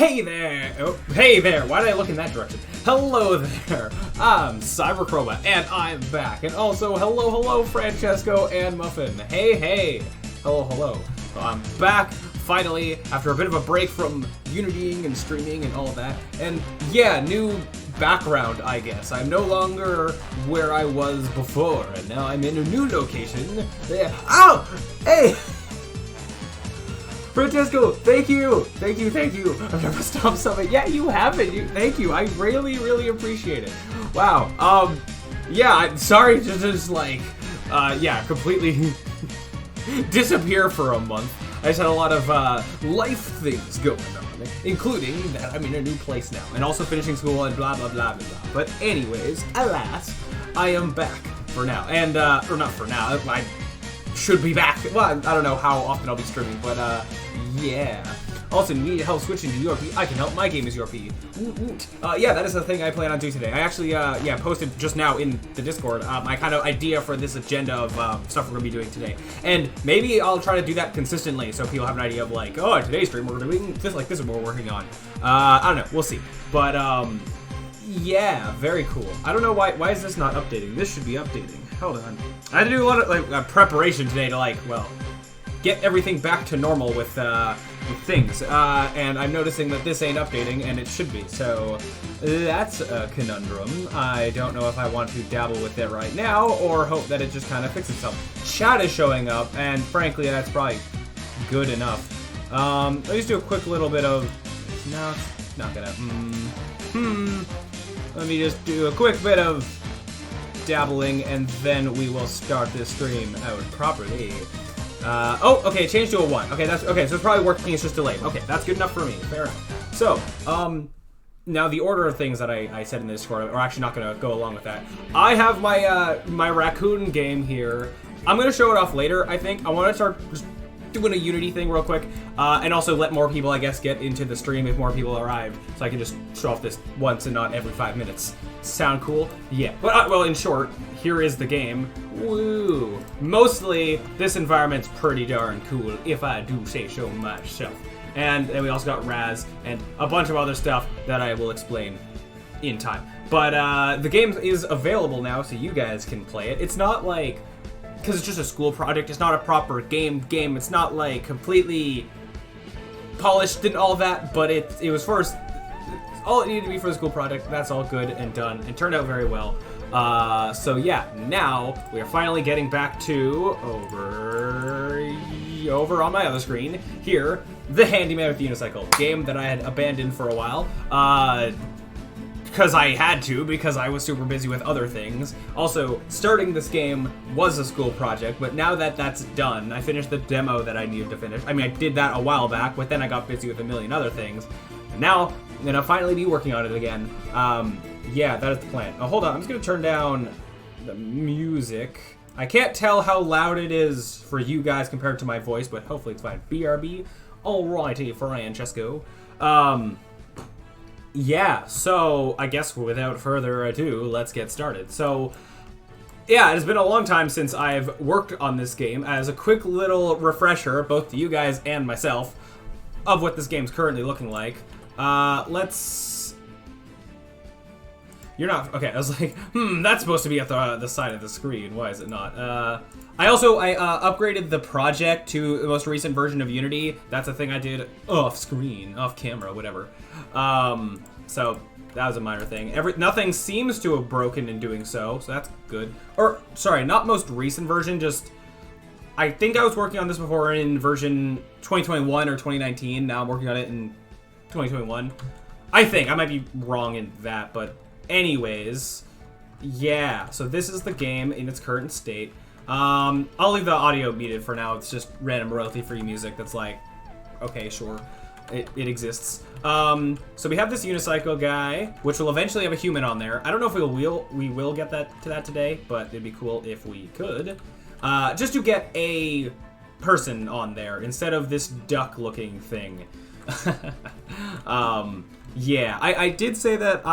Hey there! Oh, hey there! Why did I look in that direction? Hello there! I'm Cyberchroma, and I'm back. And also, hello, Francesco and Muffin. Hey! Hello. So I'm back, finally, after a bit of a break from Unitying and streaming and all of that. And yeah, new background, I guess. I'm no longer where I was before, and now I'm in a new location. Ow! Hey! Francesco, thank you. I've never stopped something. Yeah, you haven't. Thank you. I really appreciate it. Wow. Yeah, I'm sorry to just completely disappear for a month. I just had a lot of life things going on, including that I'm in a new place now, and also finishing school and blah. But anyways, alas, I am back for now, and or not for now. I should be back. Well, I don't know how often I'll be streaming, but yeah. Also, need help switching to URP? I can help. My game is URP. Yeah, that is the thing I plan on doing today. I actually, posted just now in the Discord my kind of idea for this agenda of stuff we're gonna be doing today, and maybe I'll try to do that consistently so people have an idea of like, oh, today's stream we're doing this, like this is what we're working on. I don't know. We'll see. But yeah, very cool. I don't know why is this not updating? This should be updating. Hold on. I had to do a lot of preparation today to get everything back to normal with things, and I'm noticing that this ain't updating, and it should be, so that's a conundrum. I don't know if I want to dabble with it right now, or hope that it just kind of fixes itself. Chat is showing up, and frankly, that's probably good enough. Let me just do a quick little bit of... No, it's not gonna... Let me just do a quick bit of dabbling, and then we will start this stream out properly. Okay, change to a 1. Okay, so it's probably working, it's just delayed. Okay, that's good enough for me, fair enough. So, now the order of things that I said in this Discord are actually not gonna go along with that. I have my, my raccoon game here. I'm gonna show it off later, I think. I wanna start just doing a Unity thing real quick, and also let more people, I guess, get into the stream if more people arrive, so I can just show off this once and not every 5 minutes. Sound cool? Yeah. But, well, in short, here is the game. Woo! Mostly, this environment's pretty darn cool, if I do say so myself. And then we also got Raz, and a bunch of other stuff that I will explain in time. But, the game is available now, so you guys can play it. It's not like... because it's just a school project, it's not a proper game. It's not like completely polished and all that, but it was first all it needed to be for the school project. That's all good and done and turned out very well. So yeah, now we are finally getting back to over on my other screen here, the Handyman with the Unicycle game that I had abandoned for a while. Because I had to, because I was super busy with other things. Also, starting this game was a school project, but now that that's done, I finished the demo that I needed to finish. I mean, I did that a while back, but then I got busy with a million other things. And now, I'm gonna finally be working on it again. Yeah, that is the plan. Oh, hold on, I'm just gonna turn down the music. I can't tell how loud it is for you guys compared to my voice, but hopefully it's fine. BRB. Alrighty, Francesco. Yeah, so I guess without further ado, let's get started. So, yeah, it has been a long time since I've worked on this game. As a quick little refresher, both to you guys and myself, of what this game's currently looking like. Let's... You're not... Okay, I was like, that's supposed to be at the side of the screen. Why is it not? I upgraded the project to the most recent version of Unity. That's a thing I did off screen, off camera, whatever. So that was a minor thing. Nothing seems to have broken in doing so that's good. Or, sorry, not most recent version, just... I think I was working on this before in version 2021 or 2019. Now I'm working on it in 2021. I think. I might be wrong in that, but anyways. Yeah, so this is the game in its current state. I'll leave the audio muted for now. It's just random royalty-free music that's like, okay, sure. It exists. So we have this Unicycle guy, which will eventually have a human on there. I don't know if we will get to that today, but it'd be cool if we could. Just to get a person on there instead of this duck-looking thing. Yeah, I did say that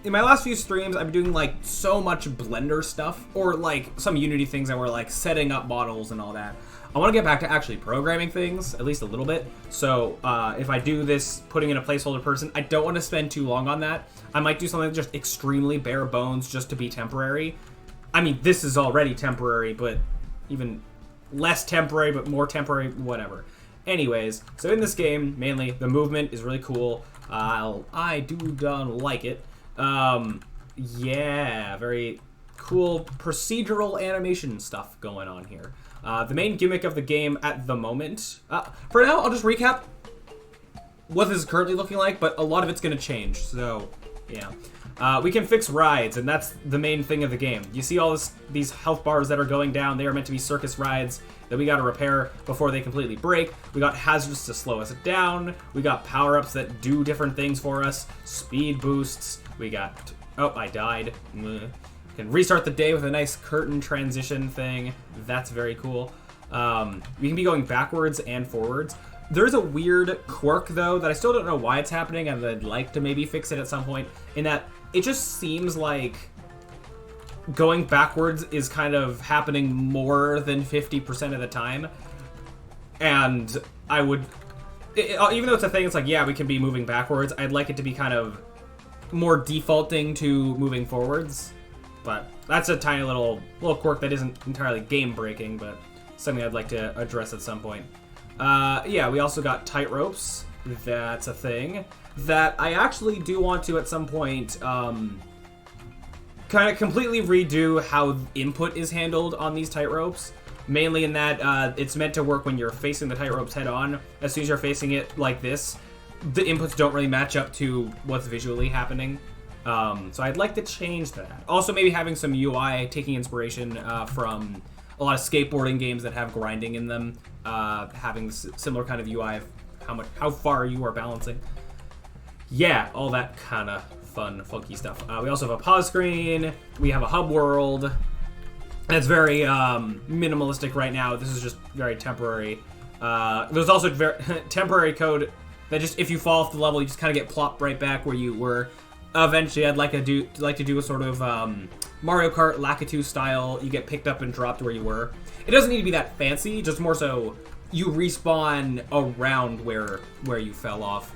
in my last few streams, I've been doing like so much Blender stuff, or like some Unity things that were like setting up models and all that. I want to get back to actually programming things, at least a little bit. So if I do this, putting in a placeholder person, I don't want to spend too long on that. I might do something just extremely bare bones just to be temporary. I mean, this is already temporary, but even less temporary, but more temporary, whatever. Anyways, so in this game, mainly, the movement is really cool. I do like it. Yeah, very cool procedural animation stuff going on here. The main gimmick of the game at the moment, for now, I'll just recap what this is currently looking like, but a lot of it's going to change, so yeah. We can fix rides, and that's the main thing of the game. You see all these health bars that are going down. They are meant to be circus rides that we got to repair before they completely break. We got hazards to slow us down. We got power-ups that do different things for us. Speed boosts. We got... Oh, I died. Can restart the day with a nice curtain transition thing. That's very cool. We can be going backwards and forwards. There's a weird quirk, though, that I still don't know why it's happening, and I'd like to maybe fix it at some point, in that it just seems like going backwards is kind of happening more than 50% of the time. And I would... even though it's a thing, it's like, yeah, we can be moving backwards, I'd like it to be kind of more defaulting to moving forwards. But that's a tiny little quirk that isn't entirely game-breaking, but something I'd like to address at some point. Yeah, we also got tight ropes. That's a thing that I actually do want to, at some point, kind of completely redo how input is handled on these tight ropes. Mainly in that it's meant to work when you're facing the tight ropes head on. As soon as you're facing it like this, the inputs don't really match up to what's visually happening. So I'd like to change that. Also, maybe having some UI, taking inspiration from a lot of skateboarding games that have grinding in them, having similar kind of UI of how far you are balancing. Yeah, all that kind of fun, funky stuff. We also have a pause screen. We have a hub world. That's very minimalistic right now. This is just very temporary. There's also very temporary code that just, if you fall off the level, you just kind of get plopped right back where you were. Eventually, I'd like to do a sort of Mario Kart Lakitu style. You get picked up and dropped where you were. It doesn't need to be that fancy, just more so you respawn around where you fell off.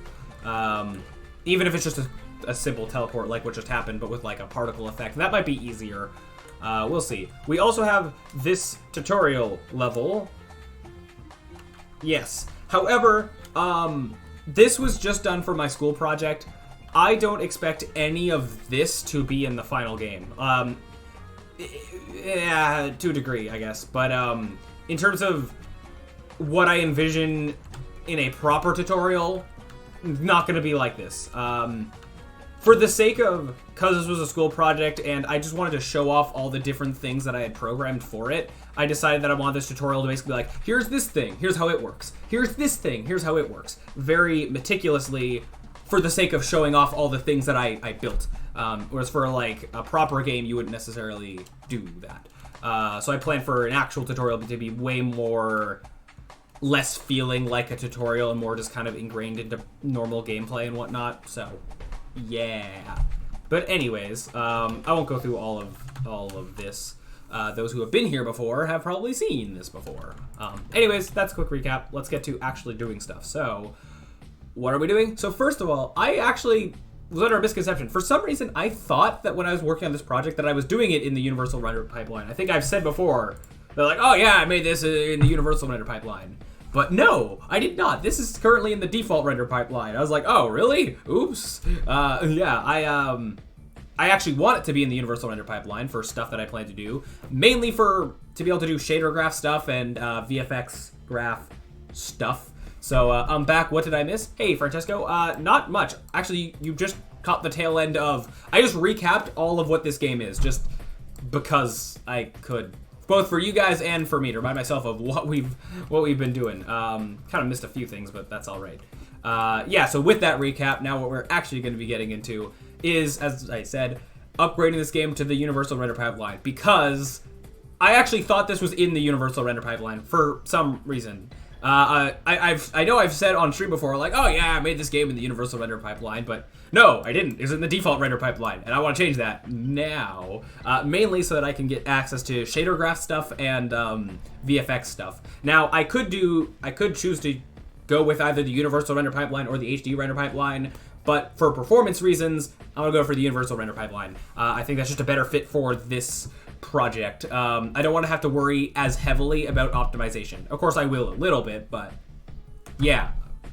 Even if it's just a simple teleport like what just happened, but with like a particle effect. That might be easier. We'll see. We also have this tutorial level. Yes. However, this was just done for my school project. I don't expect any of this to be in the final game. Yeah, to a degree, I guess. But in terms of what I envision in a proper tutorial, not going to be like this. For the sake of, because this was a school project and I just wanted to show off all the different things that I had programmed for it, I decided that I wanted this tutorial to basically be like, here's this thing, here's how it works. Here's this thing, here's how it works. Very meticulously, for the sake of showing off all the things that I built. Whereas for like a proper game, you wouldn't necessarily do that. So I planned for an actual tutorial to be way more, less feeling like a tutorial and more just kind of ingrained into normal gameplay and whatnot. So yeah. But anyways, I won't go through all of this. Those who have been here before have probably seen this before. Anyways, that's a quick recap. Let's get to actually doing stuff. So what are we doing? So first of all, I actually was under a misconception. For some reason, I thought that when I was working on this project that I was doing it in the Universal Render Pipeline. I think I've said before, they're like, oh yeah, I made this in the Universal Render Pipeline. But no, I did not. This is currently in the default render pipeline. I was like, oh, really? Oops. Yeah, I actually want it to be in the Universal Render Pipeline for stuff that I plan to do. Mainly to be able to do shader graph stuff and VFX graph stuff. So I'm back. What did I miss? Hey, Francesco. Not much. Actually, you just caught the tail end of... I just recapped all of what this game is, just because I could. Both for you guys and for me, to remind myself of what we've been doing. Kind of missed a few things, but that's all right. Yeah, so with that recap, now what we're actually going to be getting into is, as I said, upgrading this game to the Universal Render Pipeline, because I actually thought this was in the Universal Render Pipeline for some reason. I know I've said on stream before, like, oh yeah, I made this game in the universal render pipeline, but no, I didn't. It's in the default render pipeline, and I want to change that now, mainly so that I can get access to shader graph stuff and VFX stuff. Now, I could choose to go with either the universal render pipeline or the HD render pipeline, but for performance reasons, I'm gonna go for the universal render pipeline. I think that's just a better fit for this project. I don't want to have to worry as heavily about optimization. Of course, I will a little bit, but yeah,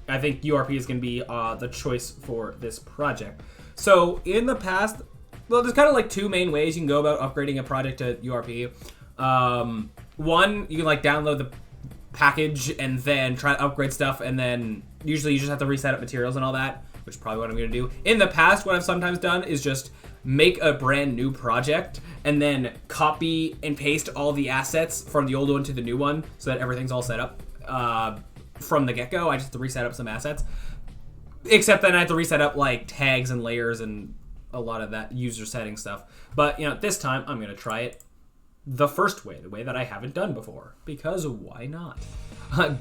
I think URP is going to be the choice for this project. So in the past, well, there's kind of like two main ways you can go about upgrading a project to URP. One, you can like download the package and then try to upgrade stuff, and then usually you just have to reset up materials and all that, which is probably what I'm going to do. In the past, what I've sometimes done is just make a brand new project and then copy and paste all the assets from the old one to the new one so that everything's all set up from the get-go. I just have to reset up some assets. Except then I have to reset up like tags and layers and a lot of that user setting stuff. But, you know, this time I'm going to try it the first way, the way that I haven't done before. Because why not?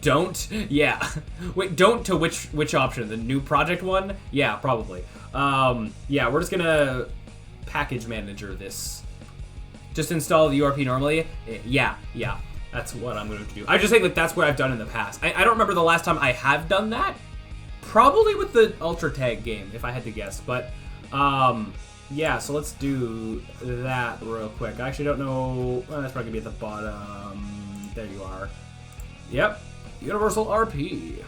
Don't? Yeah. Wait, don't to which option? The new project one? Yeah, probably. Yeah, we're just going to package manager this. Just install the URP normally. Yeah, that's what I'm going to do. I just think that that's what I've done in the past. I don't remember the last time I have done that. Probably with the Ultra Tag game, if I had to guess. But, yeah, so let's do that real quick. I actually don't know. Well, that's probably going to be at the bottom. There you are. Yep, Universal RP.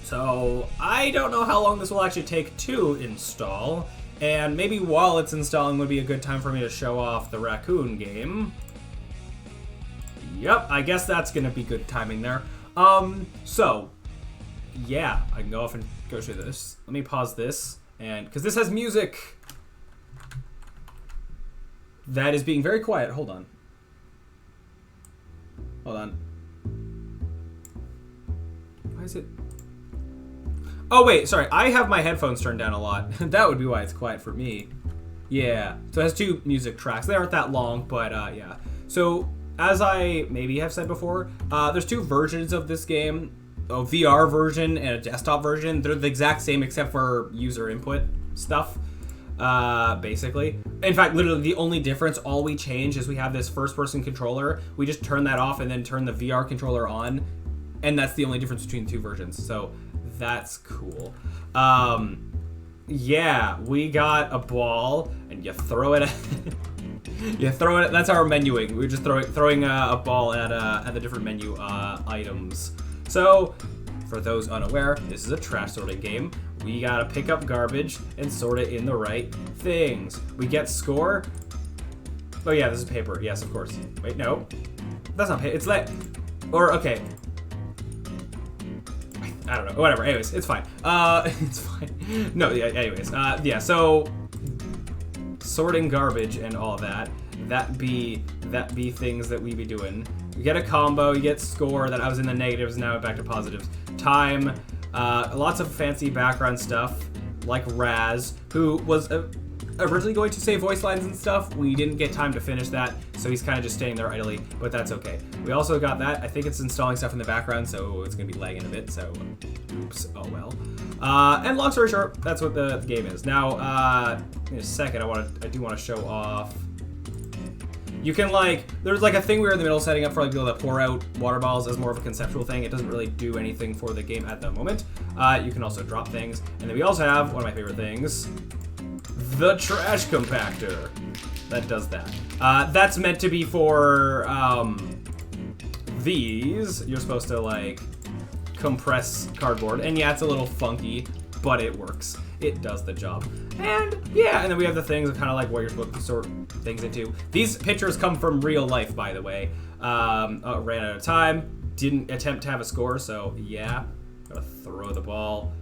So, I don't know how long this will actually take to install. And maybe while it's installing would be a good time for me to show off the Raccoon game. Yep, I guess that's going to be good timing there. So, yeah, I can go off and go through this. Let me pause this, and because this has music that is being very quiet. Hold on. Why is it... Oh, wait, sorry. I have my headphones turned down a lot. That would be why it's quiet for me. Yeah. So it has two music tracks. They aren't that long, but yeah. So, as I maybe have said before, there's two versions of this game. A VR version and a desktop version. They're the exact same except for user input stuff, basically. In fact, literally the only difference, all we change is we have this first-person controller. We just turn that off and then turn the VR controller on, and that's the only difference between the two versions. So... that's cool. Yeah, we got a ball, and you throw it at... you throw it... That's our menuing. We're just throwing a ball at the different menu items. So, for those unaware, this is a trash sorting game. We gotta pick up garbage and sort it in the right things. We get score. Oh yeah, this is paper. Yes, of course. Wait, no. That's not paper. It's like... Or, okay. I don't know. Whatever. Anyways, it's fine. It's fine. No, yeah, anyways. Yeah, so sorting garbage and all that. That be things that we be doing. You get a combo, you get score, that I was in the negatives, now back to positives. Time, lots of fancy background stuff, like Raz, who was originally going to say voice lines and stuff. We didn't get time to finish that, so he's kind of just staying there idly, but that's okay. We also got that. I think it's installing stuff in the background, so it's going to be lagging a bit, so oops, oh well. And long story short, that's what the game is. Now, in a second, I do want to show off. You can, like, there's like a thing we were in the middle setting up for like people that pour out water bottles as more of a conceptual thing. It doesn't really do anything for the game at the moment. You can also drop things. And then we also have one of my favorite things, the trash compactor. That does that. That's meant to be for these. You're supposed to, like, compress cardboard. And yeah, it's a little funky, but it works. It does the job. And yeah, and then we have the things of kind of like what you're supposed to sort things into. These pictures come from real life, by the way. Ran out of time. Didn't attempt to have a score, so yeah. Gotta throw the ball.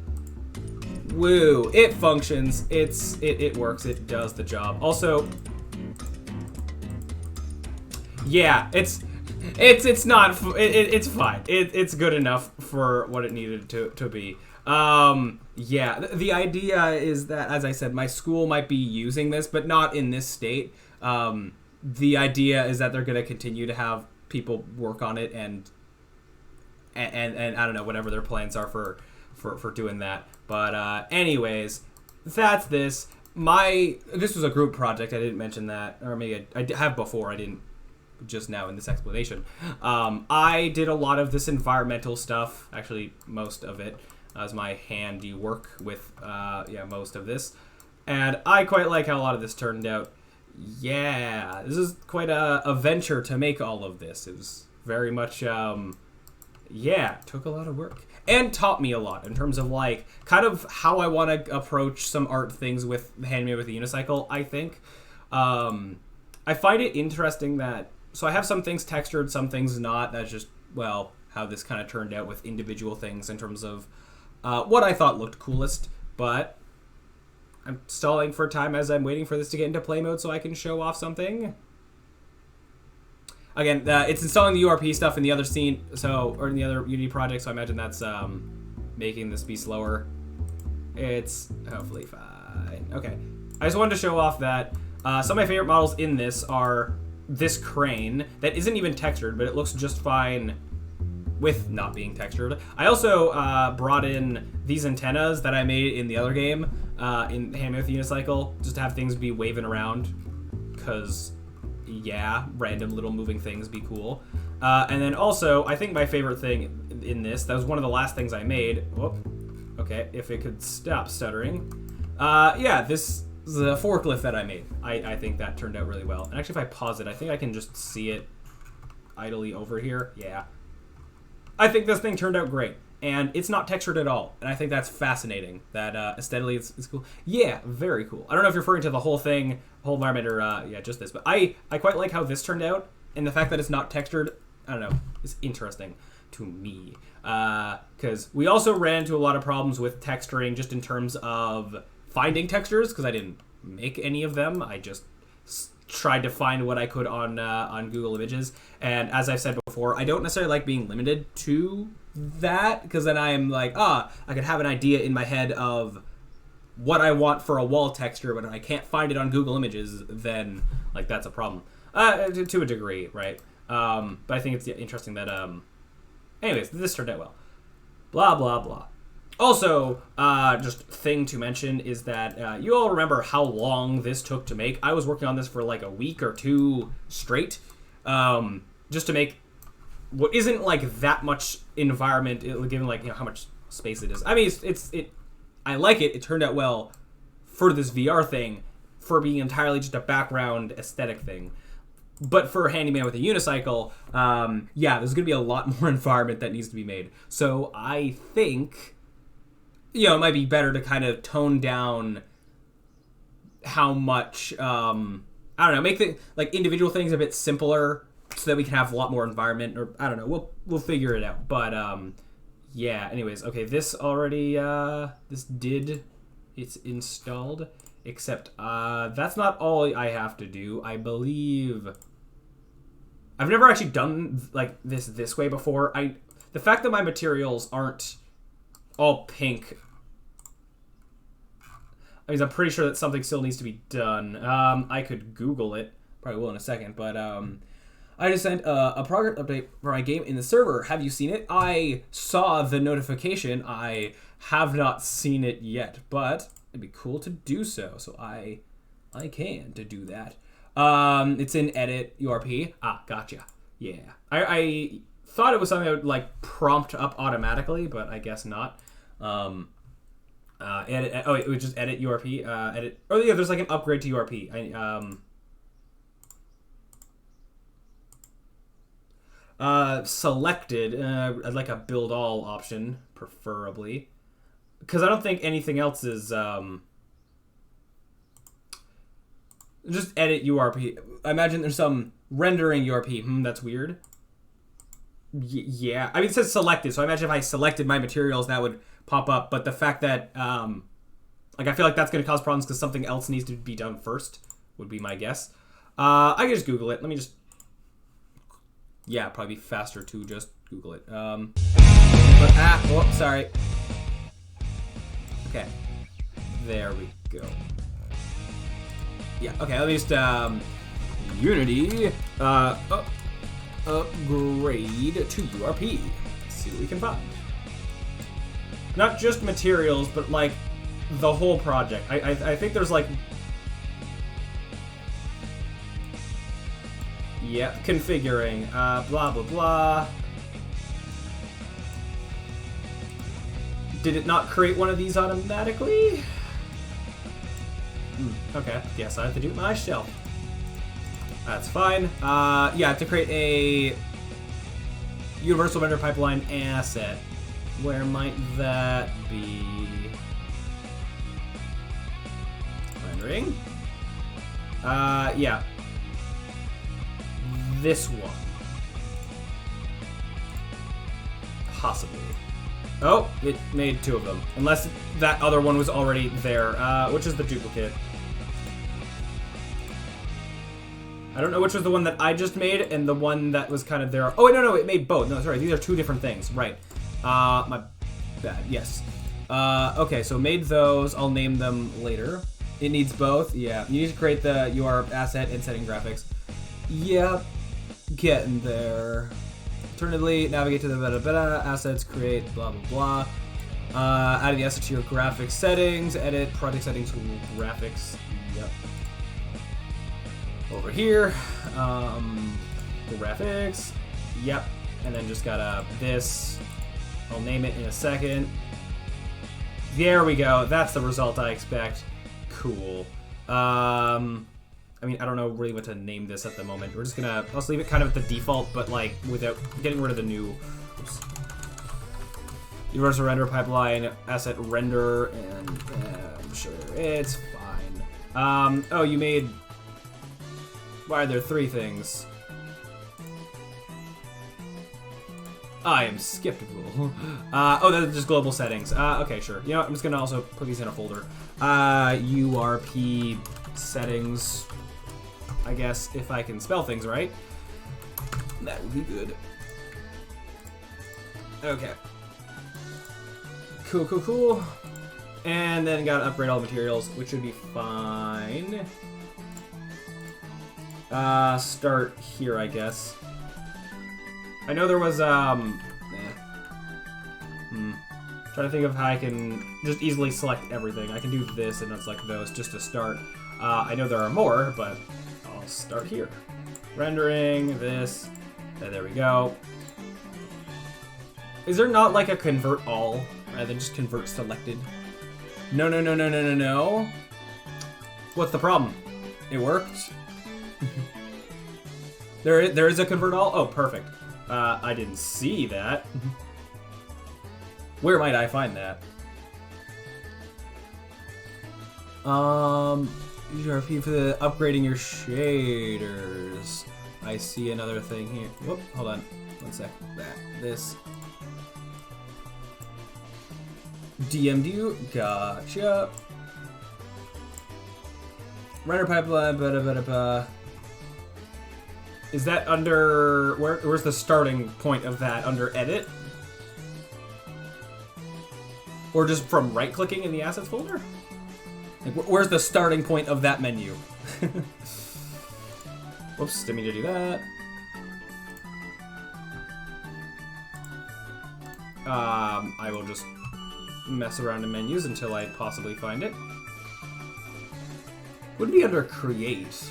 Woo! It functions. It works. It does the job. Also, yeah, it's not. It's fine. It's good enough for what it needed to be. Yeah, the idea is that, as I said, my school might be using this, but not in this state. The idea is that they're going to continue to have people work on it and and I don't know, whatever their plans are for doing that. But anyways, that's this. This was a group project. I didn't mention that, or maybe I have before. I didn't just now in this explanation. I did a lot of this environmental stuff. Actually, most of it as my handiwork with most of this, and I quite like how a lot of this turned out. Yeah, this is quite a venture to make all of this. It was very much took a lot of work. And taught me a lot in terms of like kind of how I want to approach some art things with Handyman with the Unicycle. I think I find it interesting that I have some things textured, some things not. That's just how this kind of turned out with individual things in terms of what I thought looked coolest. But I'm stalling for time as I'm waiting for this to get into play mode so I can show off something. Again, it's installing the URP stuff in the other scene, or in the other Unity project, so I imagine that's making this be slower. It's hopefully fine. Okay. I just wanted to show off that some of my favorite models in this are this crane that isn't even textured, but it looks just fine with not being textured. I also brought in these antennas that I made in the other game, in Handyman with the Unicycle, just to have things be waving around, because random little moving things be cool. And then also, I think my favorite thing in this, that was one of the last things I made. Whoop. Okay, if it could stop stuttering. This is a forklift that I made. I think that turned out really well. And actually, if I pause it, I think I can just see it idly over here. Yeah. I think this thing turned out great. And it's not textured at all. And I think that's fascinating. That aesthetically it's cool. Yeah, very cool. I don't know if you're referring to the whole thing, whole environment, or just this. But I quite like how this turned out. And the fact that it's not textured, I don't know, is interesting to me. Because we also ran into a lot of problems with texturing just in terms of finding textures. Because I didn't make any of them. I just tried to find what I could on Google Images. And as I've said before, I don't necessarily like being limited to that, because then I am like, I could have an idea in my head of what I want for a wall texture, but if I can't find it on Google Images, then like that's a problem to a degree, right? But I think it's interesting that anyways, this turned out well. Blah blah blah. Also, just thing to mention is that you all remember how long this took to make. I was working on this for like a week or two straight, just to make what isn't like that much environment, given like how much space it is. I mean, I like it. It turned out well for this VR thing, for being entirely just a background aesthetic thing. But for Handyman with a Unicycle, there's gonna be a lot more environment that needs to be made. So I think, it might be better to kind of tone down how much, make the like individual things a bit simpler, so that we can have a lot more environment, or I don't know, we'll figure it out. But anyways, okay, this already it's installed, except that's not all I have to do. I believe I've never actually done like this way before. The fact that my materials aren't all pink, I mean, I'm pretty sure that something still needs to be done. I could Google it, probably will in a second, but I just sent a progress update for my game in the server. Have you seen it? I saw the notification. I have not seen it yet, but it'd be cool to do so. So I can to do that. It's in edit URP. Gotcha. Yeah. I thought it was something that would like prompt up automatically, but I guess not. Edit. It would just edit URP. Edit. Oh yeah, there's like an upgrade to URP. Selected, I'd like a build all option, preferably. Because I don't think anything else is, just edit URP. I imagine there's some rendering URP. That's weird. Yeah. I mean, it says selected, so I imagine if I selected my materials, that would pop up. But the fact that, I feel like that's going to cause problems because something else needs to be done first, would be my guess. I can just Google it. Let me just... Yeah, probably be faster to just Google it. Sorry. Okay. There we go. Yeah, okay, let me just, Unity, upgrade to URP. see what we can find. Not just materials, but like the whole project. I think there's like... Yeah, configuring. Blah, blah, blah. Did it not create one of these automatically? Okay, guess I have to do it myself. That's fine. Yeah, to create a universal render pipeline asset. Where might that be? Rendering? Yeah. This one. Possibly. Oh, it made two of them. Unless that other one was already there, which is the duplicate. I don't know which was the one that I just made and the one that was kind of there. Oh, wait, no, it made both. No, sorry, these are two different things. Right. My bad. Yes. Okay, so made those. I'll name them later. It needs both. Yeah. You need to create the UR asset and setting graphics. Yep. Getting there. Alternatively, navigate to the assets, create, blah, blah, blah. Add the asset to your graphics settings, edit, project settings, graphics. Yep. Over here, graphics. Yep. And then just got this. I'll name it in a second. There we go. That's the result I expect. Cool. I mean, I don't know really what to name this at the moment. We're just gonna, I'll just leave it kind of at the default, but like without getting rid of the new, oops. Universal render pipeline, asset render, and I'm sure it's fine. Oh, you made, why are there three things? I am skeptical. Oh, they're just global settings. Okay, sure. You know what, I'm just gonna also put these in a folder. URP settings. I guess if I can spell things right, that would be good. Okay. Cool. And then gotta upgrade all the materials, which should be fine. Start here, I guess. I know there was, Trying to think of how I can just easily select everything. I can do this and then select those just to start. I know there are more, but I'll start here. Rendering, this, and there we go. Is there not like a convert all rather than just convert selected? No. What's the problem? It worked. There is a convert all? Oh, perfect. I didn't see that. Where might I find that? URP for the upgrading your shaders. I see another thing here. Whoop, hold on. One sec. This. DMDU. Gotcha. Render pipeline. Is that under... Where's the starting point of that? Under edit? Or just from right-clicking in the assets folder? Like, where's the starting point of that menu? Whoops, didn't mean to do that. I will just mess around in menus until I possibly find it. Wouldn't be under create.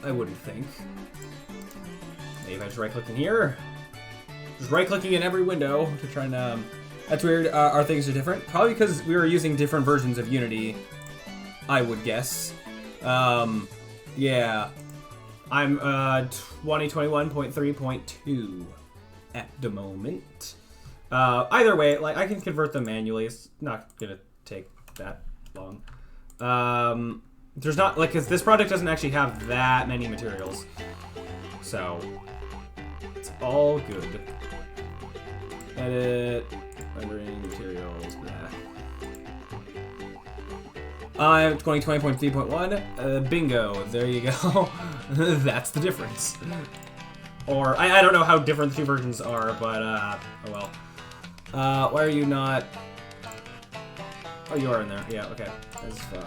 I wouldn't think. Maybe I just right-click in here. Just right-clicking in every window to try and... That's weird. Our things are different. Probably because we were using different versions of Unity, I would guess. Yeah. I'm 2021.3.2 at the moment. Either way, like I can convert them manually. It's not gonna take that long. There's not like, 'cause this project doesn't actually have that many materials, so it's all good. Edit. Rendering materials, I'm 2020.3.1. Bingo. There you go. That's the difference. Or I don't know how different the two versions are, but oh well. Why are you not? Oh, you are in there. Yeah. Okay. That's fine.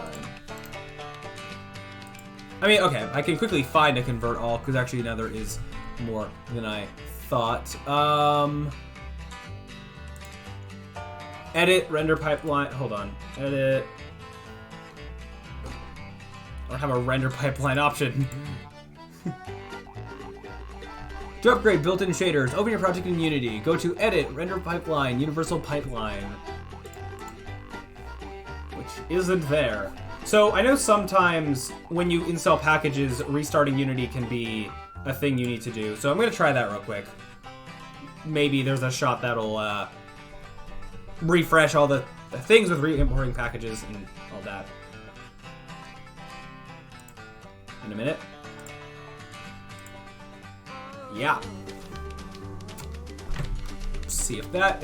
I mean, okay. I can quickly find a convert all because actually now there is more than I thought. Edit, render pipeline. Hold on. Edit. I don't have a render pipeline option. To upgrade built-in shaders, open your project in Unity. Go to Edit, Render Pipeline, Universal Pipeline. Which isn't there. So I know sometimes when you install packages, restarting Unity can be a thing you need to do. So I'm going to try that real quick. Maybe there's a shot that'll refresh all the things with re-importing packages and all that. In a minute. Yeah. See if that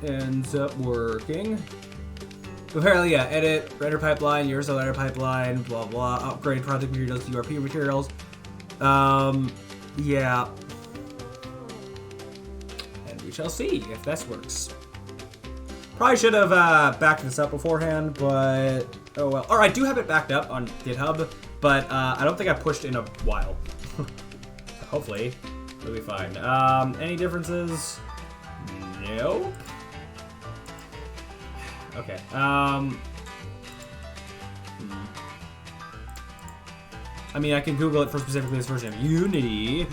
ends up working. Apparently, yeah. Edit, render pipeline, Universal render pipeline, blah blah. Upgrade project materials, URP materials. Yeah. And we shall see if this works. Probably should have backed this up beforehand, but oh well. Or I do have it backed up on GitHub, but I don't think I pushed in a while. Hopefully, it'll be fine. Any differences? Nope. Okay. I mean, I can Google it for specifically this version of Unity.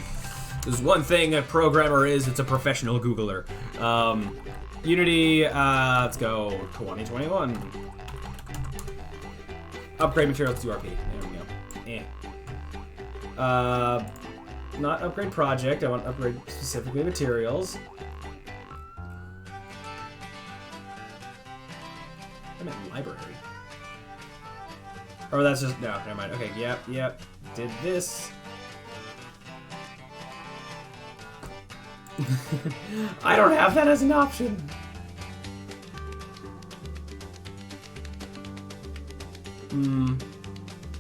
There's one thing a programmer is, it's a professional Googler. Unity, let's go 2021. Upgrade materials to URP. There we go. Not upgrade project, I want upgrade specifically materials. I meant library. Or that's just, no, never mind. Okay, yep. Did this. I don't have that as an option.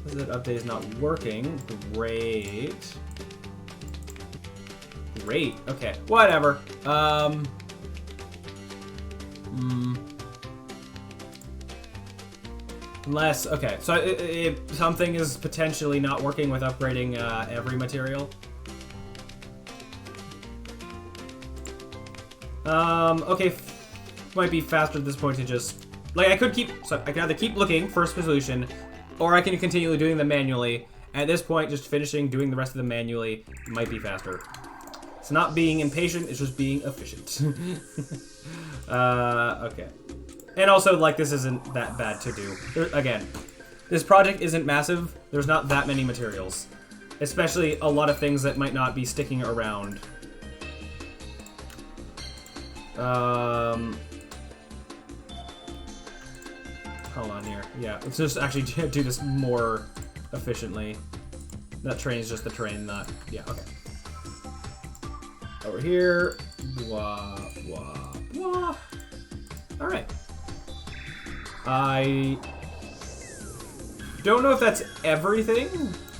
That update is not working. Great. Okay, whatever. Unless, okay, so something is potentially not working with upgrading every material. Okay, might be faster at this point to just, like, I could either keep looking for a solution, or I can continue doing them manually. At this point, just finishing doing the rest of them manually might be faster. It's not being impatient, it's just being efficient. Okay. And also, like, this isn't that bad to do. Again, this project isn't massive. There's not that many materials. Especially a lot of things that might not be sticking around. Hold on here. Yeah, let's just actually do this more efficiently. That train is just the train, not... Yeah, okay. Over here. Blah, blah, blah. Alright. I don't know if that's everything.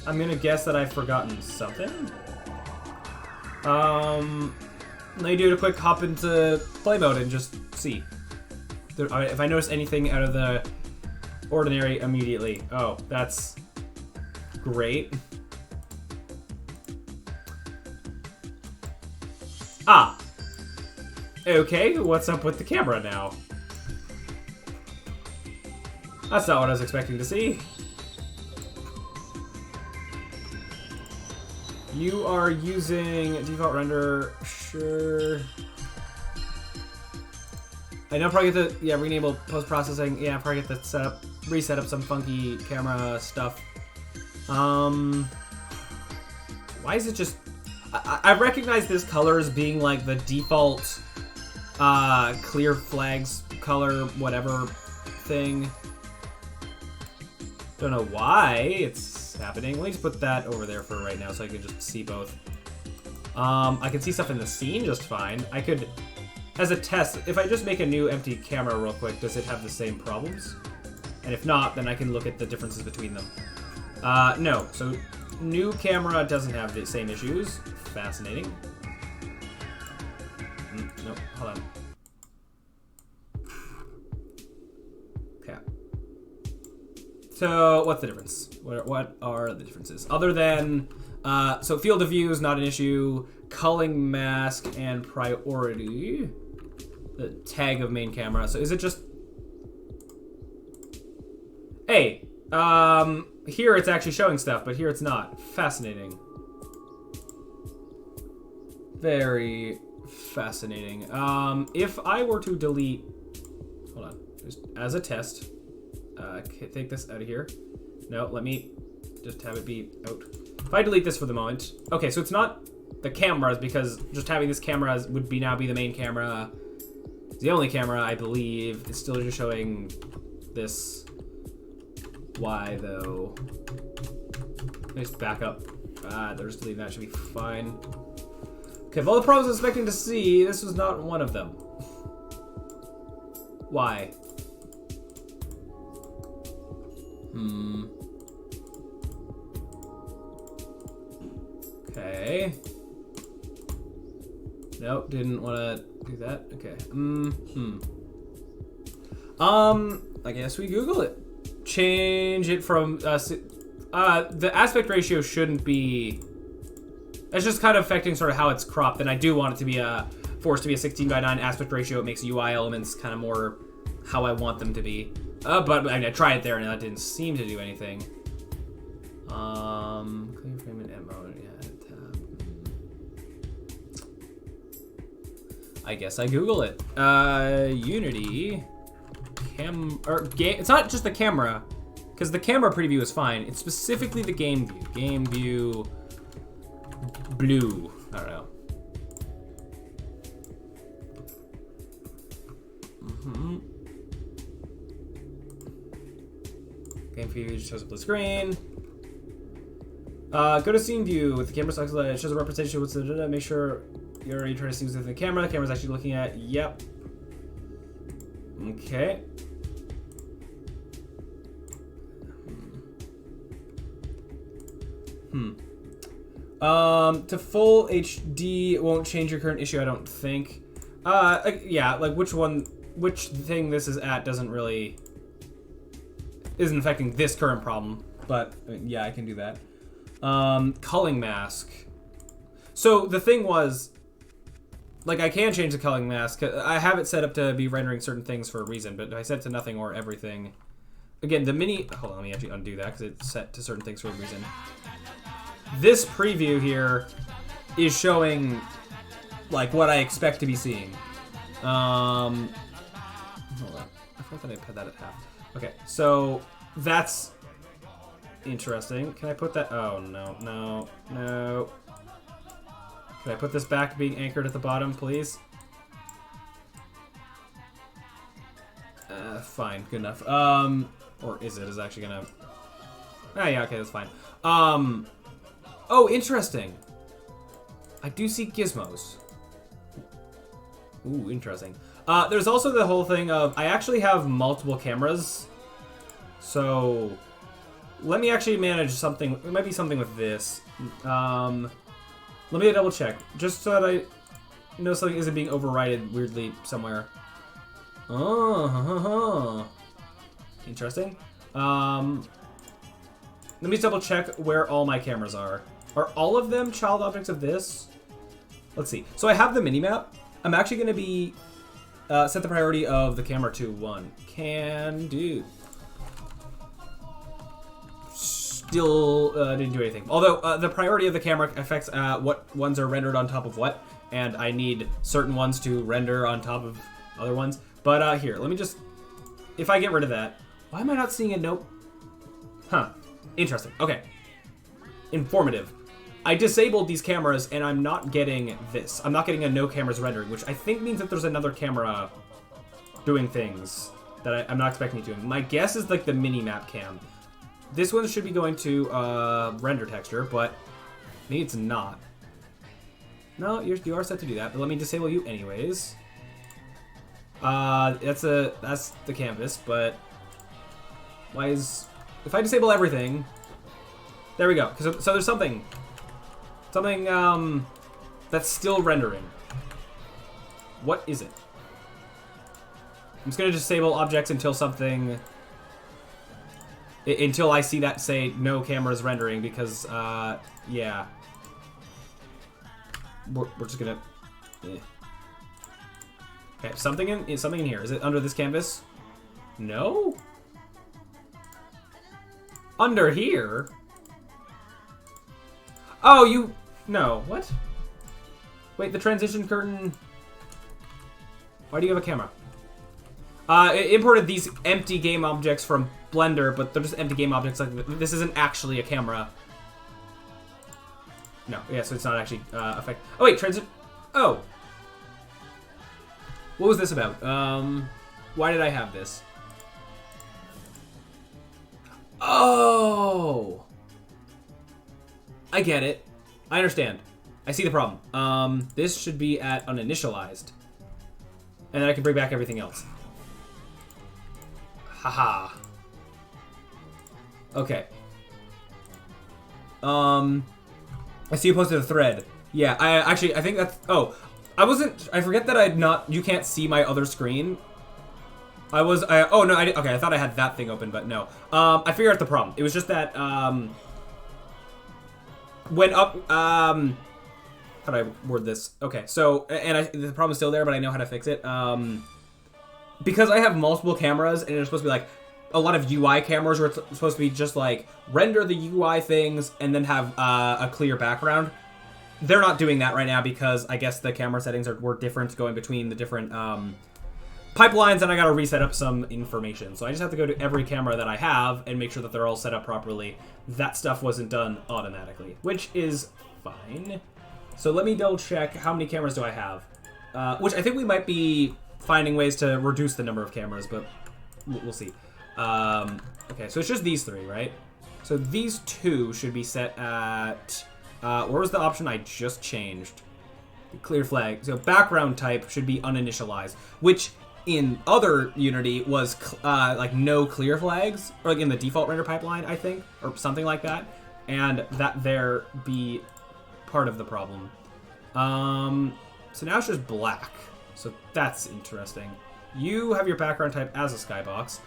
I'm gonna guess that I've forgotten something. Let me do a quick hop into play mode and just see. If I notice anything out of the ordinary immediately. Oh, that's great. Ah! Okay, what's up with the camera now? That's not what I was expecting to see. You are using default render, sure. I know probably get to, re-enable post-processing. Yeah, probably get to reset up some funky camera stuff. Why is it just... I recognize this color as being like the default clear flags color, whatever thing. Don't know why it's happening. Let me just put that over there for right now so I can just see both. I can see stuff in the scene just fine. I could, as a test, if I just make a new empty camera real quick, does it have the same problems? And if not, then I can look at the differences between them. No, so new camera doesn't have the same issues. Fascinating. Nope, hold on. Okay. So, what's the difference? What are the differences? Other than, so field of view is not an issue, culling mask, and priority. the tag of main camera. So is it just... Hey, here it's actually showing stuff, but here it's not. Fascinating. Very fascinating. If I were to delete... Hold on. Just as a test. Take this out of here. No, let me just have it be out. If I delete this for the moment... Okay, so it's not the cameras, because just having this camera would now be the main camera. It's the only camera, I believe. It's still just showing this. Why, though? Let me just back up. There's deleting that. Should be fine. Okay, of all the problems I was expecting to see, this was not one of them. Why? Okay. Nope, didn't want to do that. Okay. I guess we Google it. Change it from the aspect ratio shouldn't be. It's just kind of affecting sort of how it's cropped, and I do want it to be forced to be a 16:9 aspect ratio. It makes UI elements kind of more how I want them to be. But I tried it there, and that didn't seem to do anything. Clear frame and end mode. Yeah. I guess I Google it. Unity game. It's not just the camera, because the camera preview is fine. It's specifically the game view. Game view blue. I don't know. Game view just shows up the screen. Go to scene view with the camera selected. It shows a representation. What's the make sure you're already trying to see what's in the camera. The camera's actually looking at. Yep. Okay. To full HD won't change your current issue, I don't think. Yeah, like which thing this is at isn't affecting this current problem, but yeah, I can do that. Culling mask. So the thing was, like, I can change the culling mask. I have it set up to be rendering certain things for a reason, but I set it to nothing or everything. Again, the mini... Hold on, let me actually undo that, because it's set to certain things for a reason. This preview here is showing, like, what I expect to be seeing. Hold on. I thought that I put that at half. Okay, so that's interesting. Can I put that... Oh, no. Can I put this back being anchored at the bottom, please? Fine, good enough. Or is it? Is it actually gonna... Ah, yeah, okay, that's fine. Oh, interesting. I do see gizmos. Ooh, interesting. There's also the whole thing of, I actually have multiple cameras. So, let me actually manage something. It might be something with this. Let me double check, just so that I know something isn't being overridden weirdly somewhere. Interesting. Let me double check where all my cameras are. Are all of them child objects of this? Let's see. So I have the minimap. I'm actually going to be set the priority of the camera to 1. Can do. Still didn't do anything. Although the priority of the camera affects what ones are rendered on top of what, and I need certain ones to render on top of other ones. But here, let me just... If I get rid of that... Why am I not seeing a note? Huh. Interesting. Okay. Informative. I disabled these cameras, and I'm not getting this. I'm not getting a no cameras rendering, which I think means that there's another camera doing things that I'm not expecting it to. My guess is like the mini-map cam. This one should be going to render texture, but maybe it's not. No, you are set to do that, but let me disable you anyways. That's the canvas, but why is... If I disable everything... There we go. So there's something that's still rendering. What is it? I'm just gonna disable objects until something... Until I see that say no cameras rendering, because yeah. We're just gonna... Okay, something in here. Is it under this canvas? No? Under here? Oh, you... No. What? Wait, the transition curtain... Why do you have a camera? It imported these empty game objects from Blender, but they're just empty game objects. Like, this isn't actually a camera. No, yeah, so it's not actually effect. Oh wait, transit. Oh, what was this about? Why did I have this? Oh, I get it. I understand. I see the problem. This should be at uninitialized, and then I can bring back everything else. Haha. Okay. I see you posted a thread. Yeah, I think that's... Oh, I forget that I'd not... You can't see my other screen. Oh, no, okay, I thought I had that thing open, but no. I figured out the problem. It was just that, when up... How do I word this? Okay, so, the problem's still there, but I know how to fix it. Because I have multiple cameras, and it's supposed to be like... A lot of UI cameras where it's supposed to be just like render the UI things and then have a clear background. They're not doing that right now because I guess the camera settings were different going between the different pipelines, and I got to reset up some information. So I just have to go to every camera that I have and make sure that they're all set up properly. That stuff wasn't done automatically, which is fine. So let me double check how many cameras do I have, which I think we might be finding ways to reduce the number of cameras, but we'll see. Okay, so it's just these three, right? So these two should be set at, where was the option I just changed? Clear flag. So background type should be uninitialized, which in other Unity was, like no clear flags, or like in the default render pipeline, I think, or something like that. And that there be part of the problem. So now it's just black. So that's interesting. You have your background type as a skybox.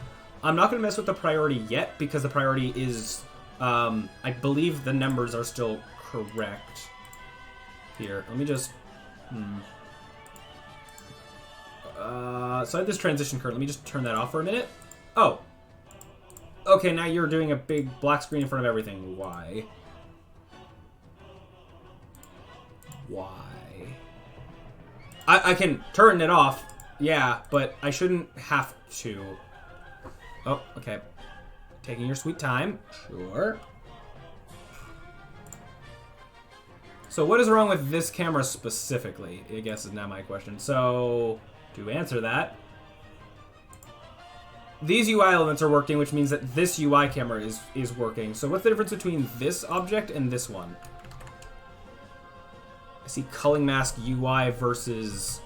I'm not going to mess with the priority yet because the priority is, I believe the numbers are still correct. Here, let me just, so I have this transition curtain. Let me just turn that off for a minute. Oh. Okay, now you're doing a big black screen in front of everything. Why? Why? I can turn it off, yeah, but I shouldn't have to. Oh, okay. Taking your sweet time. Sure. So what is wrong with this camera specifically, I guess is now my question. So, to answer that, these UI elements are working, which means that this UI camera is working. So what's the difference between this object and this one? I see culling mask UI versus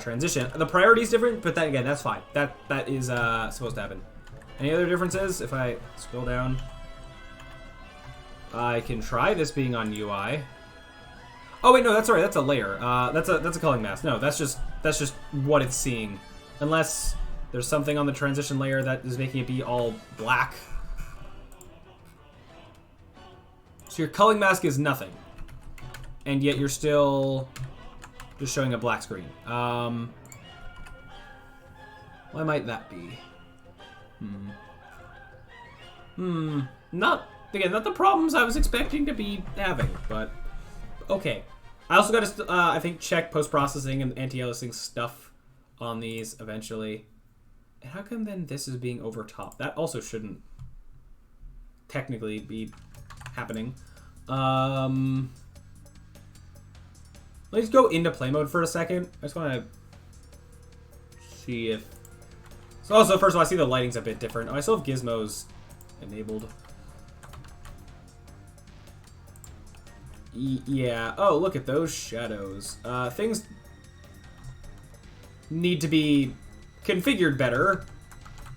transition. The priority is different, but that, again, that's fine. That is supposed to happen. Any other differences? If I scroll down, I can try this being on UI. Oh wait, no, that's alright. That's a layer. That's a culling mask. No, that's just what it's seeing, unless there's something on the transition layer that is making it be all black. So your culling mask is nothing, and yet you're still just showing a black screen. Why might that be? Not the problems I was expecting to be having, but okay. I also got to, I think, check post-processing and anti-aliasing stuff on these eventually. And how come then this is being overtopped? That also shouldn't technically be happening. Let's go into play mode for a second. I just want to see if... So also, first of all, I see the lighting's a bit different. Oh, I still have gizmos enabled. Yeah. Oh, look at those shadows. Things need to be configured better.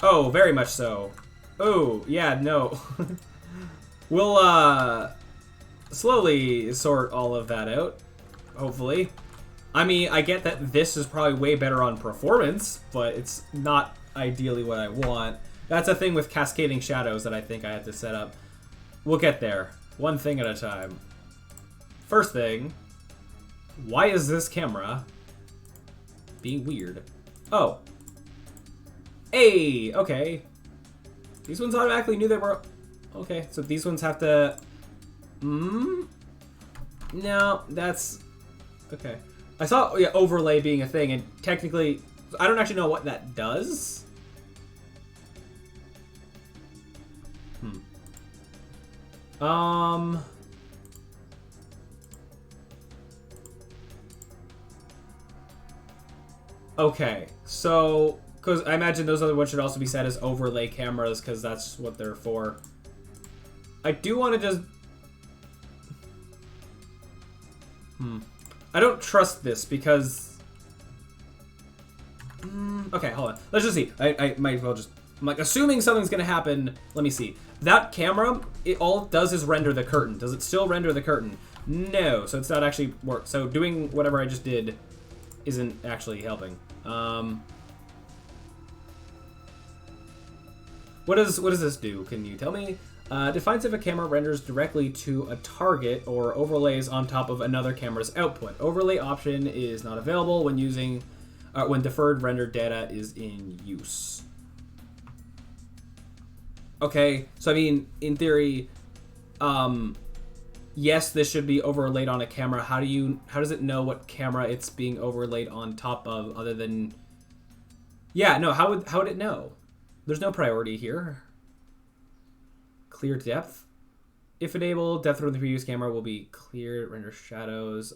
Oh, very much so. Oh, yeah, no. We'll, slowly sort all of that out, hopefully. I mean, I get that this is probably way better on performance, but it's not ideally what I want. That's a thing with cascading shadows that I think I had to set up. We'll get there. One thing at a time. First thing, why is this camera being weird? Oh. Hey, okay. These ones automatically knew they were... Okay, so these ones have to... No, that's... Okay. I saw overlay being a thing, and technically... I don't actually know what that does. Okay, so... Because I imagine those other ones should also be set as overlay cameras, because that's what they're for. I do want to just... I don't trust this, because... Okay, hold on. Let's just see. I might as well just... I'm like, assuming something's going to happen. Let me see. That camera, all it does is render the curtain. Does it still render the curtain? No, so it's not actually work. So doing whatever I just did isn't actually helping. What does this do? Can you tell me? Defines if a camera renders directly to a target or overlays on top of another camera's output. Overlay option is not available when using when deferred rendered data is in use. Okay, so I mean, in theory, yes, this should be overlaid on a camera. How does it know what camera it's being overlaid on top of, other than... Yeah, no, how would it know? There's no priority here. Clear depth. If enabled, depth from the previous camera will be cleared. Render shadows.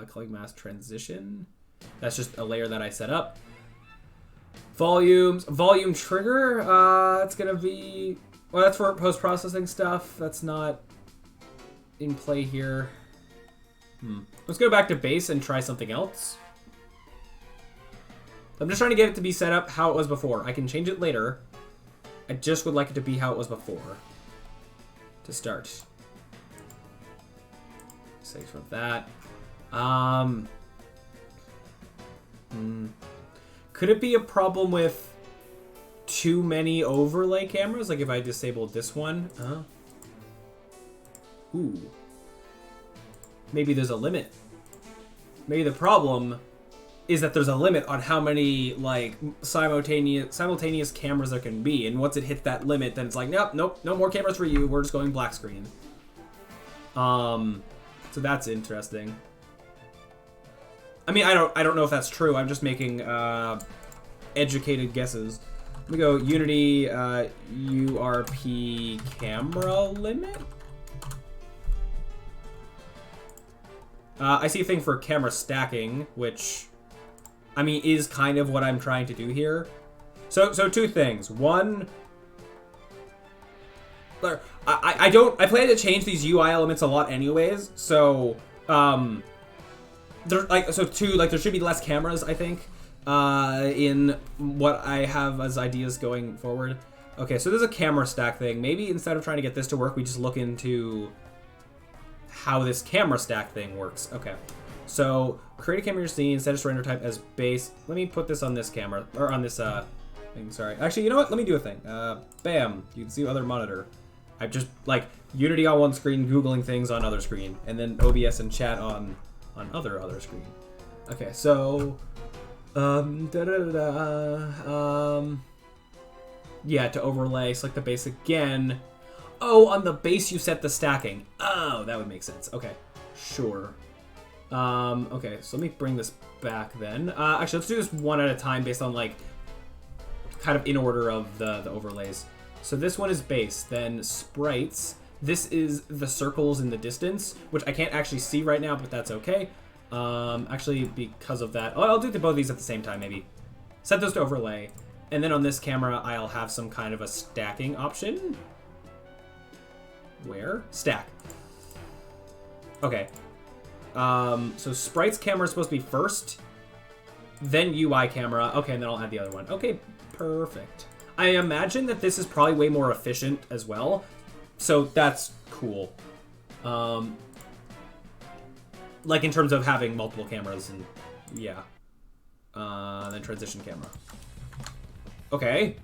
Culling mask transition. That's just a layer that I set up. Volumes. Volume trigger. It's gonna be... Well, that's for post-processing stuff. That's not in play here. Let's go back to base and try something else. I'm just trying to get it to be set up how it was before. I can change it later. I just would like it to be how it was before. To start. Save from that. Could it be a problem with too many overlay cameras? Like if I disabled this one? Ooh. Maybe there's a limit. Maybe the problem is that there's a limit on how many like simultaneous cameras there can be, and once it hits that limit, then it's like, nope, no more cameras for you. We're just going black screen. So that's interesting. I mean, I don't know if that's true. I'm just making educated guesses. Let me go Unity URP camera limit. I see a thing for camera stacking, which, I mean, is kind of what I'm trying to do here. So two things. One, I plan to change these UI elements a lot anyways. So there should be less cameras, I think, in what I have as ideas going forward. Okay, so there's a camera stack thing. Maybe instead of trying to get this to work, we just look into how this camera stack thing works. Okay, so create a camera scene, set its render type as base. Let me put this on this camera, or on this thing, sorry. Actually, you know what? Let me do a thing. Bam, you can see other monitor. I just, like, Unity on one screen, Googling things on other screen, and then OBS and chat on other screen. Okay, so, yeah, to overlay, select the base again. Oh, on the base you set the stacking. Oh, that would make sense. Okay, sure. Okay, so let me bring this back then. Actually, let's do this one at a time based on, like, kind of in order of the overlays. So this one is base, then sprites. This is the circles in the distance, which I can't actually see right now, but that's okay. Actually, because of that, I'll do both of these at the same time, maybe. Set those to overlay. And then on this camera, I'll have some kind of a stacking option. Where? Stack. Okay. So sprites camera is supposed to be first, then UI camera. Okay, and then I'll add the other one. Okay, perfect. I imagine that this is probably way more efficient as well, so that's cool. Like in terms of having multiple cameras and yeah. Then transition camera. Okay,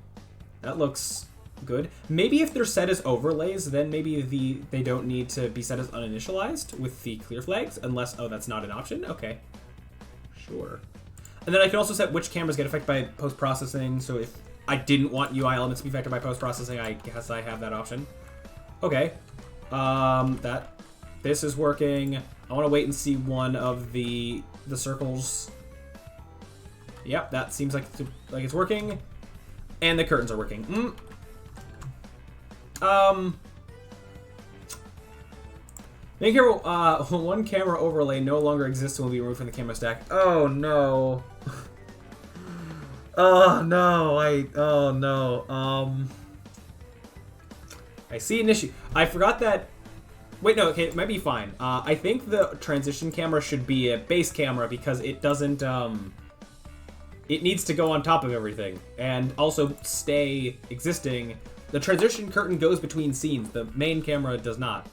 that looks good. Maybe if they're set as overlays, then maybe they don't need to be set as uninitialized with the clear flags, unless, oh, that's not an option? Okay, sure. And then I can also set which cameras get affected by post-processing. So if I didn't want UI elements to be affected by post-processing, I guess I have that option. Okay. This is working. I want to wait and see one of the circles. Yep, that seems like it's working. And the curtains are working. Make your one camera overlay no longer exists and will be removed from the camera stack. Oh no. Oh no. I see an issue. I forgot that. Wait, no, okay, it might be fine. I think the transition camera should be a base camera because it doesn't, it needs to go on top of everything and also stay existing. The transition curtain goes between scenes. The main camera does not.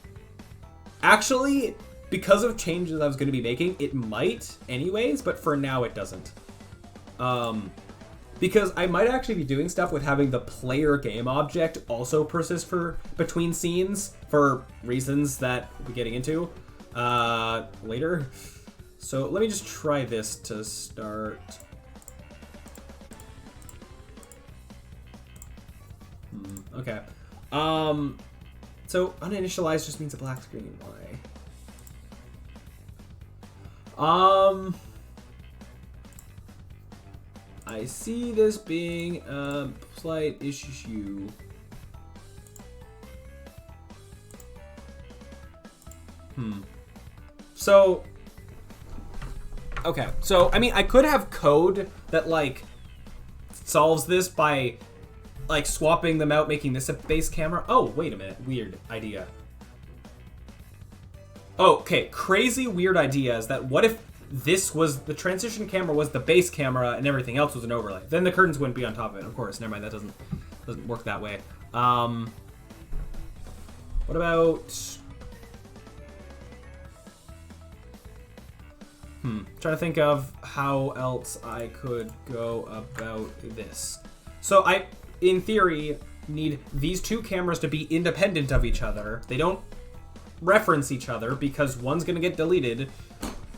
Actually, because of changes I was going to be making, it might anyways, but for now it doesn't. Because I might actually be doing stuff with having the player game object also persist for between scenes for reasons that we'll be getting into later. So let me just try this to start. Okay. So uninitialized just means a black screen. Why? I see this being a slight issue. So, okay. So, I mean, I could have code that, like, solves this by, like, swapping them out, making this a base camera. Oh, wait a minute. Weird idea. Oh, okay. Crazy weird idea is that what if this was the transition camera was the base camera and everything else was an overlay? Then the curtains wouldn't be on top of it. Of course, never mind. That doesn't work that way. What about? Trying to think of how else I could go about this. So I, in theory, need these two cameras to be independent of each other. They don't reference each other because one's gonna get deleted.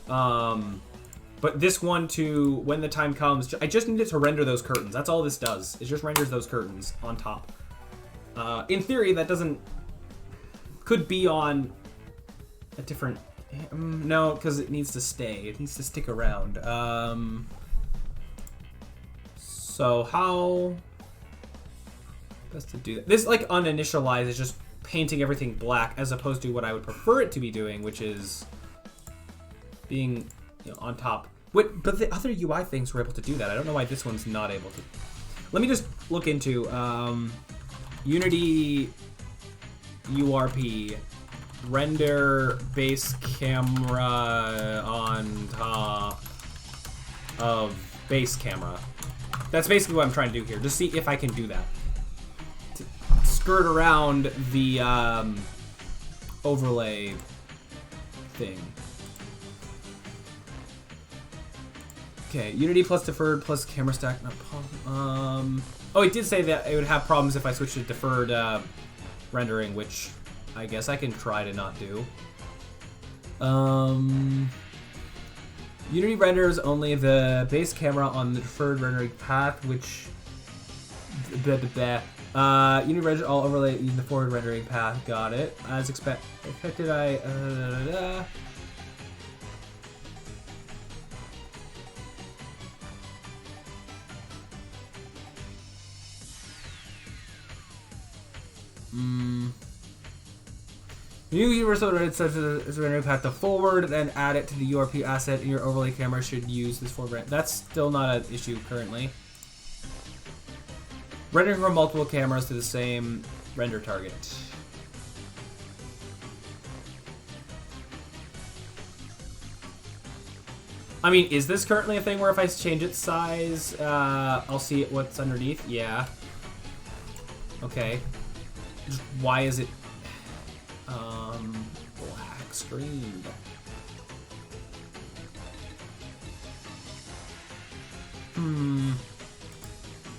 But this one to, when the time comes, I just need it to render those curtains. That's all this does. It just renders those curtains on top. In theory, that could be on a different, no, because it needs to stay. It needs to stick around. So how best to do that? This, like, uninitialize is just painting everything black as opposed to what I would prefer it to be doing, which is being, on top. But the other UI things were able to do that. I don't know why this one's not able to. Let me just look into Unity URP render base camera on top of base camera. That's basically what I'm trying to do here. Just see if I can do that. To skirt around the overlay thing. Okay, Unity plus deferred plus camera stack. Not problem. Oh, it did say that it would have problems if I switched to deferred rendering, which I guess I can try to not do. Unity renders only the base camera on the deferred rendering path, which Unity renders all overlay using the forward rendering path. Got it. As expected, New universal rendering such as rendering path to forward, then add it to the URP asset, and your overlay camera should use this forward render. That's still not an issue currently. Rendering from multiple cameras to the same render target. I mean, is this currently a thing where if I change its size, I'll see what's underneath? Yeah. Okay. Just why is it black screen?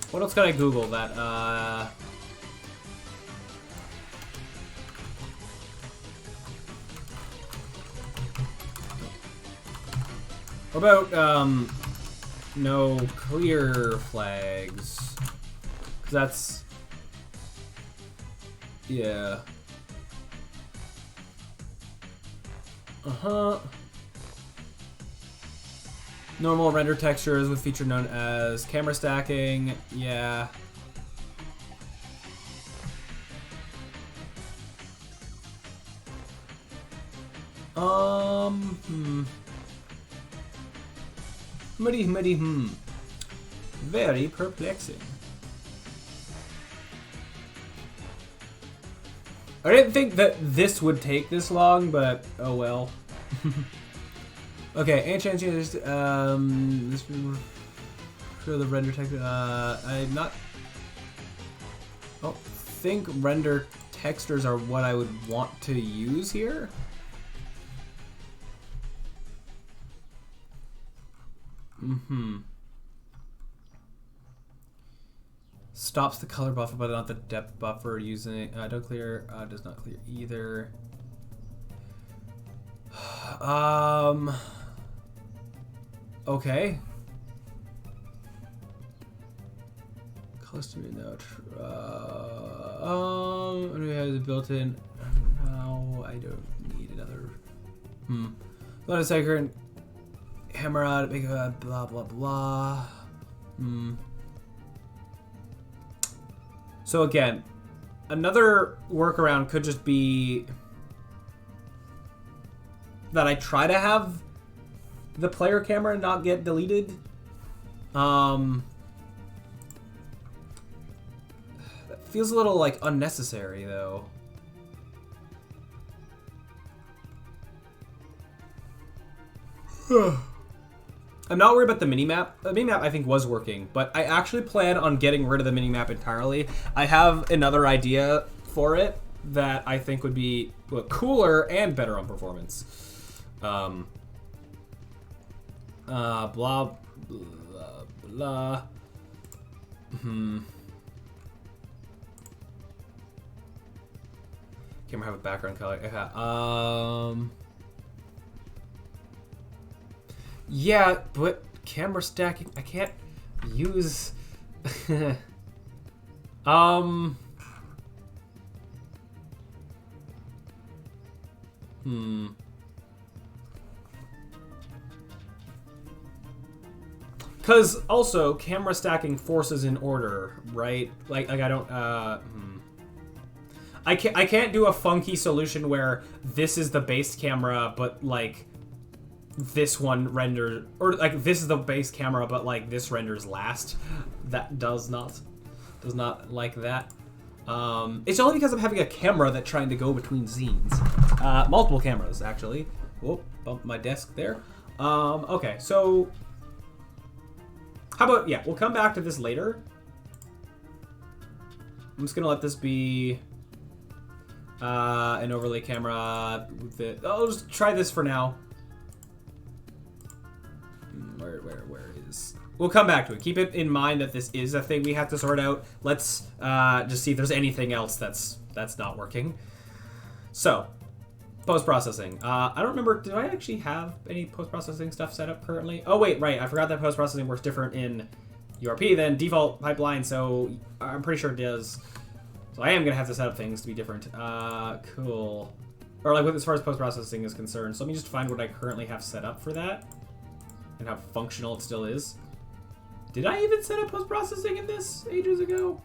What else can I Google that? What about no clear flags. 'Cause that's... Yeah. Uh-huh. Normal render textures with feature known as camera stacking. Yeah. Very perplexing. I didn't think that this would take this long, but oh well. Okay, ancient changes. This for the render texture. I'm not. I don't think render textures are what I would want to use here. Stops the color buffer, but not the depth buffer. Using don't clear. Does not clear either. Okay. Custom note. It has a built-in. No, I don't need another. Let us second. Hammer out. Make a blah blah blah. So again, another workaround could just be that I try to have the player camera not get deleted. That feels a little like unnecessary though. I'm not worried about the minimap. The minimap I think was working, but I actually plan on getting rid of the minimap entirely. I have another idea for it that I think would be cooler and better on performance. Blah blah blah. Camera have a background color. Yeah, but camera stacking, I can't use. Because also camera stacking forces in order, right? Like I don't. I can't do a funky solution where this is the base camera, but like this one rendered, or like this is the base camera, but like this renders last. That does not like that. It's only because I'm having a camera that's trying to go between scenes. Multiple cameras actually. Whoop, bumped my desk there. Okay, so how about, yeah, we'll come back to this later. I'm just gonna let this be an overlay camera with it. I'll just try this for now. Where is? We'll come back to it. Keep it in mind that this is a thing we have to sort out. Let's just see if there's anything else that's not working. So, post-processing. I don't remember, did I actually have any post-processing stuff set up currently? Oh wait, right, I forgot that post-processing works different in URP than default pipeline, so I'm pretty sure it does. So I am gonna have to set up things to be different. Cool. Or like as far as post-processing is concerned. So let me just find what I currently have set up for that and how functional it still is. Did I even set up post-processing in this ages ago?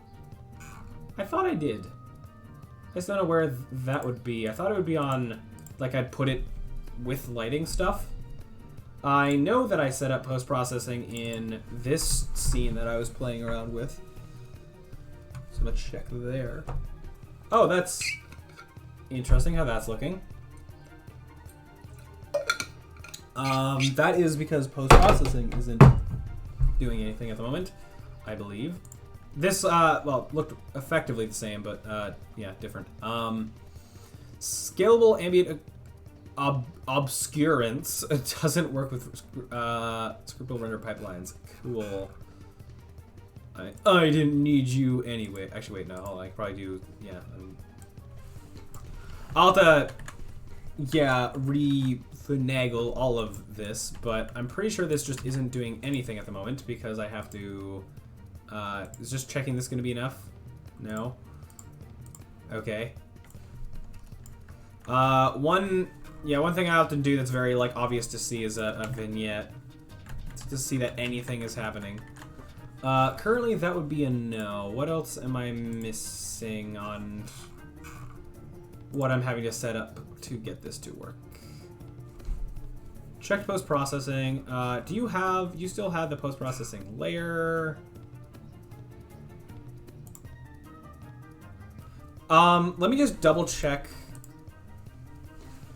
I thought I did. I just don't know where that would be. I thought it would be on, like I'd put it with lighting stuff. I know that I set up post-processing in this scene that I was playing around with. So let's check there. Oh, that's interesting how that's looking. That is because post-processing isn't doing anything at the moment, I believe. This, well, looked effectively the same, but, yeah, different. Scalable ambient obscurance doesn't work with scriptable render pipelines. Cool. I didn't need you anyway. Actually, wait, no, I probably do, yeah. I'll have to, yeah, finagle all of this, but I'm pretty sure this just isn't doing anything at the moment because I have to... is just checking this going to be enough? No. Okay. One thing I often do that's very, like, obvious to see is a vignette. To see that anything is happening. Currently that would be a no. What else am I missing on what I'm having to set up to get this to work? Check post-processing. Do you still have the post-processing layer? Let me just double check.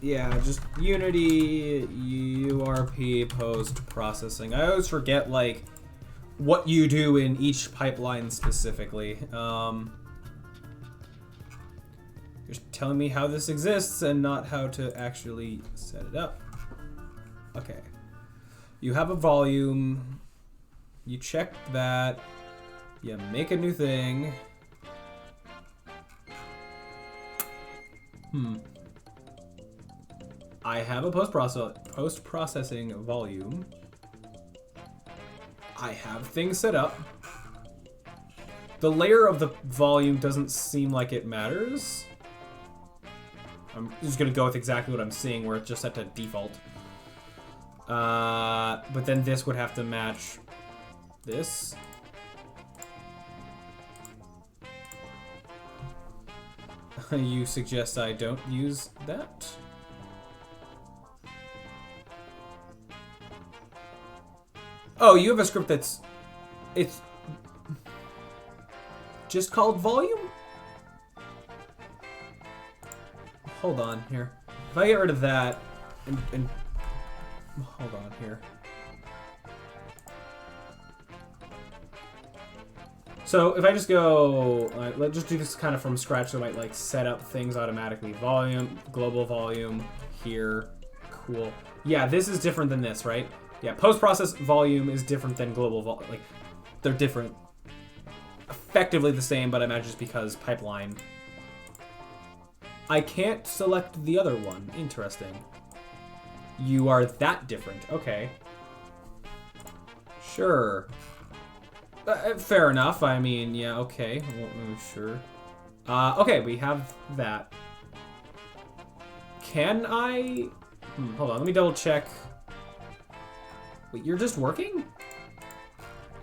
Yeah, just Unity URP post-processing. I always forget, like, what you do in each pipeline specifically. You're telling me how this exists and not how to actually set it up. Okay. You have a volume. You check that. You make a new thing. I have a post-processing volume. I have things set up. The layer of the volume doesn't seem like it matters. I'm just gonna go with exactly what I'm seeing, where it's just set to default. But then this would have to match this. You suggest I don't use that? Oh, you have a script it's just called volume? Hold on here. If I get rid of that and hold on here. So if I just go, let's just do this kind of from scratch, so I might like set up things automatically. Volume, global volume here, cool. Yeah, this is different than this, right? Yeah, post-process volume is different than global volume. Like, they're different. Effectively the same, but I imagine just because pipeline. I can't select the other one. Interesting. You are that different. Okay. Sure. Fair enough. I mean, yeah, okay. Sure. Okay, we have that. Can I... hold on, let me double check. Wait, you're just working?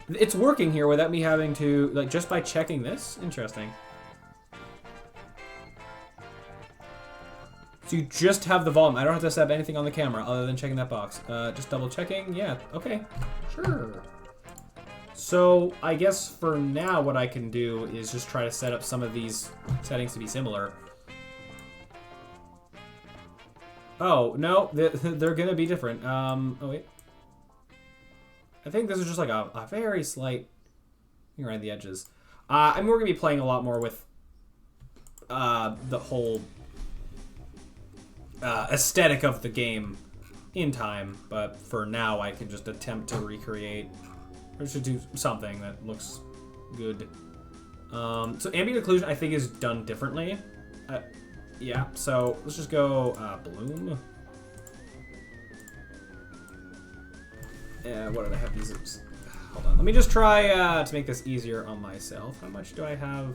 It's working here without me having to, like, just by checking this? Interesting. So you just have the volume. I don't have to set up anything on the camera other than checking that box. Just double checking? Yeah, okay. Sure. So I guess for now what I can do is just try to set up some of these settings to be similar. Oh, no, they're gonna be different. Oh, wait. I think this is just like a very slight thing around the edges. I mean, we're going to be playing a lot more with the whole aesthetic of the game in time, but for now I can just attempt to recreate, or should do something that looks good. So ambient occlusion I think is done differently. Yeah, so let's just go bloom. What did I have these? Hold on. Let me just try to make this easier on myself. How much do I have?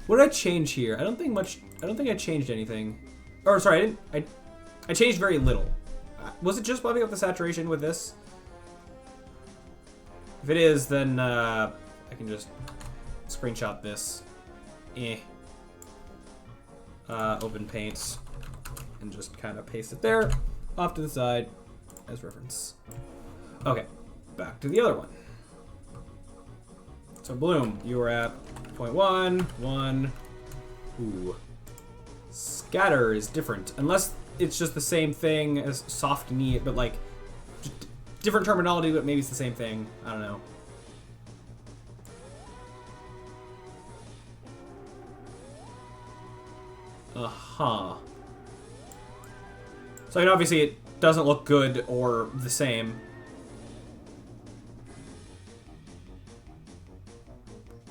What did I change here? I don't think much. I don't think I changed anything. Or sorry, I didn't. I changed very little. Was it just bumping up the saturation with this? If it is, then I can just screenshot this. Open paints and just kind of paste it there, off to the side as reference. Okay, back to the other one. So bloom, you were at 0.1, 1. Ooh. Scatter is different, unless it's just the same thing as soft neat, but like just different terminology, but maybe it's the same thing. I don't know. Uh-huh. So I mean, obviously it doesn't look good or the same.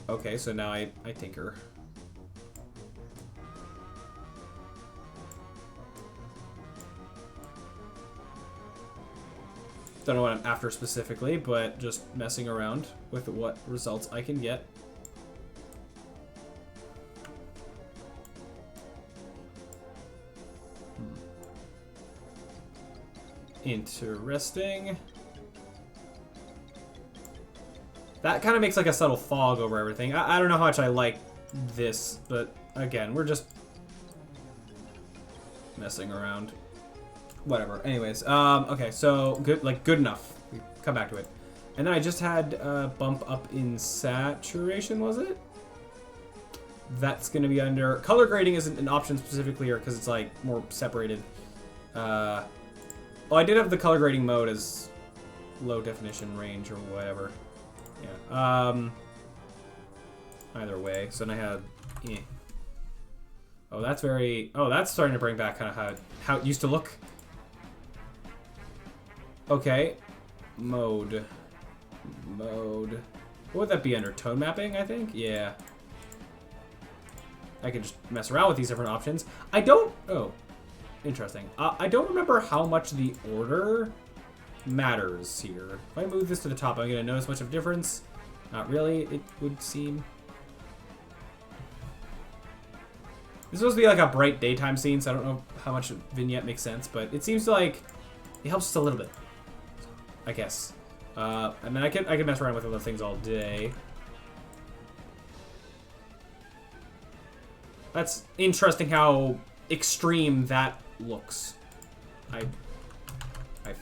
Okay, so now I tinker. Don't know what I'm after specifically, but just messing around with what results I can get. Interesting. That kind of makes like a subtle fog over everything. I don't know how much I like this, but again, we're just messing around. Whatever. Anyways, okay, so good enough. We come back to it. And then I just had a bump up in saturation, was it? That's gonna be under color grading isn't an option specifically, or because it's like more separated. Well, I did have the color grading mode as low definition range or whatever. Yeah. Either way. So then I had. Oh, that's very. Oh, that's starting to bring back kind of how it used to look. Okay. Mode. What would that be under? Tone mapping, I think? Yeah. I can just mess around with these different options. I don't... Oh. Interesting. I don't remember how much the order matters here. If I move this to the top, I'm going to notice much of a difference. Not really, it would seem. This is supposed to be like a bright daytime scene, so I don't know how much vignette makes sense, but it seems like it helps just a little bit, I guess. And then I can mess around with other things all day. That's interesting how extreme that looks. I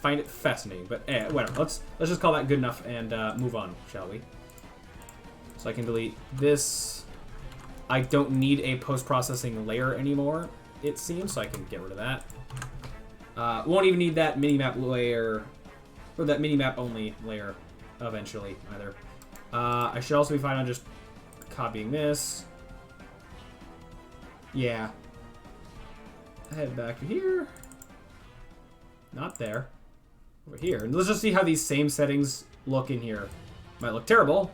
find it fascinating, but whatever. Let's just call that good enough and move on, shall we? So I can delete this. I don't need a post-processing layer anymore, it seems, so I can get rid of that. Won't even need that minimap layer, or that minimap only layer eventually either. I should also be fine on just copying this. Yeah. Head back to here. Not there. Over here. And let's just see how these same settings look in here. Might look terrible.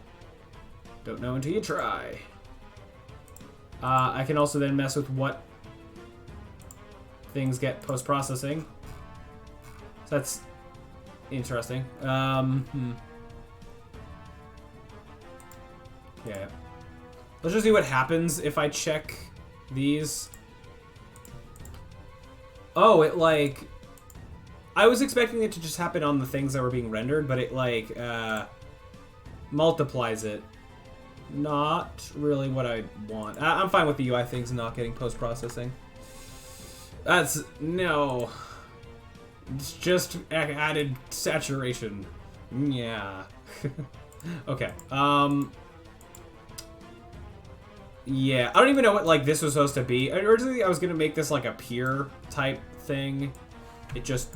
Don't know until you try. I can also then mess with what things get post-processing. So that's interesting. Yeah. Let's just see what happens if I check these. Oh, it like... I was expecting it to just happen on the things that were being rendered, but it like multiplies it. Not really what I want. I'm fine with the UI things not getting post-processing. That's... no. It's just added saturation. Yeah. Okay. Yeah, I don't even know what like this was supposed to be. Originally, I was gonna make this like a pier type thing. It just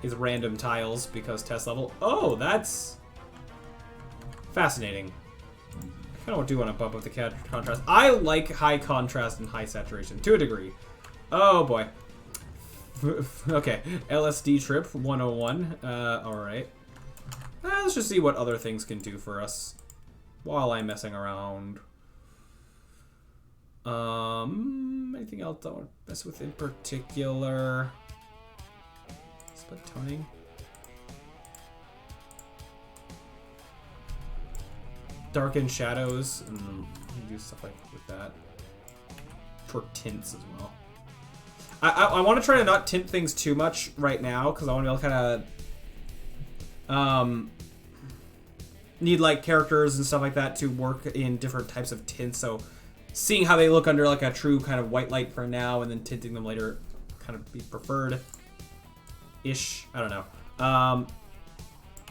is random tiles because test level. Oh, that's fascinating. I kind of do want to bump up the contrast. I like high contrast and high saturation to a degree. Oh boy. Okay, LSD trip 101. All right. Let's just see what other things can do for us while I'm messing around. Anything else I want to mess with in particular? Split toning. Darken shadows and do stuff like with that. For tints as well. I want to try to not tint things too much right now because I want to be able to kind of need like characters and stuff like that to work in different types of tints. So seeing how they look under like a true kind of white light for now and then tinting them later kind of be preferred ish. I don't know.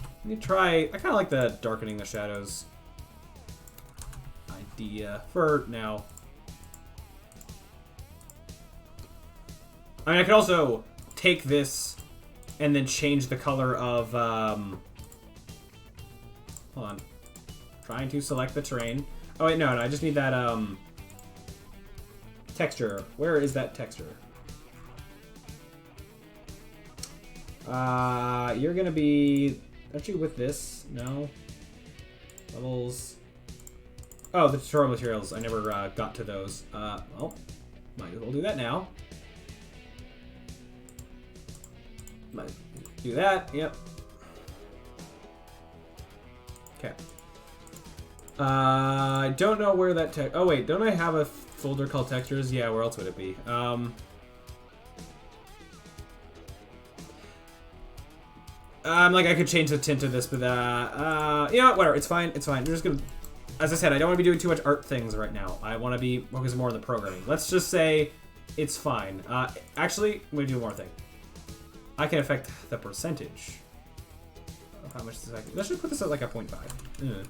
Let me try. I kind of like the darkening the shadows idea for now. I mean, I could also take this and then change the color of, hold on. Trying to select the terrain. Oh, wait, no, I just need that, texture. Where is that texture? You're gonna be, actually with this, no. Levels. Oh, the tutorial materials. I never, got to those. Well, might as well do that now. Might do that, yep. Okay. I don't know where that oh wait, don't I have a folder called textures? Yeah, where else would it be? Like I could change the tint of this, but you know what, whatever, it's fine, it's fine. I'm just gonna, as I said, I don't want to be doing too much art things right now. I want to be focusing more on the programming. Let's just say it's fine. Actually, I'm gonna do one more thing. I can affect the percentage. How much does that? Let's just put this at like a 0.5.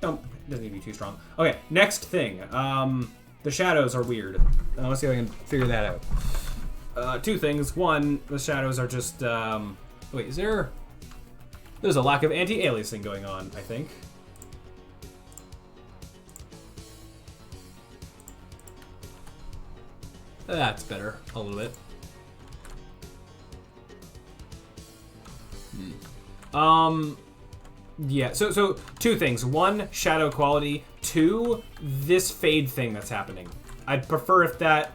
No, it doesn't need to be too strong. Okay, next thing. The shadows are weird. Let's see if I can figure that out. Two things. One, the shadows are just. Wait, is there? There's a lack of anti-aliasing going on, I think. That's better, a little bit. Yeah, so two things. One, shadow quality. Two, this fade thing that's happening. I'd prefer if that,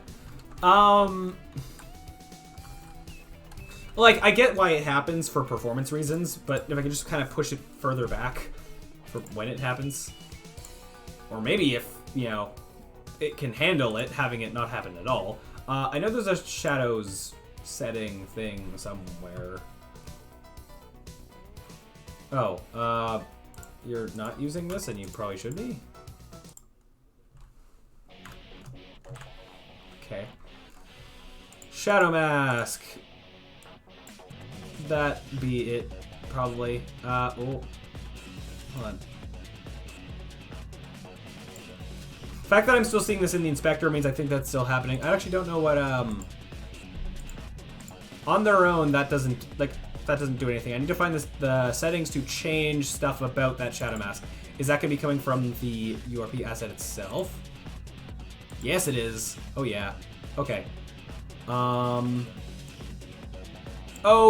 like, I get why it happens for performance reasons, but if I could just kind of push it further back for when it happens. Or maybe if, you know, it can handle it, having it not happen at all. I know there's a shadows setting thing somewhere. Oh, you're not using this, and you probably should be. Okay. Shadow mask. That be it, probably. Oh, hold on. The fact that I'm still seeing this in the inspector means I think that's still happening. I actually don't know what, on their own, that doesn't, like, that doesn't do anything. I need to find the settings to change stuff about that shadow mask. Is that going to be coming from the URP asset itself? Yes, it is. Oh, yeah. Okay. Oh,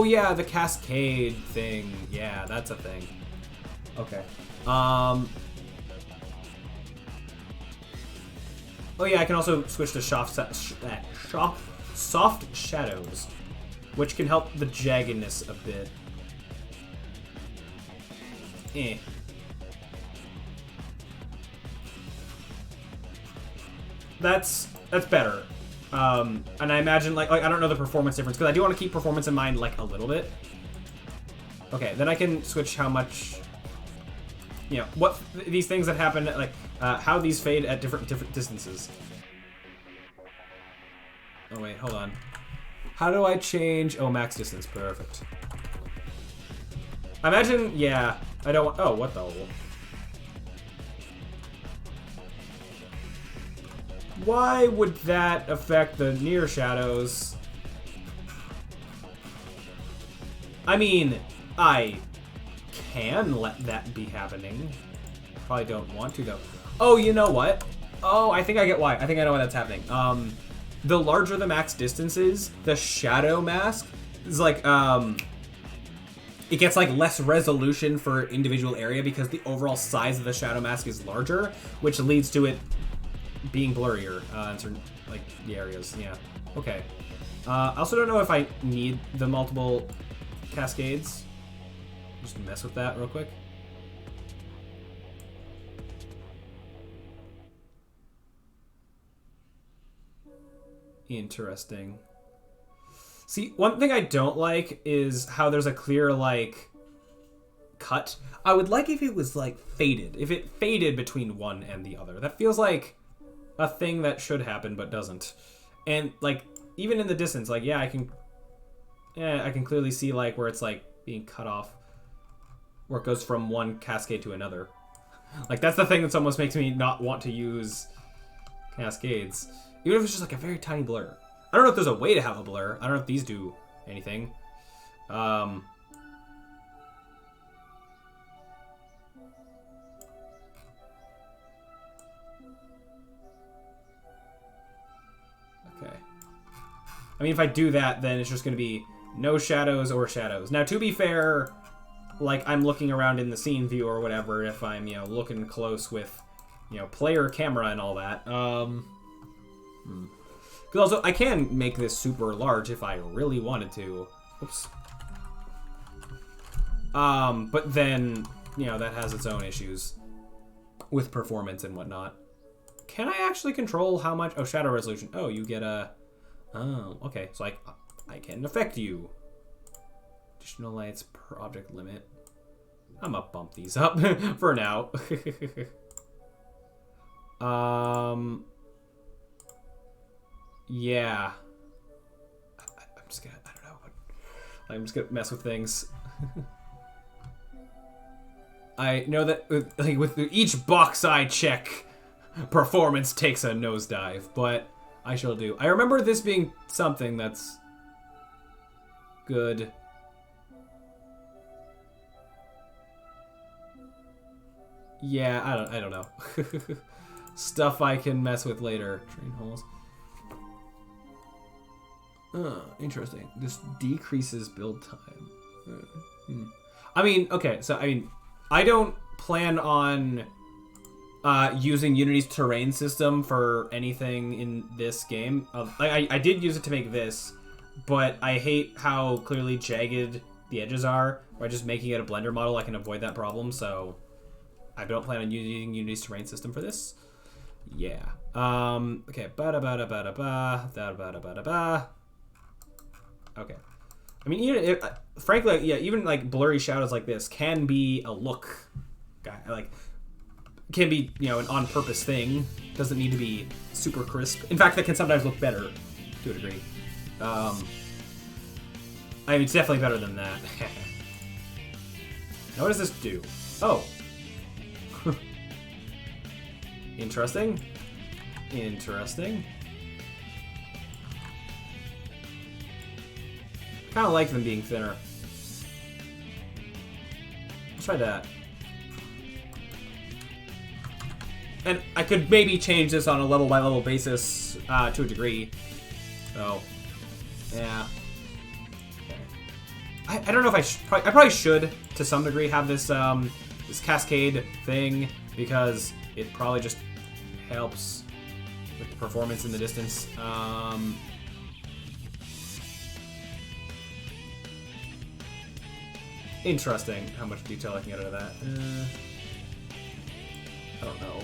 yeah, the cascade thing. Yeah, that's a thing. Okay. Oh, yeah, I can also switch to soft shadows, which can help the jaggedness a bit. That's better. And I imagine, like I don't know the performance difference, because I do want to keep performance in mind, like, a little bit. Okay, then I can switch how much, you know, what these things that happen, like, how these fade at different distances. Oh, wait, hold on. How do I change? Oh, max distance. Perfect. I imagine, yeah. I don't want. Oh, what the? Why would that affect the near shadows? I mean, I can let that be happening. Probably don't want to, though. Oh, you know what? Oh, I think I get why. I think I know why that's happening. The larger the max distance is, the shadow mask is like, it gets like less resolution for individual area because the overall size of the shadow mask is larger, which leads to it being blurrier in certain, like, the areas. Yeah. Okay. I also don't know if I need the multiple cascades. Just mess with that real quick. Interesting. See, one thing I don't like is how there's a clear, like, cut. I would like if it was, like, faded. If it faded between one and the other. That feels like a thing that should happen but doesn't. And, like, even in the distance, like, yeah, I can clearly see, like, where it's, like, being cut off. Where it goes from one cascade to another. Like, that's the thing that almost makes me not want to use cascades. Even if it's just like a very tiny blur. I don't know if there's a way to have a blur. I don't know if these do anything. Okay. I mean, if I do that, then it's just going to be no shadows or shadows. Now, to be fair, like, I'm looking around in the scene view or whatever, if I'm, you know, looking close with, you know, player camera and all that. Because also, I can make this super large if I really wanted to. Oops. But then you know, that has its own issues with performance and whatnot. Can I actually control how much? Oh, shadow resolution. Oh, you get a... Oh, okay. So I can affect you. Additional lights per object limit. I'm gonna bump these up for now. Yeah. I'm just gonna, I don't know. I'm just gonna mess with things. I know that with each box I check, performance takes a nosedive, but I shall do. I remember this being something that's good. Yeah, I don't know. Stuff I can mess with later. Train holes. Interesting. This decreases build time. I mean, okay, so I don't plan on using Unity's terrain system for anything in this game. I did use it to make this, but I hate how clearly jagged the edges are. By just making it a Blender model, I can avoid that problem, so I don't plan on using Unity's terrain system for this. Yeah. Okay. Okay. I mean, even frankly, yeah, even like blurry shadows like this can be a look guy. Like, can be, you know, an on-purpose thing. Doesn't need to be super crisp. In fact, that can sometimes look better to a degree. I mean, it's definitely better than that. Now, what does this do? Oh. Interesting. Interesting. Kind of like them being thinner. Let's try that. And I could maybe change this on a level-by-level basis to a degree. So, yeah. Okay. I don't know if I probably should, to some degree, have this this cascade thing, because it probably just helps with the performance in the distance. Interesting how much detail I can get out of that. I don't know.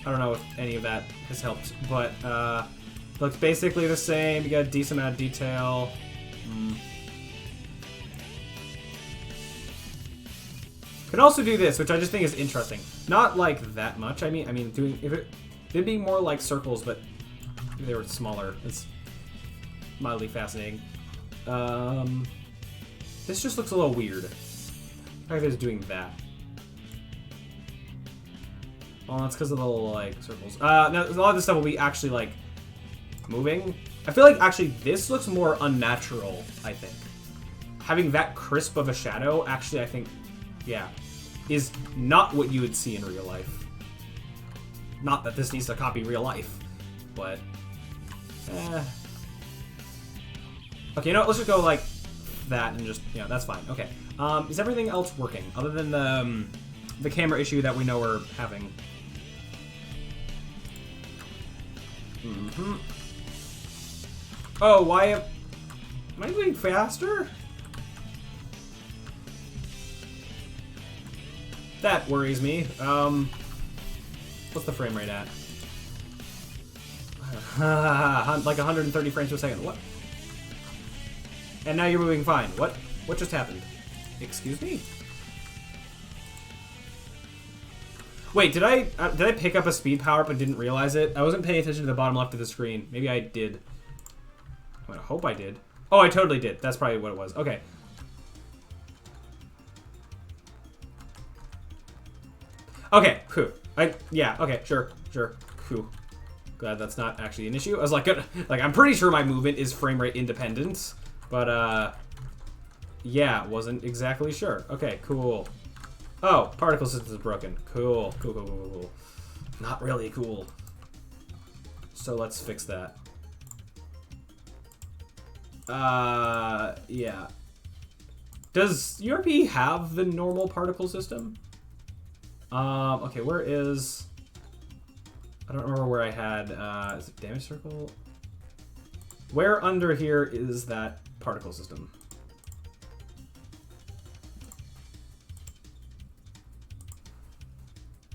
I don't know if any of that has helped, but looks basically the same. You got a decent amount of detail. Could also do this, which I just think is interesting. Not like that much. I mean, doing it'd be more like circles, but if they were smaller. It's mildly fascinating. This just looks a little weird. The fact that it's doing that. Well, that's because of the little, like, circles. Now, a lot of this stuff will be actually, like, moving. I feel like, actually, this looks more unnatural, I think. Having that crisp of a shadow, actually, I think, yeah, is not what you would see in real life. Not that this needs to copy real life, but, okay, you know what? Let's just go like that and just, you know, that's fine. Okay. Is everything else working other than the camera issue that we know we're having? Oh, why am I moving faster? That worries me. What's the frame rate at? Like 130 frames per second. What? And now you're moving fine. What? What just happened? Excuse me? Wait, did I pick up a speed power-up and didn't realize it? I wasn't paying attention to the bottom left of the screen. Maybe I did. I hope I did. Oh, I totally did. That's probably what it was. Okay. Okay. Whew. Yeah. Okay. Sure. Whew. Glad that's not actually an issue. I was like, I'm pretty sure my movement is frame rate independent. But, yeah, wasn't exactly sure. Okay, cool. Oh, particle system is broken. Cool. Not really cool. So let's fix that. Yeah. Does URP have the normal particle system? Okay, where is... I don't remember where I had, is it damage circle? Where under here is that particle system.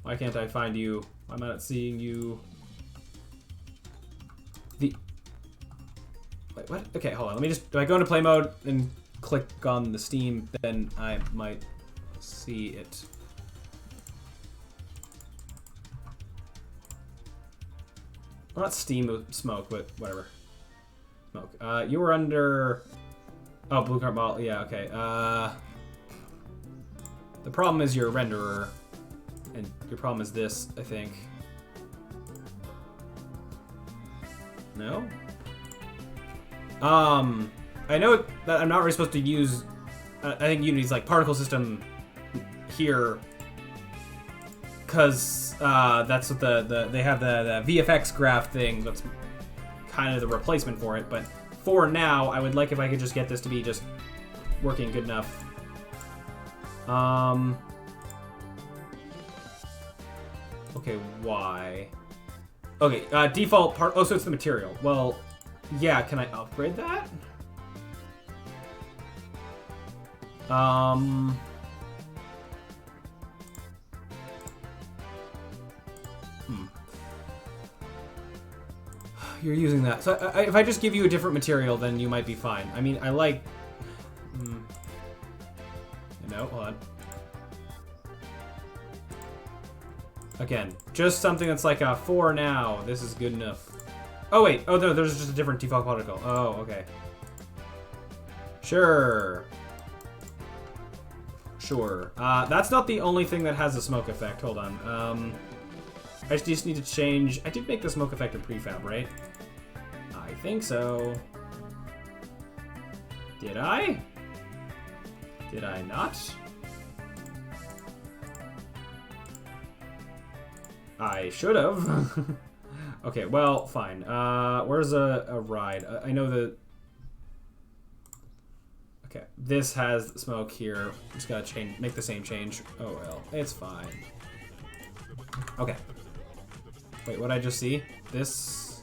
Why can't I find you? Why am I not seeing you? Wait, what? Okay, hold on. Let me just... Do I go into play mode and click on the Steam? Then I might see it. Well, not Steam, smoke, but whatever. Smoke. You were under... Oh, blue card model. Yeah, okay. The problem is your renderer. And your problem is this, I think. No? I know that I'm not really supposed to use... I think Unity's like particle system here, because that's what they have the VFX graph thing that's kind of the replacement for it. But for now, I would like if I could just get this to be just working good enough. Okay, why? Okay, default part. Oh, so it's the material. Well, yeah. Can I upgrade that? You're using that. So if I just give you a different material, then you might be fine. I mean, I like... No, hold on. Again, just something that's like a 4 now. This is good enough. Oh, wait. Oh, no, there's just a different default particle. Oh, okay. Sure. Sure. That's not the only thing that has a smoke effect. Hold on. I just need to change... I did make the smoke effect a prefab, right? I think so. Did I? Did I not? I should have. Okay, well, fine. Where's a ride? I know the... Okay, this has smoke here. Just gotta change, make the same change. Oh well, it's fine. Okay. Wait, what'd I just see? This...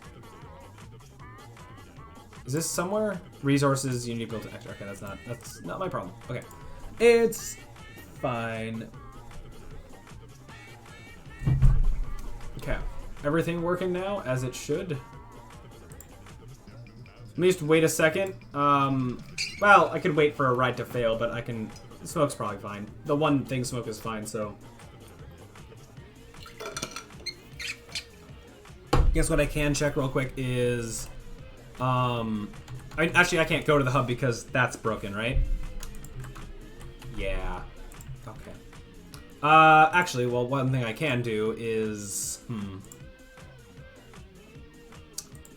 Is this somewhere? Resources, Unity built extra. Okay, that's not my problem. Okay. It's fine. Okay. Everything working now as it should. Let me just wait a second. Well, I could wait for a ride to fail, but I can... Smoke's probably fine. The one thing smoke is fine, so... Guess what I can check real quick is... Actually, I can't go to the hub because that's broken, right? Yeah. Okay. Actually, well, one thing I can do is...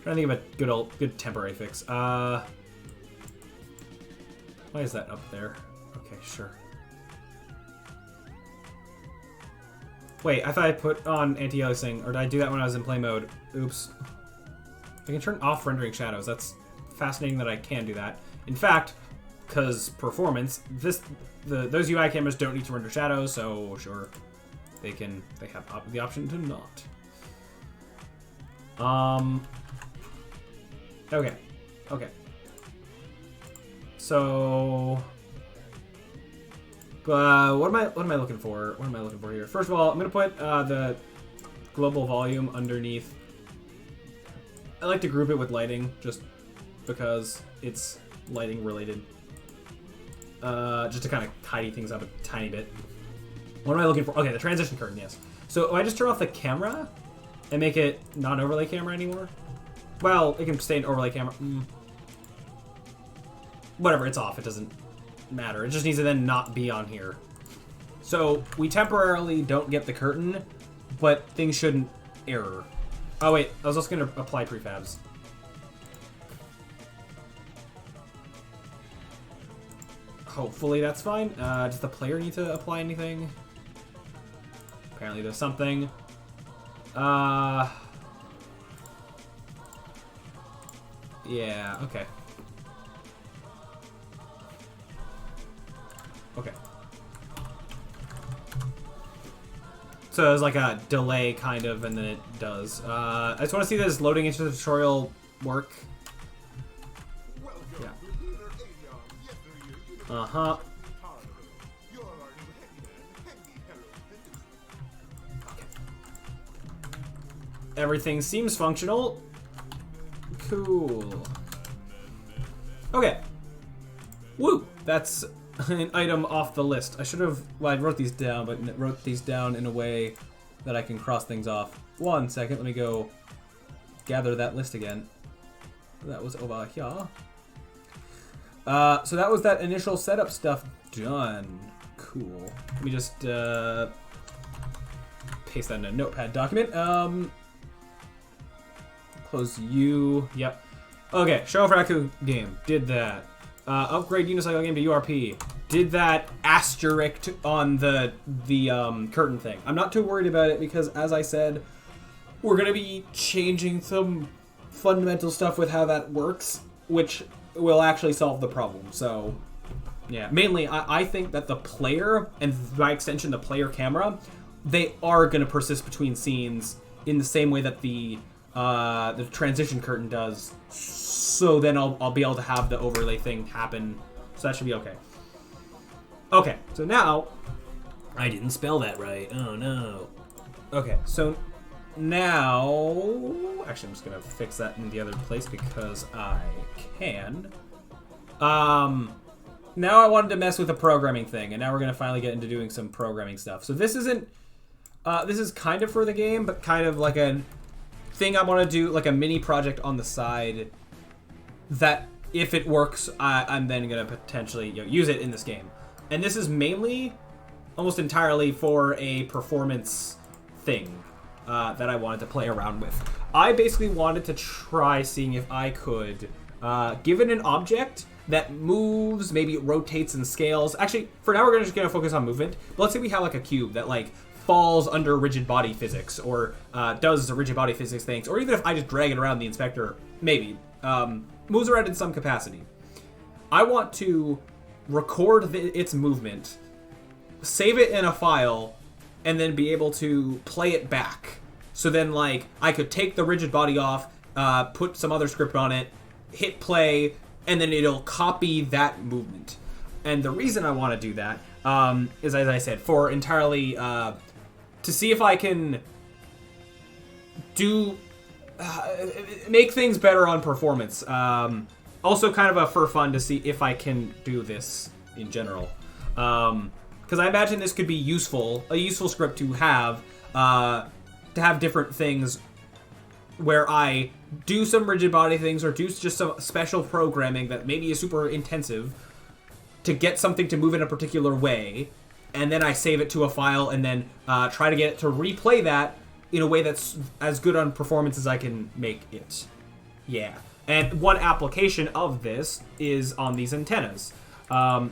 Trying to think of a good temporary fix. Why is that up there? Okay, sure. Wait, I thought I put on anti-aliasing, or did I do that when I was in play mode? Oops. I can turn off rendering shadows. That's fascinating that I can do that. In fact, because performance, those UI cameras don't need to render shadows, so sure, they have the option to not. Okay. So, what am I looking for? What am I looking for here? First of all, I'm gonna put the global volume underneath. I like to group it with lighting, just because it's lighting related. Just to kind of tidy things up a tiny bit. What am I looking for? Okay, the transition curtain, yes. So I just turn off the camera and make it non-overlay camera anymore. Well, it can stay an overlay camera. Whatever, it's off. It doesn't matter. It just needs to then not be on here. So we temporarily don't get the curtain, but things shouldn't error. Oh wait, I was also going to apply prefabs. Hopefully that's fine. Does the player need to apply anything? Apparently there's something. Yeah, okay. Okay. So there's like a delay kind of, and then it does. I just want to see this loading into the tutorial work. Yeah. Uh-huh. Everything seems functional. Cool. Okay. Woo! That's an item off the list. I should have... Well, I wrote these down, but wrote these down in a way that I can cross things off. 1 second. Let me go gather that list again. That was over here. So that was that initial setup stuff done. Cool. Let me just paste that in a notepad document. Close you. Yep. Okay, show off Raku game. Did that. Upgrade Unicycle game to URP. Did that asterisk on the curtain thing. I'm not too worried about it because, as I said, we're going to be changing some fundamental stuff with how that works, which will actually solve the problem. So, yeah. Mainly, I think that the player, and by extension the player camera, they are going to persist between scenes in the same way that the transition curtain does. So then I'll be able to have the overlay thing happen. So that should be okay. Okay, so now... I didn't spell that right. Oh, no. Okay, so now... Actually, I'm just going to fix that in the other place because I can. Now I wanted to mess with the programming thing, and now we're going to finally get into doing some programming stuff. So this isn't... this is kind of for the game, but kind of like a thing I want to do, like a mini project on the side that, if it works, I'm then going to potentially use it in this game. And this is mainly, almost entirely, for a performance thing that I wanted to play around with. I basically wanted to try seeing if I could, given an object that moves, maybe it rotates and scales. Actually, for now we're just going to focus on movement. But let's say we have like a cube that like falls under rigid body physics, or does the rigid body physics things, or even if I just drag it around the inspector, maybe, moves around in some capacity. I want to record its movement, save it in a file, and then be able to play it back. So then, like, I could take the rigid body off, put some other script on it, hit play, and then it'll copy that movement. And the reason I want to do that is, as I said, for entirely to see if I can do make things better on performance. Also kind of for fun to see if I can do this in general. Because I imagine this could be a useful script to have different things where I do some rigid body things or do just some special programming that maybe is super intensive to get something to move in a particular way, and then I save it to a file and then try to get it to replay that in a way that's as good on performance as I can make it. Yeah. And one application of this is on these antennas.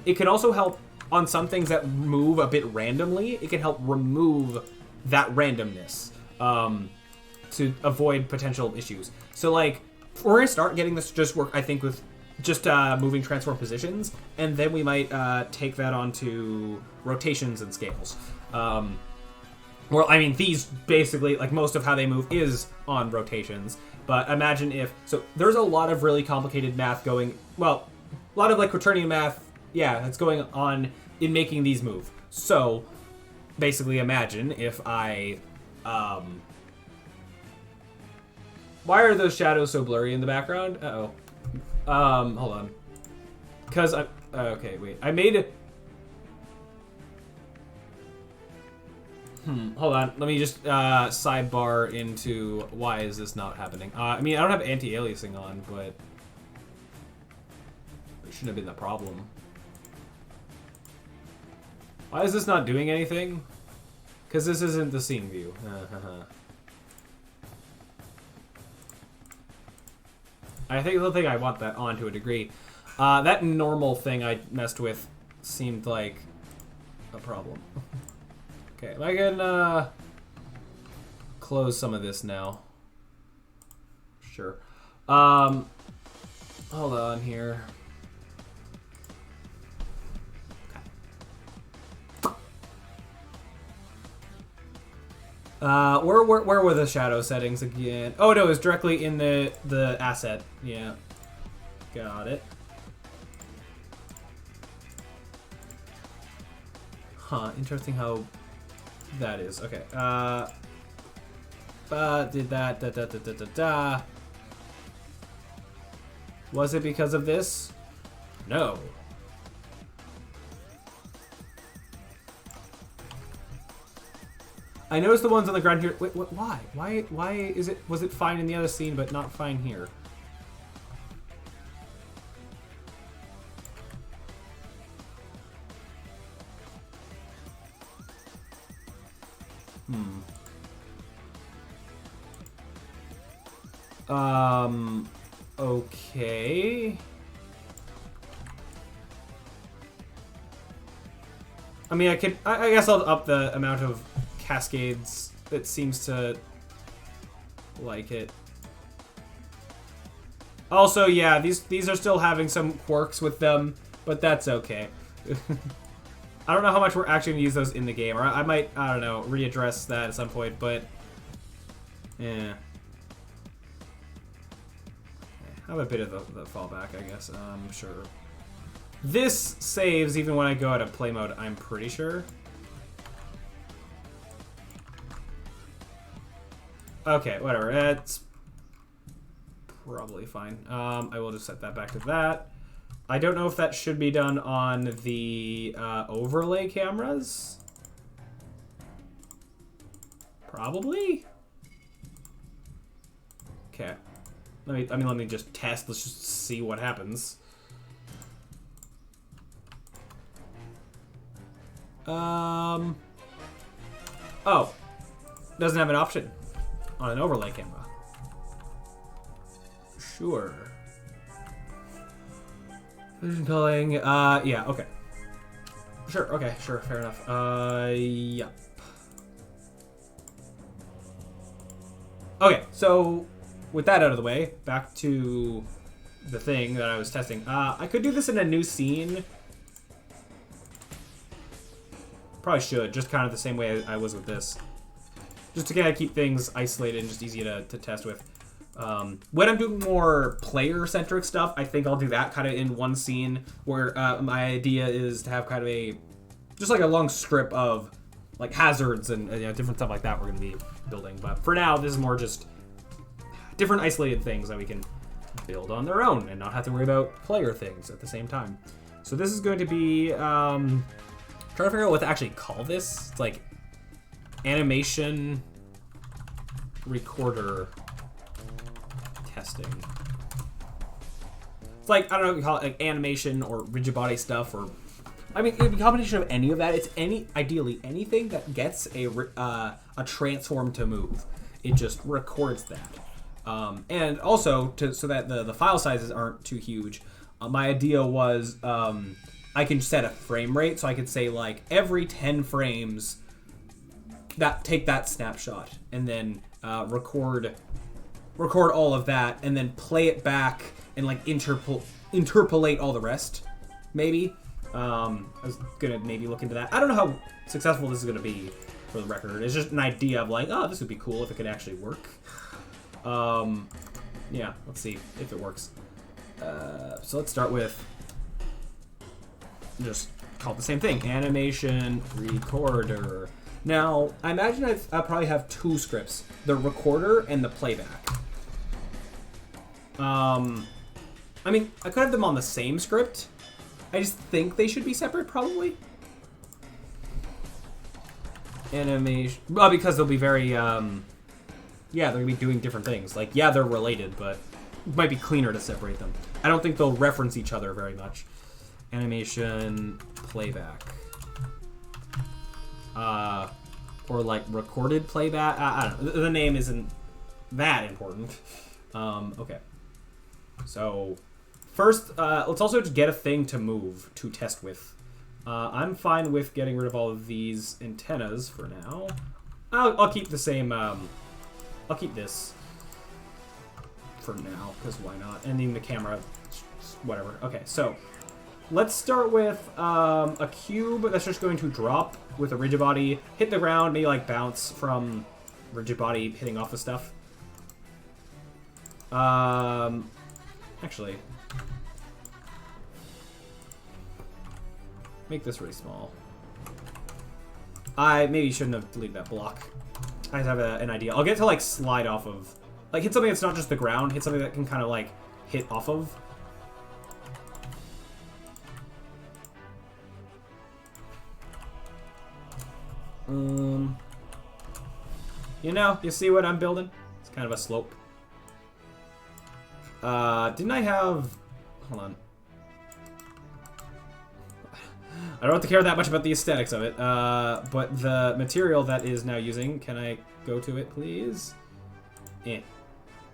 It can also help on some things that move a bit randomly. It can help remove that randomness to avoid potential issues. So, like, we're going to start getting this to just work, I think, with just moving transform positions, and then we might take that onto rotations and scales. Well, I mean, these basically, like, most of how they move is on rotations. But imagine if... So, there's a lot of really complicated math going... Well, a lot of, like, quaternion math, yeah, that's going on in making these move. So, basically imagine if I... Why are those shadows so blurry in the background? Uh-oh. Hold on. Because I... Okay, wait. I made it... Hold on. Let me just sidebar into why is this not happening. I mean, I don't have anti-aliasing on, but it shouldn't have been the problem. Why is this not doing anything? Because this isn't the scene view. I don't think I want that on to a degree. That normal thing I messed with seemed like a problem. Okay, I can close some of this now. Sure. Hold on here. Where were the shadow settings again? Oh no, it's directly in the asset. Yeah, got it. Huh, interesting how that is. Okay, did that, da. Was it because of this? No. I noticed the ones on the ground here. Wait, what? Why? Why is it? Was it fine in the other scene, but not fine here? Okay. I mean, I guess I'll up the amount of cascades. It seems to like it. Also, yeah, these are still having some quirks with them, but that's okay. I don't know how much we're actually going to use those in the game, or I might, I don't know, readdress that at some point, but yeah. I have a bit of the fallback, I guess. Sure. This saves even when I go out of play mode, I'm pretty sure. Okay, whatever. It's probably fine. I will just set that back to that. I don't know if that should be done on the overlay cameras. Probably. Okay. Let me just test. Let's just see what happens. Oh. Doesn't have an option on an overlay camera. Sure. Vision culling. Yeah, okay. Sure, okay, sure, fair enough. Yep. Okay, so with that out of the way, back to the thing that I was testing. I could do this in a new scene. Probably should, just kind of the same way I was with this. Just to kind of keep things isolated and just easy to test with. When I'm doing more player-centric stuff, I think I'll do that kind of in one scene where my idea is to have kind of just like a long strip of like hazards and you know, different stuff like that we're going to be building. But for now, this is more just different isolated things that we can build on their own and not have to worry about player things at the same time. So this is going to be, trying to figure out what to actually call this. It's like animation recorder testing. It's like, I don't know if you call it like animation or rigid body stuff, or I mean, it'd be a combination of any of that. It's ideally anything that gets a transform to move. It just records that. And also, so that the file sizes aren't too huge, my idea was I can set a frame rate, so I could say like every 10 frames, take that snapshot, and then record all of that, and then play it back and like interpolate all the rest. Maybe I was gonna maybe look into that. I don't know how successful this is gonna be. For the record, it's just an idea of like, oh, this would be cool if it could actually work. Yeah, let's see if it works. So let's start with just call it the same thing, animation recorder. Now, I imagine I'll probably have two scripts, the recorder and the playback. I mean, I could have them on the same script. I just think they should be separate, probably. Animation, well, because they'll be very, yeah, they're gonna be doing different things. Like, yeah, they're related, but it might be cleaner to separate them. I don't think they'll reference each other very much. Animation playback. Or like recorded playback. I don't know. The name isn't that important. Okay. So, first, let's also just get a thing to move to test with. I'm fine with getting rid of all of these antennas for now. I'll keep the same, I'll keep this for now, because why not? And then the camera, whatever. Okay, so let's start with a cube that's just going to drop with a rigid body, hit the ground, maybe like bounce from rigid body hitting off the stuff. Actually, make this really small. I maybe shouldn't have deleted that block. I have an idea. I'll get to like slide off of, like hit something that's not just the ground, hit something that can kind of like hit off of. You know, you see what I'm building? It's kind of a slope. Didn't I have... Hold on. I don't have to care that much about the aesthetics of it, but the material that is now using, can I go to it, please?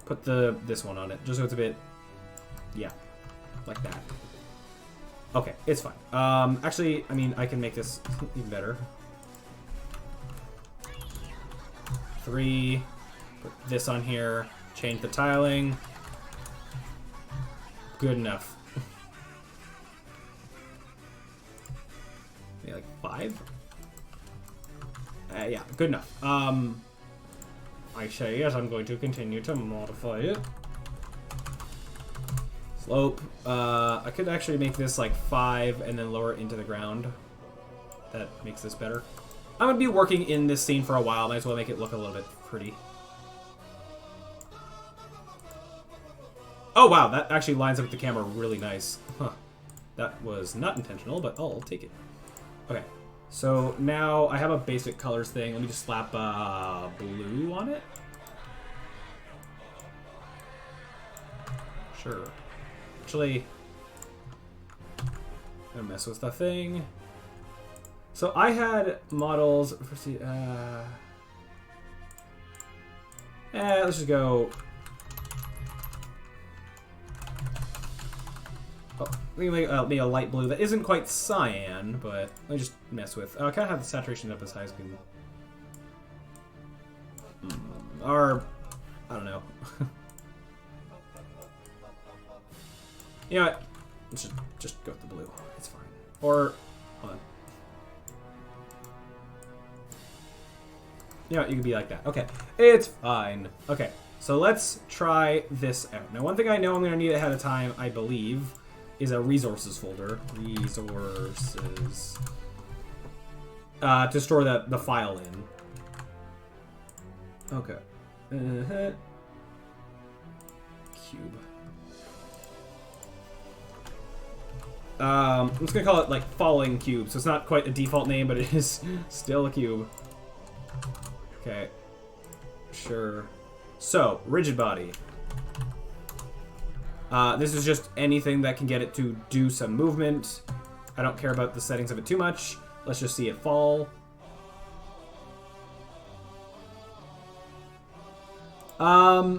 Put this one on it, just so it's a bit... Yeah, like that. Okay, it's fine. Actually, I mean, I can make this even better. 3, put this on here, change the tiling. Good enough. Maybe like 5? Yeah, good enough. I say yes, I'm going to continue to modify it. Slope. I could actually make this like 5 and then lower it into the ground. That makes this better. I'm going to be working in this scene for a while. Might as well make it look a little bit pretty. Oh, wow. That actually lines up with the camera really nice. Huh. That was not intentional, but I'll take it. Okay. So now I have a basic colors thing. Let me just slap blue on it. Sure. Actually, I'm going to mess with the thing. So I had models. Let's just go. Oh, let me make a light blue that isn't quite cyan, but let me just mess with. I kind of have the saturation up as high as I can. Or I don't know. You know what? Let's just go with the blue. It's fine. Or hold on. You know what? You can be like that. Okay, it's fine. Okay, so let's try this out. Now, one thing I know I'm gonna need ahead of time, I believe, is a resources folder. Resources. To store the file in. Okay. Cube. I'm just gonna call it like falling cube, so it's not quite a default name, but it is still a cube. Okay. Sure. So, rigid body. This is just anything that can get it to do some movement. I don't care about the settings of it too much. Let's just see it fall. I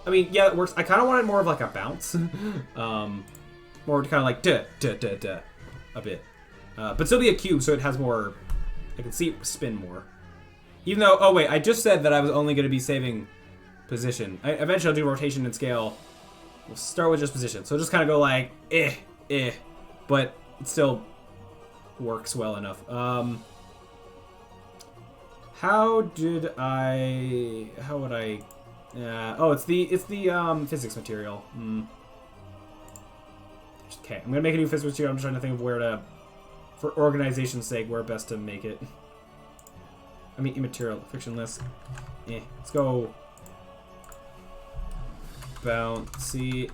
mean, yeah, it works. I kind of wanted more of like a bounce. More kind of like duh, duh, duh, duh, a bit. But still be a cube, so it has more... I can see it spin more. Even though... Oh, wait, I just said that I was only going to be saving position. Eventually I'll do rotation and scale. We'll start with just position. So just kind of go like, but it still works well enough. How would I... oh, it's the physics material. Okay, I'm gonna make a new physics material. I'm just trying to think of where to, for organization's sake, where best to make it. I mean, immaterial, frictionless. Let's go. Bouncy.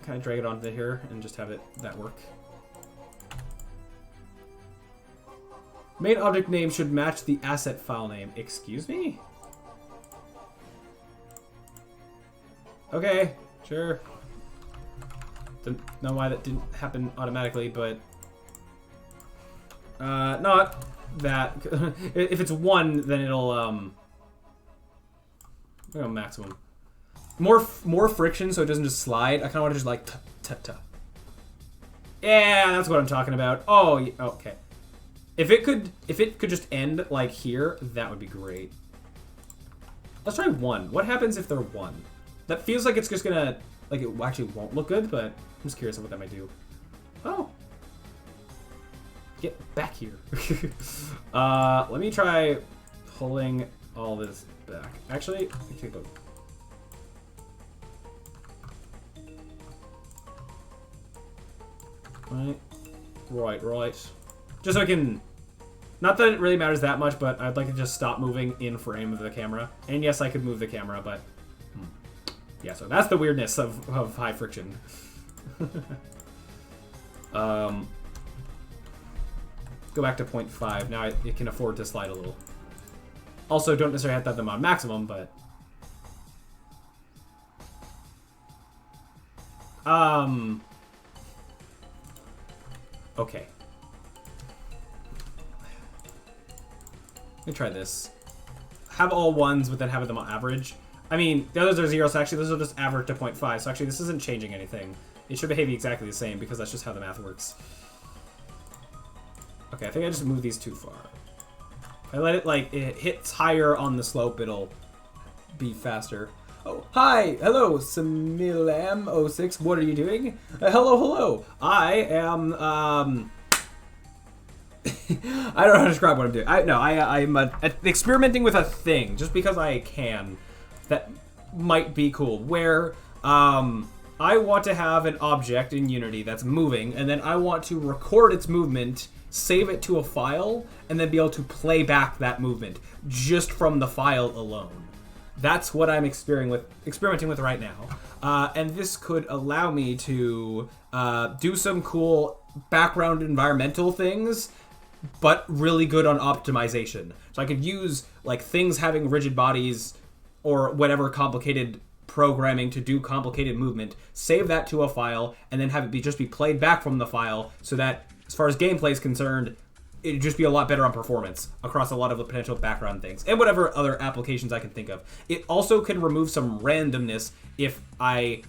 Kind of drag it onto here and just have that work. Main object name should match the asset file name. Excuse me? Okay, sure. Don't know why that didn't happen automatically, but not that. If it's 1, then it'll maximum. More friction, so it doesn't just slide. I kind of want to just like Yeah, that's what I'm talking about. Oh, okay. If it could just end like here, that would be great. Let's try 1. What happens if they're 1? That feels like it's just gonna, like, it actually won't look good, but I'm just curious of what that might do. Oh. Get back here. Let me try pulling all this back. Actually, take a... Right. Just so I can... Not that it really matters that much, but I'd like to just stop moving in frame of the camera. And yes, I could move the camera, but... Yeah, so that's the weirdness of high friction. Go back to 0.5. Now it can afford to slide a little. Also, don't necessarily have to have them on maximum, but... Okay. Let me try this. Have all ones, but then have them on average. I mean, the others are 0, so actually this will just average to 0.5. So actually this isn't changing anything. It should behave exactly the same because that's just how the math works. Okay, I think I just moved these too far. If I let it, like, it hits higher on the slope, it'll be faster. Oh, hi! Hello, Samilam06. What are you doing? Hello. I am, I don't know how to describe what I'm doing. I'm experimenting with a thing, just because I can. That might be cool. Where, I want to have an object in Unity that's moving, and then I want to record its movement, save it to a file, and then be able to play back that movement, just from the file alone. That's what I'm experimenting with right now. And this could allow me to do some cool background environmental things, but really good on optimization. So I could use like things having rigid bodies or whatever complicated programming to do complicated movement, save that to a file, and then have it just be played back from the file so that as far as gameplay is concerned, it'd just be a lot better on performance across a lot of the potential background things and whatever other applications I can think of. It also can remove some randomness if I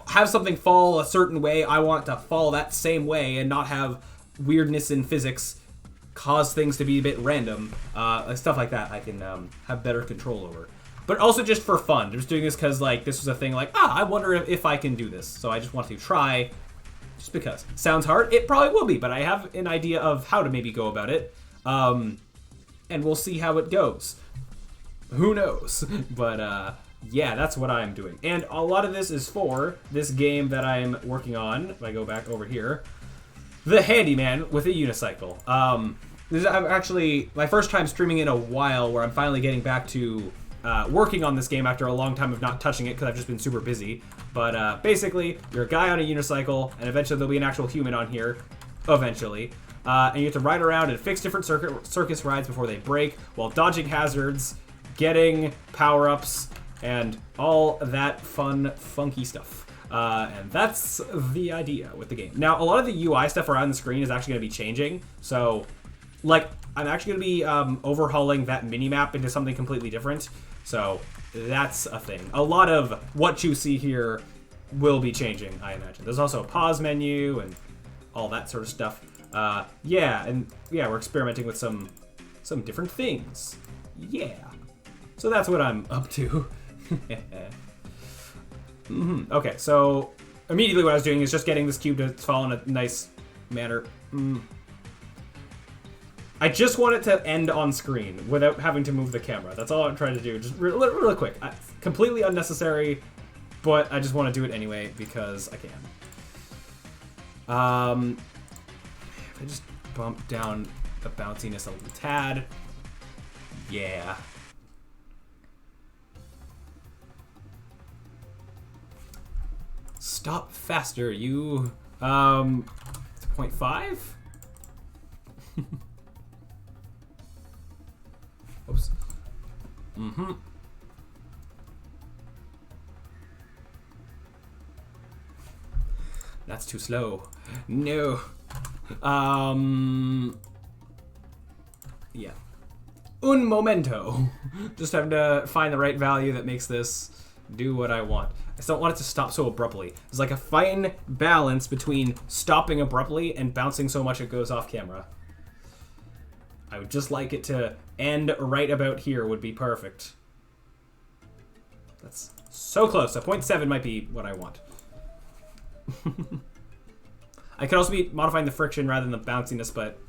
have something fall a certain way, I want to fall that same way and not have weirdness in physics cause things to be a bit random. Stuff like that I can have better control over. But also just for fun. I'm just doing this because like this was a thing like, I wonder if I can do this. So I just want to try. Just because. Sounds hard? It probably will be, but I have an idea of how to maybe go about it. And we'll see how it goes. Who knows? But, yeah, that's what I'm doing. And a lot of this is for this game that I'm working on. If I go back over here. The Handyman with a Unicycle. This is actually my first time streaming in a while where I'm finally getting back to working on this game after a long time of not touching it because I've just been super busy. But basically, you're a guy on a unicycle, and eventually there'll be an actual human on here, eventually. And you have to ride around and fix different circus rides before they break, while dodging hazards, getting power-ups, and all that fun, funky stuff. And that's the idea with the game. Now, a lot of the UI stuff around the screen is actually going to be changing, so, like, I'm actually going to be overhauling that mini-map into something completely different. So that's a thing. A lot of what you see here will be changing, I imagine. There's also a pause menu and all that sort of stuff. Yeah, we're experimenting with some different things. Yeah. So that's what I'm up to. Okay, so immediately what I was doing is just getting this cube to fall in a nice manner. I just want it to end on screen without having to move the camera. That's all I'm trying to do. Just really quick. Completely unnecessary, but I just want to do it anyway because I can. If I just bump down the bounciness a little tad. Yeah. Stop faster, you. 0.5? Oops. That's too slow. No. Yeah. Un momento. Just having to find the right value that makes this do what I want. I just don't want it to stop so abruptly. It's like a fine balance between stopping abruptly and bouncing so much it goes off camera. I would just like it to end right about here would be perfect. That's so close. A 0.7 might be what I want. I could also be modifying the friction rather than the bounciness, but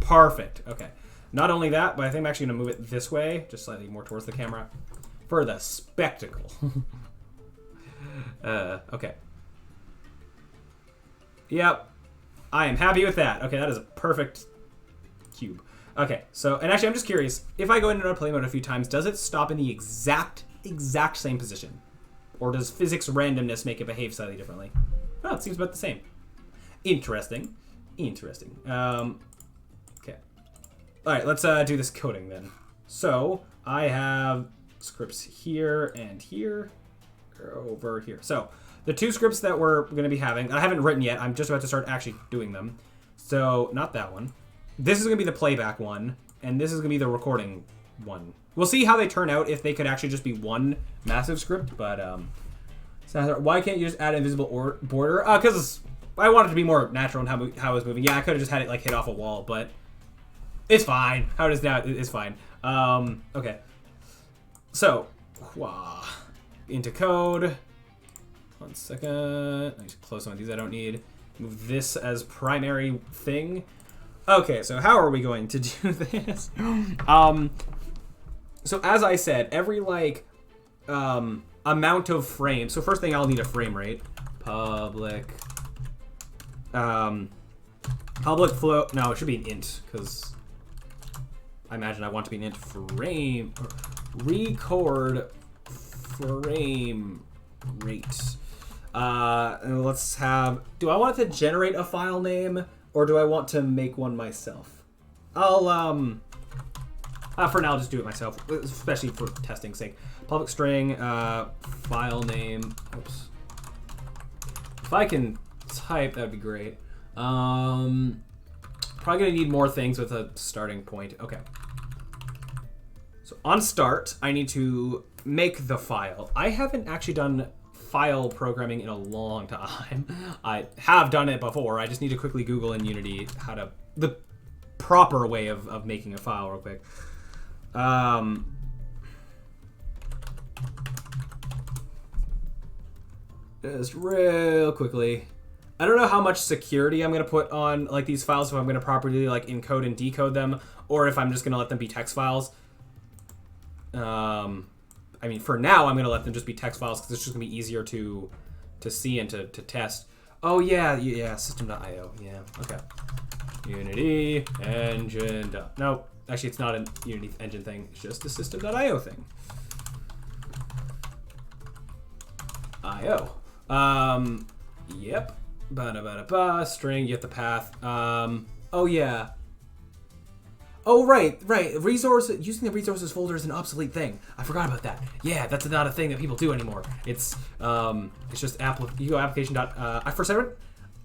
perfect. Okay. Not only that, but I think I'm actually going to move it this way, just slightly more towards the camera, for the spectacle. Okay. Yep. I am happy with that. Okay, that is a perfect cube. Okay, so, and actually I'm just curious, if I go into another play mode a few times, does it stop in the exact same position? Or does physics randomness make it behave slightly differently? Oh, it seems about the same. Interesting. Interesting. Okay. Alright, let's do this coding then. So, I have scripts here and here. Over here. So, the two scripts that we're going to be having, I haven't written yet, I'm just about to start actually doing them. So, not that one. This is going to be the playback one, and this is going to be the recording one. We'll see how they turn out if they could actually just be one massive script, but, why can't you just add invisible border? Because I want it to be more natural in how it was moving. Yeah, I could have just had it, like, hit off a wall, but it's fine. How it is now, it's fine. Okay. So, into code. 1 second. Let me just close some of these I don't need. Move this as primary thing. Okay, so how are we going to do this? So as I said, every like amount of frames. So first thing I'll need a frame rate. Public flow. No, it should be an int because I imagine I want to be an int frame or record frame rate. And let's have. Do I want it to generate a file name? Or do I want to make one myself? I'll, for now, I'll just do it myself, especially for testing's sake. Public string, file name, oops. If I can type, that'd be great. Probably gonna need more things with a starting point. Okay. So on start, I need to make the file. I haven't actually done file programming in a long time. I have done it before. I just need to quickly Google in Unity how to the proper way of making a file real quick. Just real quickly. I don't know how much security I'm gonna put on like these files, if I'm gonna properly like encode and decode them, or if I'm just gonna let them be text files. I mean, for now, I'm going to let them just be text files because it's just going to be easier to see and to test. Oh, yeah, system.io. Yeah, okay. Unity engine. No, actually, it's not a Unity engine thing. It's just a system.io thing. IO. Yep. Ba-da-ba-da-ba. String, get the path. Oh, yeah. Oh, right. Using the resources folder is an obsolete thing. I forgot about that. Yeah, that's not a thing that people do anymore. It's just you go application dot. For a second,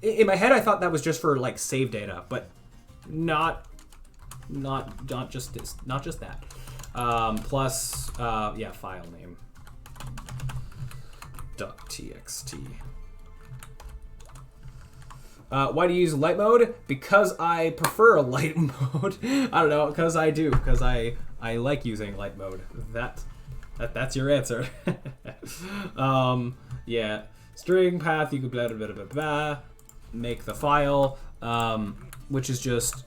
in my head, I thought that was just for like save data, but not just this, not just that. Plus, yeah, file name. .txt. Why do you use light mode? Because I prefer a light mode. I don't know, because I do. Because I like using light mode. That's your answer. Yeah. String path, you could blah, blah, blah, blah, make the file, which is just,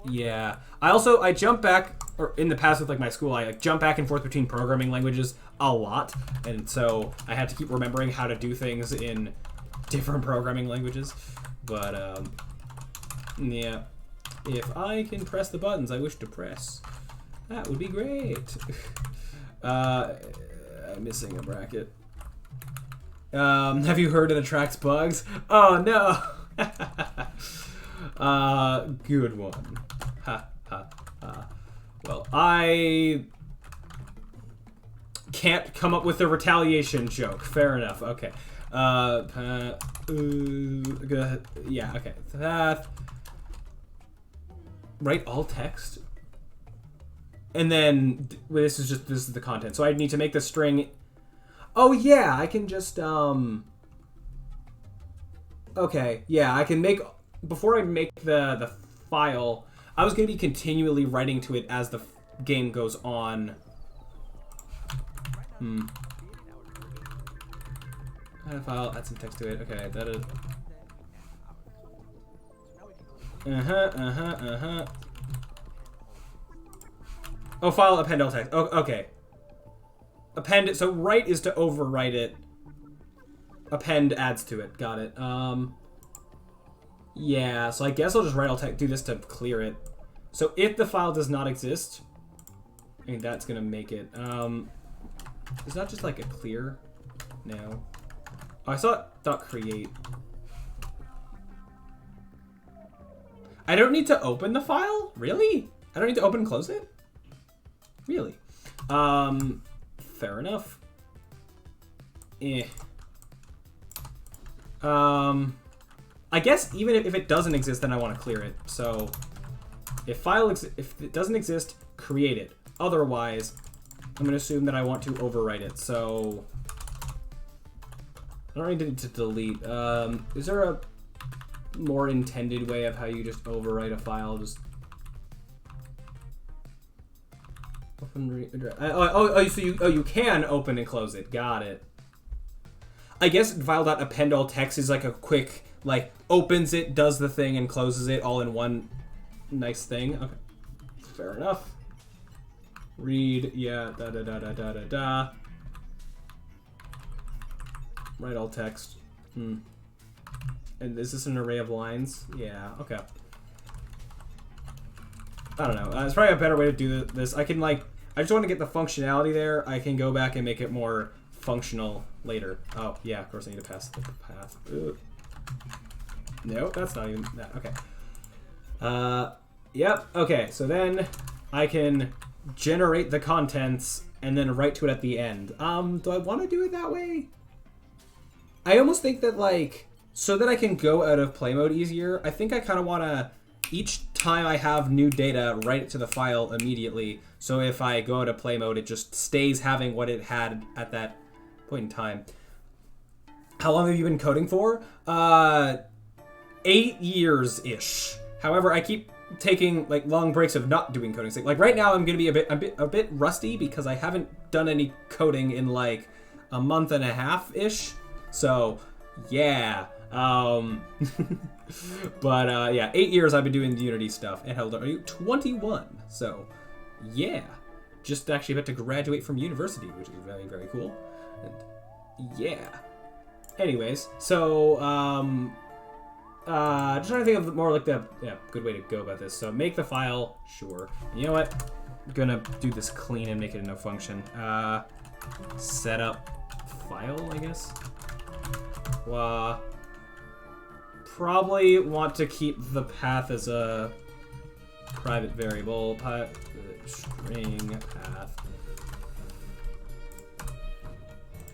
yeah. I jump back, or in the past with like my school, I like jump back and forth between programming languages a lot. And so I had to keep remembering how to do things in different programming languages, but yeah, if I can press the buttons I wish to press, that would be great. I'm missing a bracket. Have you heard it attracts bugs? Oh no. Good one. Ha ha ha. Well, I can't come up with a retaliation joke. Fair enough. Okay. Yeah, okay. That. Write all text. And then this is the content. So I need to make the string. Oh yeah, I can just okay, yeah, I can make before I make the file. I was gonna be continually writing to it as the game goes on. Add a file, add some text to it. Okay, that is. Oh, file, append all text. Oh, okay. Append it. So write is to overwrite it. Append adds to it. Got it. Yeah, so I guess I'll just do this to clear it. So if the file does not exist, I think that's gonna make it. Is that just like a clear? No. Oh, I saw dot create. I don't need to open the file? Really? I don't need to open and close it? Really? Fair enough. I guess even if it doesn't exist, then I want to clear it. So if it doesn't exist, create it. Otherwise, I'm going to assume that I want to overwrite it. So I don't need to delete. Is there a more intended way of how you just overwrite a file? Just open. So you can open and close it. Got it. I guess file.append all text is like a quick, like, opens it, does the thing, and closes it all in one nice thing. Okay. Fair enough. Read, yeah, da. Write all text. And is this an array of lines? Yeah, okay. I don't know. It's probably a better way to do this. I can, like, I just want to get the functionality there. I can go back and make it more functional later. Oh, yeah, of course I need to pass the path. Ooh. No, that's not even that. Okay. Yep. Okay, so then I can generate the contents and then write to it at the end. Do I want to do it that way? I almost think that, like, so that I can go out of play mode easier, I think I kind of want to, each time I have new data, write it to the file immediately. So if I go out of play mode, it just stays having what it had at that point in time. How long have you been coding for? 8 years-ish. However, I keep taking like long breaks of not doing coding. Like right now, I'm gonna be a bit rusty because I haven't done any coding in like a month and a half-ish. So yeah. But yeah, 8 years I've been doing the Unity stuff. And how old are you? 21. So yeah, just actually about to graduate from university, which is very, very cool. And yeah. Anyways, so just trying to think of more like the good way to go about this. So make the file, sure. And you know what? I'm gonna do this clean and make it into a function. Set up file, I guess. Probably want to keep the path as a private variable. String path.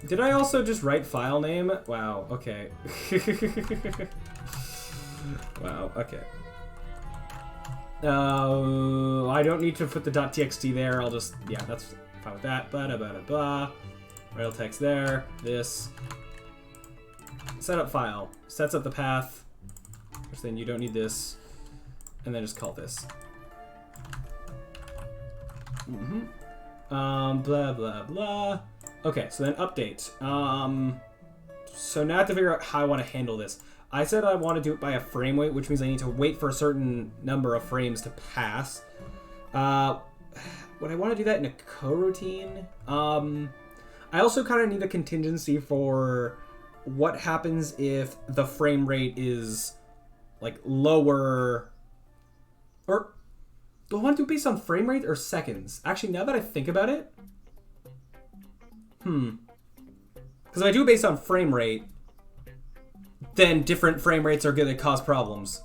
Did I also just write file name? Wow, okay. Wow, okay. I don't need to put the .txt there. I'll just, yeah, that's fine with that. Blah, blah, blah, blah. Write text there. This. Set up file. Sets up the path. Which then you don't need this. And then just call this. Blah, blah, blah. Okay, so then update. So now I have to figure out how I want to handle this. I said I want to do it by a frame wait, which means I need to wait for a certain number of frames to pass. Would I want to do that in a coroutine? I also kind of need a contingency for what happens if the frame rate is like lower, or do I want to do it based on frame rate or seconds? Actually, now that I think about it, because if I do it based on frame rate, then different frame rates are going to cause problems.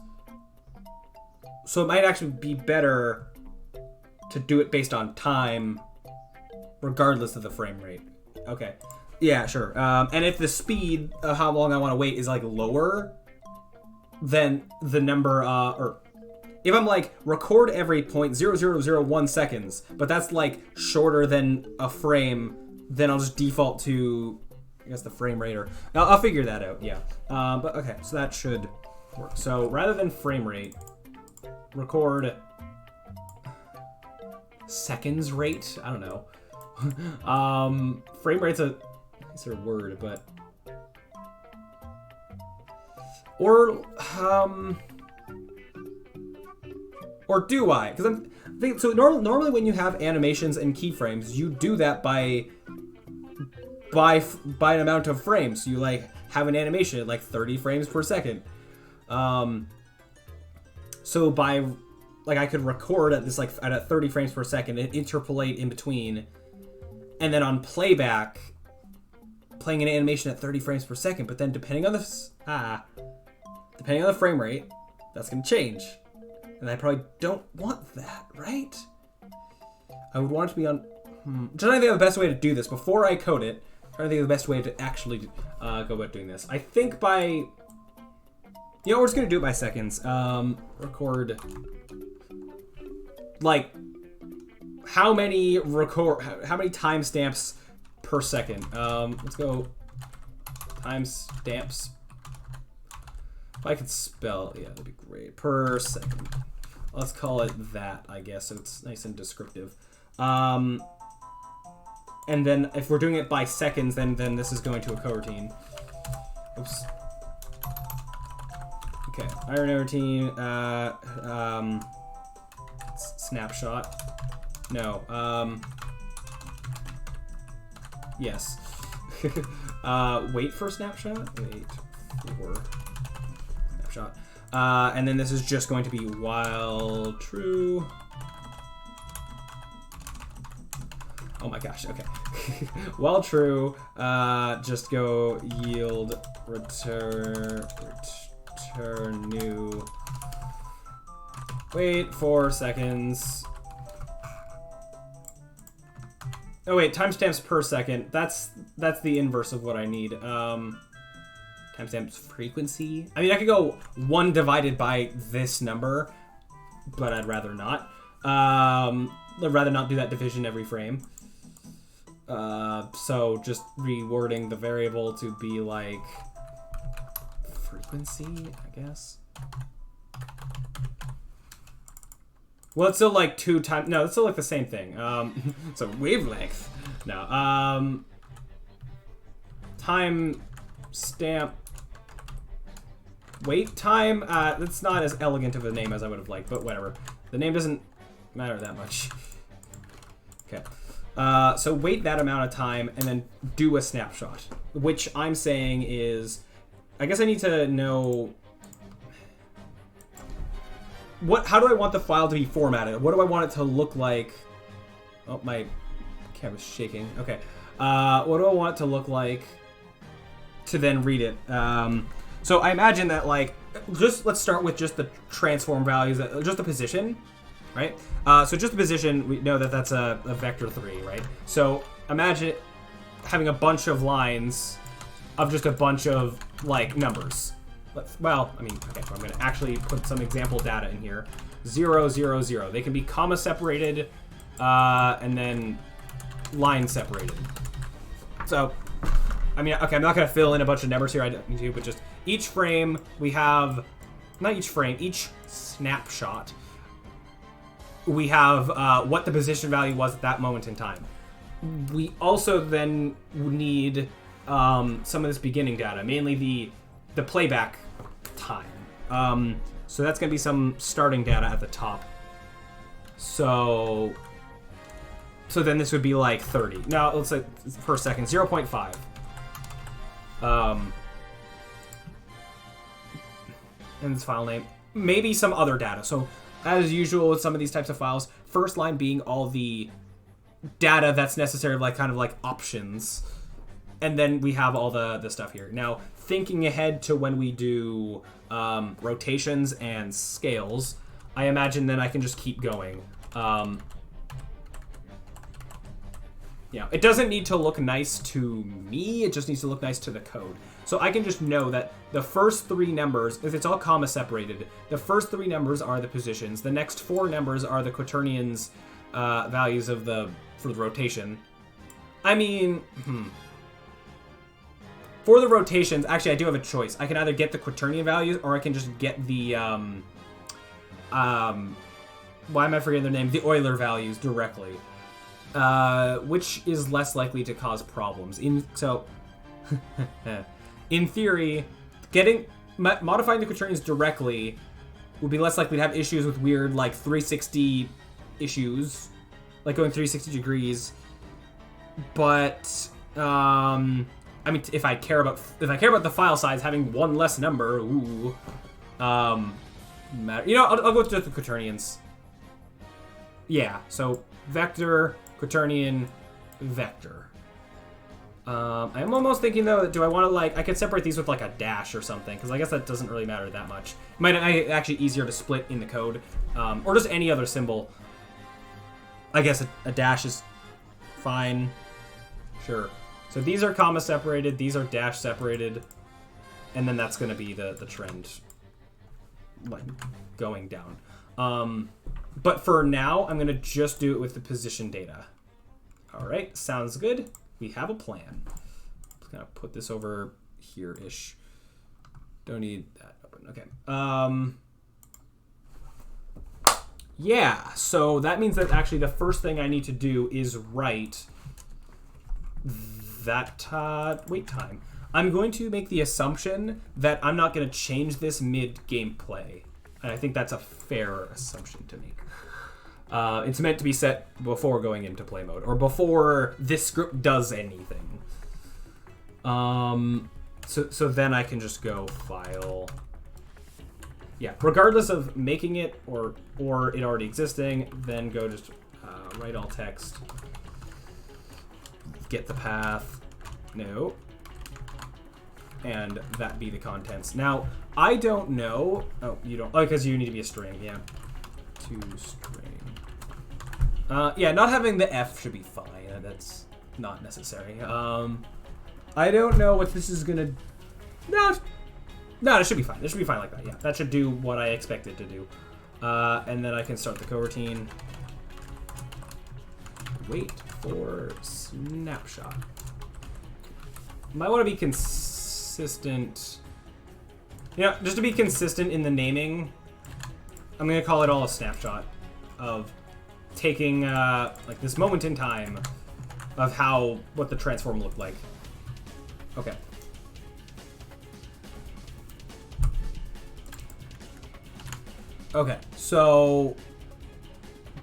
So it might actually be better to do it based on time, regardless of the frame rate. Okay. Yeah, sure. And if the speed of how long I want to wait is like lower than the number, or if I'm like record every 0.0001 seconds, but that's like shorter than a frame, then I'll just default to, I guess, the frame rate, or I'll figure that out. Yeah. But okay, so that should work. So rather than frame rate, record seconds rate. I don't know. Frame rate's a word, but or do I? Because I'm thinking, so normally when you have animations and keyframes, you do that by an amount of frames. So you like have an animation at like 30 frames per second. So by, like, I could record at this, like, at 30 frames per second and interpolate in between. And then on playback, playing an animation at 30 frames per second. But then depending on the frame rate, that's going to change. And I probably don't want that, right? I would want it to be on... I'm trying to think of the best way to do this. Before I code it, I'm trying to think of the best way to actually go about doing this. I think by... You know, we're just going to do it by seconds. Record... Like, how many timestamps per second? Let's go timestamps. If I could spell, yeah, that'd be great. Per second. Let's call it that, I guess, so it's nice and descriptive. And then if we're doing it by seconds, then this is going to a coroutine. Oops. Okay, iron routine. Snapshot. No. Yes. Wait for snapshot. Wait for snapshot. And then this is just going to be while true. Oh my gosh, okay. While true, just go yield return new. Wait 4 seconds. Oh wait, timestamps per second. That's the inverse of what I need. Timestamps frequency. I mean, I could go 1 divided by this number, but I'd rather not. I'd rather not do that division every frame. So just rewording the variable to be like frequency, I guess. Well, it's still like 2 times. No, it's still like the same thing. So wavelength. No. Time stamp. Wait time. That's not as elegant of a name as I would have liked, but whatever. The name doesn't matter that much. Okay. So wait that amount of time and then do a snapshot, which I'm saying is, I guess I need to know. How do I want the file to be formatted? What do I want it to look like? Oh, my camera's shaking. Okay. What do I want it to look like to then read it? So I imagine that, like, let's start with just the transform values, just the position, right? So just the position, we know that that's a vector 3, right? So imagine having a bunch of lines of just a bunch of, like, numbers. Well, I mean, okay, so I'm going to actually put some example data in here. 0, 0, 0. They can be comma separated, and then line separated. So, I mean, okay, I'm not going to fill in a bunch of numbers here, I don't need to, but just each frame we have, not each frame, each snapshot, we have what the position value was at that moment in time. We also then need some of this beginning data, mainly the playback time. So that's going to be some starting data at the top. So then this would be like 30. Now, let's say per second, 0.5. And this file name. Maybe some other data. So as usual with some of these types of files, first line being all the data that's necessary, like kind of like options. And then we have all the stuff here. Now, thinking ahead to when we do rotations and scales, I imagine then I can just keep going. Yeah, it doesn't need to look nice to me, it just needs to look nice to the code. So I can just know that the first 3 numbers, if it's all comma separated, the first 3 numbers are the positions, the next 4 numbers are the quaternions values for the rotation. I mean, for the rotations, actually I do have a choice. I can either get the quaternion values or I can just get the, why am I forgetting their name? The Euler values directly. Which is less likely to cause problems. In theory, modifying the quaternions directly would be less likely to have issues with weird, like, 360 issues, like going 360 degrees. But I mean, if I care about the file size, having 1 less number, ooh, matter. You know, I'll go with the quaternions. Yeah, so vector, quaternion, vector. I'm almost thinking, though, do I want to, like, I could separate these with, like, a dash or something, because I guess that doesn't really matter that much. It might actually easier to split in the code, or just any other symbol. I guess a dash is fine. Sure. So these are comma separated, these are dash separated, and then that's going to be the trend, like, going down. But for now, I'm going to just do it with the position data. All right, sounds good. We have a plan. Just gonna put this over here-ish. Don't need that open. Okay. Yeah, so that means that actually the first thing I need to do is write that wait time. I'm going to make the assumption that I'm not going to change this mid-gameplay. And I think that's a fair assumption to make. It's meant to be set before going into play mode, or before this script does anything. So then I can just go file. Yeah, regardless of making it or it already existing, then go just write all text. Get the path. No. And that be the contents. Now, I don't know. Oh, you don't. Oh, because you need to be a string. Yeah. To string. Yeah, not having the F should be fine. That's not necessary. I don't know what this is gonna. No, it should be fine. It should be fine like that. Yeah, that should do what I expect it to do. And then I can start the coroutine. Wait for snapshot. Might want to be consistent. Yeah, just to be consistent in the naming, I'm gonna call it all a snapshot of taking like this moment in time of what the transform looked like. Okay. Okay, so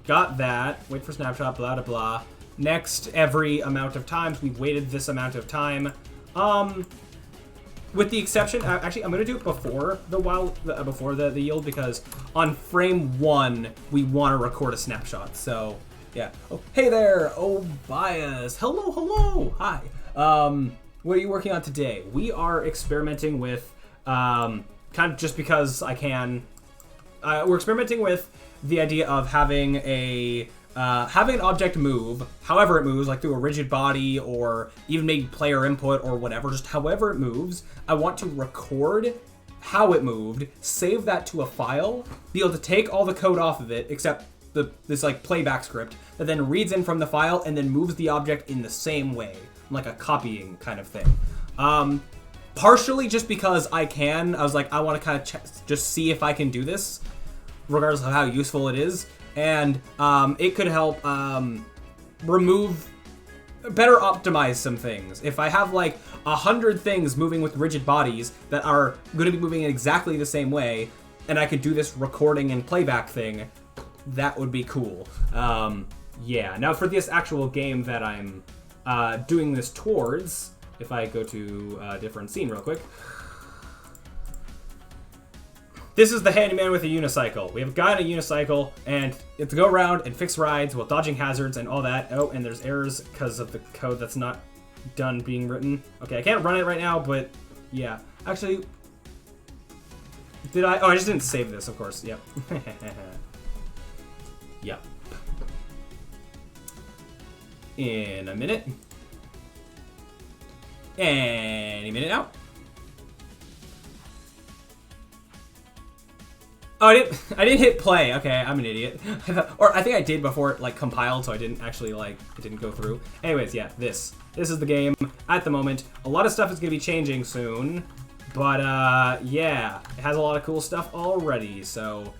got that. Wait for snapshot, blah, blah, blah. Next, every amount of times, we've waited this amount of time. With the exception, actually, I'm going to do it before the yield, because on frame 1, we want to record a snapshot. So, yeah. Oh, hey there, Obias. Hello, hello. Hi. What are you working on today? We are experimenting with, kind of just because I can. We're experimenting with the idea of having an object move, however it moves, like through a rigid body or even maybe player input or whatever, just however it moves. I want to record how it moved, save that to a file, be able to take all the code off of it except this like playback script that then reads in from the file and then moves the object in the same way, like a copying kind of thing. Partially just because I was like, I want to kind of just see if I can do this, regardless of how useful it is. And it could help better optimize some things. If I have like 100 things moving with rigid bodies that are going to be moving in exactly the same way, and I could do this recording and playback thing, that would be cool. Yeah, now for this actual game that I'm doing this towards, if I go to a different scene real quick. This is the handyman with a unicycle. We have a guy on a unicycle, and you have to go around and fix rides while dodging hazards and all that. Oh, and there's errors because of the code that's not done being written. Okay, I can't run it right now, but yeah. Actually, did I? Oh, I just didn't save this, of course. Yep. Yep. In a minute. Any minute now. Oh, I didn't hit play. Okay, I'm an idiot. Or I think I did before it like compiled, so I didn't actually it didn't go through. Anyways, yeah, this is the game at the moment. A lot of stuff is gonna be changing soon, but yeah, it has a lot of cool stuff already. So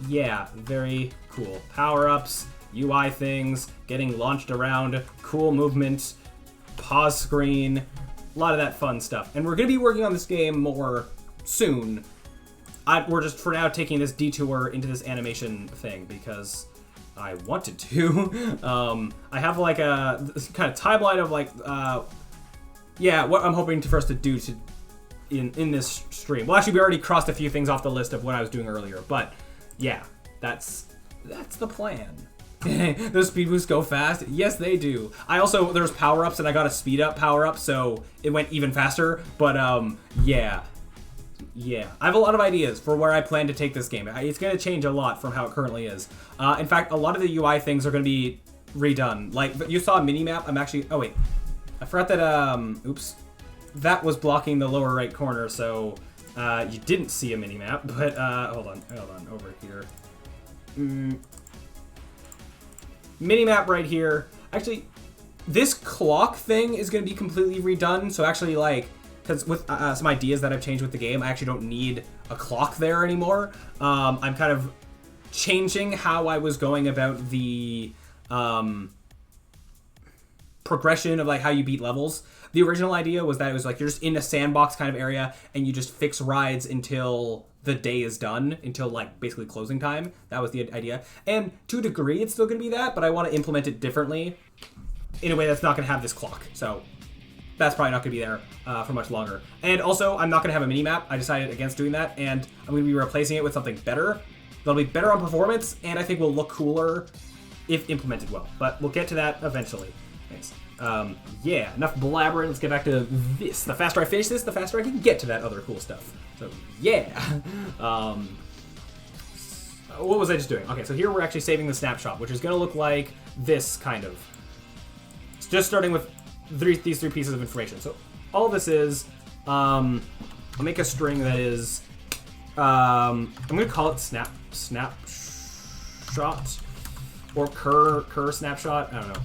yeah, very cool. Power-ups, UI things, getting launched around, cool movement, pause screen, a lot of that fun stuff. And we're gonna be working on this game more soon. We're just, for now, taking this detour into this animation thing because I wanted to. I have, like, a kind of timeline of, like, yeah, what I'm hoping for us to do in this stream. Well, actually, we already crossed a few things off the list of what I was doing earlier, but yeah, that's the plan. Those speed boosts go fast? Yes, they do. There's power-ups, and I got a speed-up power-up, so it went even faster, but yeah. Yeah, I have a lot of ideas for where I plan to take this game. It's going to change a lot from how it currently is. In fact, a lot of the UI things are going to be redone. Like, you saw a mini-map. Oh, wait. I forgot that, oops. That was blocking the lower right corner, so you didn't see a mini-map. But, hold on, over here. Mini-map right here. Actually, this clock thing is going to be completely redone, so actually, like, because with some ideas that I've changed with the game, I actually don't need a clock there anymore. I'm kind of changing how I was going about the progression of like how you beat levels. The original idea was that it was like you're just in a sandbox kind of area and you just fix rides until the day is done, until like basically closing time. That was the idea. And to a degree, it's still going to be that, but I want to implement it differently in a way that's not going to have this clock. So that's probably not going to be there for much longer. And also, I'm not going to have a mini-map. I decided against doing that, and I'm going to be replacing it with something better. That'll be better on performance, and I think will look cooler if implemented well. But we'll get to that eventually. Thanks. Yeah, enough blabbering. Let's get back to this. The faster I finish this, the faster I can get to that other cool stuff. So, yeah. What was I just doing? Okay, so here we're actually saving the snapshot, which is going to look like this, kind of. It's just starting with these three pieces of information. So all this is, I'll make a string that is, I'm going to call it snapshot, or cur snapshot. I don't know,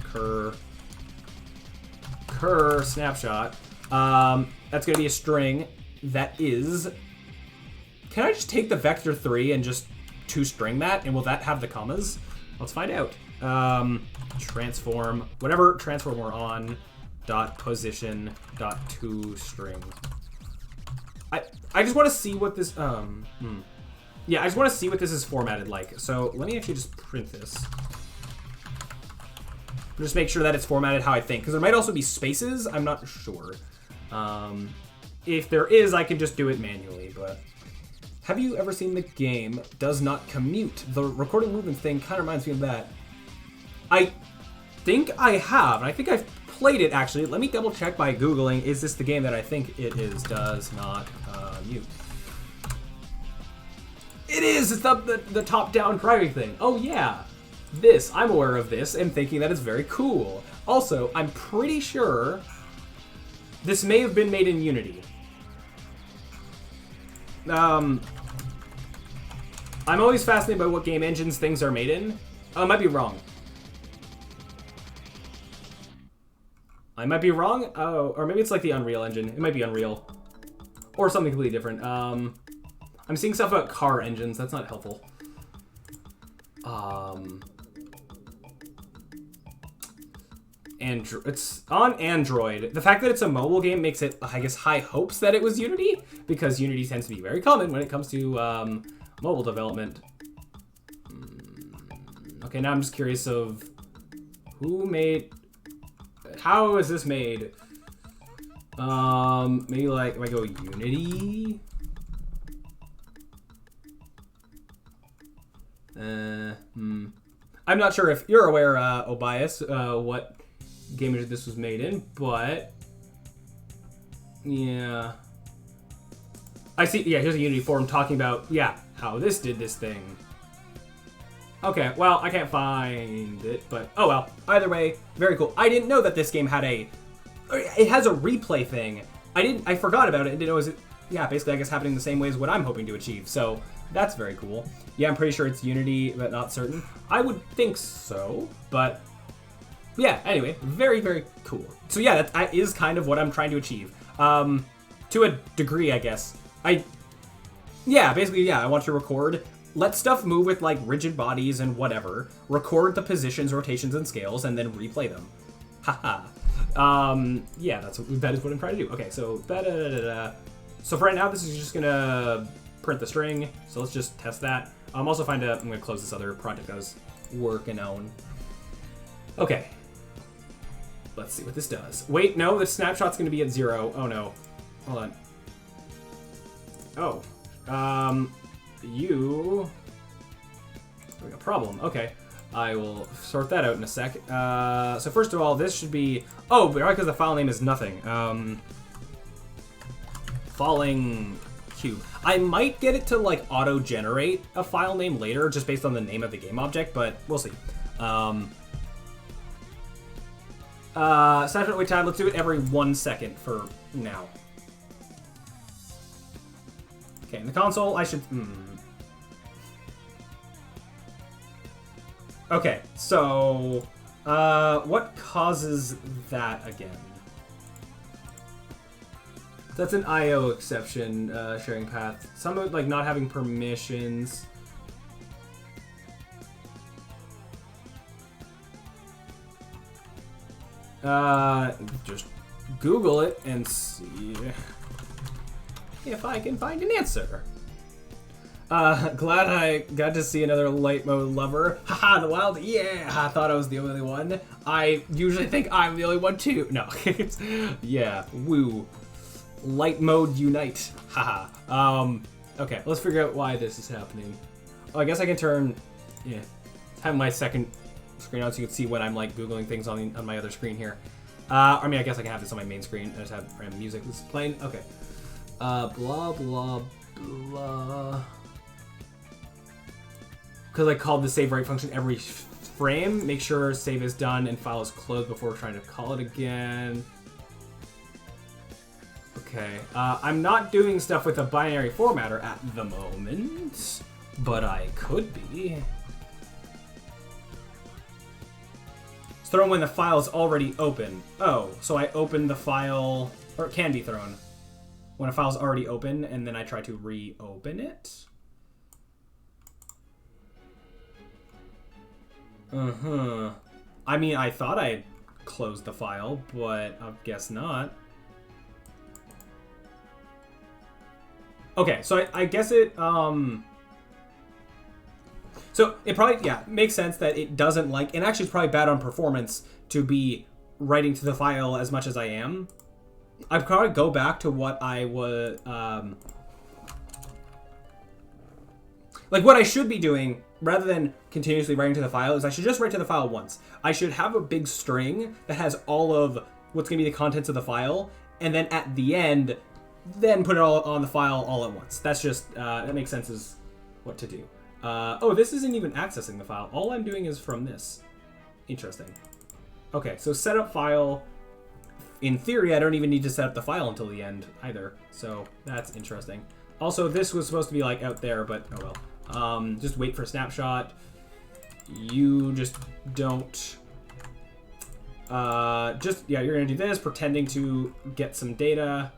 cur snapshot. That's going to be a string that is, can I just take the vector 3 and just string that, and will that have the commas? Let's find out. Transform, whatever transform we're on, dot position dot toString. I just want to see what this yeah, I just want to see what this is formatted like. So let me actually just print this. Just make sure that it's formatted how I think, because there might also be spaces. I'm not sure. If there is, I can just do it manually. But have you ever seen the game Does Not Commute? The recording movement thing kind of reminds me of that. I think I have, and I think I've played it actually. Let me double check by Googling, is this the game that I think it is? Does Not Commute. It is! It's the top-down driving thing. Oh yeah. This, I'm aware of this and thinking that it's very cool. Also, I'm pretty sure this may have been made in Unity. I'm always fascinated by what game engines things are made in. I might be wrong. I might be wrong. Oh, or maybe it's like the Unreal Engine. It might be Unreal. Or something completely different. I'm seeing stuff about car engines. That's not helpful. It's on Android. The fact that it's a mobile game makes it, I guess, high hopes that it was Unity, because Unity tends to be very common when it comes to mobile development. Okay, now I'm just curious of who made... How is this made? Maybe like, if I go Unity? I'm not sure if you're aware, Obias, what game this was made in, but yeah. I see, yeah, here's a Unity forum talking about, yeah, how this did this thing. Okay, well, I can't find it, but oh well. Either way, very cool. I didn't know that this game had it has a replay thing. I forgot about it and didn't know it was, yeah, basically I guess happening the same way as what I'm hoping to achieve, so that's very cool. Yeah, I'm pretty sure it's Unity, but not certain. I would think so, but yeah, anyway, very, very cool. So yeah, that is kind of what I'm trying to achieve. To a degree, I guess. Yeah, basically, yeah, I want to record, let stuff move with like rigid bodies and whatever, record the positions, rotations, and scales, and then replay them. Haha. Yeah, that is what I'm trying to do. Okay, so so for right now, this is just gonna print the string. So let's just test that. I'm gonna close this other project I was working on. Okay. Let's see what this does. Wait, no, the snapshot's gonna be at 0. Oh no. Hold on. Oh. You... Having a problem. Okay. I will sort that out in a sec. So first of all, this should be... Oh, but right, because the file name is nothing. Falling cube. I might get it to, like, auto-generate a file name later, just based on the name of the game object, but we'll see. Saturate wait time, let's do it every 1 second for now. Okay, in the console, I should... Okay, so... what causes that again? That's an IO exception, sharing path. Some of, like, not having permissions. Just Google it and see if I can find an answer. Glad I got to see another light mode lover. Haha, the wild, yeah, I thought I was the only one. I usually think I'm the only one too. No, yeah, woo. Light mode unite, haha. Okay, let's figure out why this is happening. Oh, I guess I can turn, yeah, have my second screen on so you can see when I'm like Googling things on my other screen here. I mean, I guess I can have this on my main screen. I just have random music that's playing. Okay. Blah, blah, blah. Because I called the save write function every frame. Make sure save is done and file is closed before trying to call it again. Okay. I'm not doing stuff with a binary formatter at the moment, but I could be. It's thrown when the file is already open. Oh, so I open the file, or it can be thrown when a file is already open, and then I try to reopen it. I mean, I thought I closed the file, but I guess not. Okay, so I guess it, so it probably, yeah, makes sense that it doesn't like, and actually it's probably bad on performance to be writing to the file as much as I am. I'd probably go back to what I was, like what I should be doing, rather than continuously writing to the file, is I should just write to the file once. I should have a big string that has all of what's going to be the contents of the file, and then at the end, then put it all on the file all at once. That's just, that makes sense as what to do. Oh, this isn't even accessing the file. All I'm doing is from this. Interesting. Okay, so set up file. In theory, I don't even need to set up the file until the end either. So that's interesting. Also, this was supposed to be like out there, but oh well. Just wait for snapshot. You just don't. Just, yeah, you're gonna do this, pretending to get some data.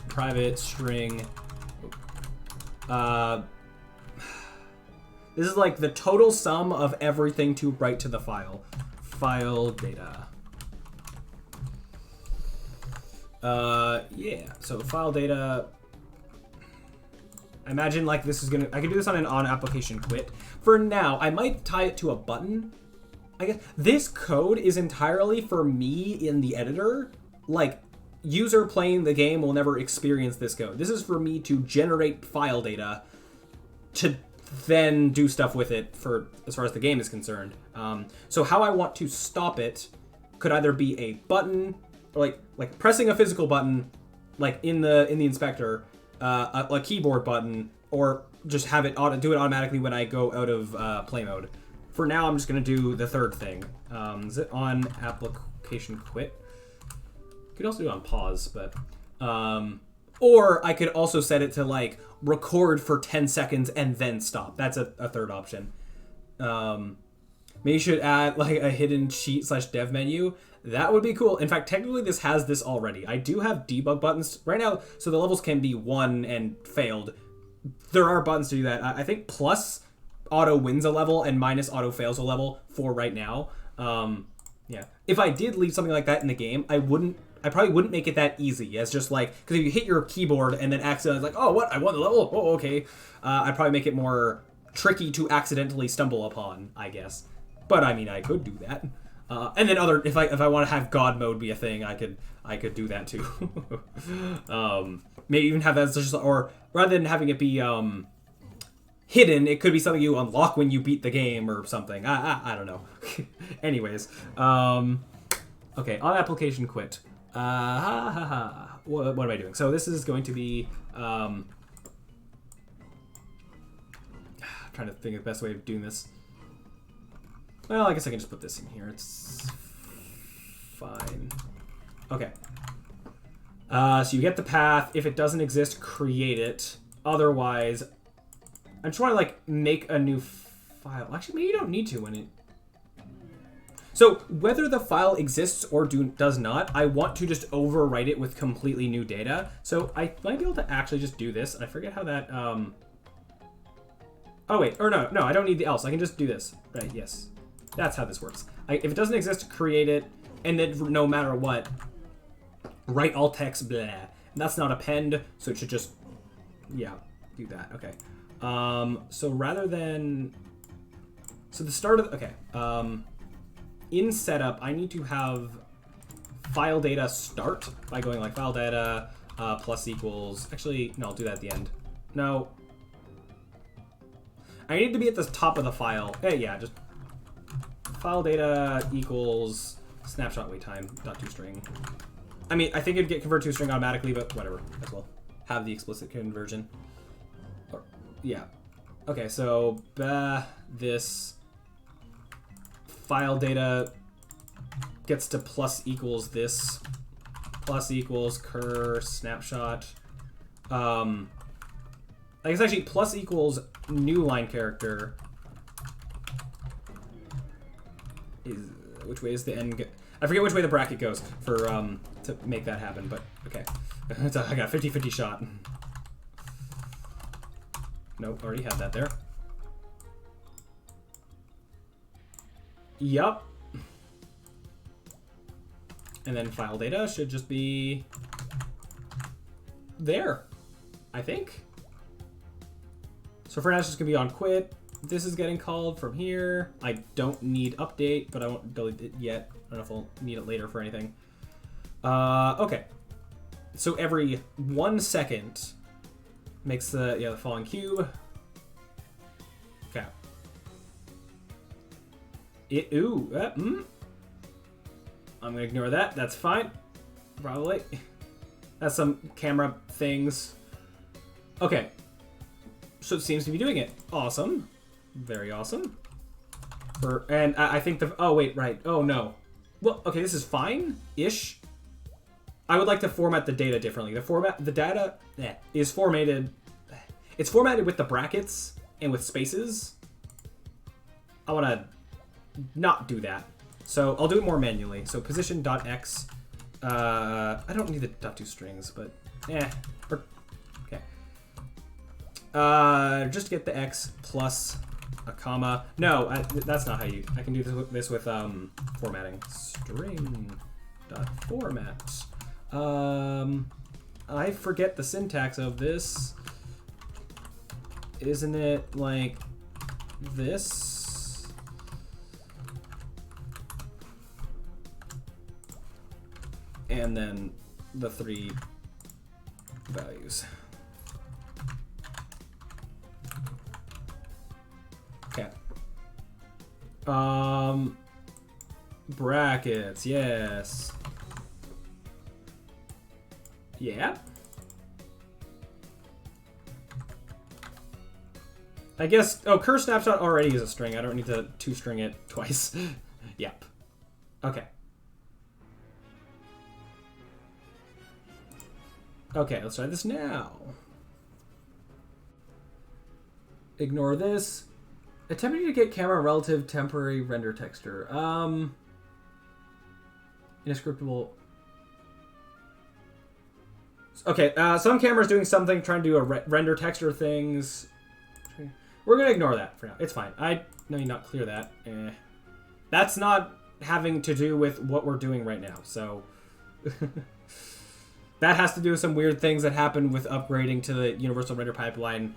Private string. This is like the total sum of everything to write to the file. File data. Yeah, so file data. I imagine like this is gonna, I can do this on an on application quit. For now, I might tie it to a button. I guess this code is entirely for me in the editor. Like, user playing the game will never experience this code. This is for me to generate file data to then do stuff with it for as far as the game is concerned. So how I want to stop it could either be a button, or like pressing a physical button, like in the inspector, a keyboard button, or just have it do it automatically when I go out of play mode. For now, I'm just gonna do the third thing. Is it on application quit? Could also do it on pause, but or I could also set it to like record for 10 seconds and then stop. That's a third option. Maybe you should add like a hidden cheat / dev menu. That would be cool. In fact, technically this has this already. I do have debug buttons right now, so the levels can be won and failed. There are buttons to do that. I think plus auto wins a level and minus auto fails a level for right now. Yeah. If I did leave something like that in the game, I probably wouldn't make it that easy as just like, because if you hit your keyboard and then accidentally like, oh, what? I won the level? Oh, okay. I'd probably make it more tricky to accidentally stumble upon, I guess. But I mean, I could do that. And then if I want to have God mode be a thing, I could do that too. Maybe even have that as just, or rather than having it be hidden, it could be something you unlock when you beat the game or something. I don't know. Anyways, okay, on application quit. What am I doing? So this is going to be trying to think of the best way of doing this. Well, I guess I can just put this in here. It's fine. Okay. So you get the path. If it doesn't exist, create it. Otherwise, I'm trying to like make a new file. Actually, maybe you don't need to when it. So whether the file exists or does not, I want to just overwrite it with completely new data. So I might be able to actually just do this. And I forget how that. Oh wait, or no, I don't need the else. I can just do this. Right? Yes. That's how this works. If it doesn't exist, create it, and then no matter what, write all text, blah. And that's not append, so it should just, yeah, do that. Okay. So rather than, so the start of, okay. In setup, I need to have file data start by going like file data plus equals, actually, no, I'll do that at the end. No. I need to be at the top of the file. Hey, yeah, just file data equals snapshot wait time dot toString. I mean, I think it'd get converted to a string automatically, but whatever. As well, have the explicit conversion. Or, yeah. Okay, so this file data gets to plus equals this plus equals cur snapshot. I guess actually plus equals new line character. Which way is the end? I forget which way the bracket goes for to make that happen, but okay. I got a 50-50 shot. Nope, already had that there. Yup. And then file data should just be there, I think. So for now, it's just gonna be on quit. This is getting called from here. I don't need update, but I won't delete it yet. I don't know if I'll need it later for anything. Okay. So every 1 second makes the following cube. Okay. I'm gonna ignore that. That's fine. Probably. That's some camera things. Okay. So it seems to be doing it. Awesome. Very awesome. And I think the... Oh, wait, right. Oh, no. Well, okay, this is fine-ish. I would like to format the data differently. The data is formatted... It's formatted with the brackets and with spaces. I want to not do that. So I'll do it more manually. So position.x. I don't need the .toStrings, but... Okay. Just get the x plus a comma. No, that's not how you... I can do this with formatting. String.format. I forget the syntax of this. Isn't it like this? And then the 3 values. Okay. Brackets, yes. Yeah. I guess, cur snapshot already is a string. I don't need to toString it twice. Yep. Okay. Okay, let's try this now. Ignore this. Attempting to get camera relative temporary render texture. Inescriptable. Okay, some camera's doing something, trying to do a render texture things. We're gonna ignore that for now. It's fine. I know you not clear that. That's not having to do with what we're doing right now, so... That has to do with some weird things that happened with upgrading to the universal render pipeline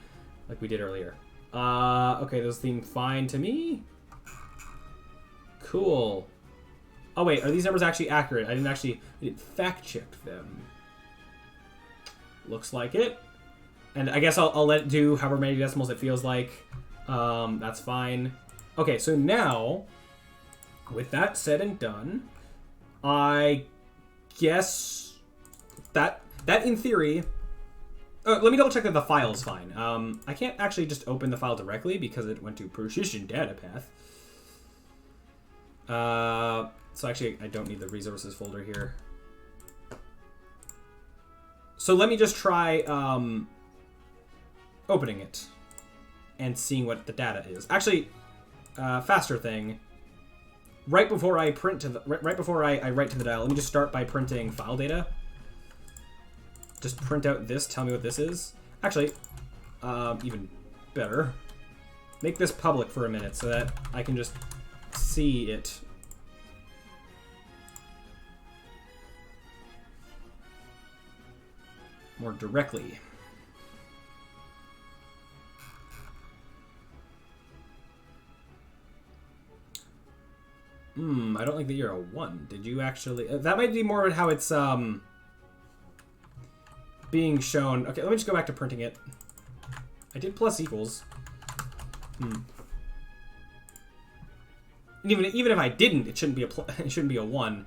like we did earlier. Okay, those seem fine to me. Cool. Oh wait, are these numbers actually accurate? I didn't fact check them. Looks like it. And I guess I'll let it do however many decimals it feels like. That's fine. Okay, so now, with that said and done, I guess that in theory... let me double check that the file is fine. I can't actually just open the file directly because it went to precision data path. So actually, I don't need the resources folder here. So let me just try opening it and seeing what the data is. Actually, faster thing. Right before I print to the right before I write to the dial, let me just start by printing file data. Just print out this. Tell me what this is. Actually, even better. Make this public for a minute so that I can just see it. More directly. I don't like that you're a 1. Did you actually... that might be more how it's being shown. Okay, let me just go back to printing it. I did plus equals. Even if I didn't, it shouldn't be it shouldn't be a 1.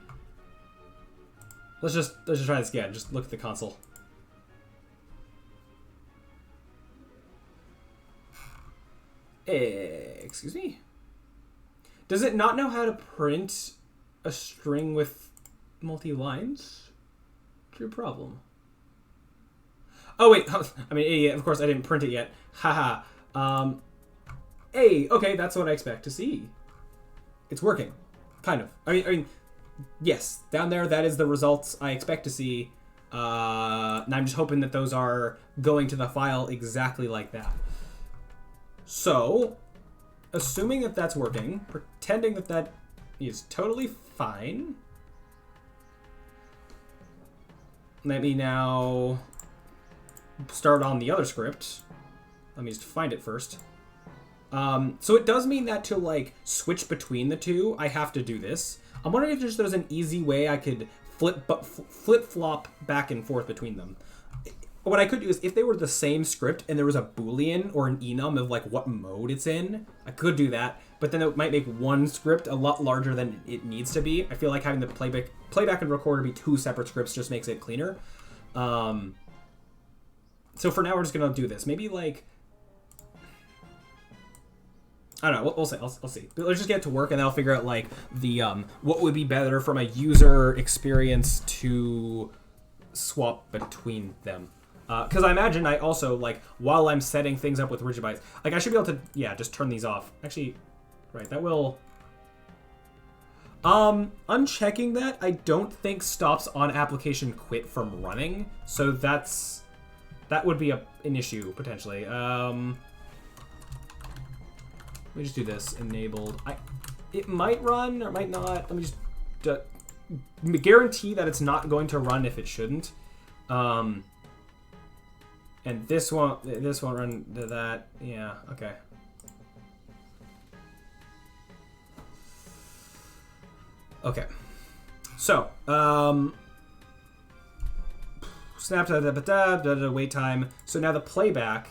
Let's just try this again. Just look at the console. Excuse me? Does it not know how to print a string with multi-lines? True problem. Oh, wait. I mean, yeah, of course, I didn't print it yet. Haha. Hey, okay, that's what I expect to see. It's working. Kind of. I mean, yes. Down there, that is the results I expect to see. And I'm just hoping that those are going to the file exactly like that. So, assuming that that's working, pretending that that is totally fine, let me now start on the other script. Let me just find it first. So it does mean that to, like, switch between the two, I have to do this. I'm wondering if there's an easy way I could flip-flop back and forth between them. What I could do is, if they were the same script and there was a Boolean or an enum of, like, what mode it's in, I could do that, but then it might make one script a lot larger than it needs to be. I feel like having the playback and recorder be two separate scripts just makes it cleaner. So for now, we're just going to do this. Maybe, like... I don't know. We'll see. I'll see. But let's just get to work, and then I'll figure out, like, the what would be better from a user experience to swap between them. Because I imagine I also, like, while I'm setting things up with rigid bytes, like, I should be able to, yeah, just turn these off. Actually, right, that will... unchecking that, I don't think stops on application quit from running, so that would be an issue, potentially. Let me just do this. Enabled. It might run, or it might not. Let me just guarantee that it's not going to run if it shouldn't. And this won't run to that. Yeah, okay. Okay. So, snap wait time. So now the playback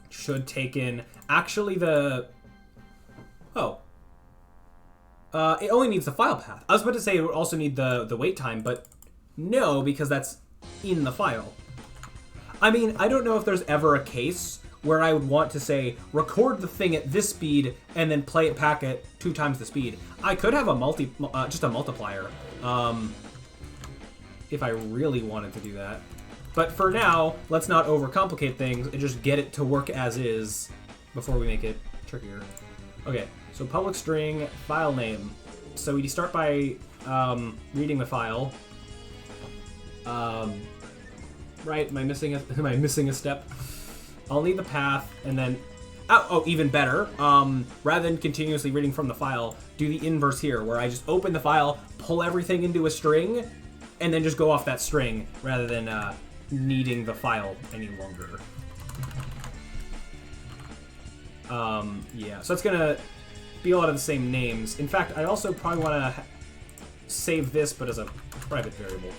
should take in actually the... Oh. It only needs the file path. I was about to say it would also need the wait time, but no, because that's in the file. I mean, I don't know if there's ever a case where I would want to say, record the thing at this speed and then play it back at 2 times the speed. I could have a just a multiplier, if I really wanted to do that. But for now, let's not overcomplicate things and just get it to work as is before we make it trickier. Okay, so public string, file name. So we start by reading the file. Right, am I missing a step? I'll need the path, and then... Oh, even better. Rather than continuously reading from the file, do the inverse here, where I just open the file, pull everything into a string, and then just go off that string, rather than needing the file any longer. Yeah, so that's gonna be a lot of the same names. In fact, I also probably want to save this, but as a private variable.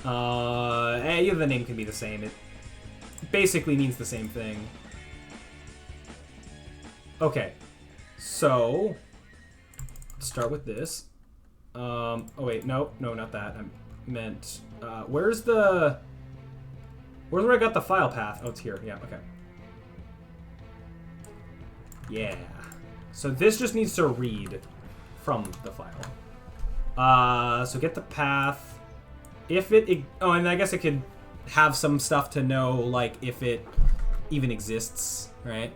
Either the name can be the same. It basically means the same thing. Okay, so start with this. Oh wait, no, not that. I meant where's where I got the file path? Oh, it's here. Yeah, okay. Yeah. So this just needs to read from the file. So get the path. If it... Oh, and I guess it could have some stuff to know, like, if it even exists, right?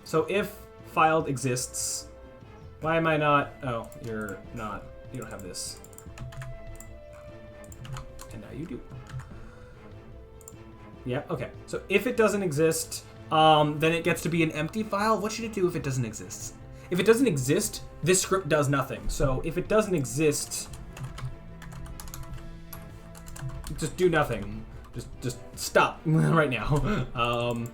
So if filed exists... Why am I not... Oh, you're not... You don't have this. And now you do. Yeah, okay. So if it doesn't exist, then it gets to be an empty file. What should it do if it doesn't exist? If it doesn't exist, this script does nothing. So if it doesn't exist, just do nothing. Just stop right now.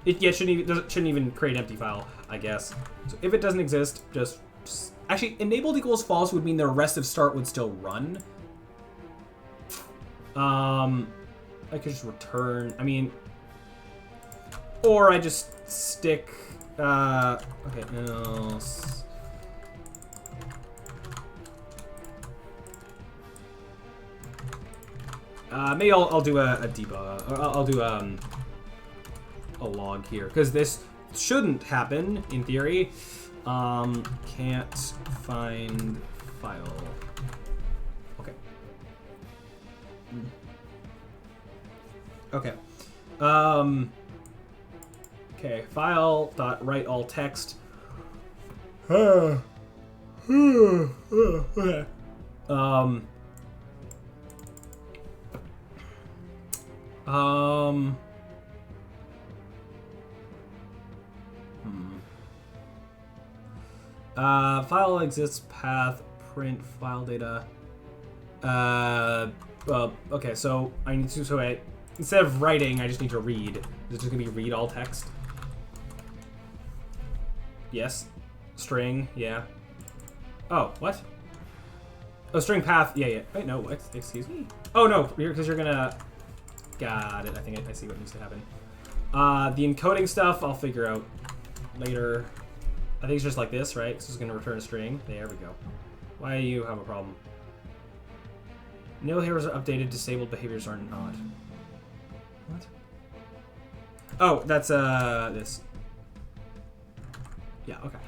It shouldn't even create an empty file, I guess. So if it doesn't exist, just actually enabled equals false would mean the rest of start would still run. I could just return. I mean, or I just stick. Okay, else. Maybe I'll do a debug. Or I'll do a log here because this shouldn't happen in theory. Can't find file. Okay. Okay. Okay. File dot write all text. Okay. File exists path print file data. Well, okay, so I need to, instead of writing, I just need to read. Is it just gonna be read all text? Yes. String, yeah. Oh, what? Oh, string path, yeah. Wait, no, what? Excuse me? Oh, no, because you're gonna... Got it, I think I see what needs to happen. The encoding stuff, I'll figure out later. I think it's just like this, right? So it's gonna return a string. There we go. Why do you have a problem? No behaviors are updated, disabled behaviors are not. What? Oh, that's, this. Yeah, okay.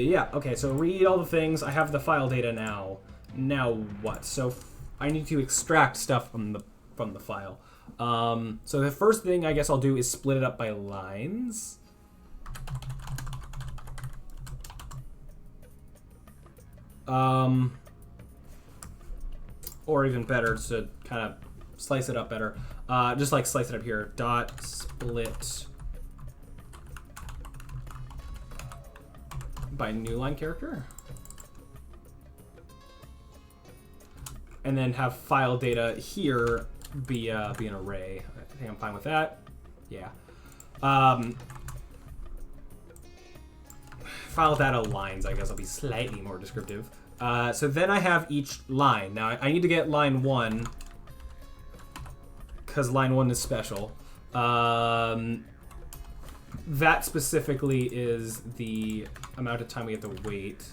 Yeah, okay, so read all the things. I have the file data now. Now what? So I need to extract stuff from the file. So the first thing I guess I'll do is split it up by lines. Or even better, to kind of slice it up better. Just like slice it up here. Dot split by new line character. And then have file data here be an array. I think I'm fine with that. Yeah. File data lines, I guess I'll be slightly more descriptive. So then I have each line. Now I need to get line 1 because line 1 is special. That specifically is the amount of time we have to wait.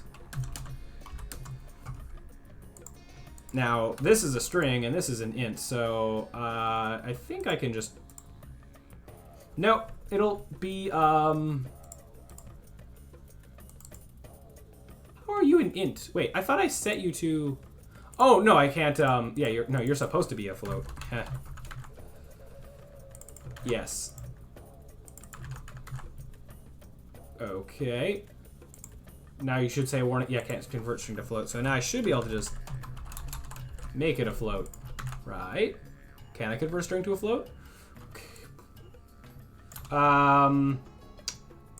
Now this is a string and this is an int, so I think I can just... No, it'll be... How are you an int? Wait, I thought I set you to... Oh, no, I can't, yeah, you're supposed to be a float. Heh. Yes. Okay. Now you should say warning. Yeah, can't convert string to float. So now I should be able to just make it a float. Right. Can I convert string to a float? Okay.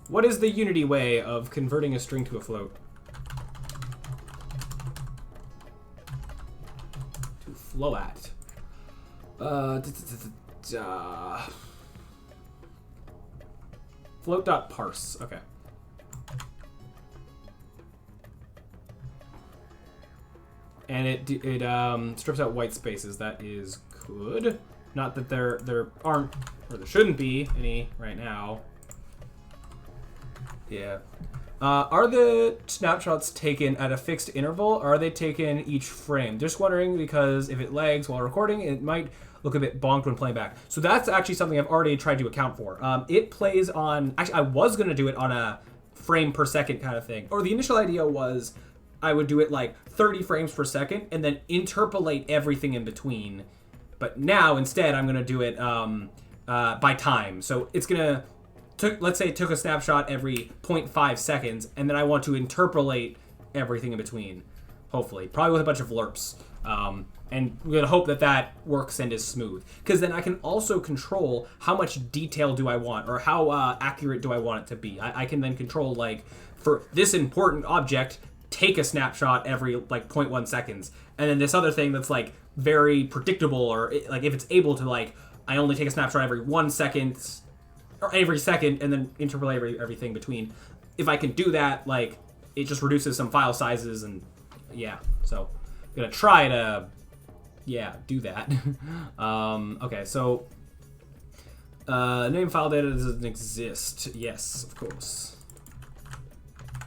What is the Unity way of converting a string to a float? Float. Float.parse. Okay. And it strips out white spaces. That is good. Not that there aren't, or there shouldn't be any right now. Yeah. Are the snapshots taken at a fixed interval, or are they taken each frame? Just wondering, because if it lags while recording, it might look a bit bonked when playing back. So that's actually something I've already tried to account for. It plays on... Actually, I was going to do it on a frame per second kind of thing. Or the initial idea was I would do it like 30 frames per second and then interpolate everything in between. But now, instead, I'm going to do it by time. So it's going to... Let's say it took a snapshot every 0.5 seconds, and then I want to interpolate everything in between. Hopefully. Probably with a bunch of lerps. And we're going to hope that that works and is smooth. Because then I can also control how much detail do I want, or how accurate do I want it to be. I can then control, like, for this important object, take a snapshot every, like, 0.1 seconds. And then this other thing that's, like, very predictable, or, like, if it's able to, like, I only take a snapshot every 1 second... or every second, and then interpolate everything between. If I can do that, like, it just reduces some file sizes, and yeah. So, I'm gonna try to, yeah, do that. Okay, so, name file data doesn't exist. Yes, of course.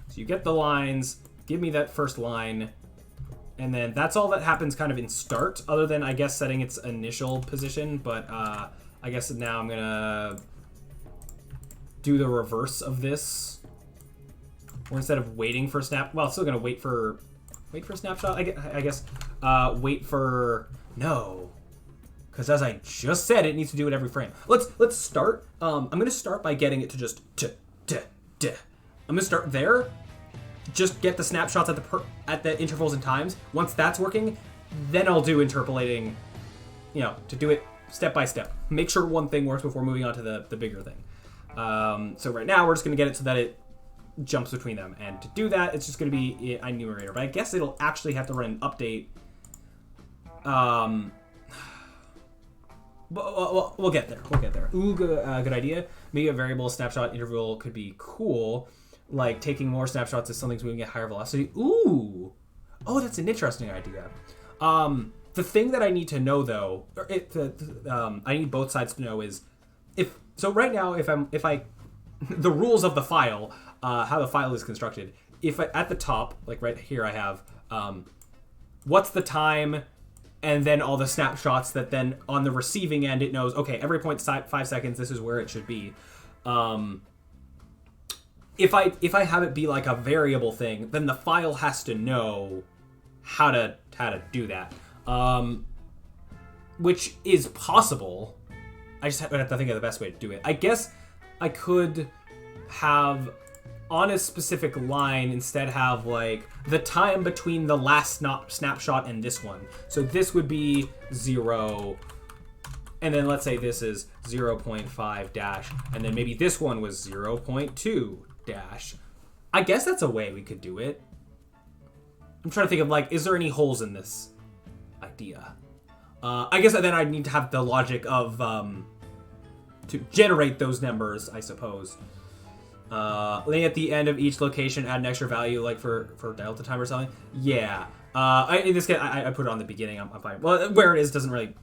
So you get the lines, give me that first line, and then that's all that happens kind of in start, other than, I guess, setting its initial position, but, I guess now I'm gonna do the reverse of this, or instead of waiting for well, still gonna wait for snapshot. I guess wait for no, because as I just said, it needs to do it every frame. Let's start. I'm gonna start by getting it to just I'm gonna start there. Just get the snapshots at the intervals and times. Once that's working, then I'll do interpolating. You know, to do it step by step. Make sure one thing works before moving on to the bigger thing. So right now we're just going to get it so that it jumps between them. And to do that, it's just going to be a numerator. But I guess it'll actually have to run an update. We'll get there. We'll get there. Ooh, good idea. Maybe a variable snapshot interval could be cool. Like taking more snapshots as something's moving at higher velocity. Ooh. Oh, that's an interesting idea. The thing that I need to know, though, or I need both sides to know is so right now, the rules of the file, how the file is constructed, at the top, like right here I have, what's the time, and then all the snapshots that then on the receiving end it knows, okay, every 0.5 seconds, this is where it should be. If I have it be like a variable thing, then the file has to know how to do that. Which is possible. I just have to think of the best way to do it. I guess I could have, on a specific line, instead have, like, the time between the last snapshot and this one. So this would be 0, and then let's say this is 0.5 dash, and then maybe this one was 0.2 dash. I guess that's a way we could do it. I'm trying to think of, like, is there any holes in this idea? I guess then I'd need to have the logic of to generate those numbers, I suppose. Laying at the end of each location, add an extra value, like for delta time or something. Yeah. In this case, I put it on the beginning. I'm fine. Well, where it is doesn't really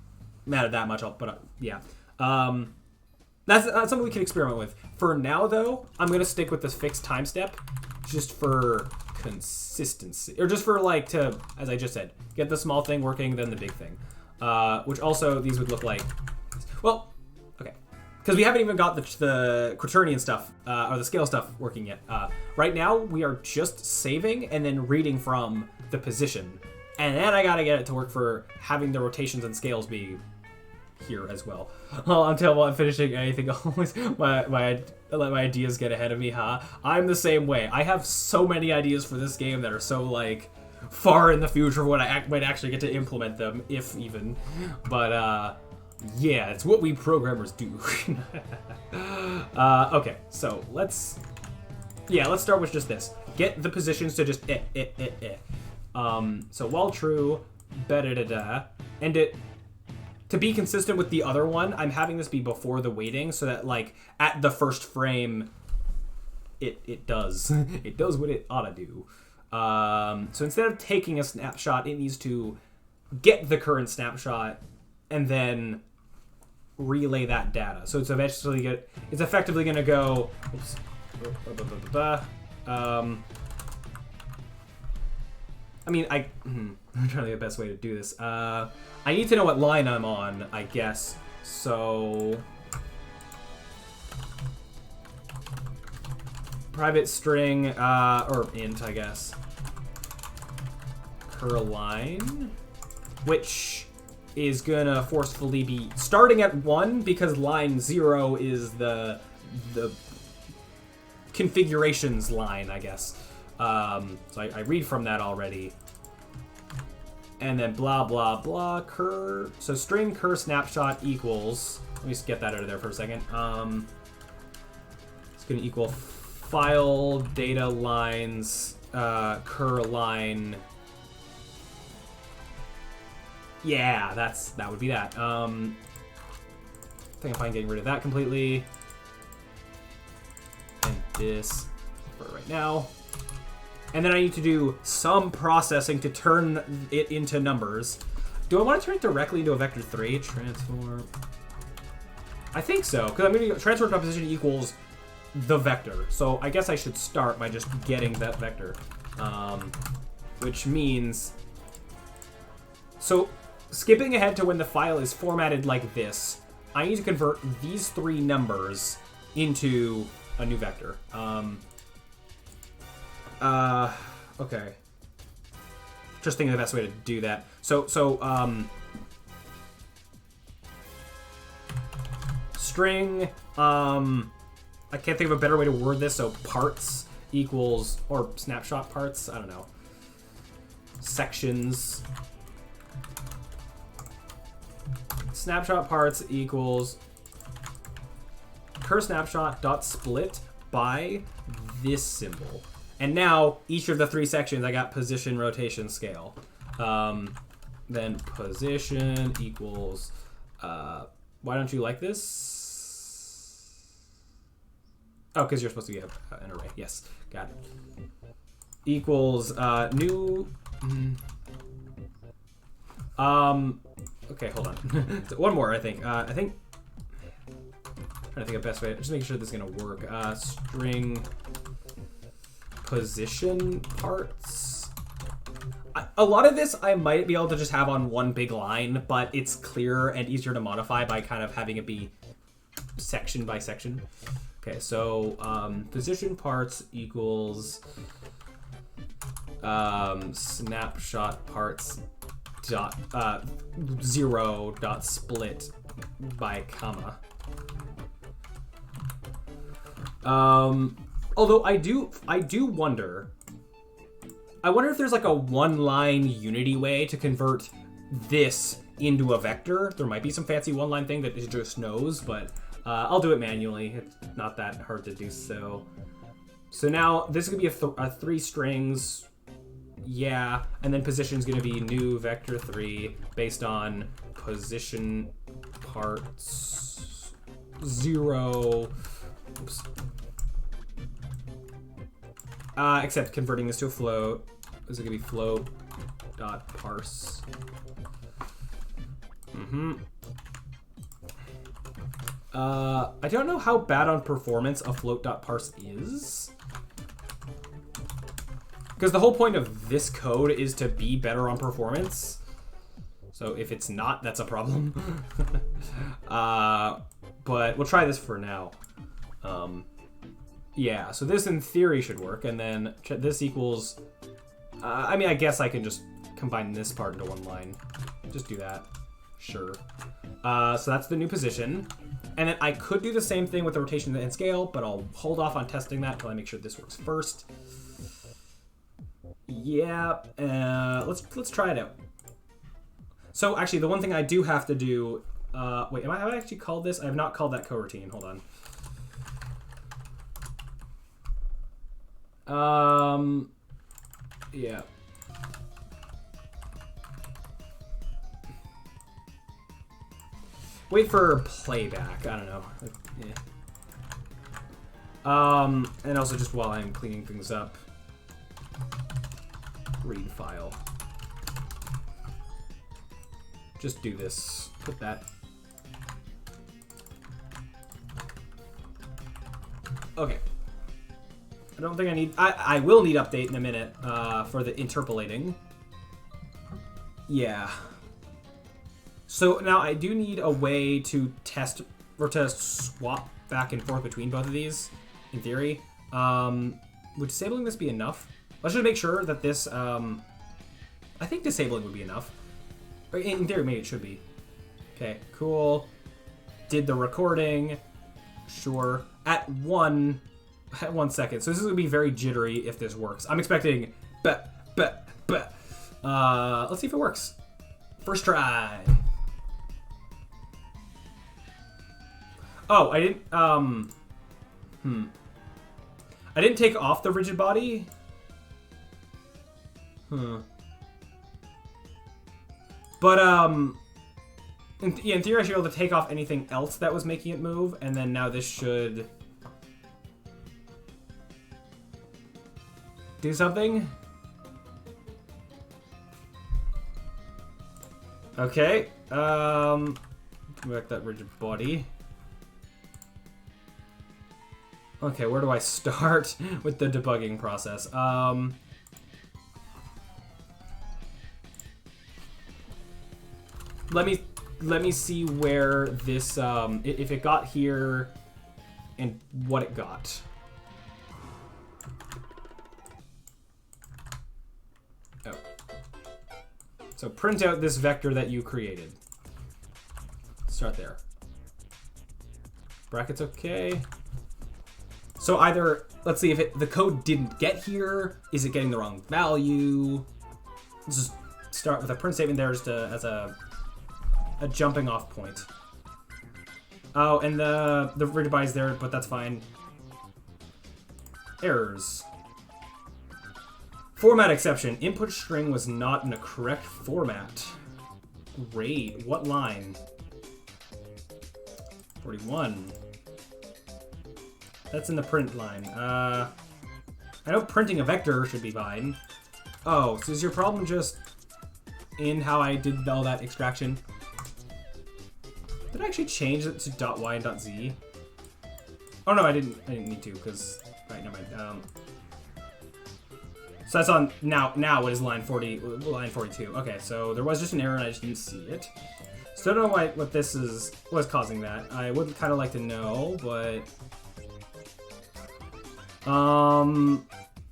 matter that much. But yeah. That's something we can experiment with. For now, though, I'm gonna stick with this fixed time step, just for consistency, or just for like to, as I just said, get the small thing working, then the big thing. Which also these would look like, well, okay, because we haven't even got the quaternion stuff or the scale stuff working yet. Right now we are just saving and then reading from the position, and then I gotta get it to work for having the rotations and scales be here as well. Until I'm finishing anything, always my ideas get ahead of me, huh? I'm the same way. I have so many ideas for this game that are so like far in the future when I might actually get to implement them, if even. But yeah, it's what we programmers do. Okay, so let's start with just this. Get the positions to just so while true, and it, to be consistent with the other one, I'm having this be before the waiting, so that like at the first frame, it does. It does what it ought to do. So instead of taking a snapshot, it needs to get the current snapshot and then relay that data. So it's effectively going to go. Oops, I mean, I'm trying to think of the best way to do this. I need to know what line I'm on, I guess. So private string, or int, I guess. Cur line, which is gonna forcefully be starting at 1 because line 0 is the configurations line, I guess. So I read from that already. And then blah, blah, blah, cur. So string cur snapshot equals, let me just get that out of there for a second. It's going to equal file data lines, cur line. Yeah, that would be that. I think I'm fine getting rid of that completely. And this for right now. And then I need to do some processing to turn it into numbers. Do I want to turn it directly into a vector 3? Transform. I think so, because I'm going to transform to position equals the vector. So I guess I should start by just getting that vector. Which means... So skipping ahead to when the file is formatted like this, I need to convert these 3 numbers into a new vector. Okay. Just thinking of the best way to do that. So, string, I can't think of a better way to word this, so parts equals, or snapshot parts, I don't know. Sections. Snapshot parts equals cur snapshot dot split by this symbol. And now, each of the 3 sections, I got position, rotation, scale. Then position equals... why don't you like this? Oh, because you're supposed to be an array. Yes, got it. Equals new... Okay, hold on. So one more, I think. I'm trying to think of the best way. Just making sure this is going to work. String... position parts. A lot of this I might be able to just have on one big line, but it's clearer and easier to modify by kind of having it be section by section. Okay, so position parts equals snapshot parts dot 0 dot split by comma. Although I do wonder. I wonder if there's like a one-line Unity way to convert this into a vector. There might be some fancy one-line thing that it just knows, but I'll do it manually. It's not that hard to do so. So now this is gonna be a 3 strings. Yeah, and then position is gonna be new vector 3 based on position parts 0. Oops. Except converting this to a float. This is gonna be float dot parse. I don't know how bad on performance a float dot parse is, because the whole point of this code is to be better on performance. So if it's not, that's a problem. But we'll try this for now. Yeah, so this in theory should work, and then this equals... I mean, I guess I can just combine this part into one line. Just do that. Sure. So that's the new position. And then I could do the same thing with the rotation and scale, but I'll hold off on testing that until I make sure this works first. Yeah, let's try it out. So actually, the one thing I do have to do... wait, have I actually called this? I have not called that coroutine. Hold on. Yeah. Wait for playback. I don't know. Yeah. And also just while I'm cleaning things up, read file. Just do this. Put that. Okay. I don't think I need... I will need update in a minute for the interpolating. Yeah. So now I do need a way to test or to swap back and forth between both of these, in theory. Would disabling this be enough? Let's just make sure that this... I think disabling would be enough. In theory, maybe it should be. Okay, cool. Did the recording. Sure. At 1 second. So this is going to be very jittery if this works. I'm expecting... Let's see if it works. First try. Oh, I didn't... I didn't take off the rigid body. But, in theory, I should be able to take off anything else that was making it move, and then now this should... do something? Okay, back that rigid body. Okay, where do I start with the debugging process? Let me see where this if it got here and what it got. Oh. So print out this vector that you created. Start there. Brackets okay. So either, let's see if the code didn't get here. Is it getting the wrong value? Let's just start with a print statement there just as a jumping off point. Oh, and the rigid body is there, but that's fine. Errors. Format exception. Input string was not in the correct format. Great. What line? 41. That's in the print line. I know printing a vector should be fine. Oh, so is your problem just in how I did all that extraction? Did I actually change it to .y and .z? Oh no, I didn't need to, because... Right, never mind. So that's on... Now what is line 42? Okay, so there was just an error and I just didn't see it. Still don't know what this was causing that. I would kind of like to know, but...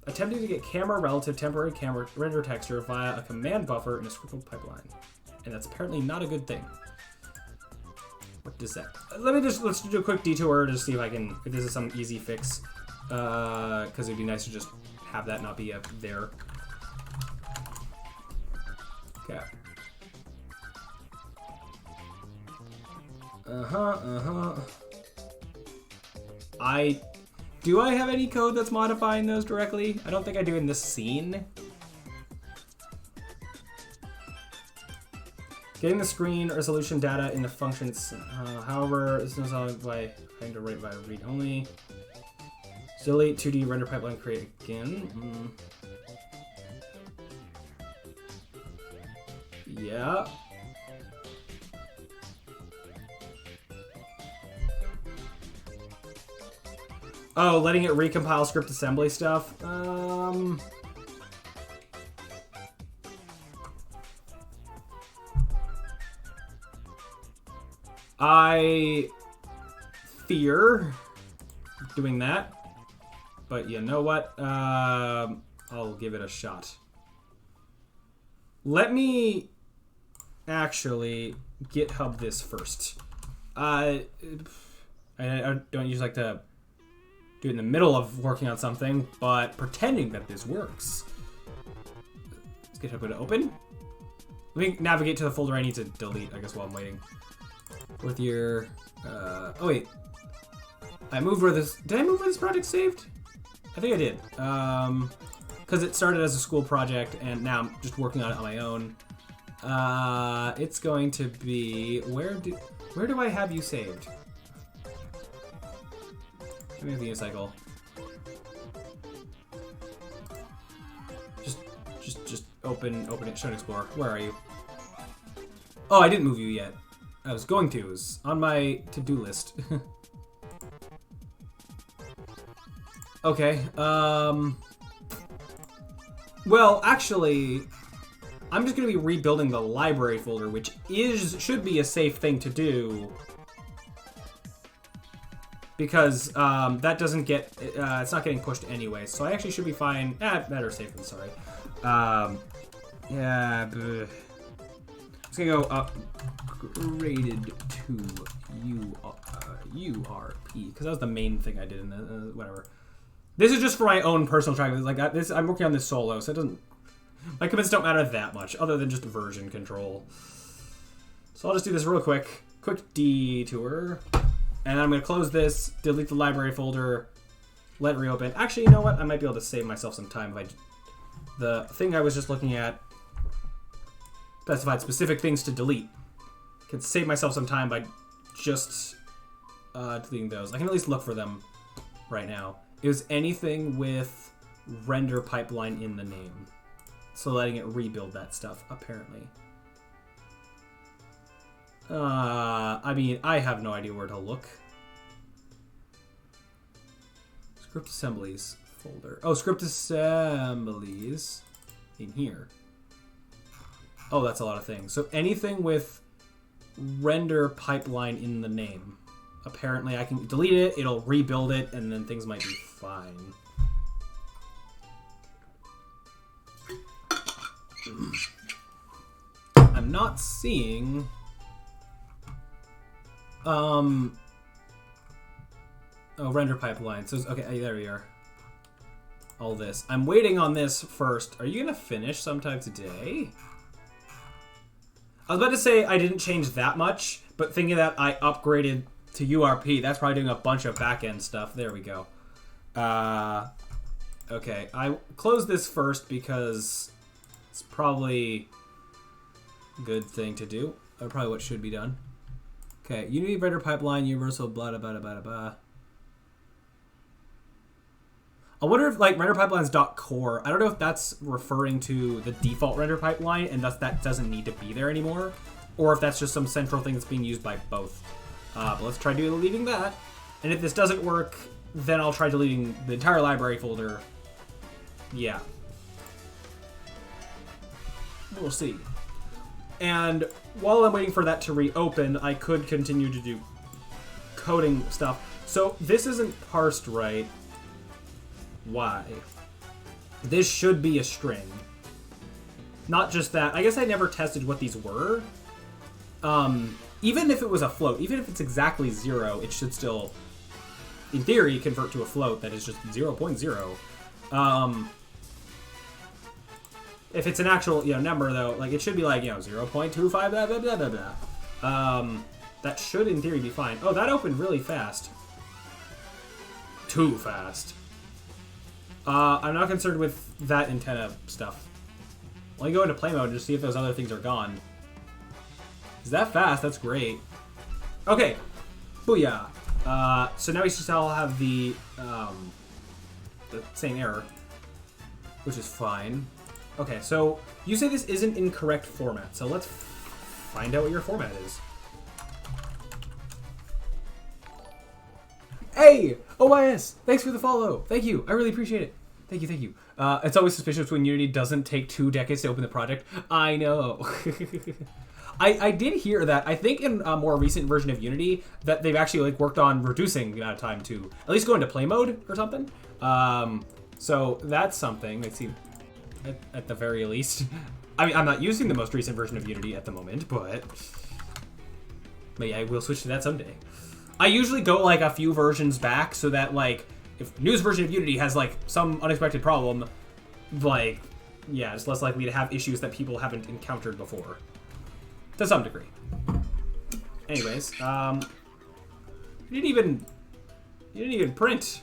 Attempting to get camera relative temporary camera render texture via a command buffer in a scripted pipeline. And that's apparently not a good thing. What does that... Let's do a quick detour to see if this is some easy fix. Because it'd be nice to just have that not be up there. Okay. Do I have any code that's modifying those directly? I don't think I do in this scene. Getting the screen resolution data in the functions. However, this is not by having to write via read only. Delete 2D render pipeline create again. Yeah. Oh, letting it recompile script assembly stuff. I fear doing that, but you know what? I'll give it a shot. Let me actually GitHub this first. I don't usually like to do it in the middle of working on something, but pretending that this works. Is GitHub going to open? Let me navigate to the folder I need to delete, I guess, while I'm waiting. With your... oh, wait. I moved where this... Did I move where this project saved? I think I did. Because it started as a school project, and now I'm just working on it on my own. It's going to be... Where do I have you saved? Let me have the unicycle. Just open it. Show and explore. Where are you? Oh, I didn't move you yet. I was going to. It was on my to-do list. Okay. Well, actually, I'm just gonna be rebuilding the library folder, which should be a safe thing to do. Because that doesn't get, it's not getting pushed anyway, so I actually should be fine. Better safe than sorry. Yeah, I'm just gonna go upgraded to URP, because that was the main thing I did in the, whatever. This is just for my own personal track. Like this, I'm working on this solo, so it doesn't, my commits don't matter that much, other than just version control. So I'll just do this real quick detour. And I'm going to close this, delete the library folder, let it reopen. Actually, you know what? I might be able to save myself some time if the thing I was just looking at specified specific things to delete. I can save myself some time by just deleting those. I can at least look for them right now. It was anything with render pipeline in the name. So letting it rebuild that stuff, apparently. I mean, I have no idea where to look. Script assemblies folder. Oh, script assemblies in here. Oh, that's a lot of things. So anything with render pipeline in the name. Apparently I can delete it, it'll rebuild it, and then things might be fine. I'm not seeing... Oh, render pipeline. So, okay, there we are. All this. I'm waiting on this first. Are you gonna finish sometime today? I was about to say I didn't change that much, but thinking that I upgraded to URP, that's probably doing a bunch of back-end stuff. There we go. Okay, I closed this first because it's probably a good thing to do. Or probably what should be done. Okay, Unity render pipeline, universal, blah, blah, blah, blah, blah. I wonder if, like, render pipelines.core, I don't know if that's referring to the default render pipeline, and thus that doesn't need to be there anymore, or if that's just some central thing that's being used by both. But let's try deleting that. And if this doesn't work, then I'll try deleting the entire library folder. Yeah. We'll see. And while I'm waiting for that to reopen, I could continue to do coding stuff. So this isn't parsed right. Why? This should be a string. Not just that. I guess I never tested what these were. Even if it was a float, even if it's exactly 0, it should still, in theory, convert to a float that is just 0.0. If it's an actual, number though, like it should be like, 0.25, blah, blah, blah, blah, blah. That should in theory be fine. Oh, that opened really fast. Too fast. I'm not concerned with that antenna stuff. Let me go into play mode and just see if those other things are gone. Is that fast? That's great. Okay. Booyah. So now we just all have the same error, which is fine. Okay, so you say this isn't in correct format, so let's find out what your format is. Hey! OIS! Thanks for the follow! Thank you! I really appreciate it. Thank you, thank you. It's always suspicious when Unity doesn't take 2 decades to open the project. I know. I did hear that, I think in a more recent version of Unity, that they've actually worked on reducing the amount of time to at least go into play mode or something. So that's something. Let's see. At the very least. I mean, I'm not using the most recent version of Unity at the moment, but yeah, I will switch to that someday. I usually go a few versions back so that if newest version of Unity has some unexpected problem, yeah, it's less likely to have issues that people haven't encountered before. To some degree. Anyways, you didn't even print.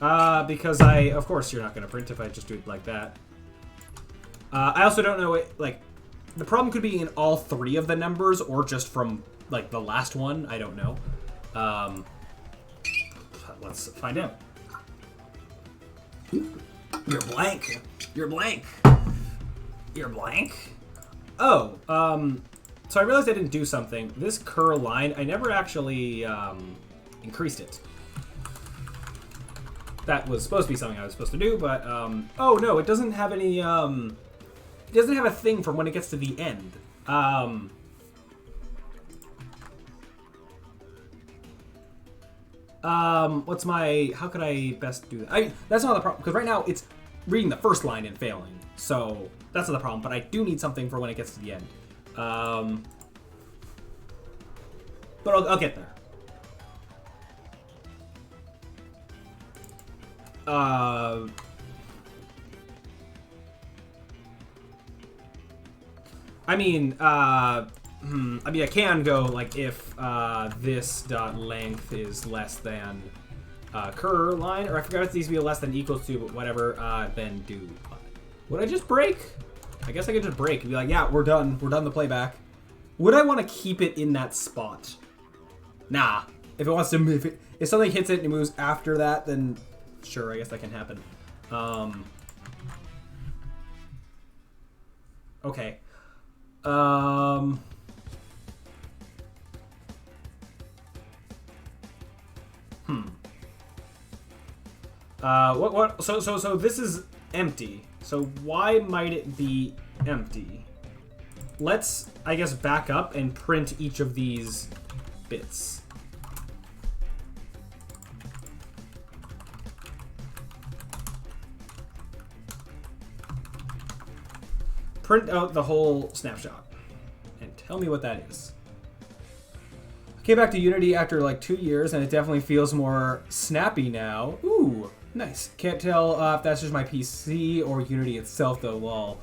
Because of course you're not going to print if I just do it like that. I also don't know, the problem could be in all 3 of the numbers or just from, the last one. I don't know. let's find out. You're blank. You're blank. You're blank. Oh, so I realized I didn't do something. This cur line, I never actually increased it. That was supposed to be something I was supposed to do, but oh no, it doesn't have any. It doesn't have a thing from when it gets to the end. What's my? How could I best do that? That's not the problem because right now it's reading the first line and failing, so that's not the problem. But I do need something for when it gets to the end. But I'll get there. I mean, I can go like if this dot length is less than cur line, or I forgot if these be less than equals to, but whatever. Then do. Would I just break? I guess I could just break and be like, yeah, we're done. We're done the playback. Would I want to keep it in that spot? Nah. If it wants to, if something hits it and it moves after that, then sure, I guess that can happen. Okay. So this is empty. So why might it be empty? Let's, I guess, back up and print each of these bits. Print out the whole snapshot and tell me what that is. I came back to Unity after like 2 years and it definitely feels more snappy now. Ooh, nice. Can't tell if that's just my PC or Unity itself though, lol.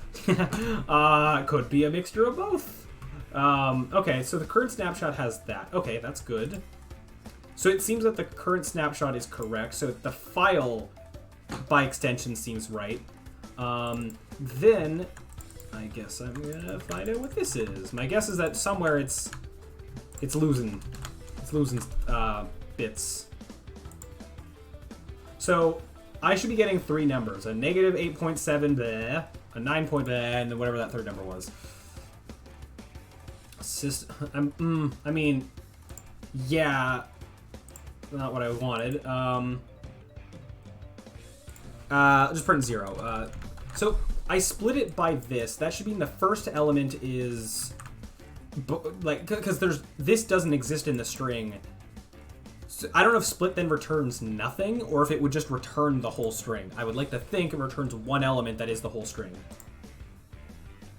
Could be a mixture of both. Okay, so the current snapshot has that. Okay, that's good. So it seems that the current snapshot is correct. So the file by extension seems right. Then I guess I'm gonna find out what this is. My guess is that somewhere it's losing bits. So I should be getting 3 numbers: a negative 8.7 bleh, a 9 point bleh, and then whatever that third number was. I mean, yeah, not what I wanted. Just print 0. So I split it by this. That should mean the first element is like, because this doesn't exist in the string. So I don't know if split then returns nothing or if it would just return the whole string. I would like to think it returns one element that is the whole string.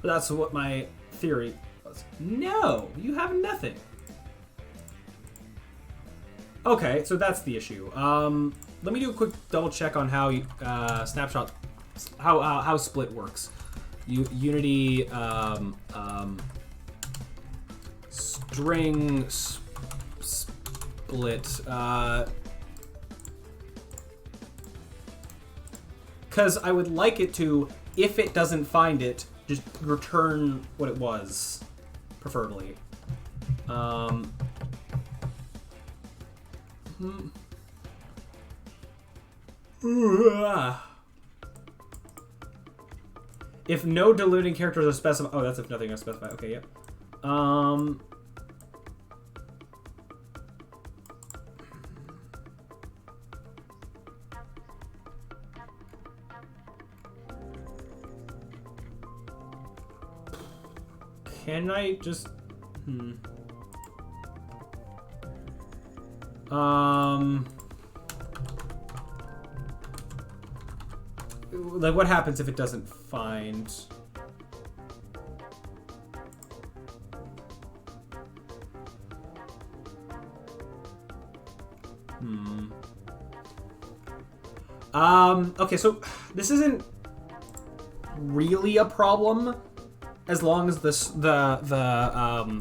But that's what my theory was. No, you have nothing. Okay, so that's the issue. Let me do a quick double check on how snapshot, how split works. Unity string split. Because I would like it to, if it doesn't find it, just return what it was, preferably. If no diluting characters are specified. Oh, that's if nothing is specified. Okay, yep. Can I just... Like, what happens if it doesn't find... Okay, so this isn't really a problem as long as the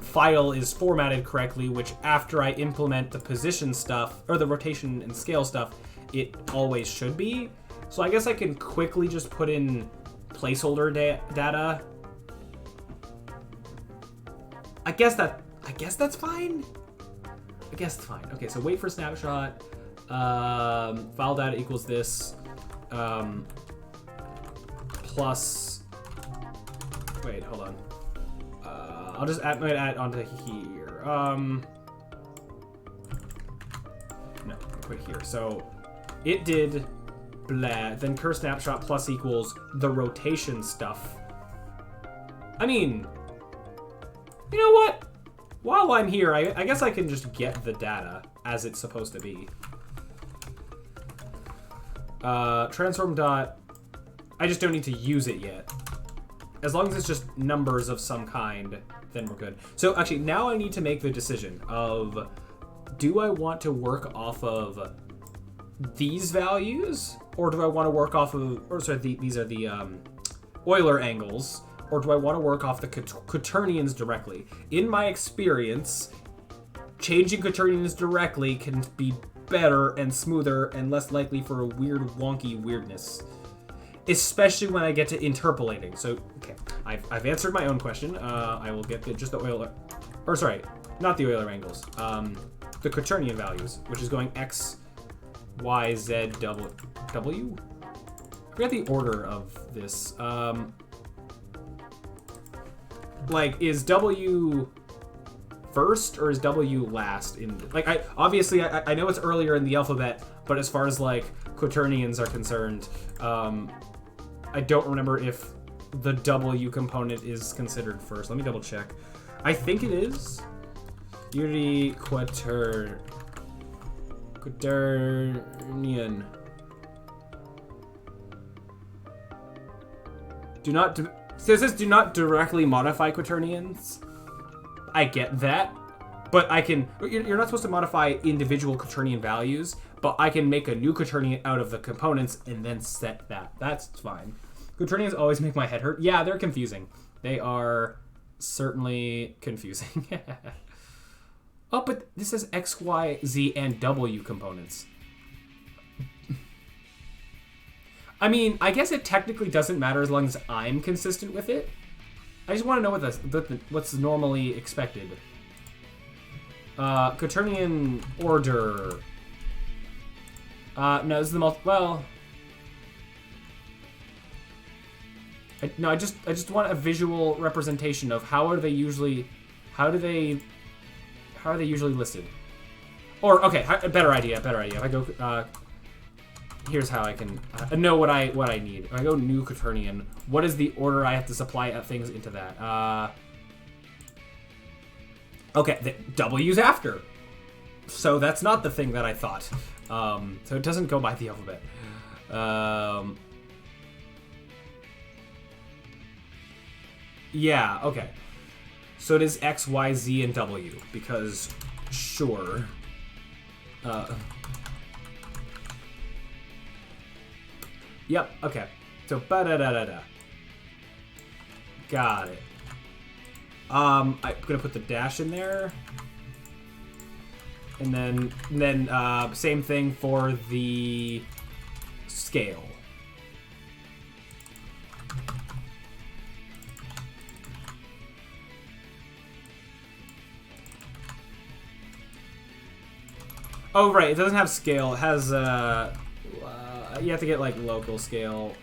file is formatted correctly, which after I implement the position stuff, or the rotation and scale stuff, it always should be. So I guess I can quickly just put in placeholder data. I guess that's fine. I guess it's fine. Okay, so wait for snapshot. File data equals this. Plus. Wait, hold on. I'll just add onto here. No, put it here. So it did blah. Then cur snapshot plus equals the rotation stuff. I mean, you know what? While I'm here, I guess I can just get the data as it's supposed to be. Transform dot. I just don't need to use it yet. As long as it's just numbers of some kind, then we're good. So actually, now I need to make the decision of, do I want to work off of these values, or do I want to work off of, or sorry, these are the Euler angles, or do I want to work off the quaternions directly? In my experience, changing quaternions directly can be better and smoother and less likely for a weird, wonky weirdness. Especially when I get to interpolating. So, okay, I've answered my own question. I will get just the Euler, or sorry, not the Euler angles. The quaternion values, which is going x, y, z, w. I forget the order of this. Like, is w first or is w last in? Like, I know it's earlier in the alphabet, but as far as like quaternions are concerned, I don't remember if the W component is considered first. Let me double check. I think it is. Unity quaternion. So it says do not directly modify quaternions. I get that, but I can. You're not supposed to modify individual quaternion values, but I can make a new quaternion out of the components and then set that. That's fine. Quaternions always make my head hurt. Yeah, they're confusing. They are certainly confusing. Oh, but this says X, Y, Z, and W components. I mean, I guess it technically doesn't matter as long as I'm consistent with it. I just want to know what's normally expected. Quaternion order. No, this is the well. I just want a visual representation of how are they usually listed. Or okay, better idea. If I go, here's how I can know what I need. If I go new quaternion, what is the order I have to supply things into that? Okay, the W's after. So that's not the thing that I thought. So it doesn't go by the alphabet. Yeah, okay. So it is X, Y, Z, and W, because sure. Yep, okay. So ba-da-da-da-da. Got it. I'm gonna put the dash in there. And then same thing for the scale. Oh, right, it doesn't have scale. It has, you have to get, like, local scale.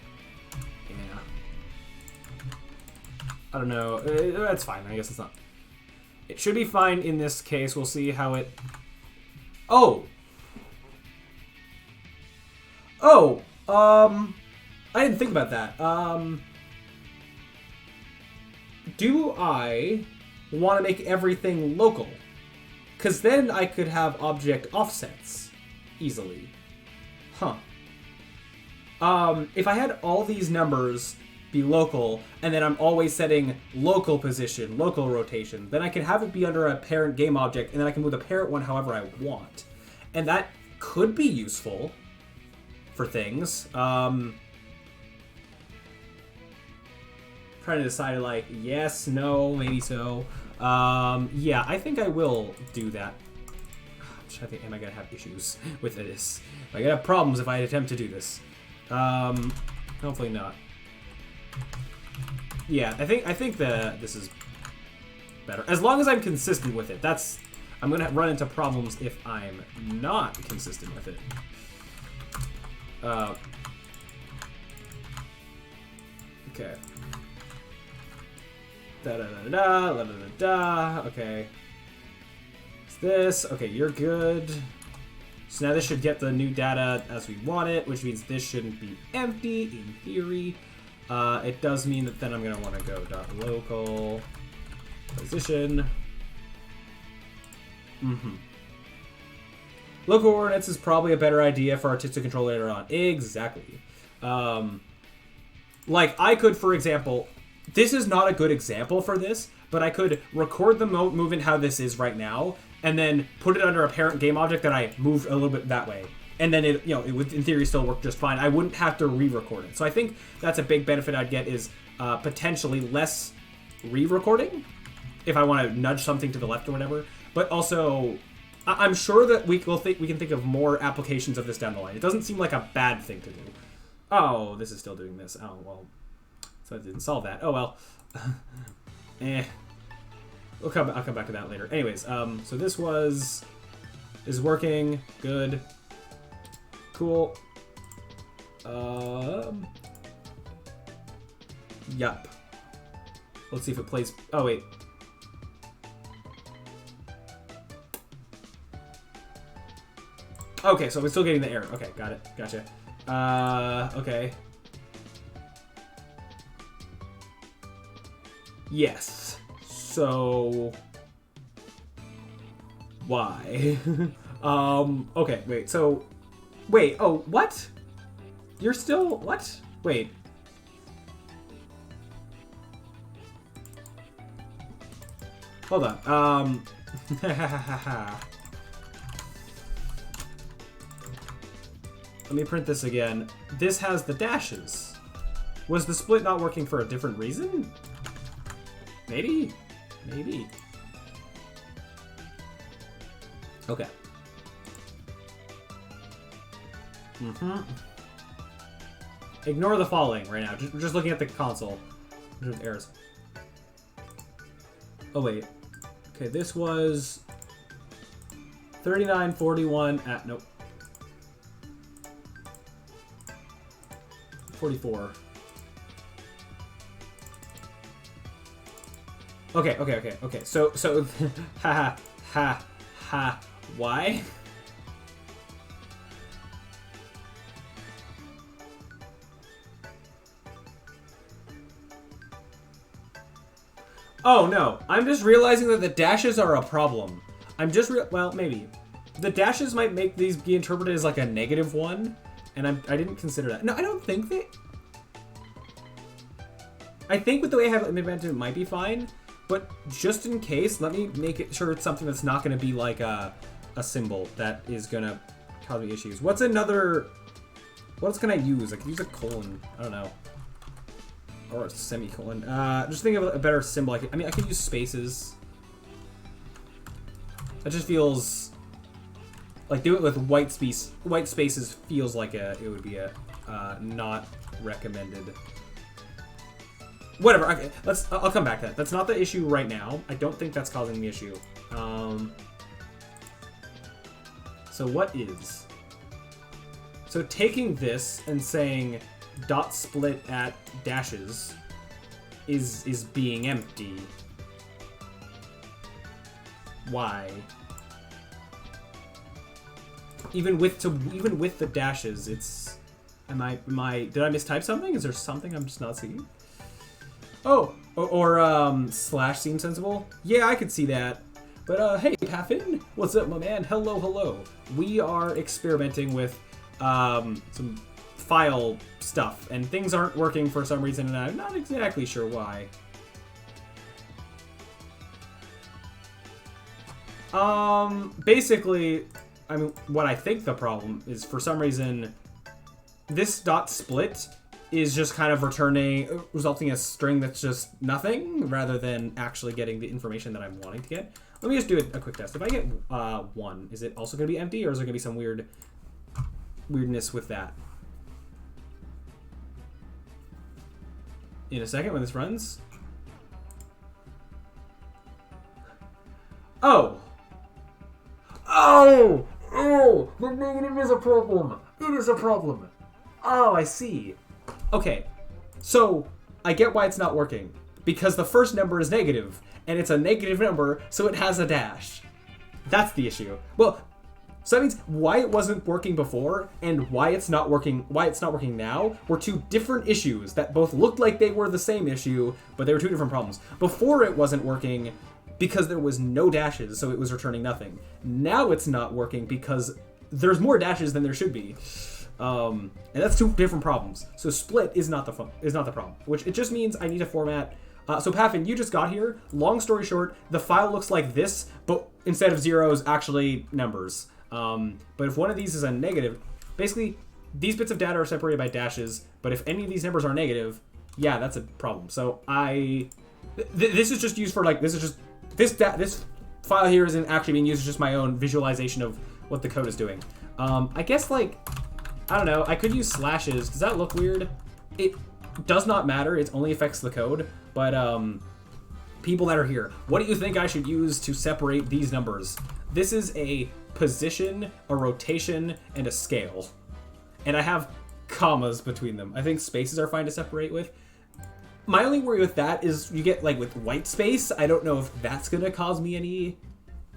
Yeah. I don't know. That's fine. I guess it's not. It should be fine in this case. We'll see how it... Oh! Oh! I didn't think about that. Do I want to make everything local? Because then I could have object offsets easily. Huh. If I had all these numbers be local, and then I'm always setting local position, local rotation, then I can have it be under a parent game object, and then I can move the parent one however I want. And that could be useful for things. Trying to decide, like, yes, no, maybe so. Yeah, I think I will do that. I'm trying to think, am I gonna have issues with this? Am I gonna have problems if I attempt to do this? Hopefully not. Yeah, I think this is better. As long as I'm consistent with it. That's... I'm going to run into problems if I'm not consistent with it. Okay. Da-da-da-da, okay. It's this. Okay, you're good. So now this should get the new data as we want it, which means this shouldn't be empty in theory. It does mean that then I'm going to want to go .local position. Local coordinates is probably a better idea for artistic control later on. Exactly. Like, I could, for example, this is not a good example for this, but I could record the movement how this is right now, and then put it under a parent game object that I moved a little bit that way. And then it would, in theory, still work just fine. I wouldn't have to re-record it. So I think that's a big benefit I'd get is potentially less re-recording if I want to nudge something to the left or whatever. But also, I'm sure that we can think of more applications of this down the line. It doesn't seem like a bad thing to do. Oh, this is still doing this. Oh, well. So I didn't solve that. Oh, well. I'll come back to that later. Anyways, so this is working. Good. Cool. Yup. Let's see if it plays. Oh, wait. Okay, so we're still getting the error. Okay, got it. Gotcha. Okay. Yes. So why? Okay, wait. So wait, oh, what? You're still what? Wait. Hold on. Let me print this again. This has the dashes. Was the split not working for a different reason? Maybe? Maybe. Okay. Ignore the following right now. Just looking at the console. There's errors. Oh, wait. Okay, this was 39.41 at... Nope. 44. Okay. So, why? Oh, no. I'm just realizing that the dashes are a problem. Well, maybe. The dashes might make these be interpreted as like a -1. And I didn't consider that. No, I don't think they... I think with the way I have it implemented, it might be fine. But just in case, let me make it sure it's something that's not going to be like a symbol that is going to cause me issues. What's another... What else can I use? I could use a colon. I don't know. Or a semicolon. Just think of a better symbol. I could use spaces. That just feels... Like, do it with white space. White spaces feels like it would be a not recommended. Whatever. Okay, I'll come back to that. That's not the issue right now. I don't think that's causing the issue. So what is? So taking this and saying dot split at dashes is being empty. Why? Even with the dashes, it's... Did I mistype something? Is there something I'm just not seeing? Oh, or slash seems sensible? Yeah, I could see that. But, hey, Paffin, what's up, my man? Hello. We are experimenting with some file stuff, and things aren't working for some reason, and I'm not exactly sure why. Basically... I mean, what I think the problem is, for some reason, this dot split is just kind of resulting in a string that's just nothing, rather than actually getting the information that I'm wanting to get. Let me just do a quick test. If I get 1, is it also going to be empty, or is there going to be some weirdness with that? In a second, when this runs. Oh! Oh! Oh! The negative is a problem. It is a problem. Oh, I see. Okay. So, I get why it's not working. Because the first number is negative, and it's a negative number, so it has a dash. That's the issue. Well, so that means why it wasn't working before and why it's not working now were two different issues that both looked like they were the same issue, but they were two different problems. Before it wasn't working because there was no dashes, so it was returning nothing. Now it's not working because there's more dashes than there should be. And that's two different problems. So split is not the problem, which it just means I need to format. So Paffin, you just got here. Long story short, the file looks like this, but instead of zeros, actually numbers. But if one of these is a negative, basically these bits of data are separated by dashes, but if any of these numbers are negative, yeah, that's a problem. So this is just used for like, this file here isn't actually being used as just my own visualization of what the code is doing. I guess like, I don't know, I could use slashes. Does that look weird? It does not matter, it only affects the code, but people that are here, what do you think I should use to separate these numbers? This is a position, a rotation, and a scale. And I have commas between them. I think spaces are fine to separate with. My only worry with that is you get like with white space, I don't know if that's gonna cause me any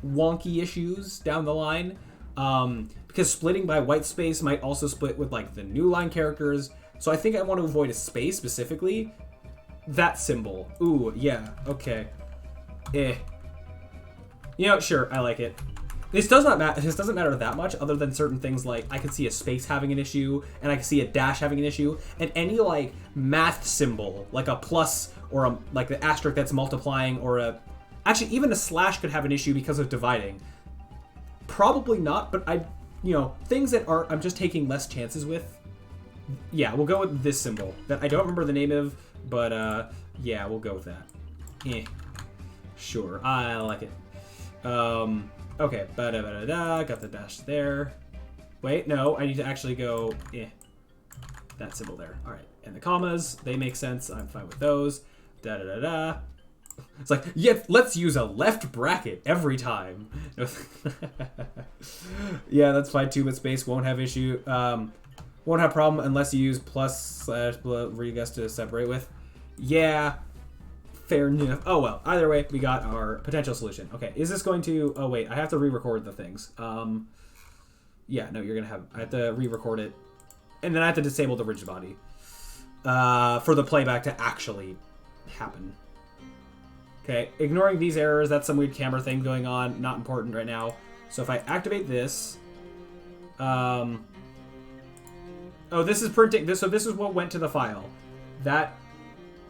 wonky issues down the line. Because splitting by white space might also split with like the new line characters. So I think I want to avoid a space specifically. That symbol. Ooh, yeah, okay. You know, sure, I like it. This doesn't matter that much, other than certain things like I could see a space having an issue, and I could see a dash having an issue, and any like math symbol, like a plus or like the asterisk that's multiplying, or actually even a slash could have an issue because of dividing. Probably not, but things that I'm just taking less chances with. Yeah, we'll go with this symbol that I don't remember the name of, but yeah, we'll go with that. Sure, I like it. Okay, got the dash there. Wait, no, I need to actually go, that symbol there. All right, and the commas, they make sense. I'm fine with those. It's like, yeah, let's use a left bracket every time. Yeah, that's fine. 2-bit space won't have issue. Won't have problem unless you use plus / where you guys to separate with. Yeah. Fair enough. Oh well, either way, we got our potential solution. Okay, is this going to... Oh wait, I have to re-record the things. Yeah, no, you're gonna have... I have to re-record it. And then I have to disable the rigid body. For the playback to actually happen. Okay, ignoring these errors, that's some weird camera thing going on. Not important right now. So if I activate this... Oh, this is printing... So this is what went to the file. That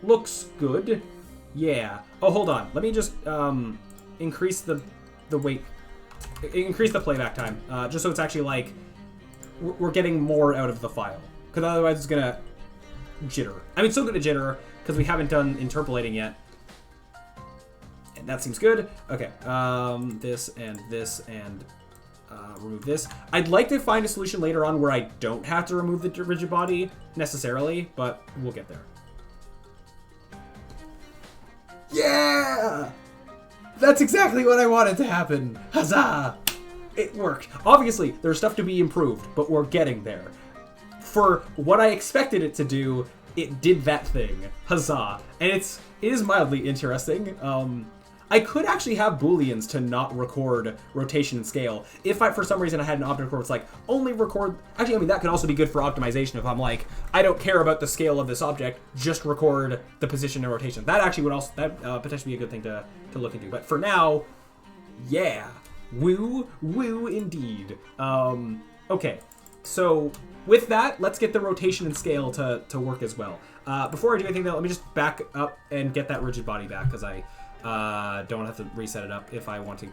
looks good. Yeah. Oh, hold on. Let me just increase the weight, increase the playback time, just so it's actually like we're getting more out of the file. Because otherwise it's gonna jitter. I mean, it's still gonna jitter because we haven't done interpolating yet. And that seems good. Okay. This and remove this. I'd like to find a solution later on where I don't have to remove the rigid body necessarily, but we'll get there. Yeah! That's exactly what I wanted to happen. Huzzah! It worked. Obviously, there's stuff to be improved, but we're getting there. For what I expected it to do, it did that thing. Huzzah. And it is mildly interesting. I could actually have booleans to not record rotation and scale. If for some reason I had an object where it's like, only record... Actually, I mean, that could also be good for optimization if I'm like, I don't care about the scale of this object, just record the position and rotation. That actually would also... potentially be a good thing to look into. But for now, yeah. Woo, woo indeed. Okay, so with that, let's get the rotation and scale to work as well. Before I do anything though, let me just back up and get that rigid body back, because I... don't have to reset it up if I want to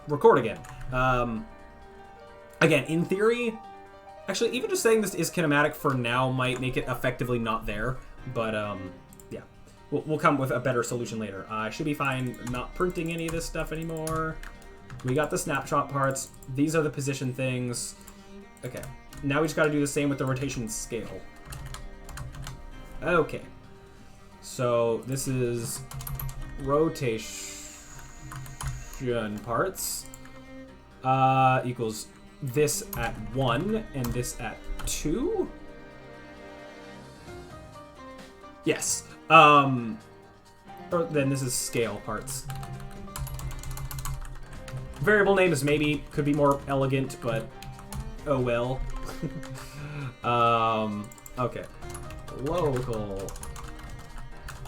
record again. Again, in theory, actually, even just saying this is kinematic for now might make it effectively not there, but yeah, we'll come with a better solution later. I should be fine not printing any of this stuff anymore. We got the snapshot parts. These are the position things. Okay, now we just got to do the same with the rotation scale. Okay, so this is rotation parts. equals this at 1 and this at 2. Yes. Or then this is scale parts. Variable names maybe could be more elegant, but oh well. Okay. Local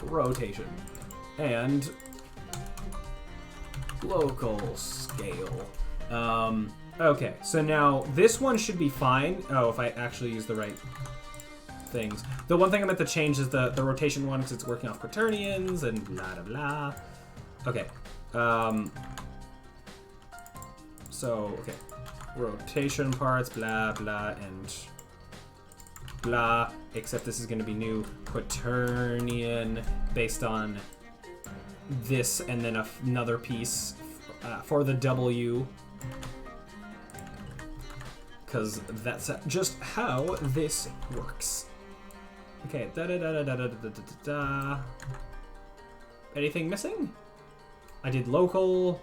rotation and local scale. Okay, so now this one should be fine. Oh, if I actually use the right things. The one thing I meant to change is the rotation one because it's working off quaternions and blah blah blah. Okay. So, okay. Rotation parts, blah blah and blah, except this is going to be new quaternion based on this and then another piece for the W, because that's just how this works. Okay, da-da-da-da-da-da-da-da-da. Anything missing? I did local.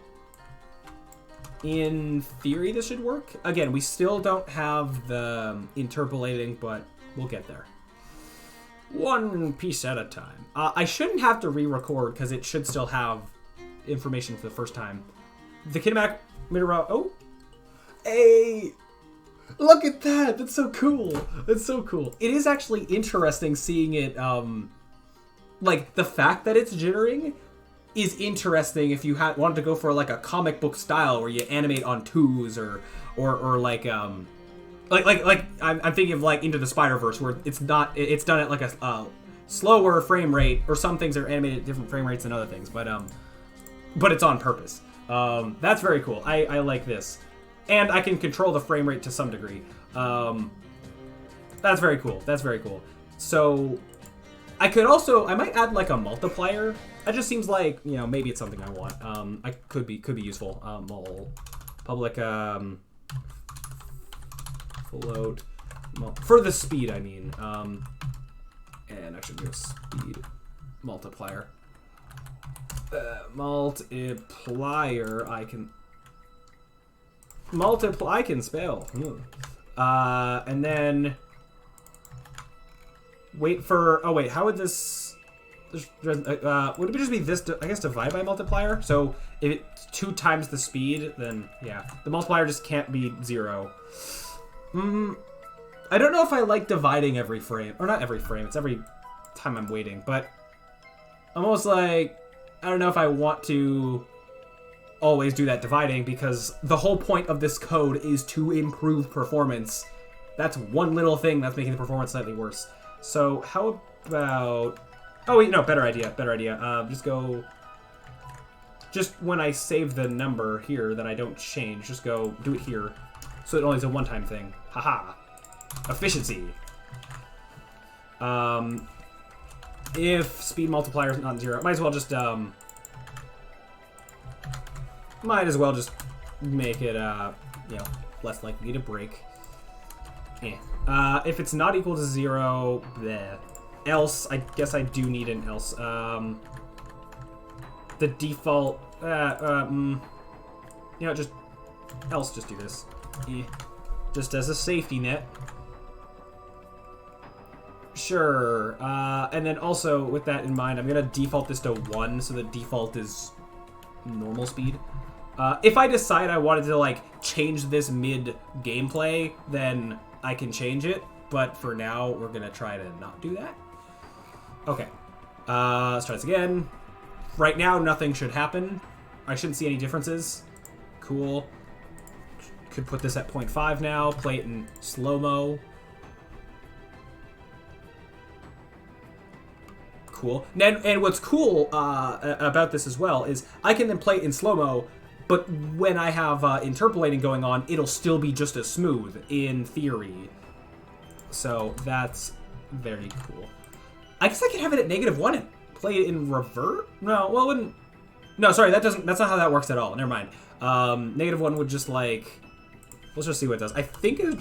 In theory, this should work. Again, we still don't have the interpolating, but we'll get there. One piece at a time. I shouldn't have to re-record because it should still have information for the first time. The kinematic mirror. Oh, hey, look at that! That's so cool. That's so cool. It is actually interesting seeing it. Like the fact that it's jittering is interesting if you wanted to go for like a comic book style where you animate on twos or like I'm thinking of like Into the Spider-Verse where it's done at like a slower frame rate, or some things are animated at different frame rates than other things, but it's on purpose. That's very cool. I like this, and I can control the frame rate to some degree. That's very cool. That's very cool. So I might add like a multiplier. That just seems like, you know, maybe it's something I want. I could be useful. Public float for the speed, I mean. And I should do a speed multiplier. Multiplier. I can spell. And then wait for. Oh wait, how would this? Would it just be this? I guess divide by multiplier. So if it's 2 times the speed, then yeah, the multiplier just can't be 0. I don't know if I like dividing every frame, or not every frame. It's every time I'm waiting, but I'm almost like I don't know if I want to always do that dividing, because the whole point of this code is to improve performance. That's one little thing that's making the performance slightly worse. So how about? Oh wait, no, better idea. Just when I save the number here that I don't change, just do it here. So it only is a one-time thing. Haha. Efficiency. If speed multiplier is not 0, might as well just make it you know, less likely to break. If it's not equal to 0, bleh. Else, I guess I do need an else. The default, you know, just do this. Just as a safety net. Sure. And then also, with that in mind, I'm gonna default this to 1, so the default is normal speed. If I decide I wanted to, like, change this mid-gameplay, then I can change it. But for now, we're gonna try to not do that. Okay, let's try this again. Right now, nothing should happen. I shouldn't see any differences. Cool. Could put this at 0.5 now, play it in slow-mo. Cool. And what's cool about this as well is I can then play it in slow-mo, but when I have interpolating going on, it'll still be just as smooth, in theory. So that's very cool. I guess I could have it at -1 and play it in revert? No, well, it wouldn't. No, sorry, that's not how that works at all. Never mind. -1 would just, like, let's just see what it does. I think it.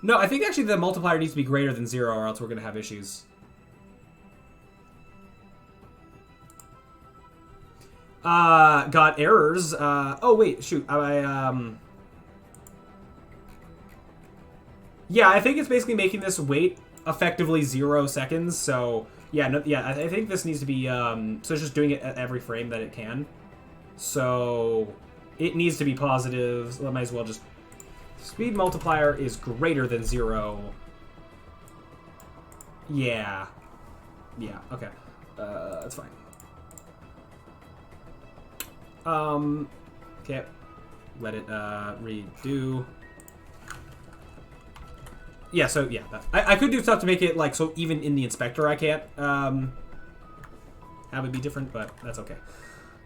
No, I think actually the multiplier needs to be greater than 0, or else we're gonna have issues. got errors. Oh wait, shoot. Yeah, I think it's basically making this wait effectively 0 seconds. So yeah, no, yeah, I think this needs to be so it's just doing it at every frame that it can. So it needs to be positive. So I might as well just speed multiplier is greater than 0. Yeah. Yeah. Okay. That's fine. Okay. Let it redo. Yeah, so yeah, I could do stuff to make it like so even in the inspector I can't have it be different, but that's okay.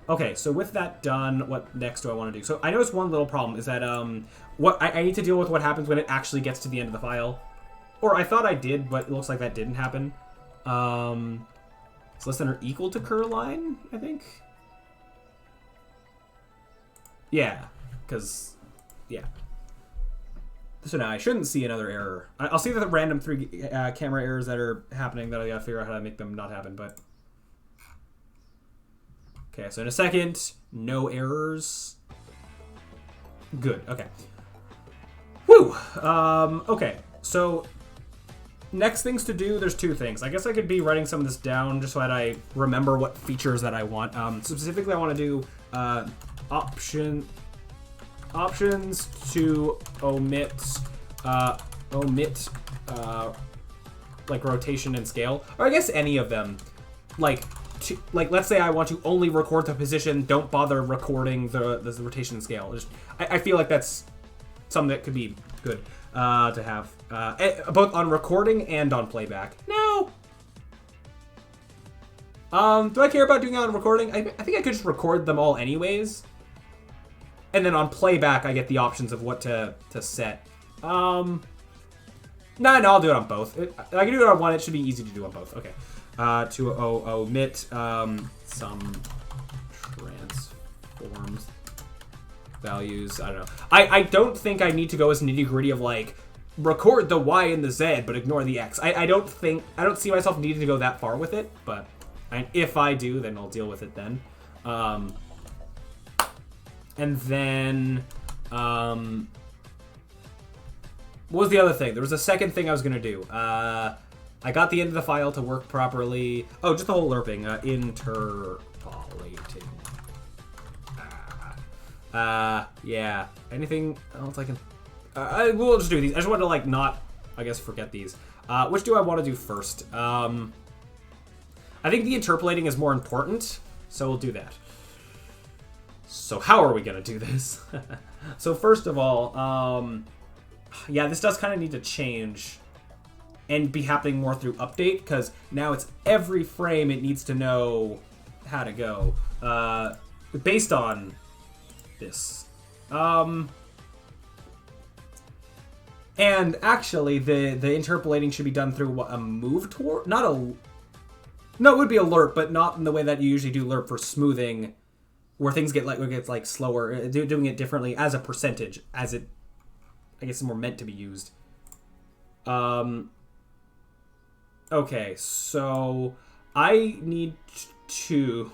Okay, so with that done, what next do I want to do? So I noticed one little problem is that what I need to deal with what happens when it actually gets to the end of the file. Or I thought I did, but it looks like that didn't happen. It's less than or equal to cur line, I think. Yeah, because yeah. So now I shouldn't see another error. I'll see the random 3 camera errors that are happening that I gotta figure out how to make them not happen, but... Okay, so in a second, no errors. Good, okay. Woo! Okay, so... Next things to do, there's 2 things. I guess I could be writing some of this down just so that I remember what features that I want. Specifically, I want to do options to omit like rotation and scale, or I guess any of them. Like let's say I want to only record the position, don't bother recording the rotation and scale. I feel like that's something that could be good to have both on recording and on playback. No. Do I care about doing it on recording? I think I could just record them all anyways. And then on playback, I get the options of what to set. No, I'll do it on both. I can do it on one. It should be easy to do on both. Okay. To omit some transforms values. I don't know. I don't think I need to go as nitty gritty of like record the Y and the Z, but ignore the X. I don't see myself needing to go that far with it. But if I do, then I'll deal with it then. And then, what was the other thing? There was a second thing I was going to do. I got the end of the file to work properly. Oh, just the whole lerping. Interpolating. Yeah. Anything else I can... we'll just do these. I just want to, like, not, I guess, forget these. Which do I want to do first? I think the interpolating is more important, so we'll do that. So how are we going to do this? So first of all, yeah, this does kind of need to change and be happening more through update, because now it's every frame it needs to know how to go based on this. And actually, the interpolating should be done through what, a move toward? Not a... No, it would be a lerp, but not in the way that you usually do lerp for smoothing, where things get like slower, doing it differently as a percentage, as it, I guess, is more meant to be used. Okay, so I need to.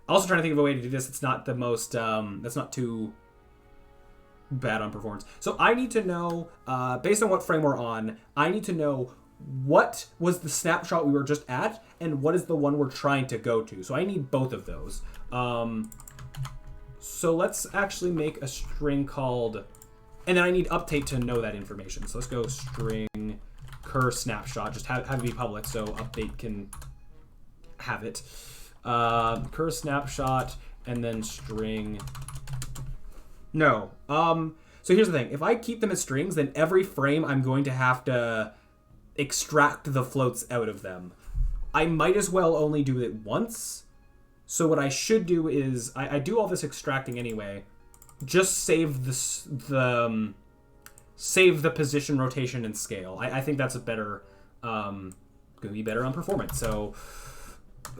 Also trying to think of a way to do this. It's not the most. That's not too bad on performance. So I need to know, based on what frame we're on, I need to know what was the snapshot we were just at, and what is the one we're trying to go to. So I need both of those. So let's actually make a string called, and then I need update to know that information. So let's go string cur snapshot, just have it be public so update can have it. Cur snapshot, and then string. No. So here's the thing. If I keep them as strings, then every frame I'm going to have to extract the floats out of them. I might as well only do it once. So what I should do is, I do all this extracting anyway, just save this, save the position, rotation, and scale. I think that's a better, going to be better on performance. So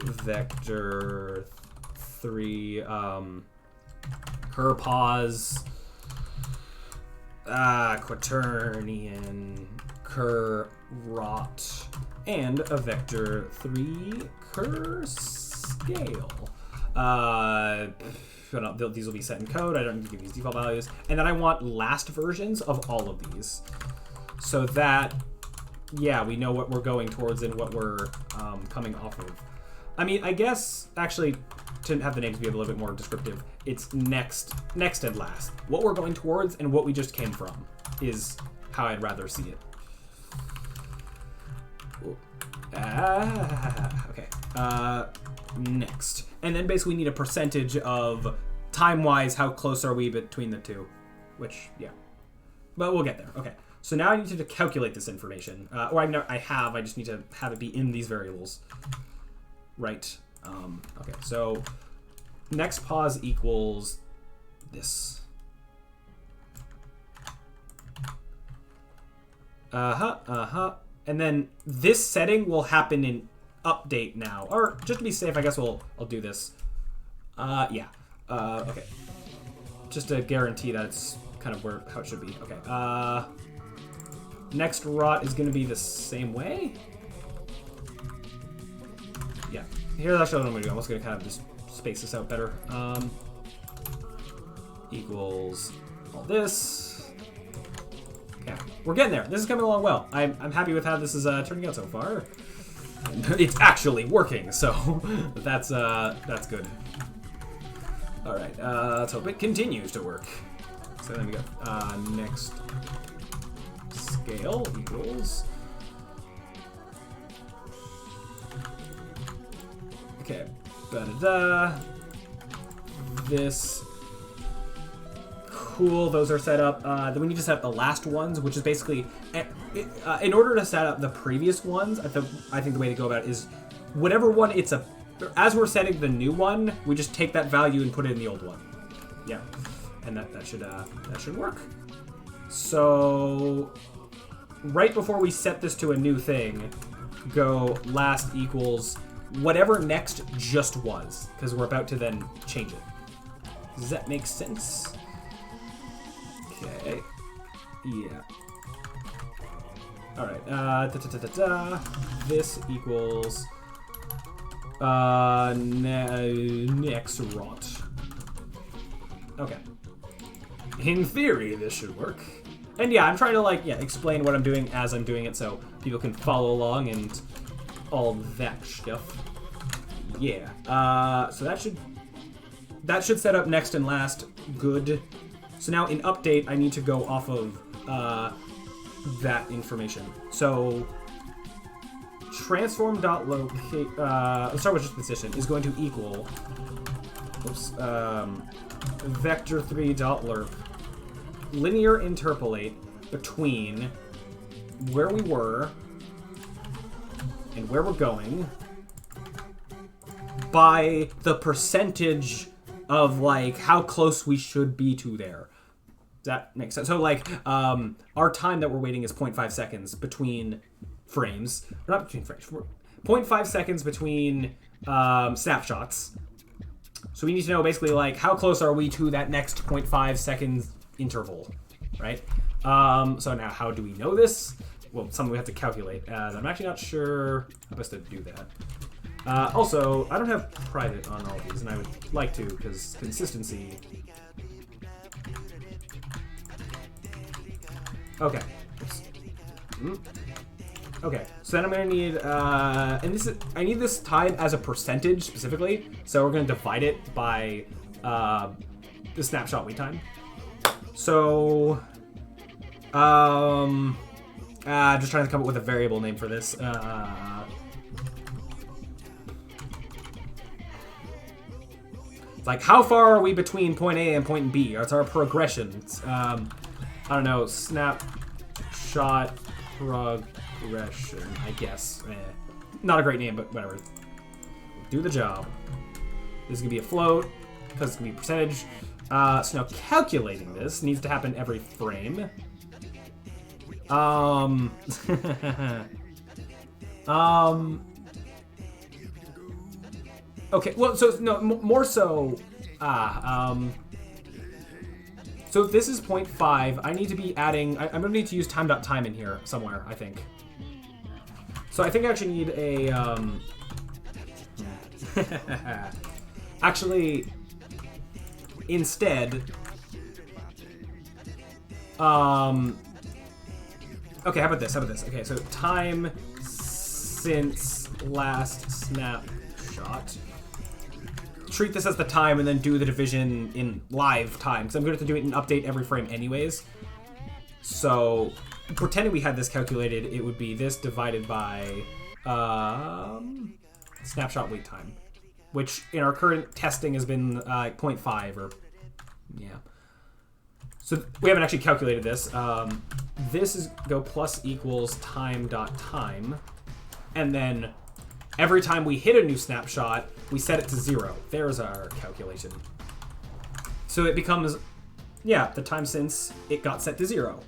vector 3, cur pause, quaternion, cur rot, and a vector 3 cur scale. These will be set in code. I don't need to give these default values. And then I want last versions of all of these. So that, yeah, we know what we're going towards and what we're coming off of. I mean, I guess, actually, to have the names be a little bit more descriptive, it's next and last. What we're going towards and what we just came from is how I'd rather see it. Okay. Next. And then basically we need a percentage of time-wise, how close are we between the two? Which, yeah. But we'll get there. Okay. So now I need to calculate this information. Or I just need to have it be in these variables. Right. Okay, so next pause equals this. And then this setting will happen in update now. Or just to be safe, I guess I'll do this. Yeah. Okay. Just to guarantee that it's kind of how it should be. Okay. Next rot is going to be the same way. Yeah. Here's actually what I'm going to do. I'm just going to kind of just space this out better. Equals all this. Okay. We're getting there. This is coming along well. I'm happy with how this is turning out so far. It's actually working, so that's good. All right. Let's hope it continues to work. So then we got next scale equals. Okay, this, cool, those are set up. Then we need to set up the last ones, which is basically, in order to set up the previous ones, I think the way to go about it is, whatever one as we're setting the new one, we just take that value and put it in the old one. Yeah, and that should work. So, right before we set this to a new thing, go last equals whatever next just was, because we're about to then change it. Does that make sense? Okay. Yeah. All right. This equals next rot. Okay. In theory, this should work. And yeah, I'm trying to explain what I'm doing as I'm doing it, so people can follow along and all that stuff. Yeah. So that should set up next and last. Good. So now in update, I need to go off of that information. So transform.locate. Let's start with just position is going to equal. Oops. Vector3.lerp linear interpolate between where we were and where we're going by the percentage of how close we should be to there. Does that make sense? So our time that we're waiting is 0.5 seconds between frames. Or not between frames. 0.5 seconds between snapshots. So we need to know basically how close are we to that next 0.5 seconds interval, right? So now how do we know this? Well, something we have to calculate. I'm actually not sure how best to do that. Also, I don't have private on all these, and I would like to, because consistency. Okay. Okay, so then I'm gonna need, I need this tied as a percentage specifically, so we're gonna divide it by the snapshot wait time. So, just trying to come up with a variable name for this. How far are we between point A and point B? It's our progression. I don't know, snapshot progression, I guess. Not a great name, but whatever. Do the job. This is going to be a float, because it's going to be a percentage. So now calculating this needs to happen every frame. Okay, well, so, no, more so, so if this is 0.5, I need to be adding, I'm gonna need to use time.time in here somewhere, I think. So I think I actually need a, Actually, instead, okay, how about this? Okay, so time since last snapshot. Treat this as the time and then do the division in live time, because I'm going to have to do it in update every frame anyways. So, pretending we had this calculated, it would be this divided by snapshot wait time, which in our current testing has been 0.5 or, yeah. So we haven't actually calculated this. This is go plus equals time dot time, and then every time we hit a new snapshot, we set it to 0. There's our calculation. So it becomes, yeah, the time since it got set to 0.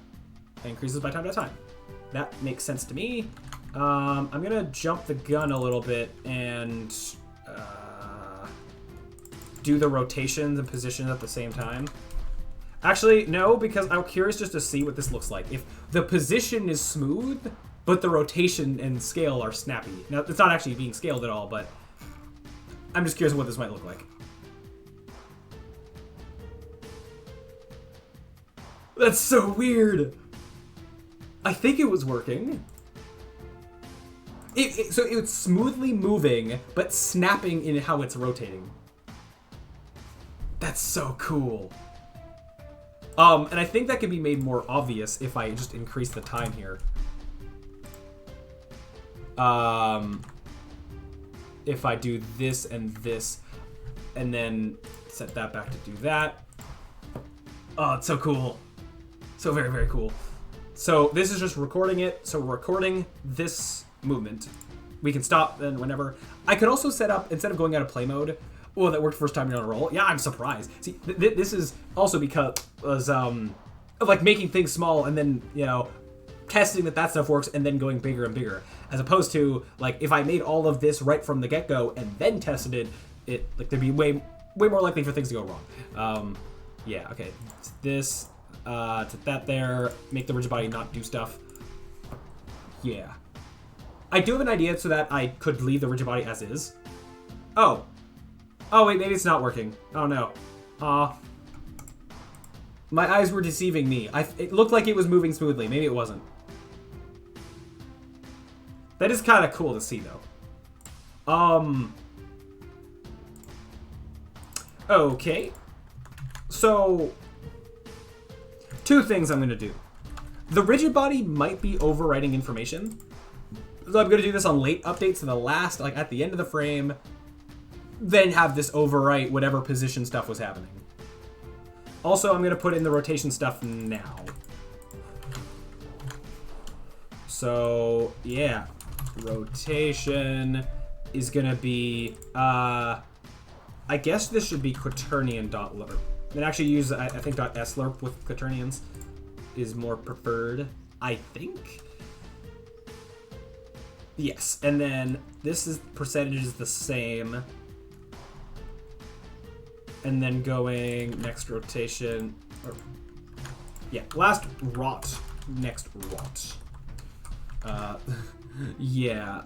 It increases by time dot time. That makes sense to me. I'm gonna jump the gun a little bit and do the rotations and positions at the same time. Actually, no, because I'm curious just to see what this looks like. If the position is smooth, but the rotation and scale are snappy. Now, it's not actually being scaled at all, but I'm just curious what this might look like. That's so weird. I think it was working. So it's smoothly moving, but snapping in how it's rotating. That's so cool. And I think that can be made more obvious if I just increase the time here. If I do this, and then set that back to do that. Oh, it's so cool. So very, very cool. So this is just recording it. So we're recording this movement. We can stop then whenever. I could also set up, instead of going out of play mode, oh, that worked first time you're on a roll. Yeah, I'm surprised. See, this is also because of like making things small and then, you know, testing that stuff works and then going bigger and bigger. As opposed to, like, if I made all of this right from the get-go and then tested it, like, there'd be way more likely for things to go wrong. Yeah, okay. It's this, to that there, make the rigid body not do stuff. Yeah. I do have an idea so that I could leave the rigid body as is. Oh, wait, maybe it's not working. Oh, no. My eyes were deceiving me. It looked like it was moving smoothly. Maybe it wasn't. That is kind of cool to see, though. Okay. So, two things I'm going to do. The rigid body might be overwriting information. So I'm going to do this on late updates to the last, like, at the end of the frame. Then have this overwrite whatever position stuff was happening. Also, I'm going to put in the rotation stuff now. So, yeah. Rotation is going to be, I guess this should be quaternion.lerp. And actually use, I think, .slerp with quaternions is more preferred, I think. Yes, and then this is percentage is the same. And then going next rotation, or yeah, last rot, next rot. Yeah,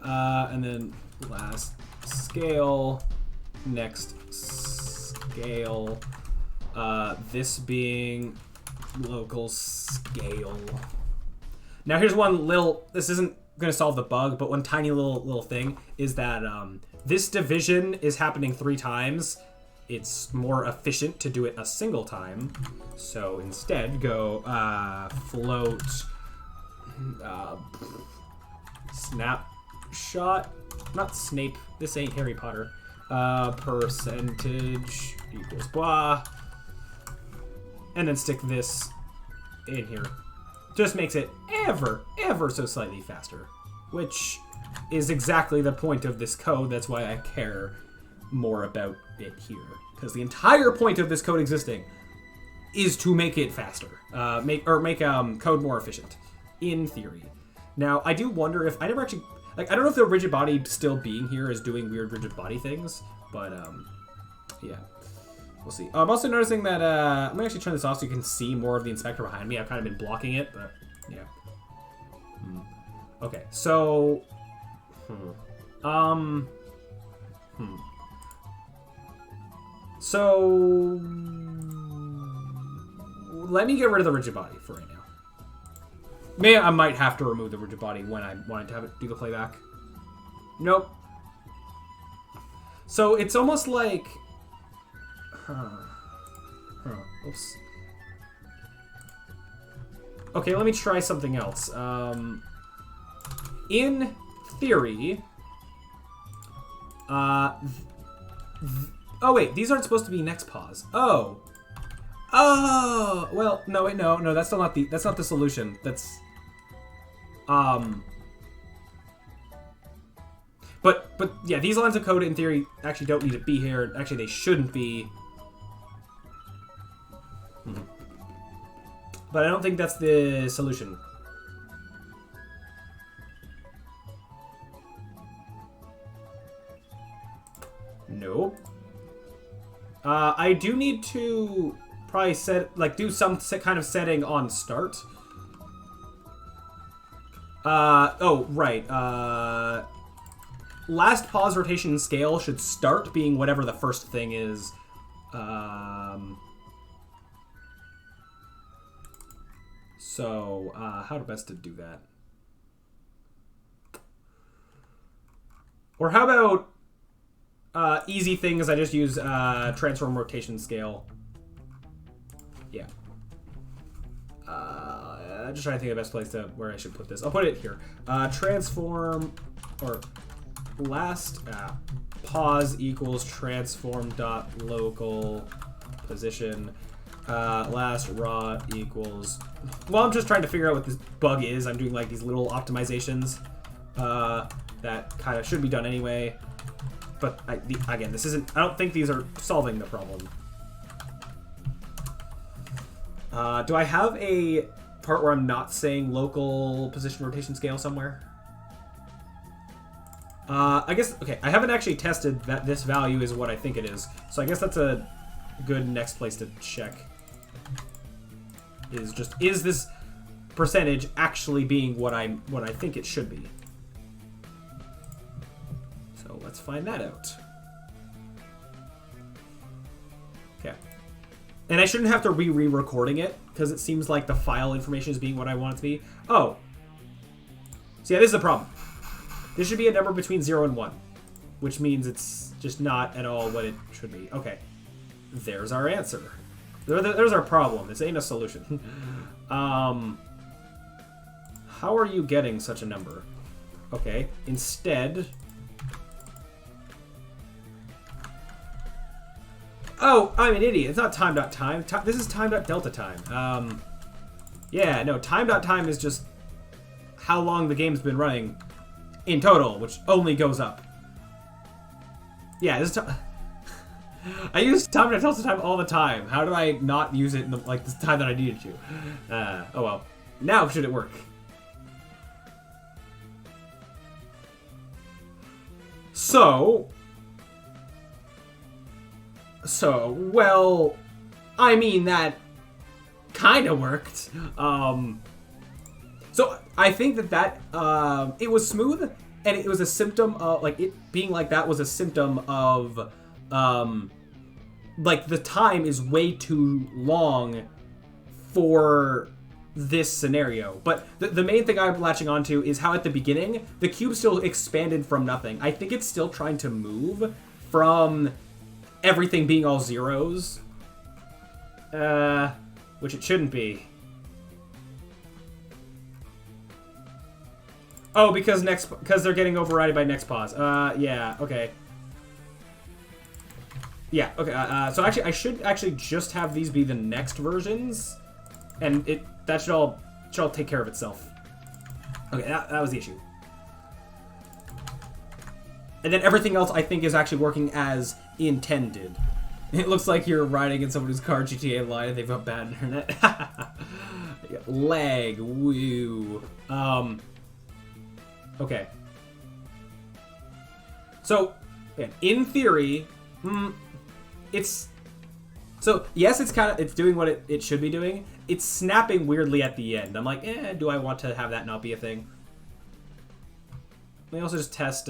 and then last scale, next scale. This being local scale. Now here's one little. This isn't going to solve the bug, but one tiny little thing is that this division is happening 3 times. It's more efficient to do it a single time. So instead, go float snapshot. Not Snape. This ain't Harry Potter. Percentage equals blah. And then stick this in here. Just makes it ever so slightly faster. Which is exactly the point of this code. That's why I care more about it here. Because the entire point of this code existing is to make it faster. Make code more efficient. In theory. Now, I do wonder if... I never actually... Like, I don't know if the rigid body still being here is doing weird rigid body things. But, yeah. We'll see. I'm also noticing that, I'm going to actually turn this off so you can see more of the inspector behind me. I've kind of been blocking it, but, yeah. Okay, so... So let me get rid of the rigid body for right now. Maybe I might have to remove the rigid body when I wanted to have it do the playback. Nope. So it's almost like... Oops. Okay, let me try something else. In theory... oh, wait. These aren't supposed to be next pause. Oh. Oh! Well, no, wait, no. That's still not the... That's not the solution. That's... But yeah, these lines of code in theory actually don't need to be here. Actually, they shouldn't be. But I don't think that's the solution. Nope. I do need to probably do some kind of setting on start. Oh, right. Last pause rotation scale should start being whatever the first thing is. So, how to best to do that? Or how about easy things? I just use transform rotation scale. Yeah. I'm just trying to think of the best place to where I should put this. I'll put it here. Transform or last pause equals transform dot local position. Last raw equals. Well, I'm just trying to figure out what this bug is. I'm doing like these little optimizations that kind of should be done anyway. But again, this isn't. I don't think these are solving the problem. Do I have a part where I'm not saying local position rotation scale somewhere? I guess, okay, I haven't actually tested that this value is what I think it is. So I guess that's a good next place to check. Is this percentage actually being what I think it should be? So let's find that out. Okay. And I shouldn't have to re-recording it, because it seems like the file information is being what I want it to be. Oh. So yeah, this is the problem. This should be a number between 0 and 1, which means it's just not at all what it should be. Okay. There's our answer. There's our problem. This ain't a solution. How are you getting such a number? Okay. Instead... Oh, I'm an idiot. It's not time.time. This is time.delta time. Yeah, no, time.time is just how long the game's been running in total, which only goes up. Yeah, this is I use time.delta time all the time. How do I not use it in the time that I needed to? Oh well. Now should it work? So, well, I mean, that kind of worked. So I think that it was smooth, and it was a symptom of, it being like that was a symptom of, the time is way too long for this scenario. But the main thing I'm latching onto is how at the beginning, the cube still expanded from nothing. I think it's still trying to move from everything being all zeros. Which it shouldn't be. Oh, because they're getting overridden by next pause. Yeah, okay. Yeah, okay. So actually, I should actually just have these be the next versions, and that should all take care of itself. Okay, that was the issue. And then everything else I think is actually working as intended. It looks like you're riding in somebody's car GTA Online and they've got bad internet. Lag, woo. Okay. So, in theory, yes, it's doing what it should be doing. It's snapping weirdly at the end. I'm like, do I want to have that not be a thing? Let me also just test,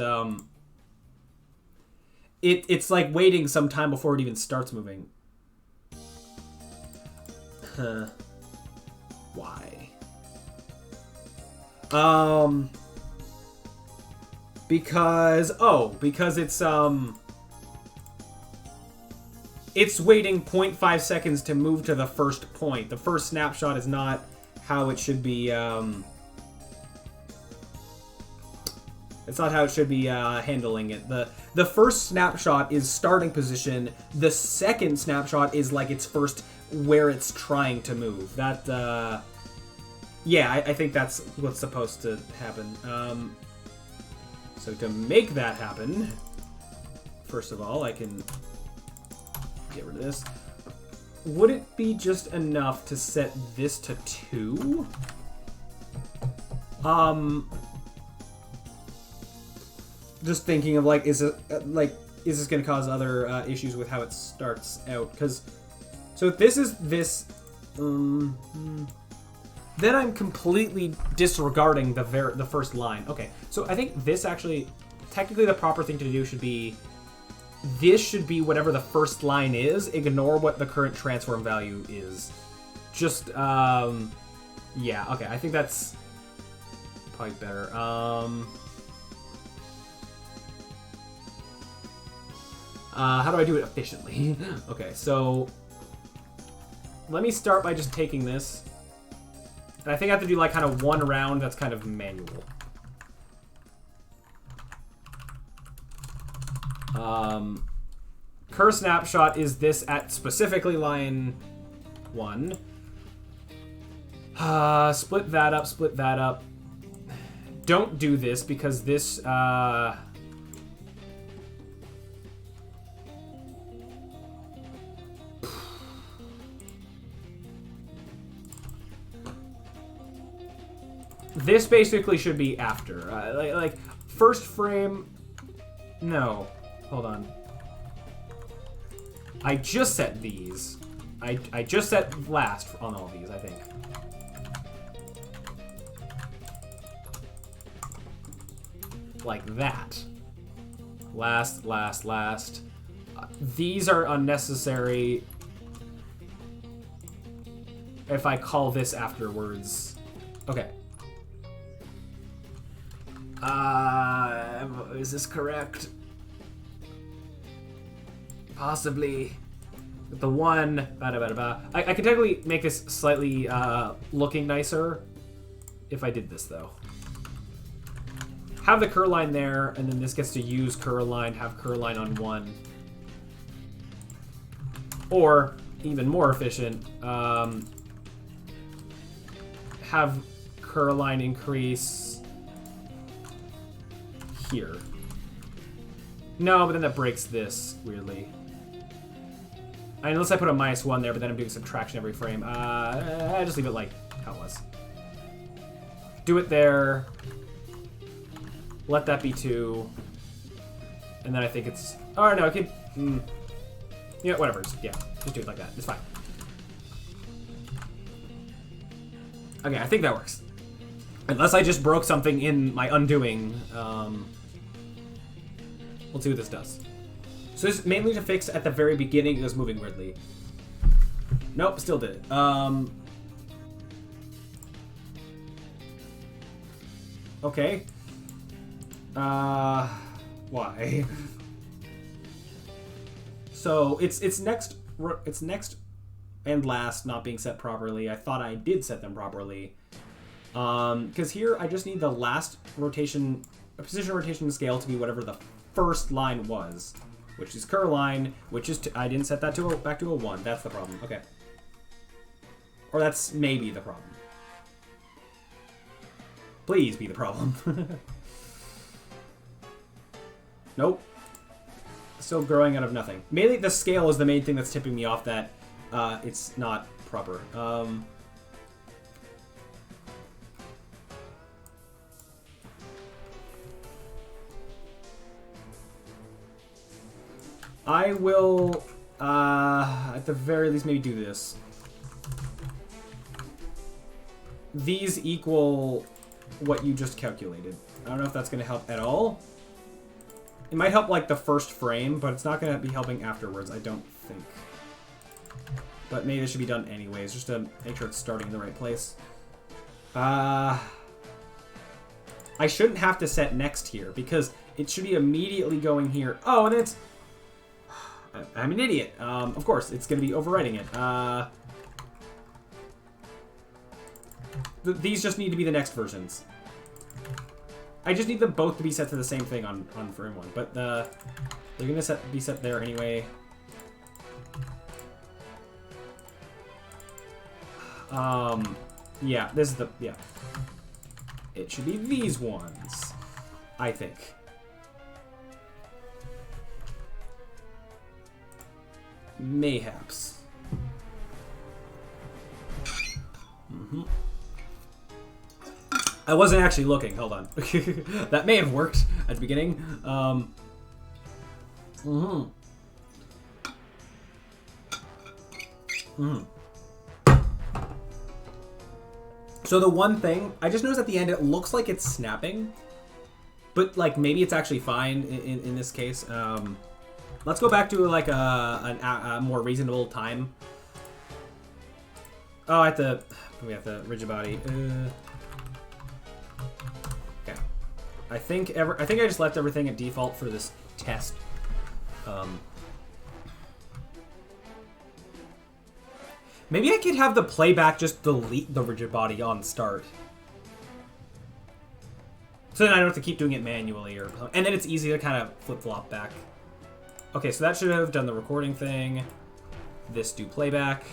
it's like waiting some time before it even starts moving. Huh. Why? Because it's waiting 0.5 seconds to move to the first point. The first snapshot is not how it should be, it's not how it should be handling it. The first snapshot is starting position. The second snapshot is like its first where it's trying to move. That, yeah, I think that's what's supposed to happen. So to make that happen, first of all, I can get rid of this. Would it be just enough to set this to 2? Just thinking of like, is this going to cause other issues with how it starts out? Because, so if this is this, then I'm completely disregarding the first line. Okay, so I think this actually, technically the proper thing to do should be, this should be whatever the first line is. Ignore what the current transform value is. Just, yeah, okay, I think that's probably better. How do I do it efficiently? Okay, so let me start by just taking this. And I think I have to do like kind of one round that's kind of manual. Cur snapshot is this at specifically line 1. Split that up, split that up. Don't do this because this, this basically should be after. Like, first frame... No. Hold on. I just set these. I just set last on all these, I think. Like that. Last, last, last. These are unnecessary if I call this afterwards. Okay. Is this correct? Possibly. The one... I could technically make this slightly looking nicer if I did this, though. Have the cur line there, and then this gets to use cur line, have cur line on 1. Or, even more efficient, have cur line increase here. No, but then that breaks this, weirdly. Unless I put a -1 there, but then I'm doing subtraction every frame. I just leave it like how it was. Do it there. Let that be 2. And then I think it's... Oh, no, I could... Yeah, whatever. Yeah, just do it like that. It's fine. Okay, I think that works. Unless I just broke something in my undoing. We'll see what this does. So this is mainly to fix at the very beginning it was moving weirdly. Nope, still did it. Okay. Why? So it's next and last not being set properly. I thought I did set them properly. Because here I just need the last rotation, position rotation scale to be whatever the first line was, which is cur line, which is I didn't set that to back to a 1. That's the problem. Okay. Or that's maybe the problem. Please be the problem. Nope. Still growing out of nothing. Mainly the scale is the main thing that's tipping me off that it's not proper. I will, at the very least, maybe do this. These equal what you just calculated. I don't know if that's going to help at all. It might help, like, the first frame, but it's not going to be helping afterwards, I don't think. But maybe it should be done anyways, just to make sure it's starting in the right place. I shouldn't have to set next here, because it should be immediately going here. Oh, and it's... I'm an idiot. Of course, it's going to be overwriting it. These just need to be the next versions. I just need them both to be set to the same thing on frame 1, but they're going to be set there anyway. Yeah, this is the... Yeah. It should be these ones, I think. Mayhaps. I wasn't actually looking. Hold on. That may have worked at the beginning. So the one thing, I just noticed at the end, it looks like it's snapping. But, like, maybe it's actually fine in this case. Let's go back to, like, a more reasonable time. Oh, we have the rigid body. Okay. I think I just left everything at default for this test. Maybe I could have the playback just delete the rigid body on start. So then I don't have to keep doing it manually, and then it's easy to kind of flip-flop back. Okay, so that should have done the recording thing. This do playback.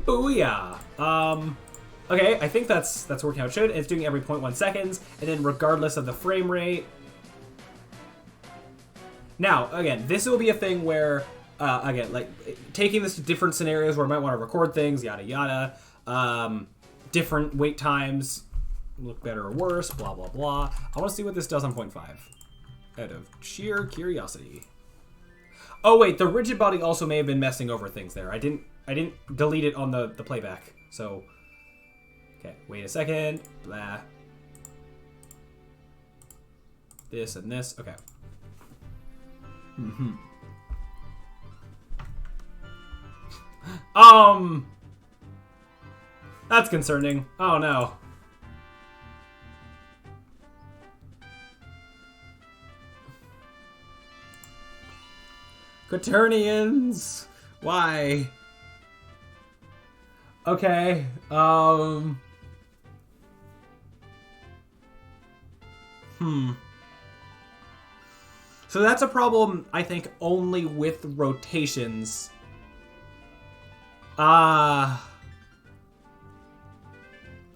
Booyah! Okay, I think that's working how it should. It's doing every 0.1 seconds, and then regardless of the frame rate. Now, again, this will be a thing where, again, like, taking this to different scenarios where I might want to record things, yada yada, different wait times, look better or worse, blah blah blah. I want to see what this does on 0.5, out of sheer curiosity. Oh wait, the rigid body also may have been messing over things there. I didn't delete it on the playback, so... Okay, wait a second, blah. This and this, okay. That's concerning. Oh no. Quaternions! Why? Okay, So that's a problem, I think, only with rotations. And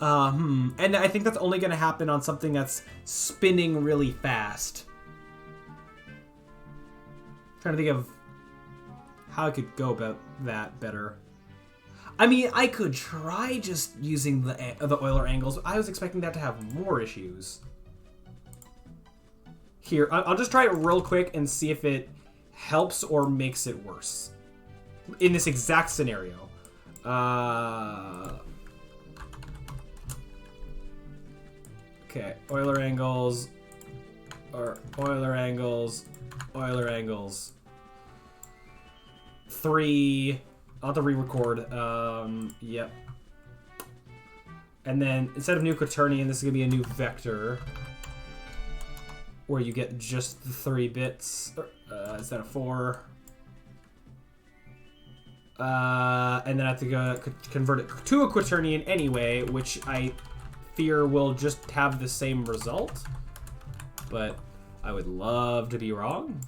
I think that's only going to happen on something that's spinning really fast. Trying to think of how I could go about that better. I mean, I could try just using the Euler angles. I was expecting that to have more issues. Here, I'll just try it real quick and see if it helps or makes it worse. In this exact scenario. Okay, Euler angles, or Euler angles, Euler angles. 3. I'll have to re-record. Yep. And then instead of new quaternion, this is gonna be a new vector, where you get just the 3 bits instead of 4. And then I have to go convert it to a quaternion anyway, which I fear will just have the same result. But I would love to be wrong.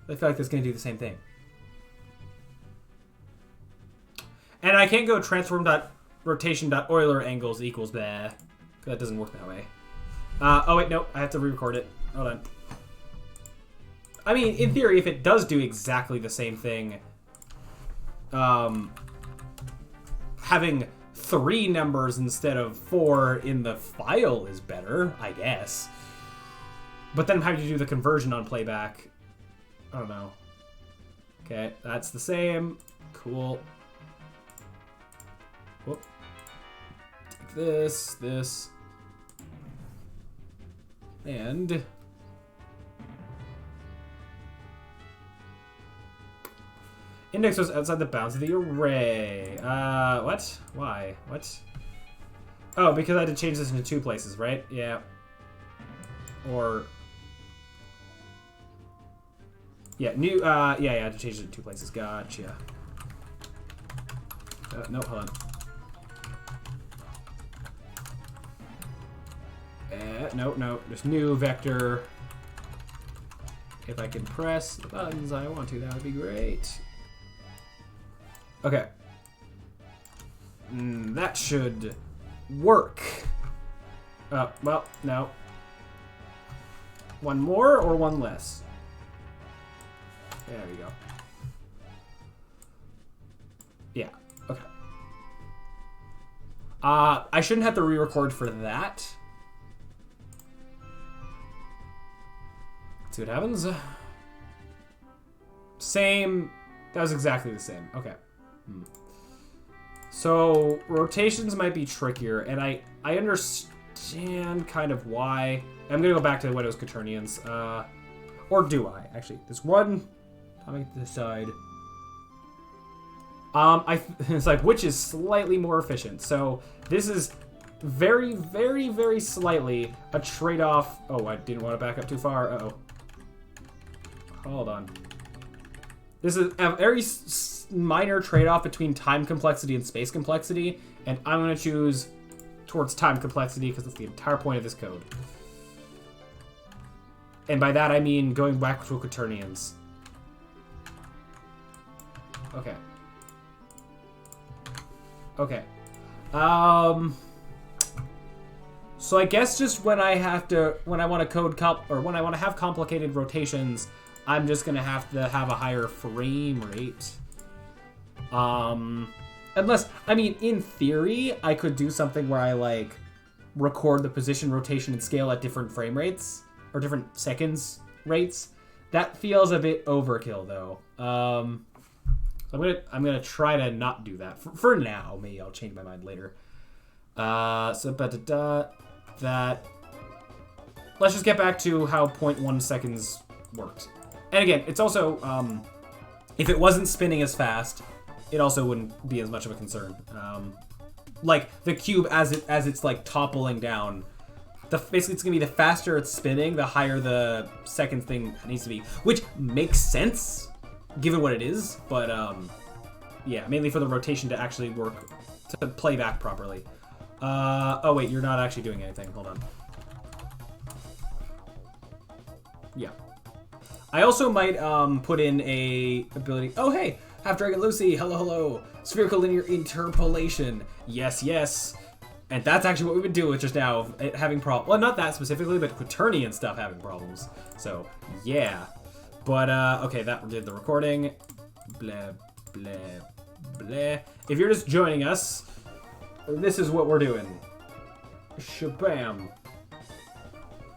I feel like that's going to do the same thing. And I can't go transform.rotation.Euler angles equals blah. That doesn't work that way. Oh wait, no, I have to re-record it. Hold on. I mean, in theory, if it does do exactly the same thing, having 3 numbers instead of 4 in the file is better, I guess. But then how do you do the conversion on playback? I don't know. Okay, that's the same. cool. Whoop. Take this. And... index was outside the bounds of the array. What? Why? What? Oh, because I had to change this into 2 places, right? Yeah. Or... yeah, new, yeah, I had to change it in 2 places. Gotcha. No, hold on. No, just new vector. If I can press the buttons I want to, that would be great. Okay. That should work. Well, no. One more or one less? There we go. Yeah, okay. I shouldn't have to re-record for that. Let's see what happens. Same. That was exactly the same. Okay. So, rotations might be trickier, and I understand kind of why. I'm going to go back to when it was quaternions. Or do I? Actually, there's one... I'll make it decide. It's like, which is slightly more efficient. So this is very, very, very slightly a trade-off. Oh, I didn't want to back up too far. Uh-oh. Hold on. This is a very minor trade-off between time complexity and space complexity, and I'm going to choose towards time complexity because that's the entire point of this code. And by that I mean going back to quaternions. Okay. Okay. So I guess just when I want to code when I want to have complicated rotations, I'm just gonna have to have a higher frame rate. Unless, I mean, in theory, I could do something where I like record the position, rotation, and scale at different frame rates or different seconds rates. That feels a bit overkill, though. I'm gonna try to not do that for now. Maybe I'll change my mind later. That. Let's just get back to how 0.1 seconds worked. And again, it's also if it wasn't spinning as fast, it also wouldn't be as much of a concern. Like the cube as it's like toppling down. Basically, it's gonna be the faster it's spinning, the higher the second thing needs to be, which makes sense given what it is. But yeah, mainly for the rotation to actually work to play back properly. Oh wait, you're not actually doing anything. Hold on. Yeah. I also might put in a ability. Oh hey, Half Dragon Lucy. Hello, hello. Spherical linear interpolation. Yes, yes. And that's actually what we've been doing just now, having problems. Well, not that specifically, but quaternion stuff having problems. So, yeah. But, okay, that did the recording. Blah, blah, blah. If you're just joining us, this is what we're doing. Shabam.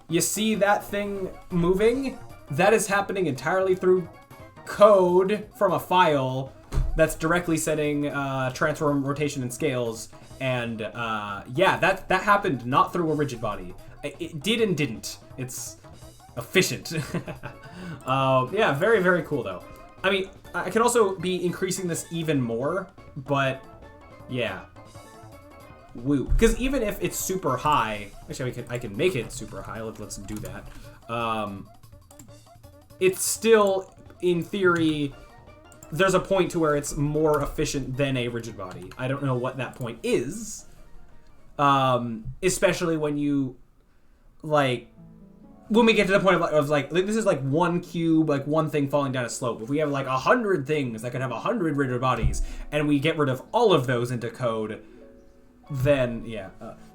You see that thing moving? That is happening entirely through code from a file that's directly setting transform, rotation, and scales. And yeah, that happened not through a rigid body. It did and didn't. It's efficient. Yeah, very, very cool though. I mean, I can also be increasing this even more, but yeah. Woo. Because even if it's super high, actually I can make it super high. Let's do that. It's still, in theory, there's a point to where it's more efficient than a rigid body. I don't know what that point is. Especially when you, like, when we get to the point of like, this is like one cube, like one thing falling down a slope. If we have like 100 things that could have 100 rigid bodies, and we get rid of all of those into code, then, yeah.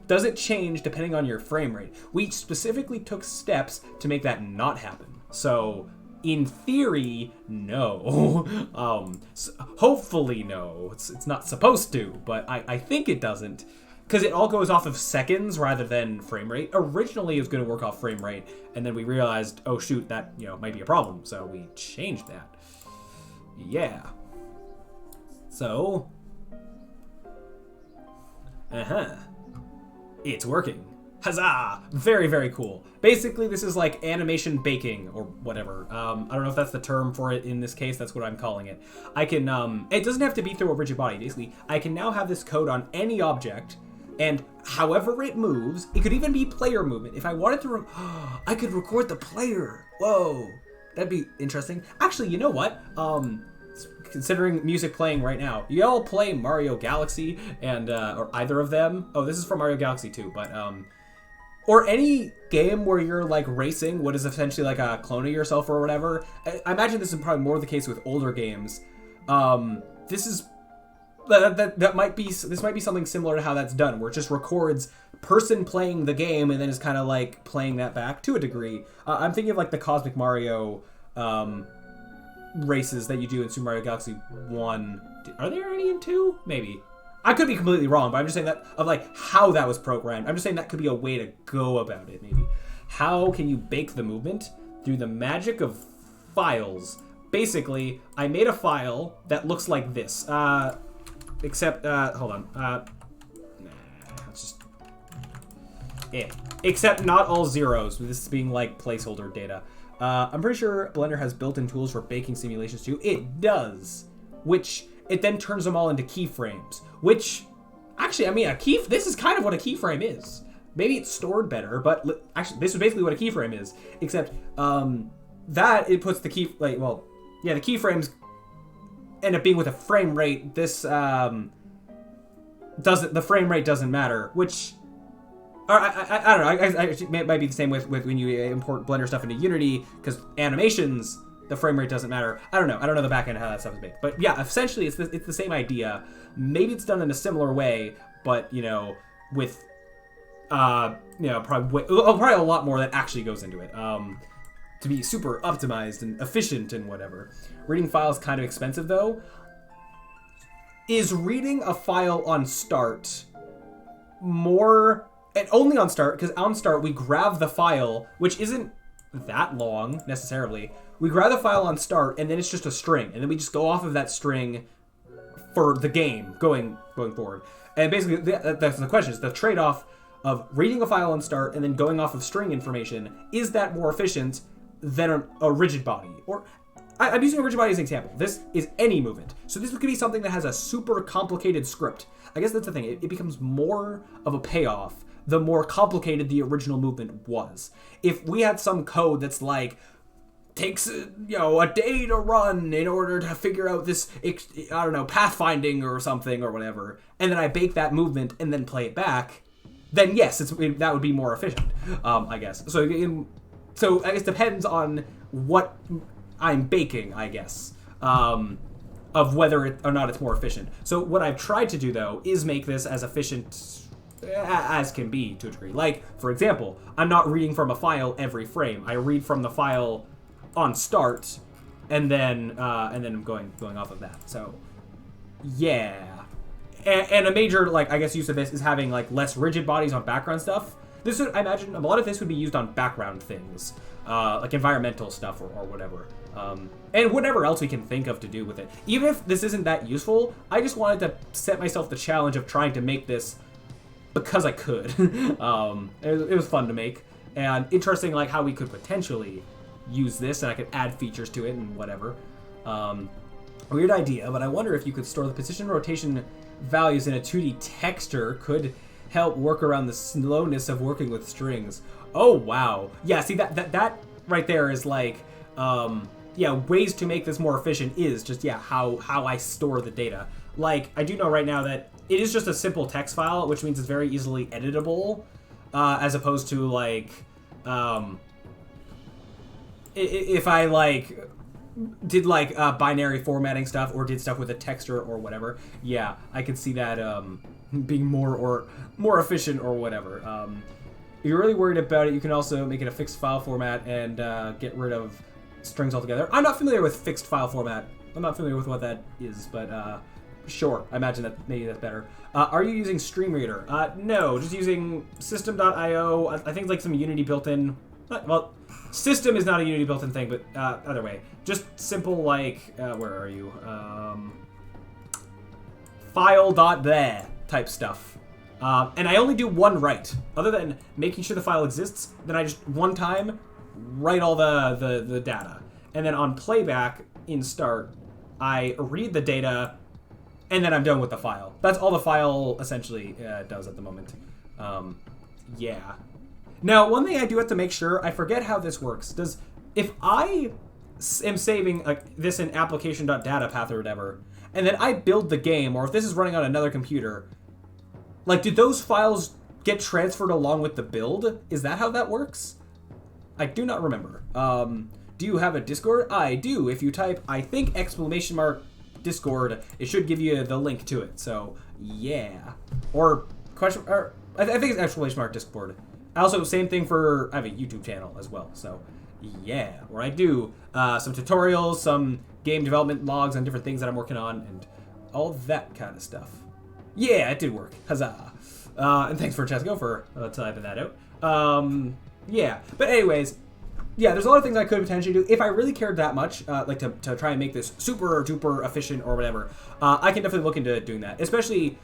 Does it change depending on your frame rate? We specifically took steps to make that not happen. So, in theory, no. Hopefully, no. It's not supposed to, but I think it doesn't. Because it all goes off of seconds rather than frame rate. Originally, it was going to work off frame rate, and then we realized, oh shoot, that might be a problem. So we changed that. Yeah. So, it's working. Huzzah! Very, very cool. Basically, this is like animation baking or whatever. I don't know if that's the term for it in this case. That's what I'm calling it. I can, it doesn't have to be through a rigid body. Basically, I can now have this code on any object, and however it moves, it could even be player movement. If I wanted to, I could record the player. Whoa, that'd be interesting. Actually, you know what? Considering music playing right now, you all play Mario Galaxy and, or either of them. Oh, this is for Mario Galaxy too, but, or any game where you're like racing what is essentially like a clone of yourself or whatever. I imagine this is probably more the case with older games. This is that might be something similar to how that's done, where it just records person playing the game and then is kind of like playing that back to a degree. I'm thinking of like the Cosmic Mario races that you do in Super Mario Galaxy 1. Are there any in 2? Maybe. I could be completely wrong, but I'm just saying that of like how that was programmed. I'm just saying that could be a way to go about it, maybe. How can you bake the movement? Through the magic of files. Basically, I made a file that looks like this. Except, hold on. Let's just... Yeah. Except not all zeros, with this being like placeholder data. I'm pretty sure Blender has built-in tools for baking simulations too. It does. Which... it then turns them all into keyframes, which, actually, I mean, this is kind of what a keyframe is. Maybe it's stored better, but actually, this is basically what a keyframe is, except, that, it puts the the keyframes end up being with a frame rate. This, the frame rate doesn't matter, which, or I don't know, it might be the same with when you import Blender stuff into Unity, because animations, the frame rate doesn't matter. I don't know the back end of how that stuff is made. But yeah, essentially it's the same idea. Maybe it's done in a similar way, but with probably a lot more that actually goes into it. To be super optimized and efficient and whatever. Reading files kind of expensive though. Is reading a file on start more, and only on start, because on start we grab the file, which isn't that long necessarily. We grab the file on start, and then it's just a string, and then we just go off of that string for the game going forward. And basically, that's the question: is the trade-off of reading a file on start and then going off of string information, is that more efficient than a rigid body? Or I'm using a rigid body as an example. This is any movement, so this could be something that has a super complicated script. I guess that's the thing. It becomes more of a payoff the more complicated the original movement was. If we had some code that's like, takes a day to run in order to figure out this, I don't know, pathfinding or something or whatever, and then I bake that movement and then play it back, then yes, that would be more efficient, I guess. So I guess it depends on what I'm baking, I guess, of whether or not it's more efficient. So what I've tried to do, though, is make this as efficient as can be to a degree. Like, for example, I'm not reading from a file every frame. I read from the file on start, and then I'm going off of that. So, yeah. And a major, like, I guess use of this is having, like, less rigid bodies on background stuff. This would, I imagine, a lot of this would be used on background things, like environmental stuff or whatever. And whatever else we can think of to do with it. Even if this isn't that useful, I just wanted to set myself the challenge of trying to make this because I could. It was fun to make. And interesting, like, how we could potentially use this, and I could add features to it and whatever. Weird idea, but I wonder if you could store the position rotation values in a 2D texture could help work around the slowness of working with strings. Oh, wow. Yeah, see, that right there is like, ways to make this more efficient is just, how I store the data. Like, I do know right now that it is just a simple text file, which means it's very easily editable, as opposed to, like, if I, like, did, like, binary formatting stuff or did stuff with a texture or whatever, yeah, I could see that being more efficient or whatever. If you're really worried about it, you can also make it a fixed file format and get rid of strings altogether. I'm not familiar with fixed file format. I'm not familiar with what that is, but sure, I imagine that maybe that's better. Are you using StreamReader? No, just using system.io. I think it's like some Unity built-in. Well, system is not a Unity built-in thing, but other way. Just simple, like, where are you? file.bleh type stuff. And I only do one write. Other than making sure the file exists, then I just one time write all the data. And then on playback in start, I read the data, and then I'm done with the file. That's all the file essentially does at the moment. Yeah. Now, one thing I do have to make sure, I forget how this works. If I am saving this in application.data path or whatever, and then I build the game, or if this is running on another computer, like, do those files get transferred along with the build? Is that how that works? I do not remember. Do you have a Discord? I do. If you type, I think, !Discord, it should give you the link to it. So, yeah. Or, I think it's !Discord. Also, same thing for, I have a YouTube channel as well. So, yeah. Where I do some tutorials, some game development logs on different things that I'm working on, and all that kind of stuff. Yeah, it did work. Huzzah. And thanks for Chesco for typing that out. Yeah. But anyways, yeah, there's a lot of things I could potentially do. If I really cared that much, like to try and make this super duper efficient or whatever, I can definitely look into doing that. Especially,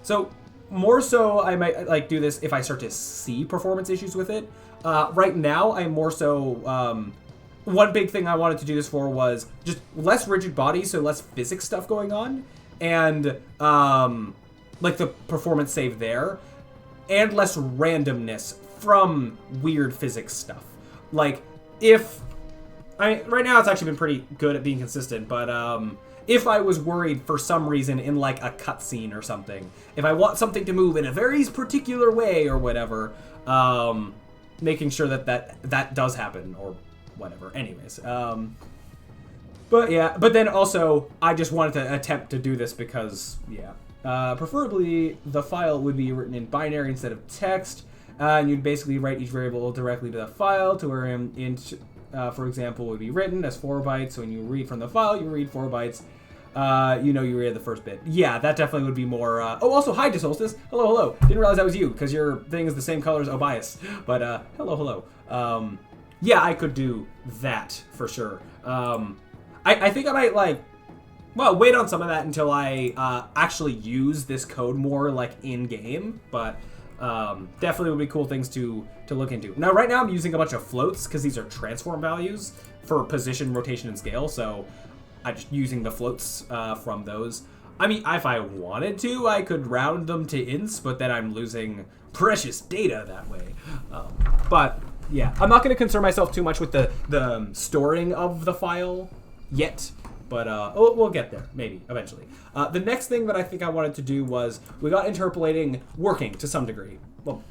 so more so I might like do this if I start to see performance issues with it. Right now, I'm more so, one big thing I wanted to do this for was just less rigid body, so less physics stuff going on, and like the performance save there, and less randomness from weird physics stuff. Like, right now it's actually been pretty good at being consistent, but if I was worried for some reason in like a cutscene or something, if I want something to move in a very particular way or whatever, making sure that does happen or whatever. Anyways, but yeah, but then also I just wanted to attempt to do this because, yeah. Preferably, the file would be written in binary instead of text, and you'd basically write each variable directly to the file to where int, for example, would be written as 4 bytes. So when you read from the file, you read 4 bytes. You read the first bit. Yeah, that definitely would be more. Oh, also, hi, Desolstice. Hello, hello. Didn't realize that was you because your thing is the same color as Obias. But hello, hello. Yeah, I could do that for sure. I think I might wait on some of that until I actually use this code more like in game, but definitely would be cool things to look into. Now, right now I'm using a bunch of floats because these are transform values for position, rotation, and scale. So I'm just using the floats from those. I mean, if I wanted to, I could round them to ints, but then I'm losing precious data that way. But yeah, I'm not going to concern myself too much with the storing of the file yet. But we'll get there, maybe, eventually. The next thing that I think I wanted to do was, we got interpolating working to some degree. Well,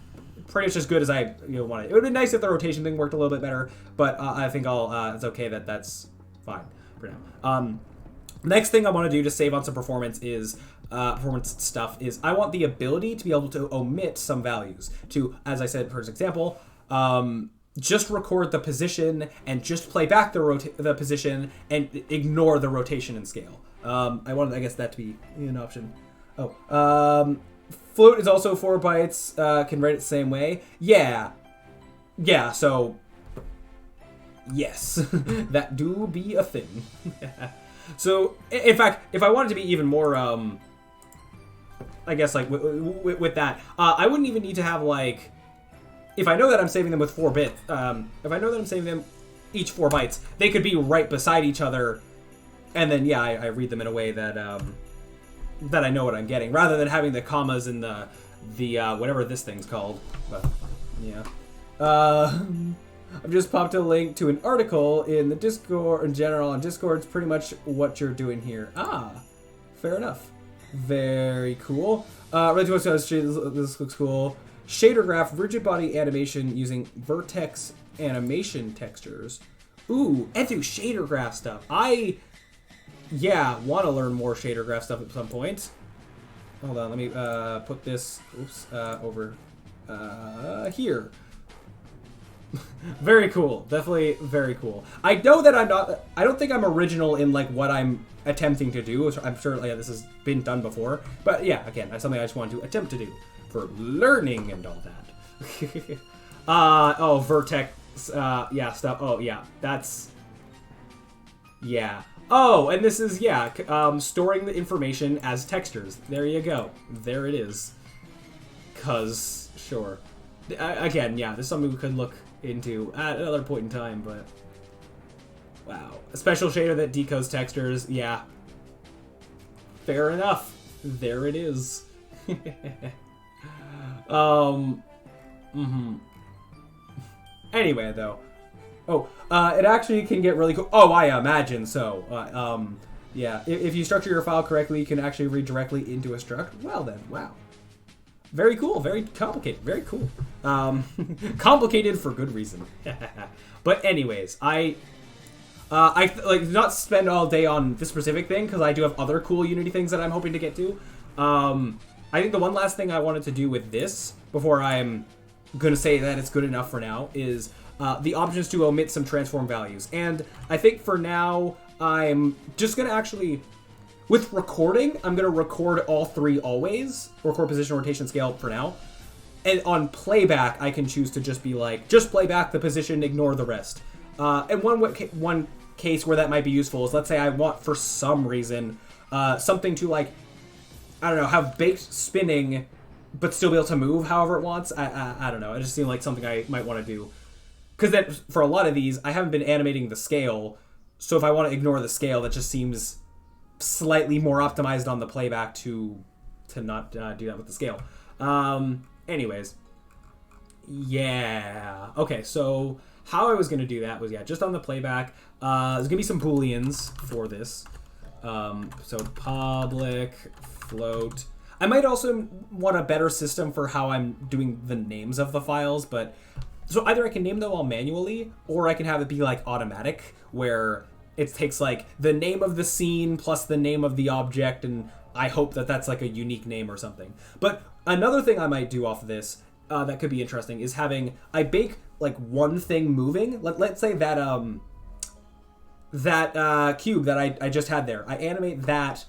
pretty much as good as I wanted. It would be nice if the rotation thing worked a little bit better, but I think it's okay that's fine for now. Next thing I want to do to save on some performance is, performance stuff, is I want the ability to be able to omit some values. To, as I said, for example, just record the position and just play back the position and ignore the rotation and scale. I wanted, I guess, that to be an option. Oh, float is also 4 bytes. Can write it the same way. Yeah, so yes, that do be a thing. So, in fact, if I wanted to be even more, I guess, like, with that, I wouldn't even need to have, like, if I know that I'm saving them with 4 bits, if I know that I'm saving them each 4 bytes, they could be right beside each other, and then, yeah, I read them in a way that, that I know what I'm getting, rather than having the commas in the whatever this thing's called. But, yeah. I've just popped a link to an article in the Discord, in general, on Discord. It's pretty much what you're doing here. Ah, fair enough. Very cool. This looks cool. Shader graph, rigid body animation using vertex animation textures. Ooh, and do shader graph stuff. I want to learn more shader graph stuff at some point. Hold on, let me put this over here. Very cool. Definitely very cool. I know that I don't think I'm original in like what I'm attempting to do. I'm sure this has been done before. But yeah, again, that's something I just want to attempt to do. For learning and all that. Vertex, stuff. Oh, yeah, that's... Yeah. Oh, and this is, yeah, storing the information as textures. There you go. There it is. Cause, sure. Again, yeah, this is something we could look into at another point in time, but... Wow. A special shader that decodes textures, yeah. Fair enough. There it is. Anyway, though. Oh, it actually can get really cool. Oh, I imagine so. Yeah, if you structure your file correctly, you can actually read directly into a struct. Well then, wow. Very cool, very complicated, very cool. Complicated for good reason. But anyways, I like not spend all day on this specific thing because I do have other cool Unity things that I'm hoping to get to. I think the one last thing I wanted to do with this before I'm gonna say that it's good enough for now is the options to omit some transform values. And I think for now I'm just gonna actually, with recording, I'm gonna record all three always, record position, rotation, scale for now. And on playback, I can choose to just be like, just play back the position, ignore the rest. And one case where that might be useful is, let's say I want, for some reason, something to, like, I don't know, have baked spinning, but still be able to move however it wants. I don't know. It just seemed like something I might want to do. Because then, for a lot of these, I haven't been animating the scale, so if I want to ignore the scale, that just seems slightly more optimized on the playback to not do that with the scale. Anyways. Yeah. Okay, so how I was going to do that was, yeah, just on the playback. There's going to be some booleans for this. So public, float. I might also want a better system for how I'm doing the names of the files, but so either I can name them all manually, or I can have it be like automatic, where it takes like the name of the scene plus the name of the object, and I hope that that's like a unique name or something. But another thing I might do off of this that could be interesting is having, I bake like one thing moving. Let's say that cube that I just had there. I animate that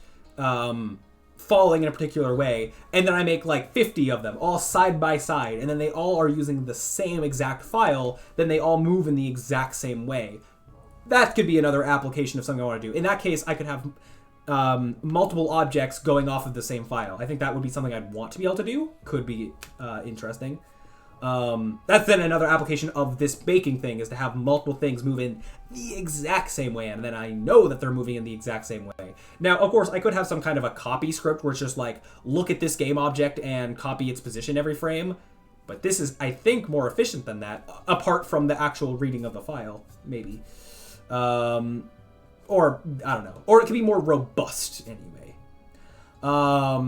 falling in a particular way, and then I make like 50 of them, all side by side, and then they all are using the same exact file, then they all move in the exact same way. That could be another application of something I want to do. In that case, I could have multiple objects going off of the same file. I think that would be something I'd want to be able to do. Could be interesting. That's then another application of this baking thing, is to have multiple things move in the exact same way, and then I know that they're moving in the exact same way. Now, of course, I could have some kind of a copy script where it's just like, look at this game object and copy its position every frame, but this is, I think, more efficient than that, apart from the actual reading of the file, maybe. Or, I don't know. Or it could be more robust, anyway. We're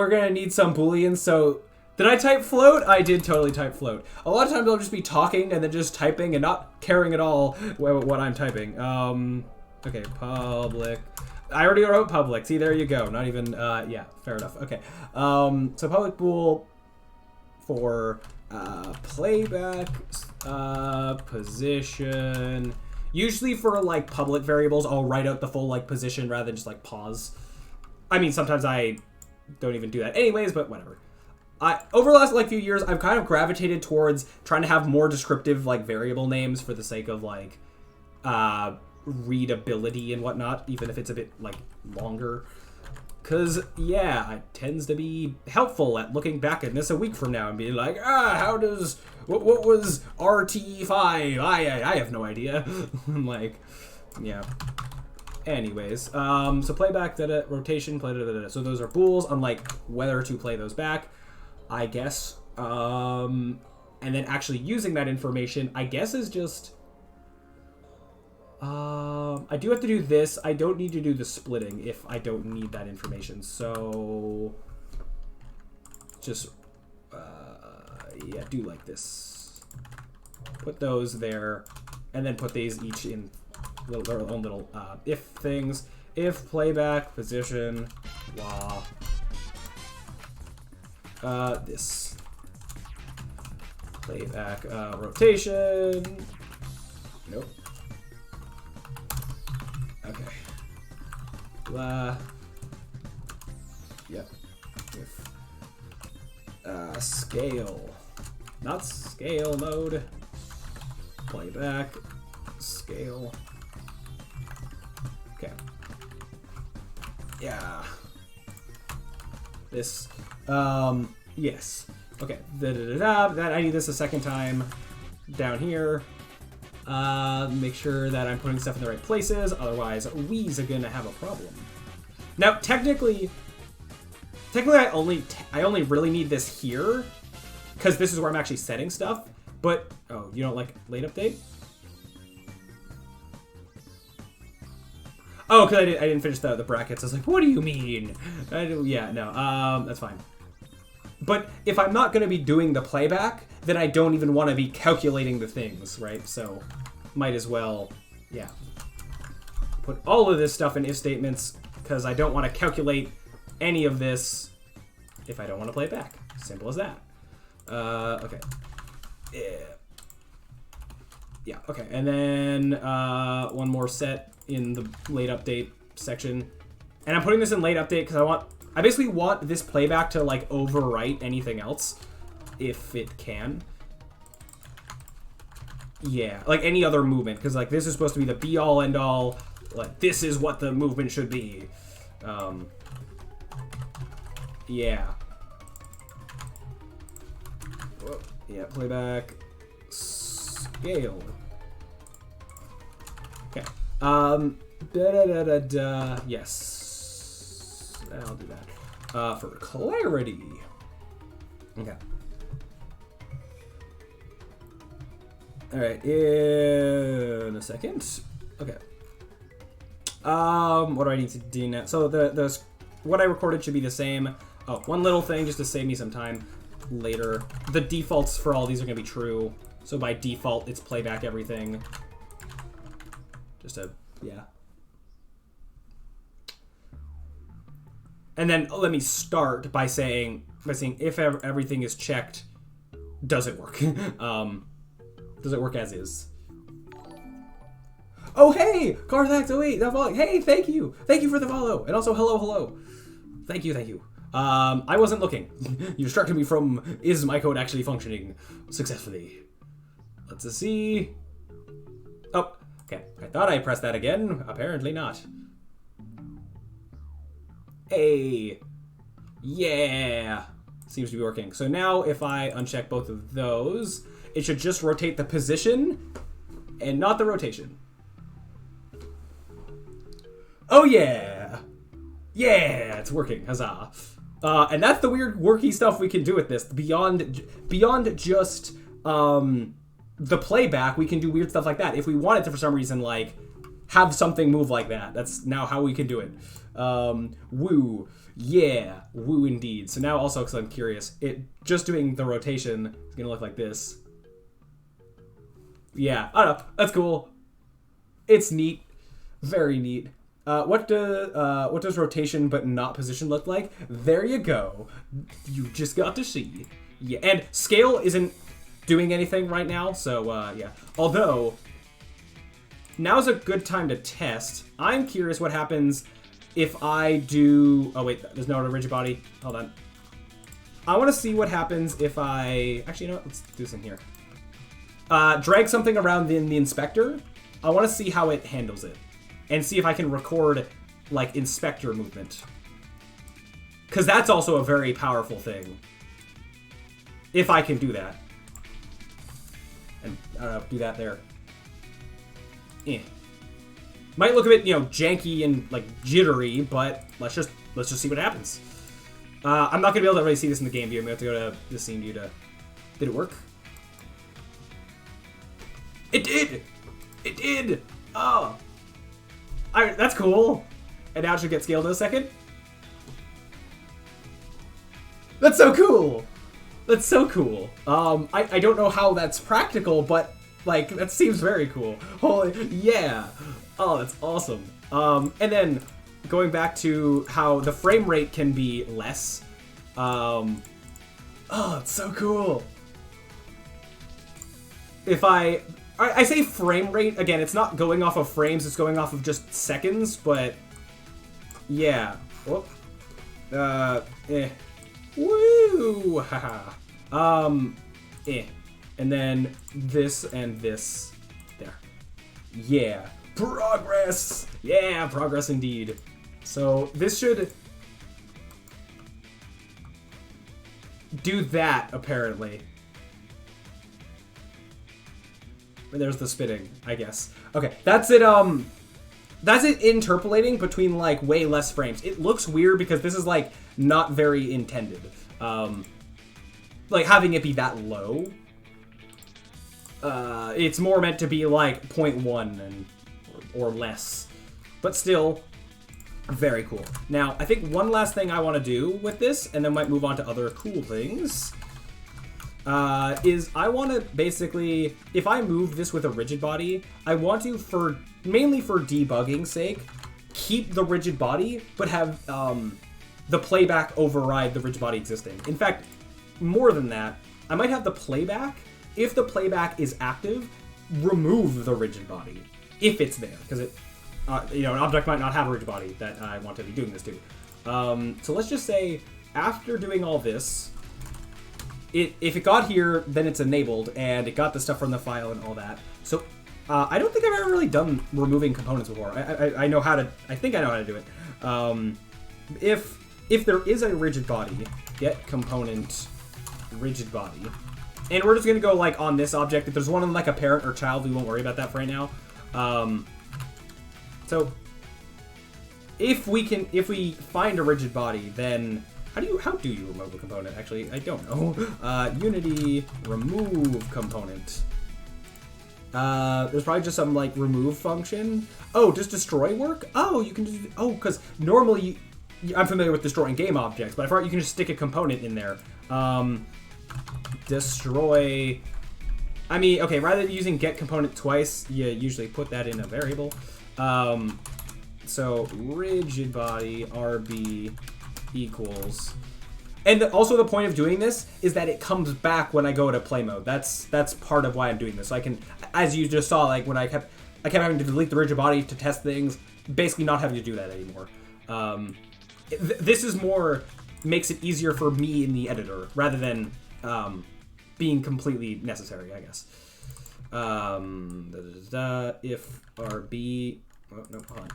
gonna need some booleans, so... Did I type float? I did totally type float. A lot of times I'll just be talking and then just typing and not caring at all what I'm typing. Okay, public. I already wrote public. See, there you go. Not even, yeah, fair enough. Okay. So public bool for playback position. Usually for like public variables, I'll write out the full like position rather than just like pause. I mean, sometimes I don't even do that anyways, but whatever. Over the last like few years, I've kind of gravitated towards trying to have more descriptive like variable names for the sake of like readability and whatnot, even if it's a bit like longer. Cause yeah, it tends to be helpful at looking back at this a week from now and being like, what was RT5? I have no idea. I'm like, yeah. Anyways, so playback, rotation, play, so those are bools on like whether to play those back, I guess. And then actually using that information, I guess, is just... I do have to do this. I don't need to do the splitting if I don't need that information. So... just... yeah, do like this. Put those there. And then put these each in their own little if things. If playback, position, blah... this. Playback, rotation. Nope. Okay. Blah. Yep. If. Scale. Not scale mode. Playback. Scale. Okay. Yeah. This. Yes. Okay. That I need this a second time. Down here. Make sure that I'm putting stuff in the right places. Otherwise, we's are gonna have a problem. Now, technically, I only really need this here, because this is where I'm actually setting stuff. But oh, you don't like late update? Oh, because I didn't finish the brackets. I was like, what do you mean? Yeah, no, that's fine. But if I'm not going to be doing the playback, then I don't even want to be calculating the things, right? So, might as well, yeah. Put all of this stuff in if statements, because I don't want to calculate any of this if I don't want to play it back. Simple as that. Okay. Yeah, okay. And then one more set in the late update section. And I'm putting this in late update because I basically want this playback to like overwrite anything else if it can. Yeah, like any other movement, because like this is supposed to be the be all end all. Like this is what the movement should be. Yeah. Whoa. Yeah, playback scale. Okay. Yes. I'll do that. For clarity. Okay. Alright, in a second. Okay. What do I need to do now? So the what I recorded should be the same. Oh, one little thing just to save me some time later. The defaults for all these are gonna be true. So by default, it's playback everything. Just a, yeah. And then let me start by saying if everything is checked, does it work? Does it work as is? Oh, hey! Carthax08, that follow. Hey, thank you! Thank you for the follow! And also, hello. Thank you. I wasn't looking. You distracted me from, is my code actually functioning successfully? Let's see. Oh, okay. I thought I pressed that again. Apparently not. Hey. Yeah. Seems to be working. So now if I uncheck both of those, it should just rotate the position and not the rotation. Oh yeah. Yeah, it's working. Huzzah. And that's the weird worky stuff we can do with this. Beyond just the playback, we can do weird stuff like that. If we wanted to, for some reason, like, have something move like that. That's now how we can do it. Woo. Yeah. Woo indeed. So now also, because I'm curious, just doing the rotation is going to look like this. Yeah. I don't know. That's cool. It's neat. Very neat. What does rotation but not position look like? There you go. You just got to see. Yeah. And scale isn't doing anything right now, so yeah. Although, now's a good time to test. I'm curious what happens if I do... Oh wait, there's no rigid body. Hold on. I want to see what happens if I... Actually, you know what? Let's do this in here. Drag something around in the inspector. I want to see how it handles it. And see if I can record, like, inspector movement. Because that's also a very powerful thing. If I can do that. And I don't know, do that there. Might look a bit, janky and like jittery, but let's just see what happens. I'm not gonna be able to really see this in the game view. I'm gonna have to go to the scene view to. Did it work? It did. It did. Oh, that's cool. And now it should get scaled in a second. That's so cool. That's so cool. I don't know how that's practical, but, like, that seems very cool. Holy, yeah. Oh, that's awesome. And then, going back to how the frame rate can be less. Oh, it's so cool. If I say frame rate, again, it's not going off of frames, it's going off of just seconds, but, yeah. Whoop. Woo! Haha. And then this and this. There. Yeah. Progress! Yeah, progress indeed. So this should do that, apparently. There's the spitting, I guess. Okay, that's it, that's it interpolating between, like, way less frames. It looks weird because this is, like, not very intended. Like, having it be that low. It's more meant to be, like, 0.1 and or less. But still, very cool. Now, I think one last thing I want to do with this, and then might move on to other cool things, is I want to basically, if I move this with a rigid body, I want to, mainly for debugging's sake, keep the rigid body, but have the playback override the rigid body existing. In fact, more than that, I might have the playback, if the playback is active, remove the rigid body, if it's there, because it, you know, an object might not have a rigid body that I want to be doing this to. So let's just say, after doing all this, if it got here, then it's enabled, and it got the stuff from the file and all that. So I don't think I've ever really done removing components before. I know how to, I think I know how to do it. If there is a rigid body, get component rigid body. And we're just gonna go like on this object. If there's one on like a parent or child, we won't worry about that for right now. So if we find a rigid body, then how do you remove a component? Actually, I don't know. Unity remove component. There's probably just some like remove function. Oh, does destroy work? Oh, you can just, oh, because normally I'm familiar with destroying game objects, but I forgot you can just stick a component in there. Destroy. I mean, okay, rather than using get component twice, you usually put that in a variable. So rigid body RB equals, and also the point of doing this is that it comes back when I go to play mode. That's part of why I'm doing this. So I can, as you just saw, like when I kept having to delete the rigid body to test things, basically not having to do that anymore. This is more, makes it easier for me in the editor rather than being completely necessary, I guess. If RB, oh, no, hold on.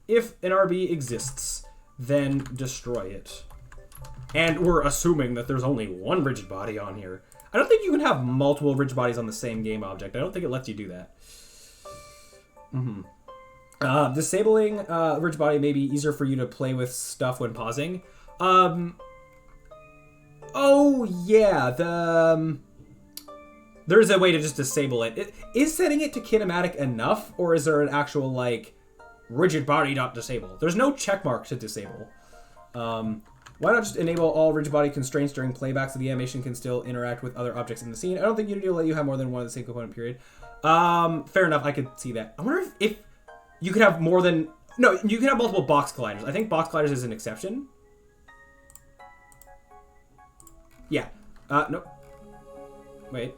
If an RB exists, then destroy it. And we're assuming that there's only one rigid body on here. I don't think you can have multiple rigid bodies on the same game object. I don't think it lets you do that. Disabling rigid body may be easier for you to play with stuff when pausing. Oh yeah, there's a way to just disable it. Is setting it to kinematic enough, or is there an actual like rigid body not disable? There's no check mark to disable. Why not just enable all rigid body constraints during playback so the animation can still interact with other objects in the scene? I don't think Unity will let you have more than one of the same component, period. Fair enough, I could see that. I wonder if you could have more than, no, you can have multiple box colliders. I think box colliders is an exception. Yeah. No. Wait.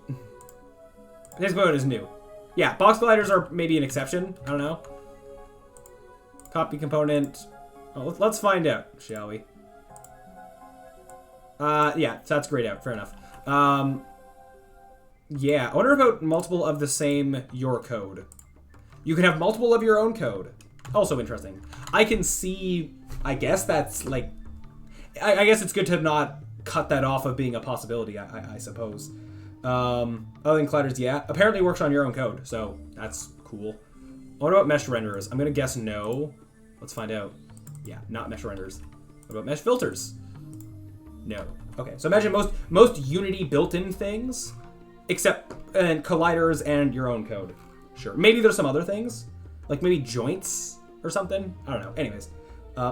This component is new. Yeah, box colliders are maybe an exception. I don't know. Copy component. Well, let's find out, shall we? Yeah, so that's grayed out. Fair enough. Yeah, I wonder about multiple of the same your code. You can have multiple of your own code. Also interesting. I can see, I guess that's like, I guess it's good to not cut that off of being a possibility, I suppose. Other than colliders, yeah. Apparently it works on your own code, so that's cool. What about mesh renderers? I'm gonna guess no. Let's find out. Yeah, not mesh renderers. What about mesh filters? No. Okay, so imagine most Unity built-in things, except colliders and your own code. Sure. Maybe there's some other things, like maybe joints or something. I don't know. Anyways,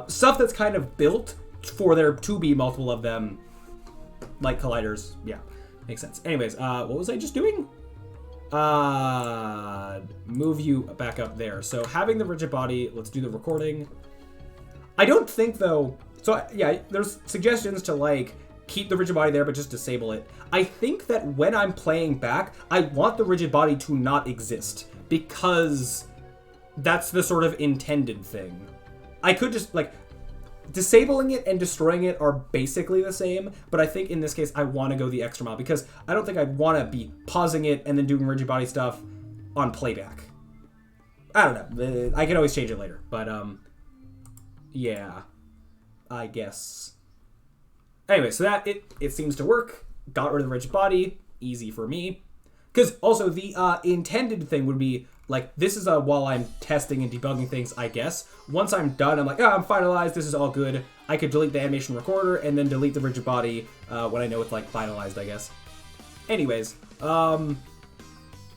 stuff that's kind of built for there to be multiple of them, like colliders. Yeah, makes sense. Anyways, what was I just doing? Move you back up there. So having the rigid body, let's do the recording. I don't think though, so yeah, there's suggestions to like keep the rigid body there, but just disable it. I think that when I'm playing back, I want the rigid body to not exist because that's the sort of intended thing. I could just like, disabling it and destroying it are basically the same, but I think in this case I want to go the extra mile because I don't think I'd want to be pausing it and then doing rigid body stuff on playback. I don't know. I can always change it later. But, yeah. I guess. Anyway, so that, it seems to work. Got rid of the rigid body. Easy for me. Because also the intended thing would be, like, this is while I'm testing and debugging things, I guess. Once I'm done, I'm like, oh, I'm finalized. This is all good. I could delete the animation recorder and then delete the rigid body when I know it's, like, finalized, I guess. Anyways,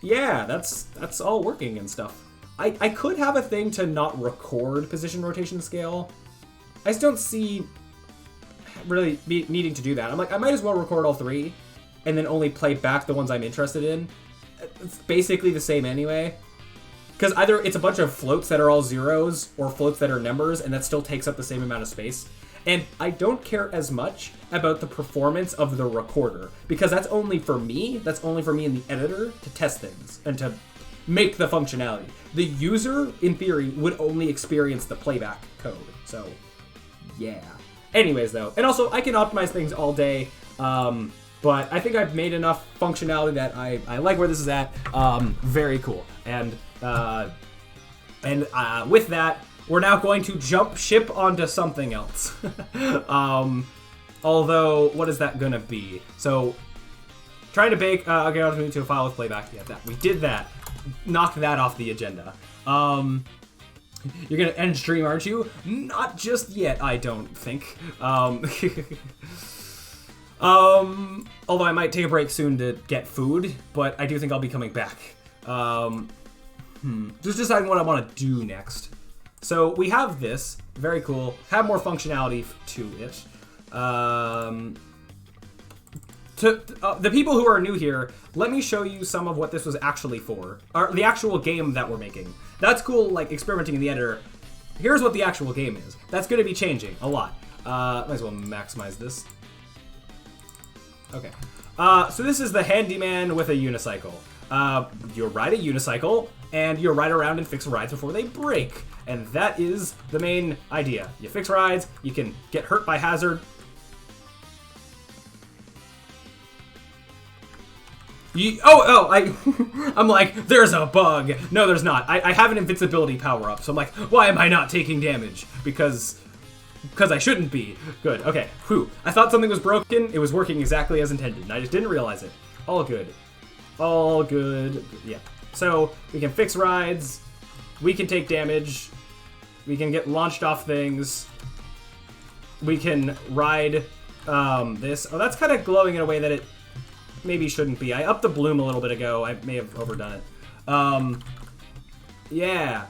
yeah, that's all working and stuff. I could have a thing to not record position rotation scale. I just don't see really needing to do that. I'm like, I might as well record all 3 and then only play back the ones I'm interested in. It's basically the same anyway. Because either it's a bunch of floats that are all zeros or floats that are numbers, and that still takes up the same amount of space. And I don't care as much about the performance of the recorder, because that's only for me. That's only for me in the editor to test things and to make the functionality. The user, in theory, would only experience the playback code. So, yeah. Anyways, though. And also, I can optimize things all day. But I think I've made enough functionality that I like where this is at. Very cool. And with that, we're now going to jump ship onto something else. Although, what is that gonna be? So, trying to bake, okay, I'll move to a file with playback. Yeah, that we did that. Knocked that off the agenda. You're gonna end stream, aren't you? Not just yet, I don't think. Although I might take a break soon to get food, but I do think I'll be coming back. Just deciding what I want to do next. So we have this, very cool, have more functionality to it. The people who are new here, let me show you some of what this was actually for, or the actual game that we're making. That's cool, like experimenting in the editor. Here's what the actual game is. That's going to be changing a lot. Might as well maximize this. Okay. So this is the Handyman with a unicycle. You ride a unicycle, and you ride around and fix rides before they break. And that is the main idea. You fix rides, you can get hurt by hazard. I'm like, there's a bug. No, there's not. I have an invincibility power-up, so I'm like, why am I not taking damage? Because I shouldn't be. Good, okay, whew. I thought something was broken, it was working exactly as intended, and I just didn't realize it. All good. All good, yeah. So, we can fix rides, we can take damage, we can get launched off things, we can ride this. Oh, that's kind of glowing in a way that it maybe shouldn't be. I upped the bloom a little bit ago, I may have overdone it. Yeah.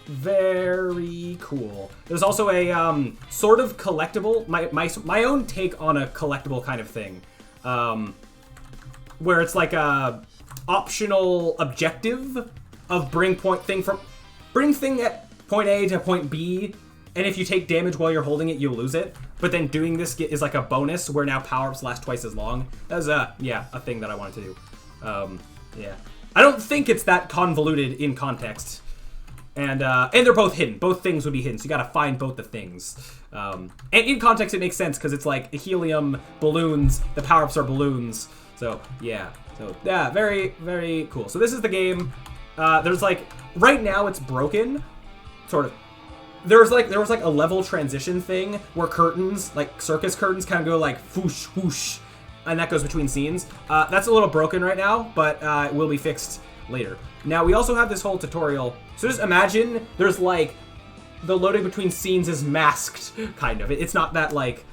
Very cool. There's also a sort of collectible, my own take on a collectible kind of thing, where it's like a optional objective of bring thing at point A to point B, and if you take damage while you're holding it, you lose it. But then doing this is like a bonus where now power-ups last twice as long. That's a thing that I wanted to do. Yeah. I don't think it's that convoluted in context. And they're both hidden. Both things would be hidden, so you gotta find both the things. And in context, it makes sense, because it's like helium, balloons, the power-ups are balloons. So, yeah. So, yeah, very, very cool. So this is the game. There's like, right now it's broken, sort of. There was like a level transition thing where curtains, like circus curtains, kind of go like whoosh, whoosh, and that goes between scenes. That's a little broken right now, but it will be fixed later. Now, we also have this whole tutorial. So just imagine there's like the loading between scenes is masked, kind of. It's not that like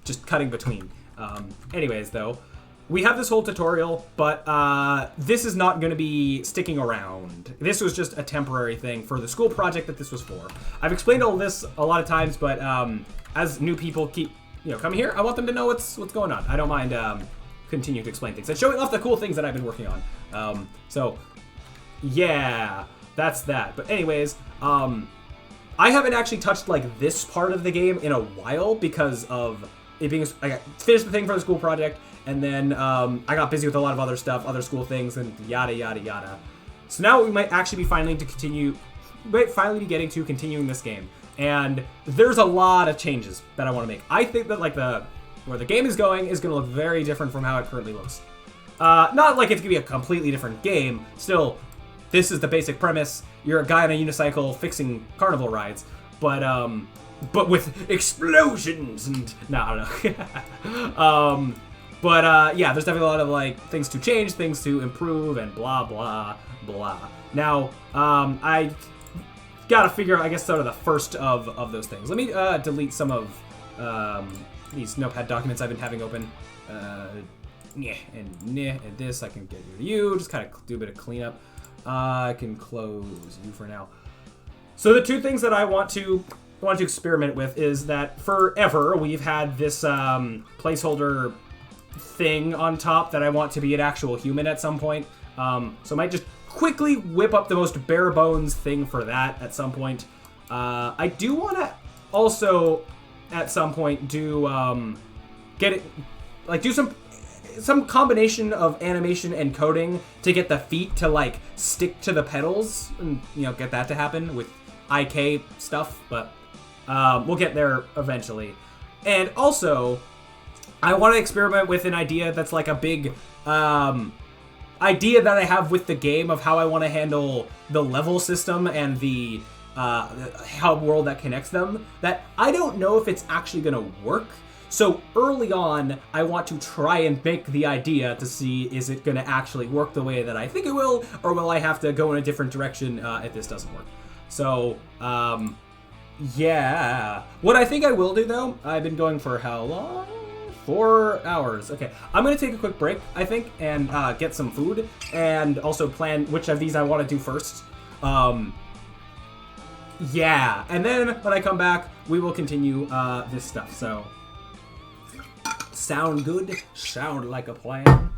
just cutting between. Anyways, though, we have this whole tutorial, but this is not going to be sticking around. This was just a temporary thing for the school project that this was for. I've explained all this a lot of times, but as new people keep coming here, I want them to know what's going on. I don't mind continuing to explain things and showing off the cool things that I've been working on. So yeah, that's that. But anyways, I haven't actually touched like this part of the game in a while because of it being. I finished the thing for the school project, and then I got busy with a lot of other stuff, other school things, and yada yada yada. So now we might actually be finally getting to continuing this game, and there's a lot of changes that I want to make. I think that like where the game is going to look very different from how it currently looks. Not like it's gonna be a completely different game. Still this is the basic premise. You're a guy on a unicycle fixing carnival rides, but with explosions and no, I don't know. Yeah, there's definitely a lot of like things to change, things to improve, and blah blah blah. Now, I gotta figure out, I guess, sort of the first of those things. Let me delete some of these notepad documents I've been having open. And this I can get rid of you. Just kind of do a bit of cleanup. I can close you for now. So the two things that I want to experiment with is that forever we've had this placeholder thing on top that I want to be an actual human at some point. So I might just quickly whip up the most bare bones thing for that at some point. I do want to also at some point do get it, like do some combination of animation and coding to get the feet to like stick to the pedals and, you know, get that to happen with IK stuff, but we'll get there eventually. And also, I want to experiment with an idea that's like a big idea that I have with the game of how I want to handle the level system and the hub world that connects them, that I don't know if it's actually going to work. So early on, I want to try and make the idea to see, is it going to actually work the way that I think it will, or will I have to go in a different direction if this doesn't work? So, yeah. What I think I will do, though, I've been going for how long? 4 hours. Okay, I'm going to take a quick break, I think, and get some food, and also plan which of these I want to do first. Yeah, and then when I come back, we will continue this stuff, so... Sound good? Sound like a plan?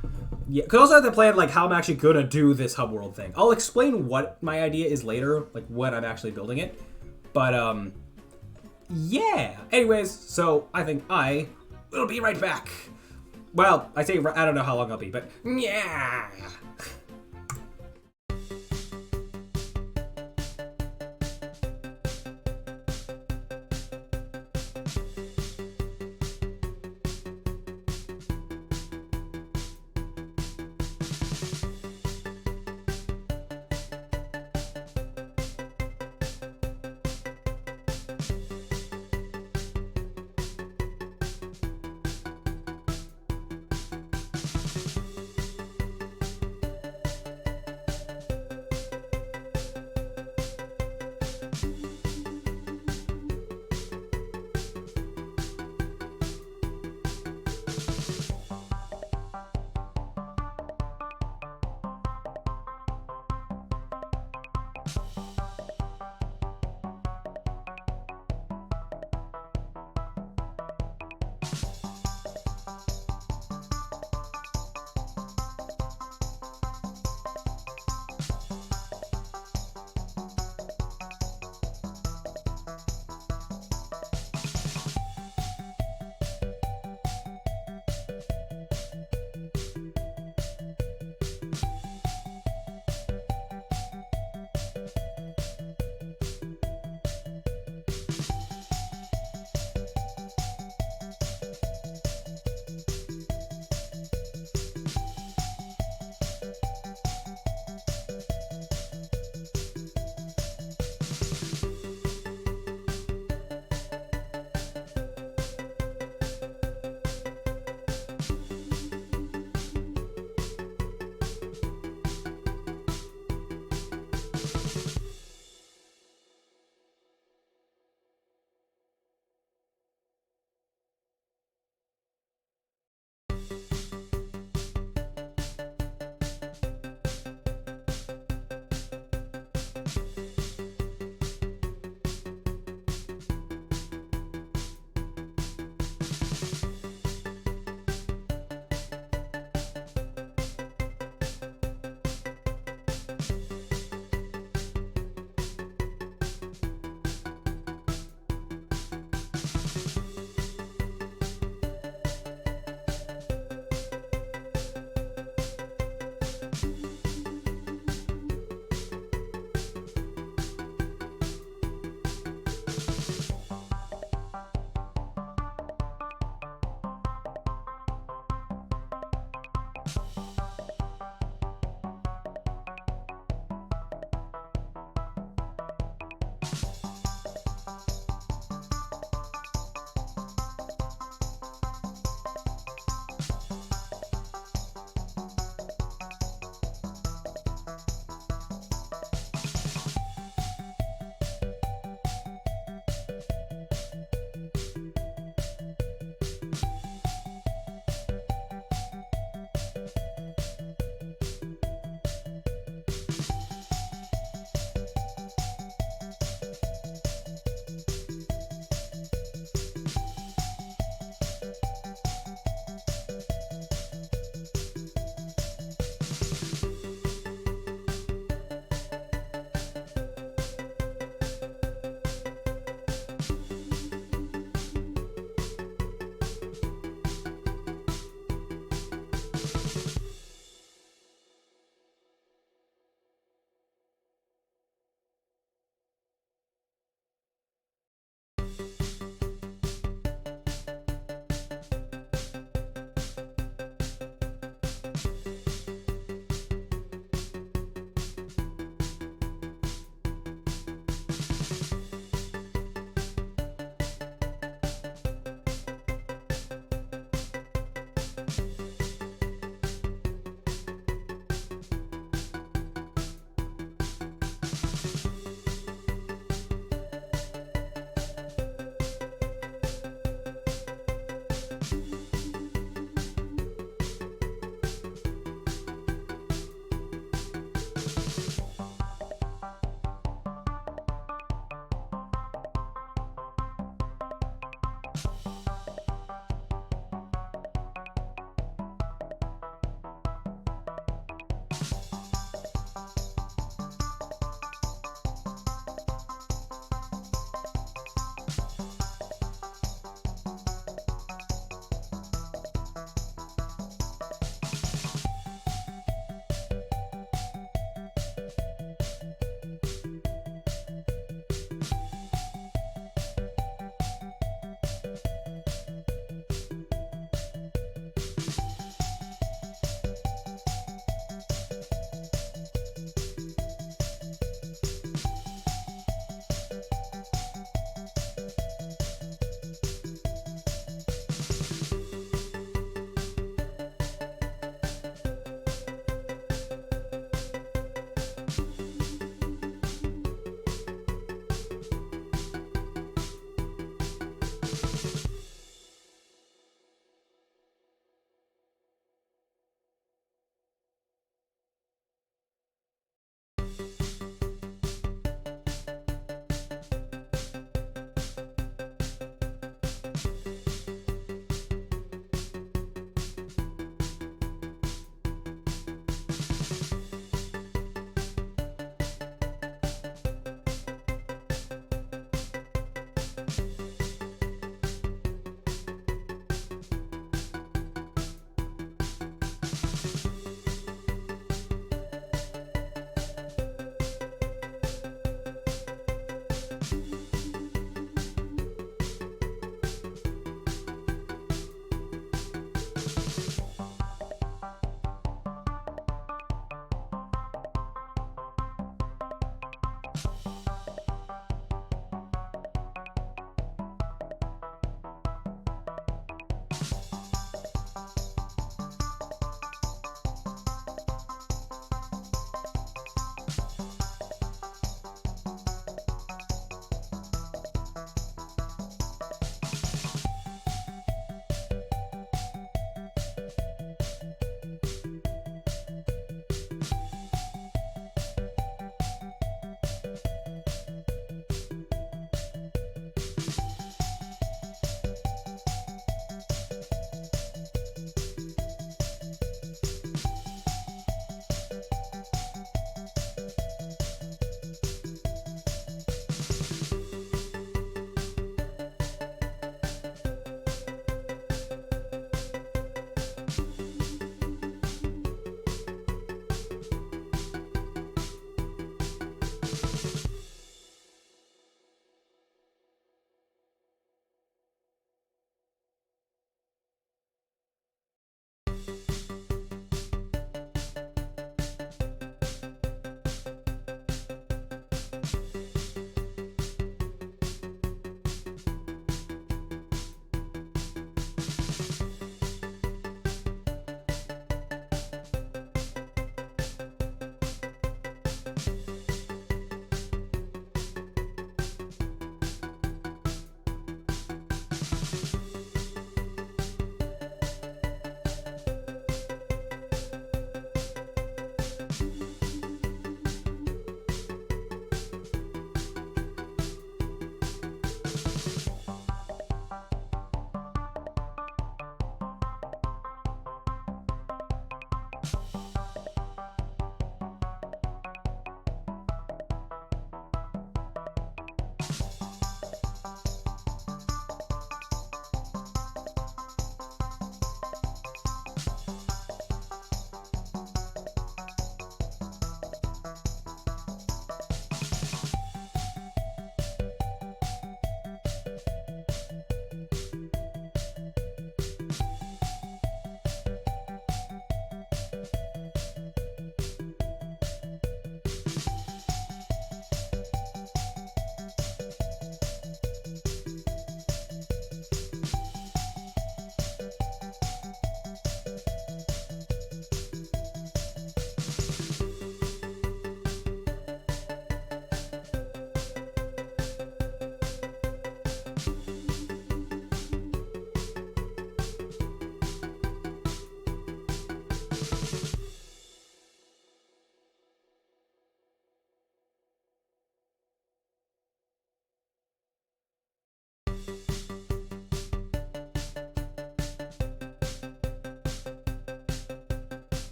Yeah, because I also have to plan like how I'm actually gonna do this hub world thing. I'll explain what my idea is later, like when I'm actually building it. But yeah. Anyways, so I think I will be right back. Well, I say I don't know how long I'll be, but yeah.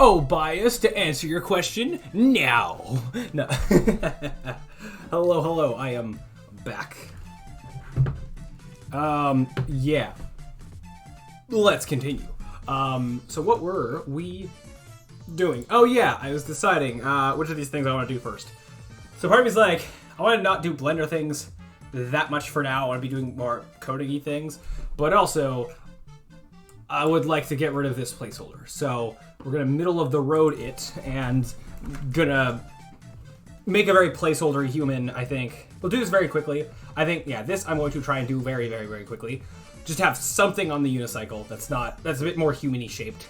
Oh, bias, to answer your question, now. No. Hello, I am back. Yeah. Let's continue. So what were we doing? Oh yeah, I was deciding, which of these things I want to do first. So part of me's like, I want to not do Blender things that much for now. I want to be doing more coding-y things, but also I would like to get rid of this placeholder. So we're gonna middle of the road it and gonna make a very placeholder human. I think we'll do this very quickly. I think this I'm going to try and do very, very, very quickly. Just have something on the unicycle that's a bit more human-y shaped,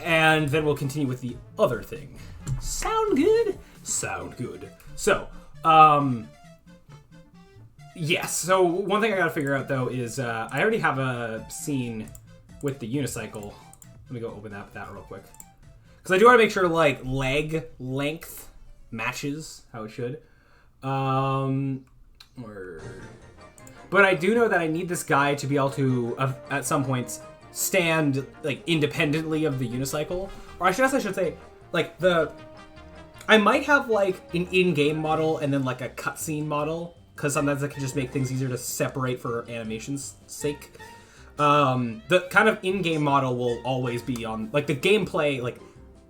and then we'll continue with the other thing. Sound good? Sound good. So, yes. So one thing I gotta figure out though is I already have a scene with the unicycle. Let me go open that real quick, because I do want to make sure like leg length matches how it should. But I do know that I need this guy to be able to at some points stand like independently of the unicycle, or I should say like I might have like an in-game model and then like a cutscene model, because sometimes I can just make things easier to separate for animation's sake. The kind of in-game model will always be on, like, the gameplay, like,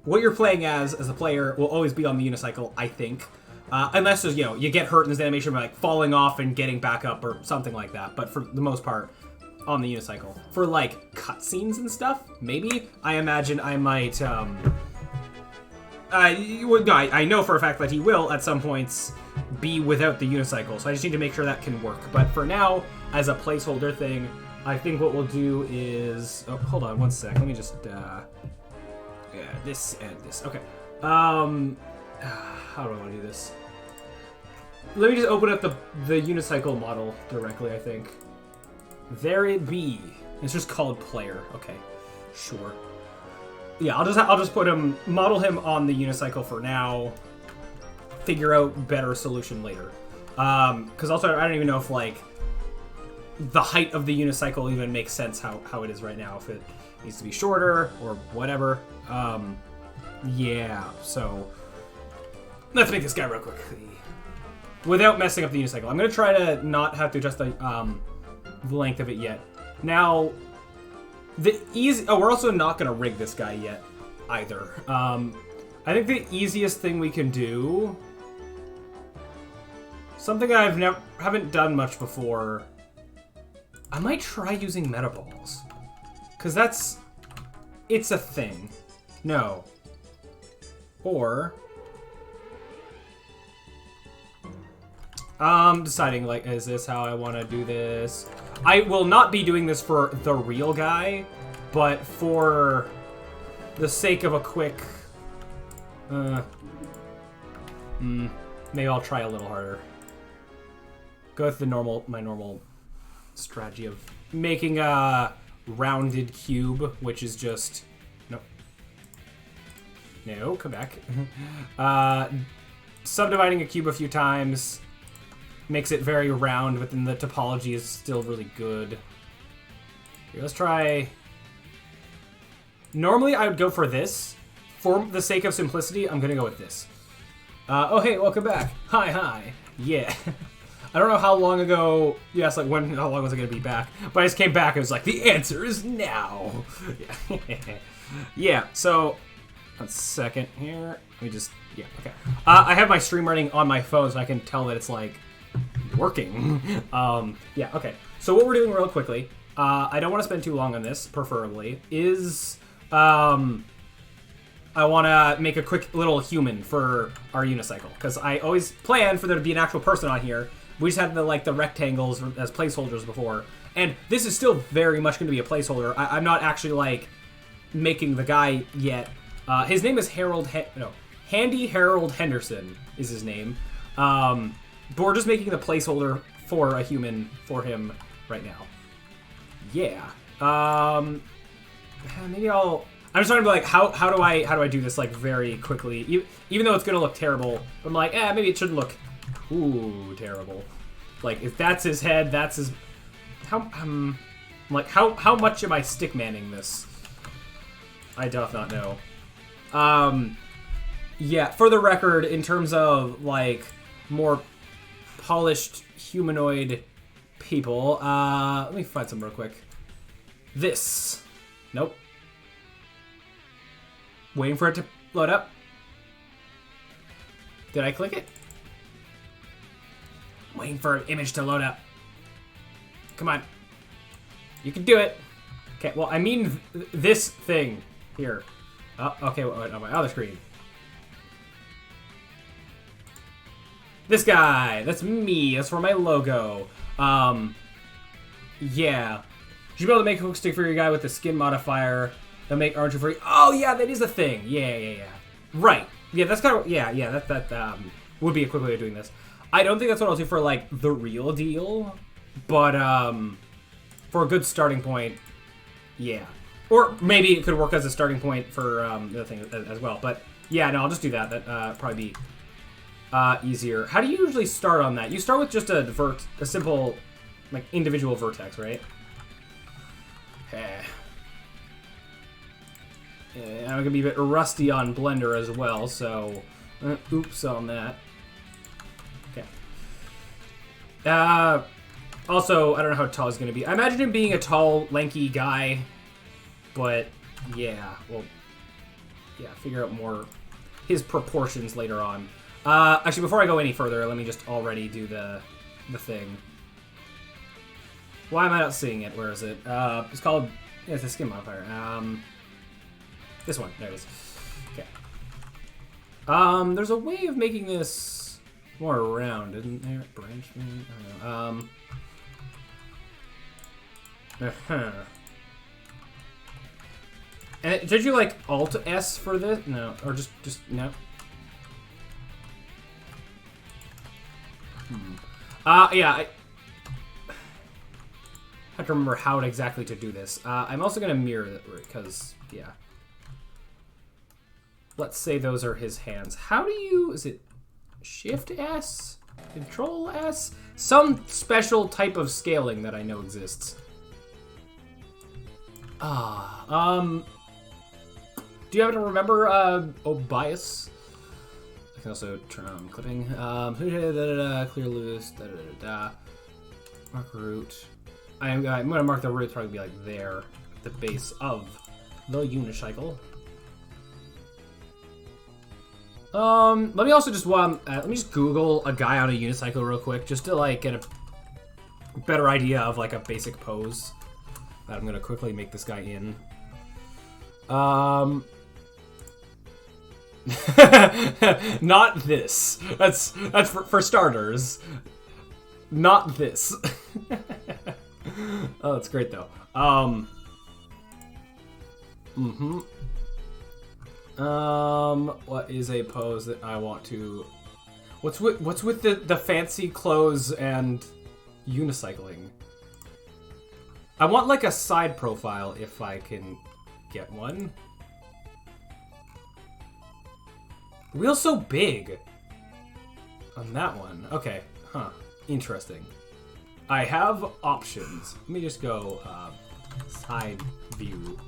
what you're playing as a player will always be on the unicycle, I think. Unless there's, you get hurt in this animation by, like, falling off and getting back up or something like that. But for the most part, on the unicycle. For, like, cutscenes and stuff, maybe, I imagine I might, I know for a fact that he will, at some points, be without the unicycle. So I just need to make sure that can work. But for now, as a placeholder thing, I think what we'll do is... Oh, hold on one sec. Let me just... this and this. Okay. How do I want to do this? Let me just open up the unicycle model directly, I think. There it be. It's just called player. Okay. Sure. Yeah, I'll just put him... Model him on the unicycle for now. Figure out better solution later. Because also, I don't even know if, like... the height of the unicycle even makes sense how it is right now, if it needs to be shorter or whatever. Yeah, so let's make this guy real quick without messing up the unicycle. I'm gonna try to not have to adjust the length of it yet. Now, we're also not gonna rig this guy yet either. I think the easiest thing we can do, something haven't done much before, I might try using meta balls, because it's a thing. No. Or, deciding, like, is this how I want to do this? I will not be doing this for the real guy, but for the sake of a quick, maybe I'll try a little harder. Go with my normal strategy of making a rounded cube, which is just no, come back. Subdividing a cube a few times makes it very round, but then the topology is still really good. Here, let's try. Normally I would go for this. For the sake of simplicity, I'm gonna go with this. Oh hey, welcome back. Hi. Yeah. I don't know how long ago you asked, like, how long was I going to be back? But I just came back and was like, the answer is now. Yeah, so, 1 second here. Let me just, okay. I have my stream running on my phone, so I can tell that it's, like, working. Yeah, okay. So what we're doing real quickly, I don't want to spend too long on this, preferably, is, I want to make a quick little human for our unicycle, because I always plan for there to be an actual person on here. We just had the rectangles as placeholders before, and this is still very much going to be a placeholder. I'm not actually like making the guy yet. His name is Handy Harold Henderson is his name. But we're just making the placeholder for a human for him right now. Yeah. Maybe I'm just trying to be like, how do I do this like very quickly, even though it's gonna look terrible. But I'm like, maybe it shouldn't look terrible. Like, if that's his head, that's his. How much am I stick manning this? I doth not know. Yeah, for the record, in terms of, like, more polished humanoid people, let me find some real quick. This. Nope. Waiting for it to load up. Did I click it? Waiting for an image to load up. Come on. You can do it. Okay, well, I mean this thing here. Oh, okay, wait, on my other screen. This guy. That's me. That's for my logo. Yeah. You should be able to make a hook stick for your guy with the skin modifier. They'll make orange for you. Oh, yeah, that is a thing. Yeah. Right. Yeah, that's kind of... Yeah, that would be a quick way of doing this. I don't think that's what I'll do for, like, the real deal. But, for a good starting point, yeah. Or maybe it could work as a starting point for the other thing as well. But, yeah, no, I'll just do that. That'd probably be easier. How do you usually start on that? You start with just a simple, like, individual vertex, right? I'm going to be a bit rusty on Blender as well, so... oops on that. Okay. Also, I don't know how tall he's going to be. I imagine him being a tall, lanky guy, but yeah, well, yeah, figure out more his proportions later on. Actually, before I go any further, let me just already do the thing. Why am I not seeing it? Where is it? It's called... Yeah, it's a skin modifier. This one. There it is. Okay. There's a way of making this more round, isn't there? Branch maybe? I don't know. And did you like Alt S for this? No, or just no. Yeah. I have to remember how exactly to do this. I'm also gonna mirror it because yeah. Let's say those are his hands. How do you... Is it Shift S? Control S? Some special type of scaling that I know exists. Do you happen to remember, bias? I can also turn on clipping. Clear loose, Mark root. I'm gonna mark the root, probably be like there, at the base of the unicycle. Let me also just let me just Google a guy on a unicycle real quick, just to like get a better idea of like a basic pose. That I'm gonna quickly make this guy in. Not this. That's for starters. Not this. Oh, that's great though. What is a pose that I want to... What's with the fancy clothes and unicycling? I want like a side profile if I can get one. The wheel's so big on that one. Okay, huh. Interesting. I have options. Let me just go side view.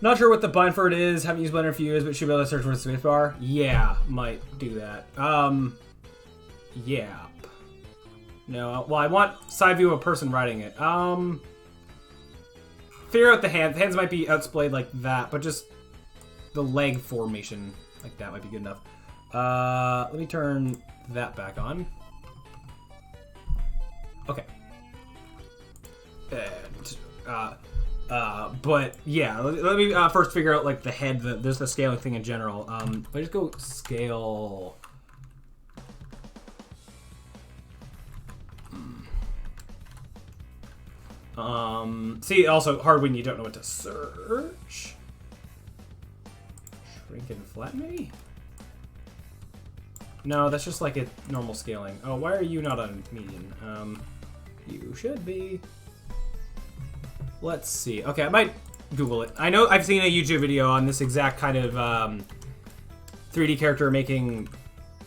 Not sure what the bind for it is. Haven't used Blender in a few years, but should be able to search for the spacebar. Yeah, might do that. Yeah. No, well, I want side view of a person riding it. Figure out the hands. The hands might be outsplayed like that, but just the leg formation like that might be good enough. Let me turn that back on. Okay. And, but yeah, let me first figure out like the head. There's the scaling thing in general. If I just go scale. See, also hard when you don't know what to search. Shrink and flatten, maybe? No, that's just like a normal scaling. Oh, why are you not on median? You should be. Let's see. Okay, I might Google it. I know I've seen a YouTube video on this exact kind of 3D character making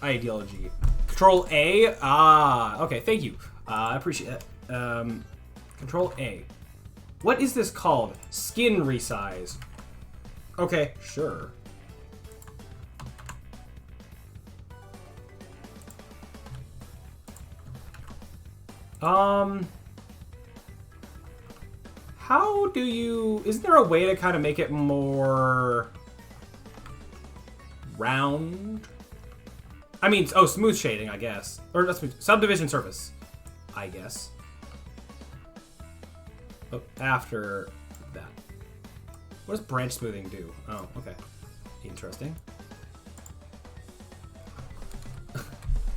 ideology. Control A. Ah, okay, thank you. I appreciate that. Control A. What is this called? Skin resize. Okay, sure. How do you... Is there a way to kind of make it more round? I mean, oh, smooth shading, I guess. Or not smooth, subdivision surface, I guess. Oh, after that. What does branch smoothing do? Oh, okay. Interesting.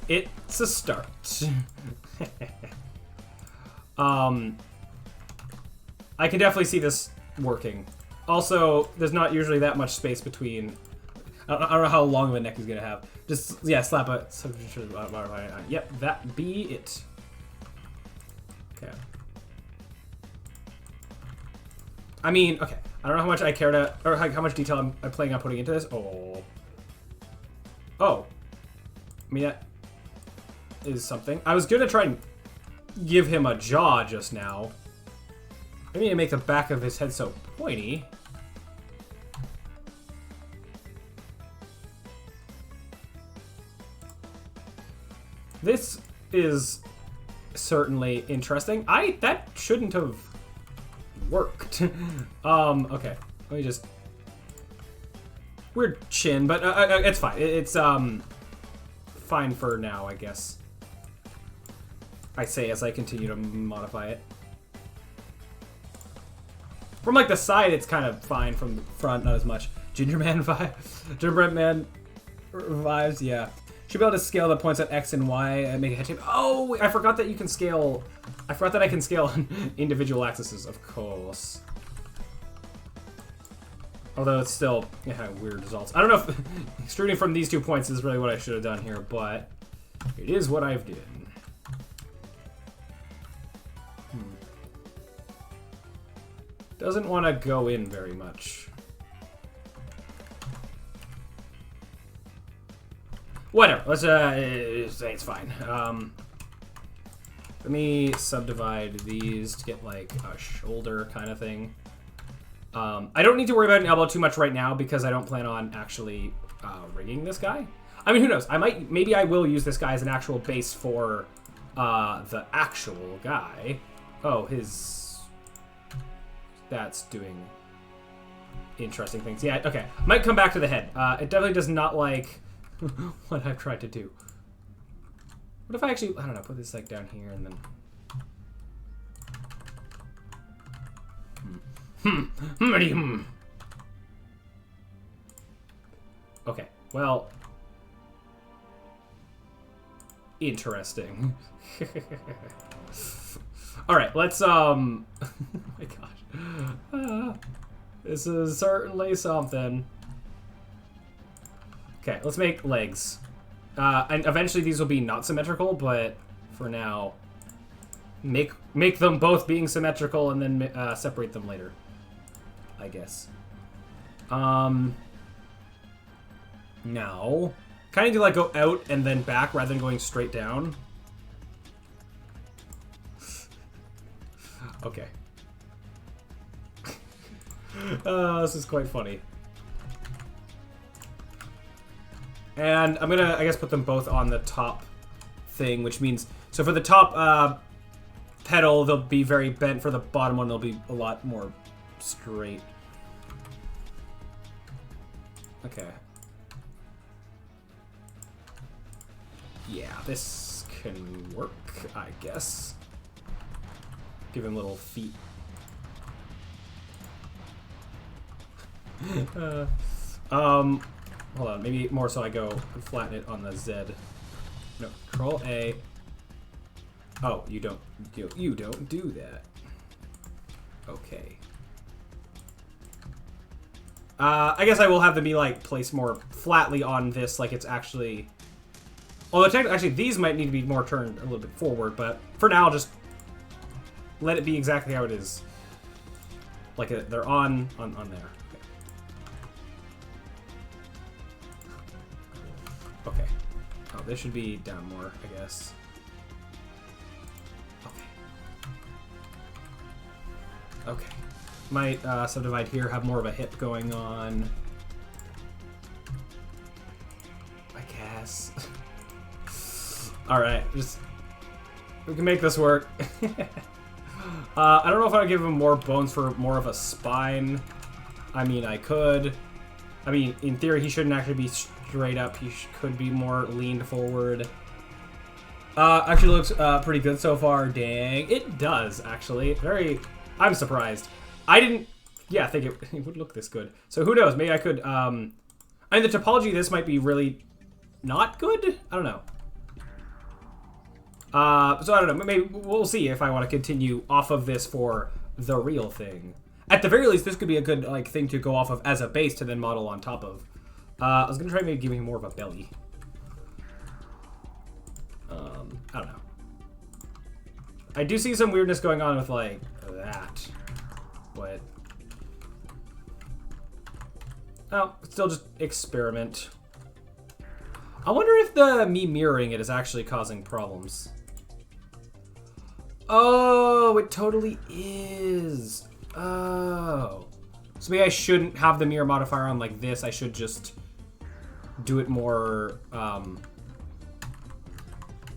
It's a start. I can definitely see this working. Also, there's not usually that much space between. I don't know how long of a neck he's gonna have. Just, yeah, slap a. Yep, that be it. Okay. I mean, okay. I don't know how much I care to, or how much detail I'm planning on putting into this. Oh. Oh. I mean, that is something. I was gonna try and give him a jaw just now. I need to make the back of his head so pointy. This is certainly interesting. That shouldn't have worked. Okay. Let me just... Weird chin, but it's fine. It's fine for now, I guess. I say as I continue to modify it. From, like, the side, it's kind of fine. From the front, not as much. Gingerman vibe. Gingerbread Man vibes, yeah. Should be able to scale the points at X and Y and make a head shape. Oh, I forgot that you can scale... I forgot that I can scale on individual axes, of course. Although it's still weird results. I don't know if extruding from these 2 points is really what I should have done here, but it is what I've done. Doesn't want to go in very much. Whatever. Let's say it's fine. Let me subdivide these to get like a shoulder kind of thing. I don't need to worry about an elbow too much right now because I don't plan on actually rigging this guy. I mean, who knows? Maybe I will use this guy as an actual base for the actual guy. Oh, that's doing interesting things. Yeah, okay. Might come back to the head. It definitely does not like what I've tried to do. What if I actually, I don't know, put this like down here and then... Okay, well... Interesting. Alright, let's, oh my gosh. This is certainly something. Okay, let's make legs. And eventually these will be not symmetrical, but for now, make them both being symmetrical and then separate them later, I guess. Now, kind of do like go out and then back rather than going straight down. Okay. This is quite funny. And I'm gonna, I guess, put them both on the top thing, which means, so for the top pedal, they'll be very bent. For the bottom one, they'll be a lot more straight. Okay. Yeah, this can work, I guess. Give him little feet. Hold on, maybe more so I go and flatten it on the Z. No, Control A. Oh, you don't do that. Okay. I guess I will have them be like placed more flatly on this, like it's actually. Although technically, actually, these might need to be more turned a little bit forward, but for now, I'll just let it be exactly how it is. Like they're on there. Okay. Oh, this should be down more, I guess. Okay. Okay. Might subdivide here, have more of a hip going on. I guess. Alright, just... We can make this work. I don't know if I'd give him more bones for more of a spine. I mean, I could. I mean, in theory, he shouldn't actually be straight up. He could be more leaned forward. Actually looks pretty good so far. Dang. It does, actually. I'm surprised. I didn't... Yeah, think it would look this good. So who knows? Maybe I could... I mean, the topology of this might be really not good? I don't know. So I don't know. Maybe we'll see if I want to continue off of this for the real thing. At the very least, this could be a good thing to go off of as a base to then model on top of. I was gonna try maybe giving him more of a belly. I don't know. I do see some weirdness going on with that, but still just experiment. I wonder if me mirroring it is actually causing problems. Oh, it totally is. Oh. So maybe I shouldn't have the mirror modifier on like this. I should just do it more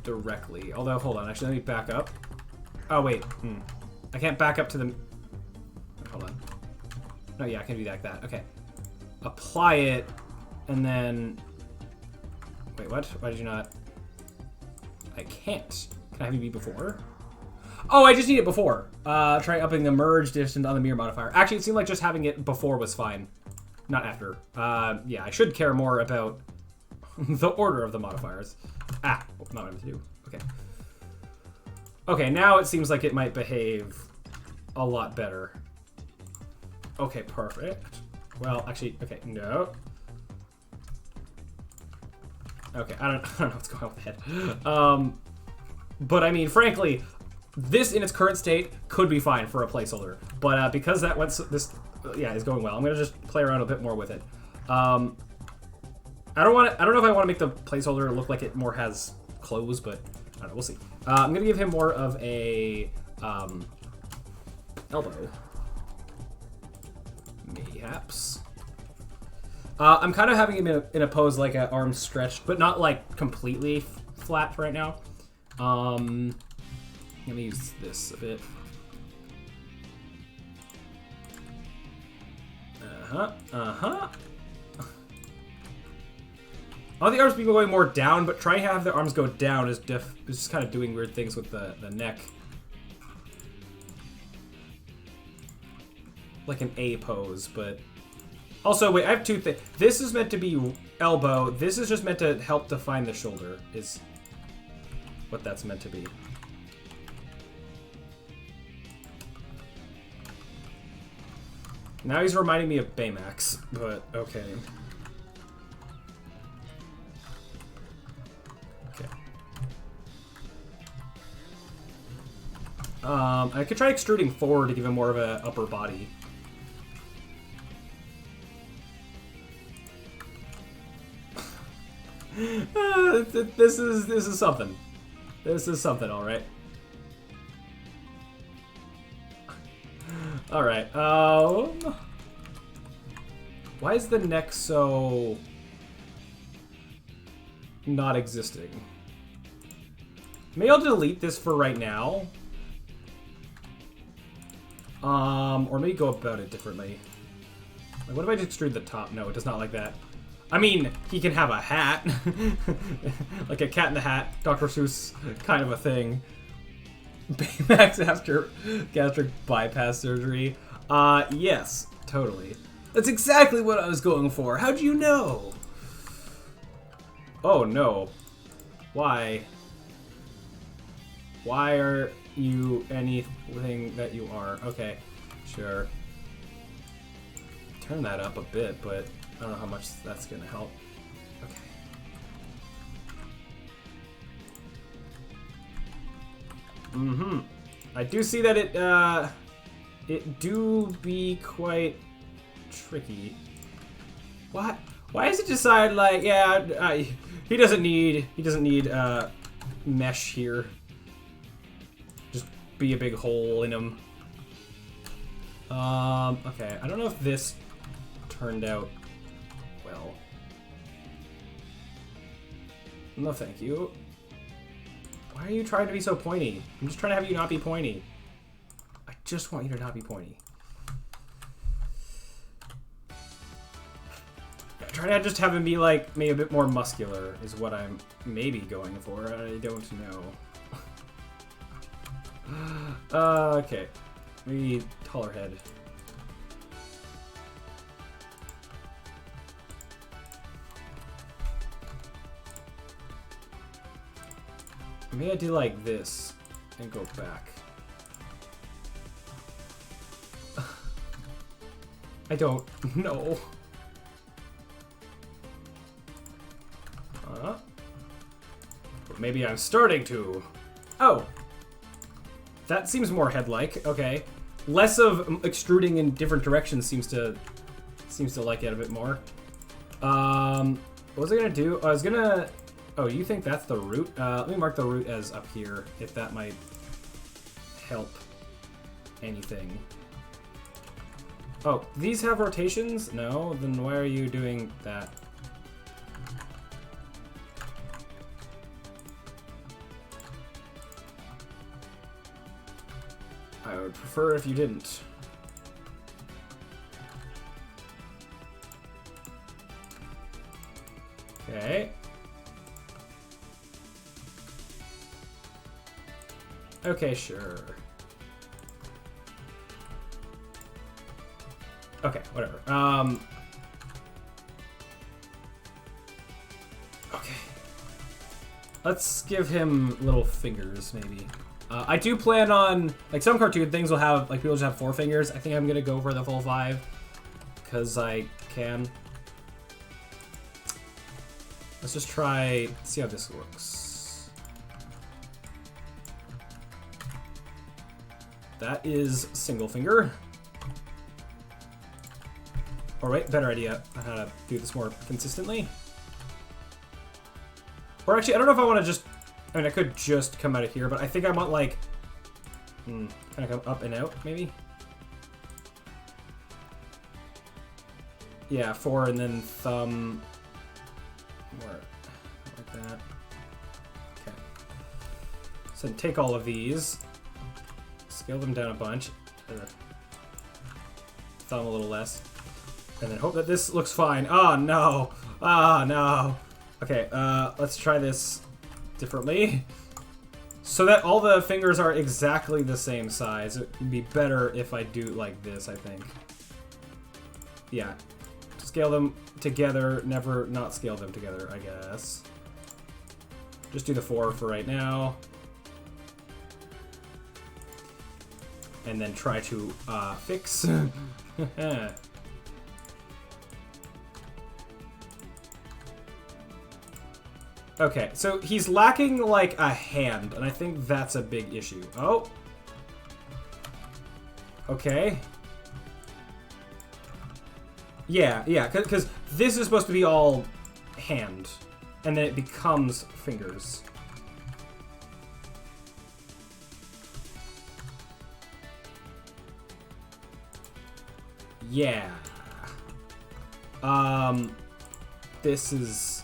directly. Although, hold on. Actually, let me back up. Oh, wait. I can't back up to the... Hold on. No, yeah, I can do like that. Okay. Apply it, and then... Wait, what? Why did you not... I can't. Can I have you be before? Oh, I just need it before. Try upping the merge distance on the mirror modifier. Actually, it seemed like just having it before was fine. Not after. Yeah, I should care more about the order of the modifiers. Not what I'm to do. Okay. Okay, now it seems like it might behave a lot better. Okay, perfect. Well, actually, okay, no. Okay, I don't know what's going on with that. But I mean, frankly, this in its current state could be fine for a placeholder. But because that went is going well, I'm gonna just play around a bit more with it. I don't know if I want to make the placeholder look like it more has clothes, but I don't know, we'll see. I'm gonna give him more of a elbow. Mayhaps. I'm kind of having him in a pose like an arm stretched, but not like completely flat right now. Let me use this a bit. All the arms be going more down, but trying to have the arms go down is just kind of doing weird things with the neck. Like an A pose, but... Also, wait, I have two things. This is meant to be elbow. This is just meant to help define the shoulder, is what that's meant to be. Now he's reminding me of Baymax, but okay. Okay. I could try extruding forward to give him more of an upper body. This is something. This is something, all right. All right. Why is the neck so not existing? Maybe I'll delete this for right now. Or maybe go about it differently. Like, what if I just extrude the top? No, it does not like that. I mean, he can have a hat. Like a Cat in the Hat, Dr. Seuss kind of a thing. Baymax after gastric bypass surgery. Yes, totally. That's exactly what I was going for. How'd you know? Oh, no. Why? Why are you anything that you are? Okay, sure. Turn that up a bit, but I don't know how much that's gonna help. Okay. I do see that it do be quite tricky. What? Why does it decide like, yeah, he doesn't need mesh here. Just be a big hole in him. Okay, I don't know if this turned out well. No, thank you. Why are you trying to be so pointy? I'm just trying to have you not be pointy. I just want you to not be pointy. Yeah, try to just have him be like maybe a bit more muscular is what I'm maybe going for. I don't know. Okay. Maybe taller head. Maybe I do like this and go back. I don't know. But maybe I'm starting to. Oh. That seems more head-like. Okay. Less of extruding in different directions seems to like it a bit more. What was I gonna do? I was gonna. Oh, you think that's the root? Let me mark the root as up here, if that might help anything. Oh, these have rotations? No? Then why are you doing that? I would prefer if you didn't. Okay. Okay, sure. Okay, whatever. Okay. Let's give him little fingers, maybe. I do plan on, like, some cartoon things will have, like, people just have 4 fingers. I think I'm gonna go for the full 5, because I can. Let's just try, see how this works. That is single finger. Or wait, better idea on how to do this more consistently. Or actually, I don't know if I want to just, I mean, I could just come out of here, but I think I want like, kind of come up and out, maybe? Yeah, 4 and then thumb, more like that. Okay. So take all of these. Scale them down a bunch. Thumb a little less. And then hope that this looks fine. Oh, no. Oh, no. Okay, let's try this differently. So that all the fingers are exactly the same size. It would be better if I do like this, I think. Yeah. Scale them together. Never not scale them together, I guess. Just do the 4 for right now. And then try to fix. Okay, so he's lacking like a hand, and I think that's a big issue. Oh. Okay. Yeah, because this is supposed to be all hand, and then it becomes fingers. Yeah. This is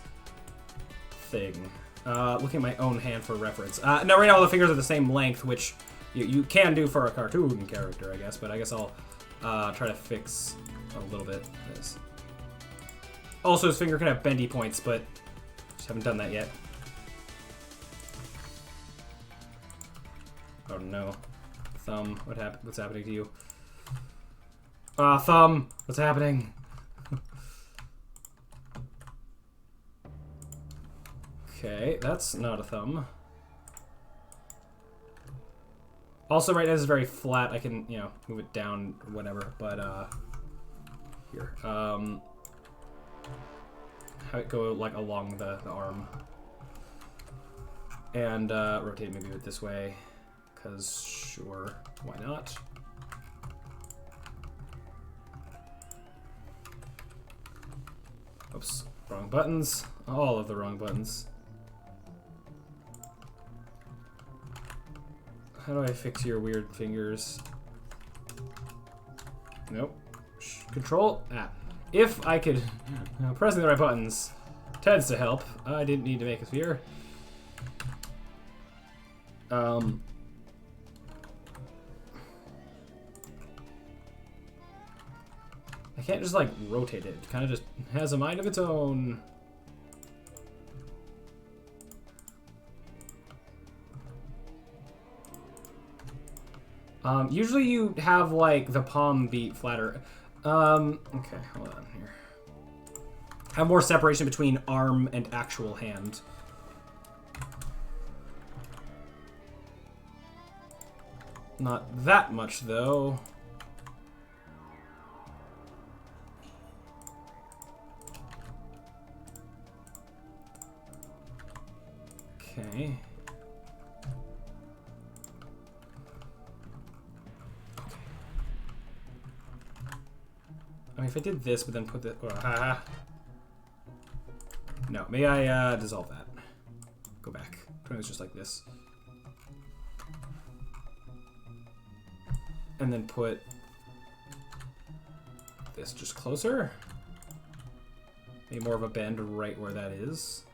thing. Looking at my own hand for reference. Now right now all the fingers are the same length, which you can do for a cartoon character, I guess, but I guess I'll try to fix a little bit this. Also, his finger can have bendy points, but just haven't done that yet. Oh no. Thumb, what's happening to you? Thumb, what's happening? Okay, that's not a thumb. Also, right now this is very flat. I can, you know, move it down, whatever, but, here. Have it go, like, along the arm. And, rotate maybe it this way, because, sure, why not? Oops, wrong buttons. All of the wrong buttons. How do I fix your weird fingers? Nope. Control. If I could... pressing the right buttons tends to help. I didn't need to make a sphere. I can't just, like, rotate it. It kind of just has a mind of its own. Usually you have, like, the palm be flatter. Okay, hold on here. Have more separation between arm and actual hand. Not that much, though. Okay. I mean, if I did this, but then put the... No, may I dissolve that? Go back. It was just like this. And then put this just closer. Maybe more of a bend right where that is.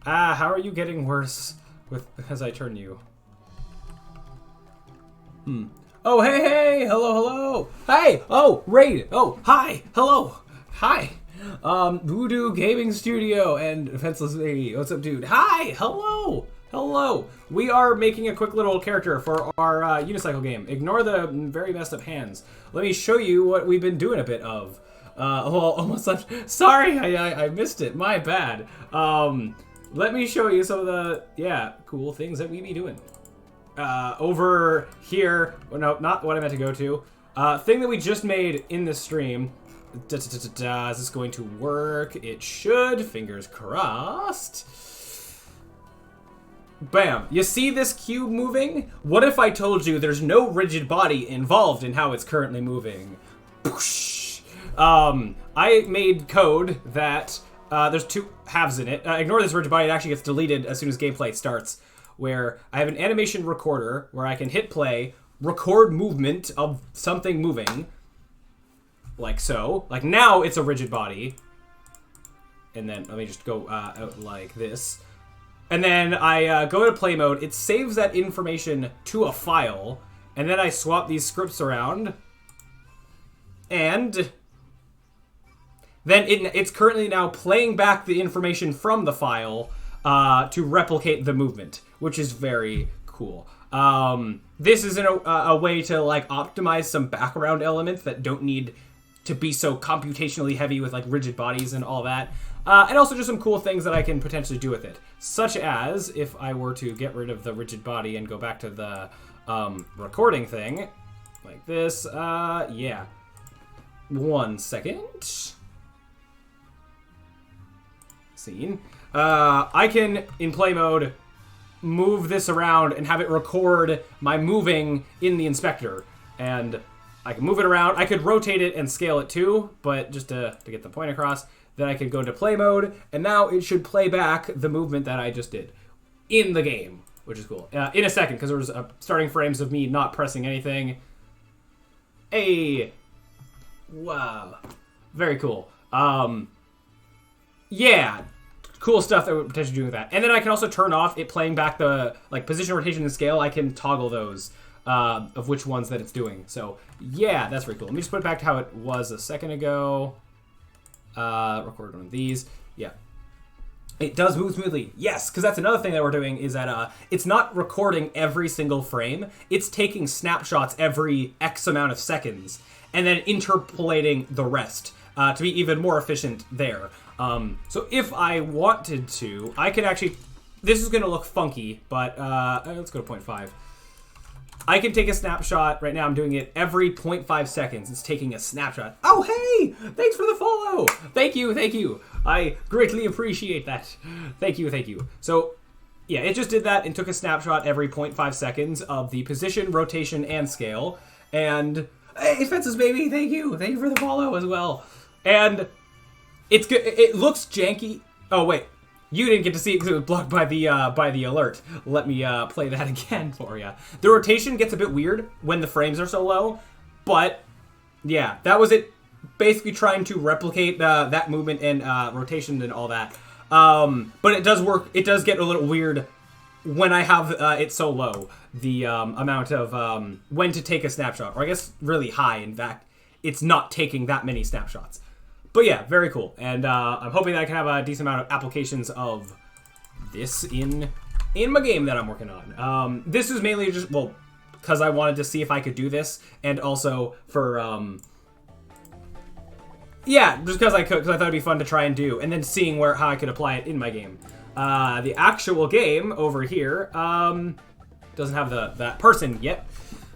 How are you getting worse with as I turn you? Oh, hey, hello, hello. Hey, oh, Raid. Oh, hi, hello, hi. Voodoo Gaming Studio and Defenseless Baby. What's up, dude? Hi, hello, hello. We are making a quick little character for our Unicycle game. Ignore the very messed up hands. Let me show you what we've been doing a bit of. Well, almost sorry, I missed it. My bad. Let me show you some of the, cool things that we be doing. Over here, well, no, not what I meant to go to. Thing that we just made in this stream. Is this going to work? It should. Fingers crossed. Bam. You see this cube moving? What if I told you there's no rigid body involved in how it's currently moving? Poosh. I made code that there's two halves in it. Ignore this rigid body. It actually gets deleted as soon as gameplay starts. Where I have an animation recorder where I can hit play, record movement of something moving, like so. Like now it's a rigid body. And then let me just go out like this. And then I go to play mode. It saves that information to a file. And then I swap these scripts around. And then it's currently now playing back the information from the file to replicate the movement, which is very cool. This is a way to like optimize some background elements that don't need to be so computationally heavy with like rigid bodies and all that. And also just some cool things that I can potentially do with it. Such as if I were to get rid of the rigid body and go back to the recording thing, like this, yeah. 1 second. Scene. I can, in play mode, move this around and have it record my moving in the inspector. And I can move it around. I could rotate it and scale it too, but just to get the point across, then I could go into play mode, and now it should play back the movement that I just did in the game, which is cool. In a second, because there was starting frames of me not pressing anything. Hey! Wow. Very cool. Yeah. Cool stuff that we're potentially doing with that. And then I can also turn off it playing back the like position, rotation, and scale. I can toggle those of which ones that it's doing. So yeah, that's very cool. Let me just put it back to how it was a second ago. Record one of these. Yeah. It does move smoothly. Yes, because that's another thing that we're doing is that it's not recording every single frame. It's taking snapshots every X amount of seconds and then interpolating the rest to be even more efficient there. So if I wanted to, I could actually, this is going to look funky, but let's go to 0.5. I can take a snapshot. Right now I'm doing it every 0.5 seconds. It's taking a snapshot. Oh, hey, thanks for the follow. Thank you. Thank you. I greatly appreciate that. Thank you. Thank you. So yeah, it just did that and took a snapshot every 0.5 seconds of the position, rotation, and scale. And hey, Fences baby, thank you. Thank you for the follow as well. And it's good. It looks janky. Oh, wait. You didn't get to see it because it was blocked by the alert. Let me play that again for you. The rotation gets a bit weird when the frames are so low, but yeah, that was it. Basically trying to replicate that movement and rotation and all that. But it does work. It does get a little weird when I have it so low. The amount of when to take a snapshot, or I guess really high. In fact, it's not taking that many snapshots. But yeah, very cool. And I'm hoping that I can have a decent amount of applications of this in my game that I'm working on. This is mainly just, well, because I wanted to see if I could do this, and also for, yeah, just because I could, because I thought it'd be fun to try and do, and then seeing how I could apply it in my game. The actual game over here doesn't have that person yet.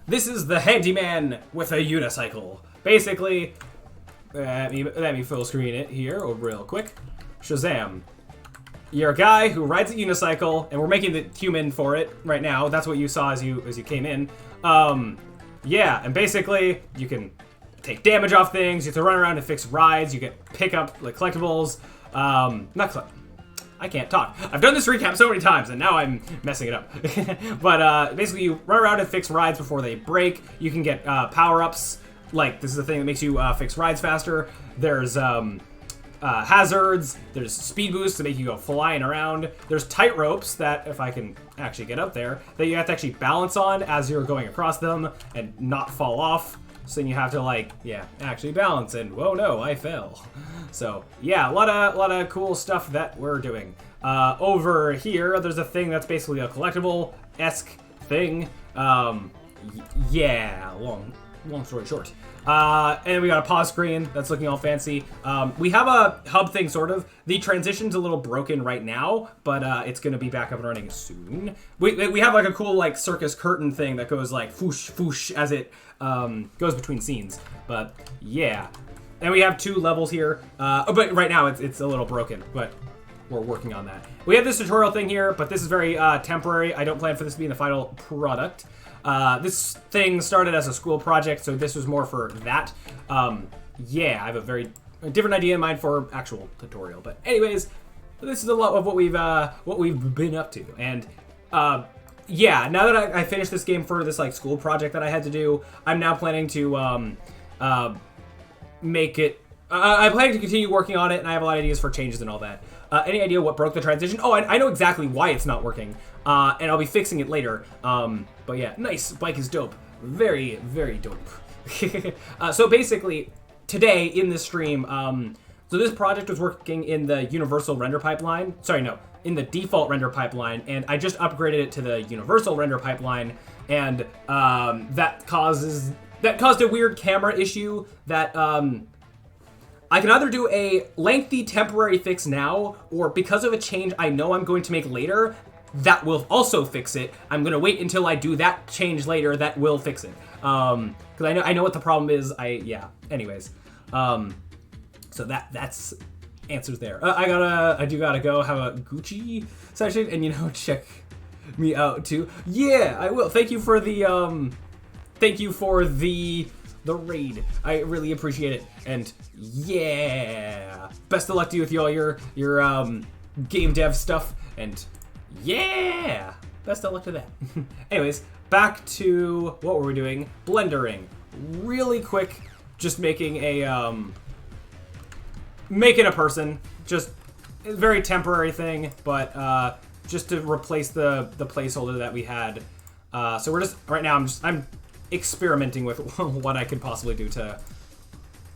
This is the Handyman with a unicycle. Basically, let me full screen it here real quick. Shazam. You're a guy who rides a unicycle, and we're making the human for it right now. That's what you saw as you came in. Yeah, and basically you can take damage off things. You have to run around and fix rides. You get pick up like collectibles. I can't talk. I've done this recap so many times, and now I'm messing it up. But basically, you run around and fix rides before they break. You can get power-ups. Like, this is the thing that makes you fix rides faster. There's hazards. There's speed boosts to make you go flying around. There's tight ropes that, if I can actually get up there, that you have to actually balance on as you're going across them and not fall off. So then you have to, like, yeah, actually balance, and whoa, no, I fell. So yeah, a lot of cool stuff that we're doing. Over here, there's a thing that's basically a collectible-esque thing. Yeah, long story short. And we got a pause screen that's looking all fancy. We have a hub thing, sort of. The transition's a little broken right now, but it's going to be back up and running soon. We have like a cool like circus curtain thing that goes like foosh, foosh as it goes between scenes. But yeah. And we have 2 levels here. But right now it's a little broken, but we're working on that. We have this tutorial thing here, but this is very temporary. I don't plan for this to be the final product. This thing started as a school project, so this was more for that. Yeah, I have a different idea in mind for actual tutorial. But anyways, this is a lot of what we've been up to. And yeah, now that I finished this game for this like school project that I had to do, I'm now planning to make it. I'm planning to continue working on it, and I have a lot of ideas for changes and all that. Any idea what broke the transition? Oh, I know exactly why it's not working, and I'll be fixing it later. But yeah, nice. Bike is dope. Very, very dope. So basically, today in this stream, so this project was working in the universal render pipeline. Sorry, no, in the default render pipeline, and I just upgraded it to the universal render pipeline, and that caused a weird camera issue that I can either do a lengthy temporary fix now, or because of a change I know I'm going to make later, that will also fix it. I'm going to wait until I do that change later that will fix it. Because I know what the problem is. Yeah, anyways. So that's answers there. I do gotta go have a Gucci session and, check me out too. Yeah, I will. Thank you for the raid. I really appreciate it. And yeah, best of luck to you with all your game dev stuff. And yeah, best of luck to that. Anyways, back to what were we doing? Blendering. Really quick, just making a person. Just a very temporary thing, but just to replace the placeholder that we had. So we're just right now. I'm experimenting with what I could possibly do to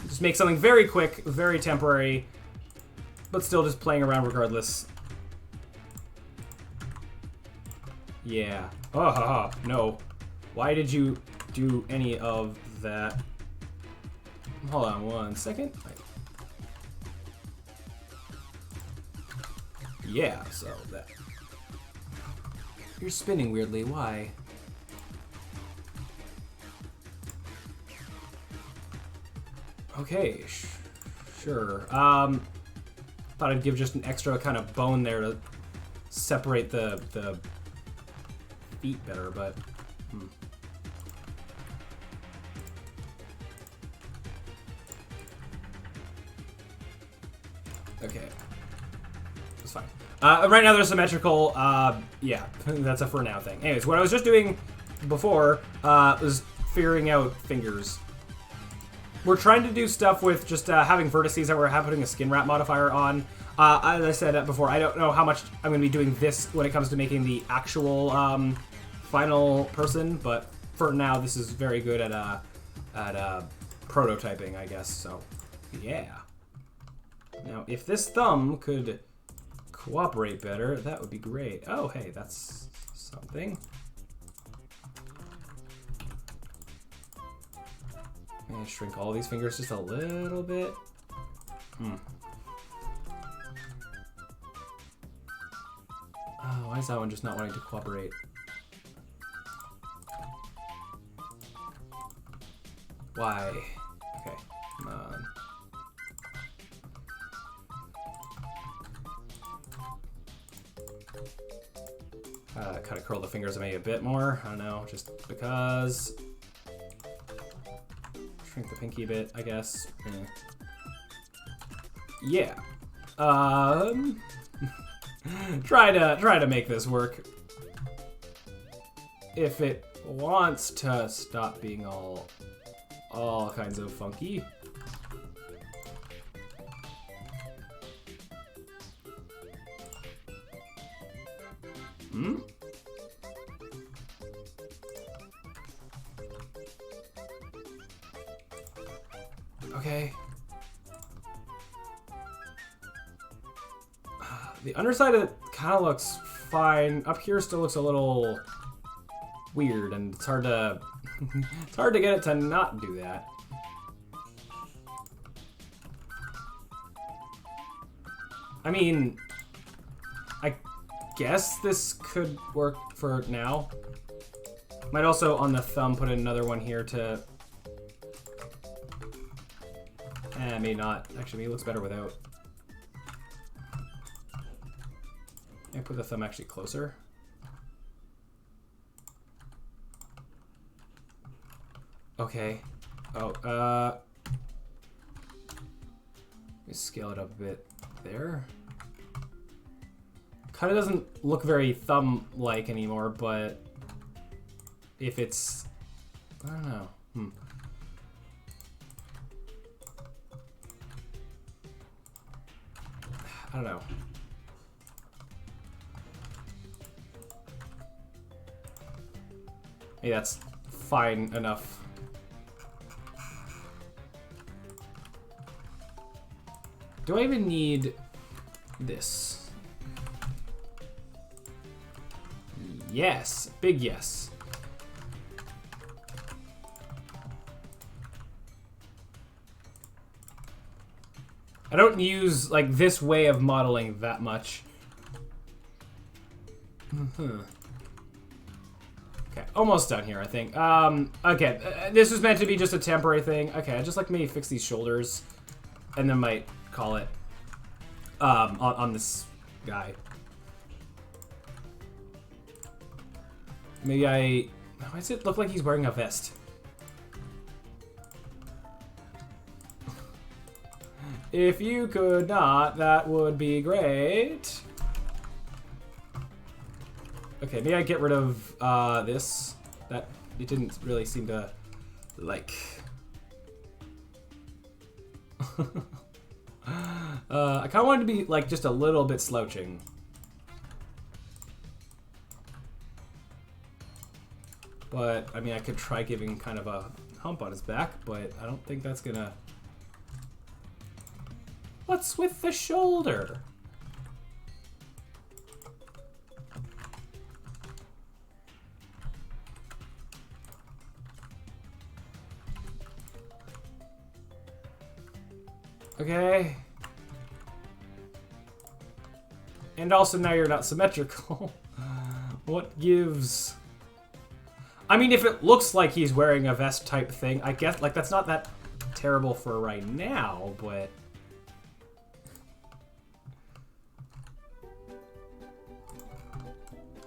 just make something very quick, very temporary, but still just playing around regardless. Yeah. Oh, no. Why did you do any of that? Hold on one second. Yeah, so that. You're spinning weirdly. Why? Okay, sure. Thought I'd give just an extra kind of bone there to separate the feet better, but Okay. it's fine. Right now they're symmetrical. Yeah, that's a for now thing. Anyways, what I was just doing before was figuring out fingers. We're trying to do stuff with just having vertices that we're putting a skin wrap modifier on. As I said before, I don't know how much I'm going to be doing this when it comes to making the actual final person, but for now, this is very good at prototyping, I guess. So, yeah. Now, if this thumb could cooperate better, that would be great. Oh, hey, that's something. And shrink all these fingers just a little bit. Oh, why is that one just not wanting to cooperate? Why? Okay, come on. Kind of curl the fingers maybe a bit more. I don't know, just because. Shrink the pinky a bit, I guess. Yeah. Try to make this work. If it wants to stop being all kinds of funky. Okay. The underside of it kind of looks fine. Up here still looks a little weird, and it's hard to it's hard to get it to not do that. I mean, I guess this could work for now. Might also on the thumb put another one here to. Maybe not. Actually, it looks better without. I put the thumb actually closer. Okay. Oh, let me scale it up a bit there. Kind of doesn't look very thumb-like anymore, but if it's, I don't know. I don't know. Maybe that's fine enough. Do I even need this? Yes, big yes. I don't use like this way of modeling that much. Okay, almost done here, I think. Okay, this was meant to be just a temporary thing. Okay, I just like maybe fix these shoulders, and then might call it on this guy. Maybe why does it look like he's wearing a vest? If you could not, that would be great. Okay, maybe I get rid of this. That it didn't really seem to like. I kind of wanted to be like just a little bit slouching. But I mean, I could try giving kind of a hump on his back, but I don't think that's gonna. What's with the shoulder? Okay. And also now you're not symmetrical. What gives? I mean, if it looks like he's wearing a vest type thing, I guess like that's not that terrible for right now, but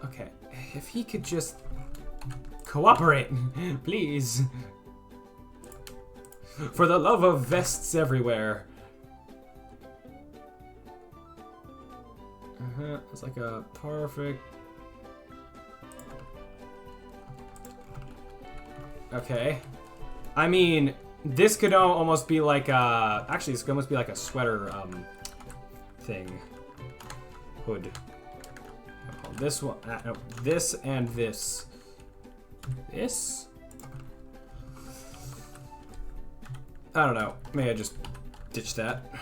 okay, if he could just cooperate, please. For the love of vests everywhere. It's like a perfect... Okay. I mean, this could almost be like a... Actually, this could almost be like a sweater thing. Hood. Oh, this one... no, this and this. This? I don't know. Maybe I just ditch that.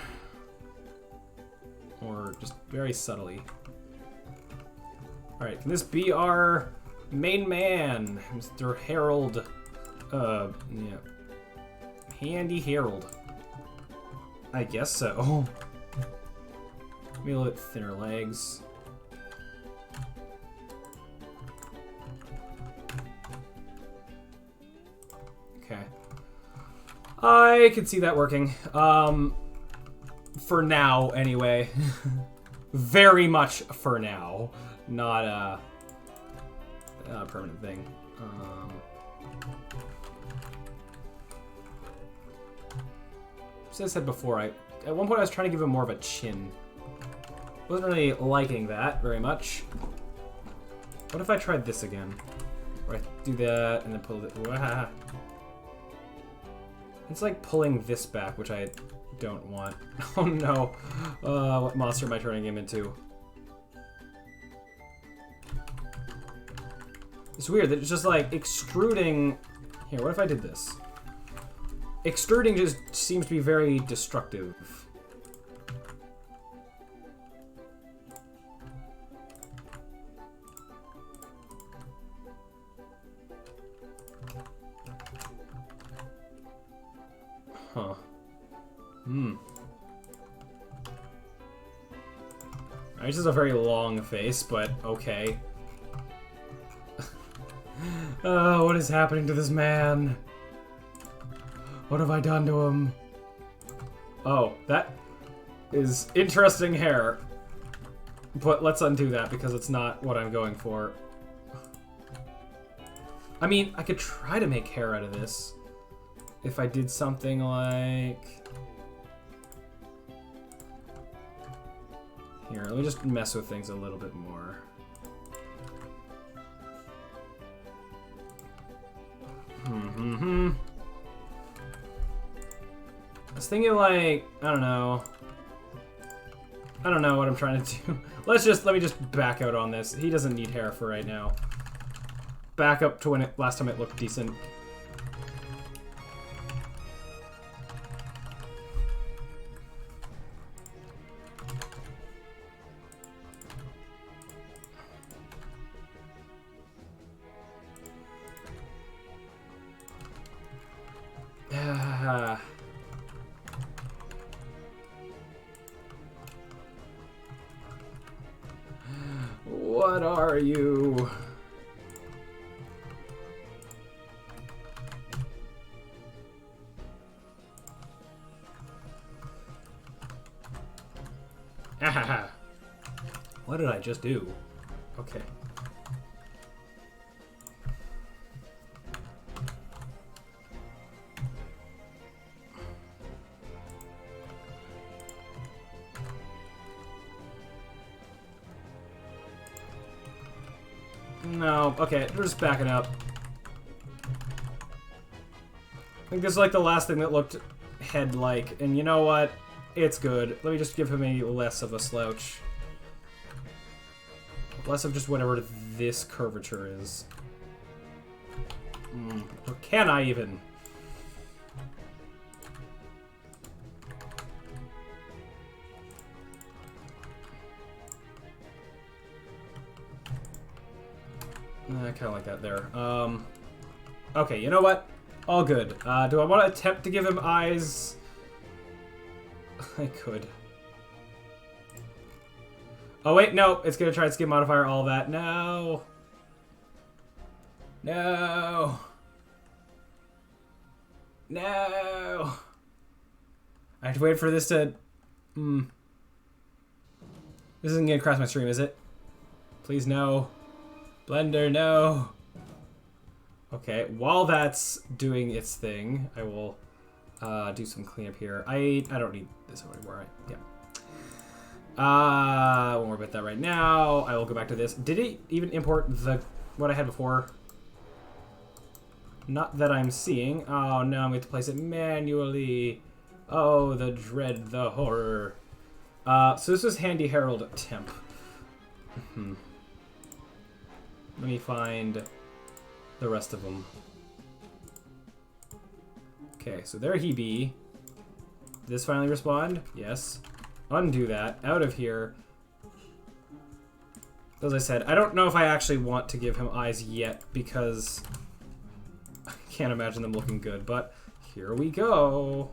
Or just very subtly. Alright, can this be our main man? Mr. Harold. Yeah. Handy Harold. I guess so. Maybe a little bit thinner legs. Okay. I can see that working. For now, anyway. Very much for now. Not a permanent thing. As I said before, at one point I was trying to give him more of a chin. Wasn't really liking that very much. What if I tried this again? Where I do that and then pull it. Wah. It's like pulling this back, which I don't want. Oh no. What monster am I turning him into? It's weird that it's just like extruding. Here, what if I did this? Extruding just seems to be very destructive. Huh. This is a very long face, but okay. What is happening to this man? What have I done to him? Oh, that is interesting hair. But let's undo that because it's not what I'm going for. I mean, I could try to make hair out of this. If I did something like... Here, let me just mess with things a little bit more. I was thinking like, I don't know what I'm trying to do. Let me just back out on this. He doesn't need hair for right now. Back up to when last time it looked decent. What are you? What did I just do? Okay. No, okay, we're just backing up. I think this is like the last thing that looked head-like, and you know what? It's good. Let me just give him a less of a slouch. Less of just whatever this curvature is. Or can I even? I kind of like that there. Okay, you know what? All good. Do I want to attempt to give him eyes? I could. Oh wait, no. It's going to try to skin modifier, all that. No. No. No. I have to wait for this to... This isn't going to cross my stream, is it? Please, no. Blender, no. Okay, while that's doing its thing, I will do some cleanup here. I don't need this anymore. Yeah. Won't worry about that right now. I will go back to this. Did it even import what I had before? Not that I'm seeing. Oh no, I'm going to place it manually. Oh, the dread, the horror. So this is Handy Herald Temp. Let me find the rest of them. Okay, so there he be. Did this finally respond? Yes. Undo that. Out of here. As I said, I don't know if I actually want to give him eyes yet because I can't imagine them looking good, but here we go.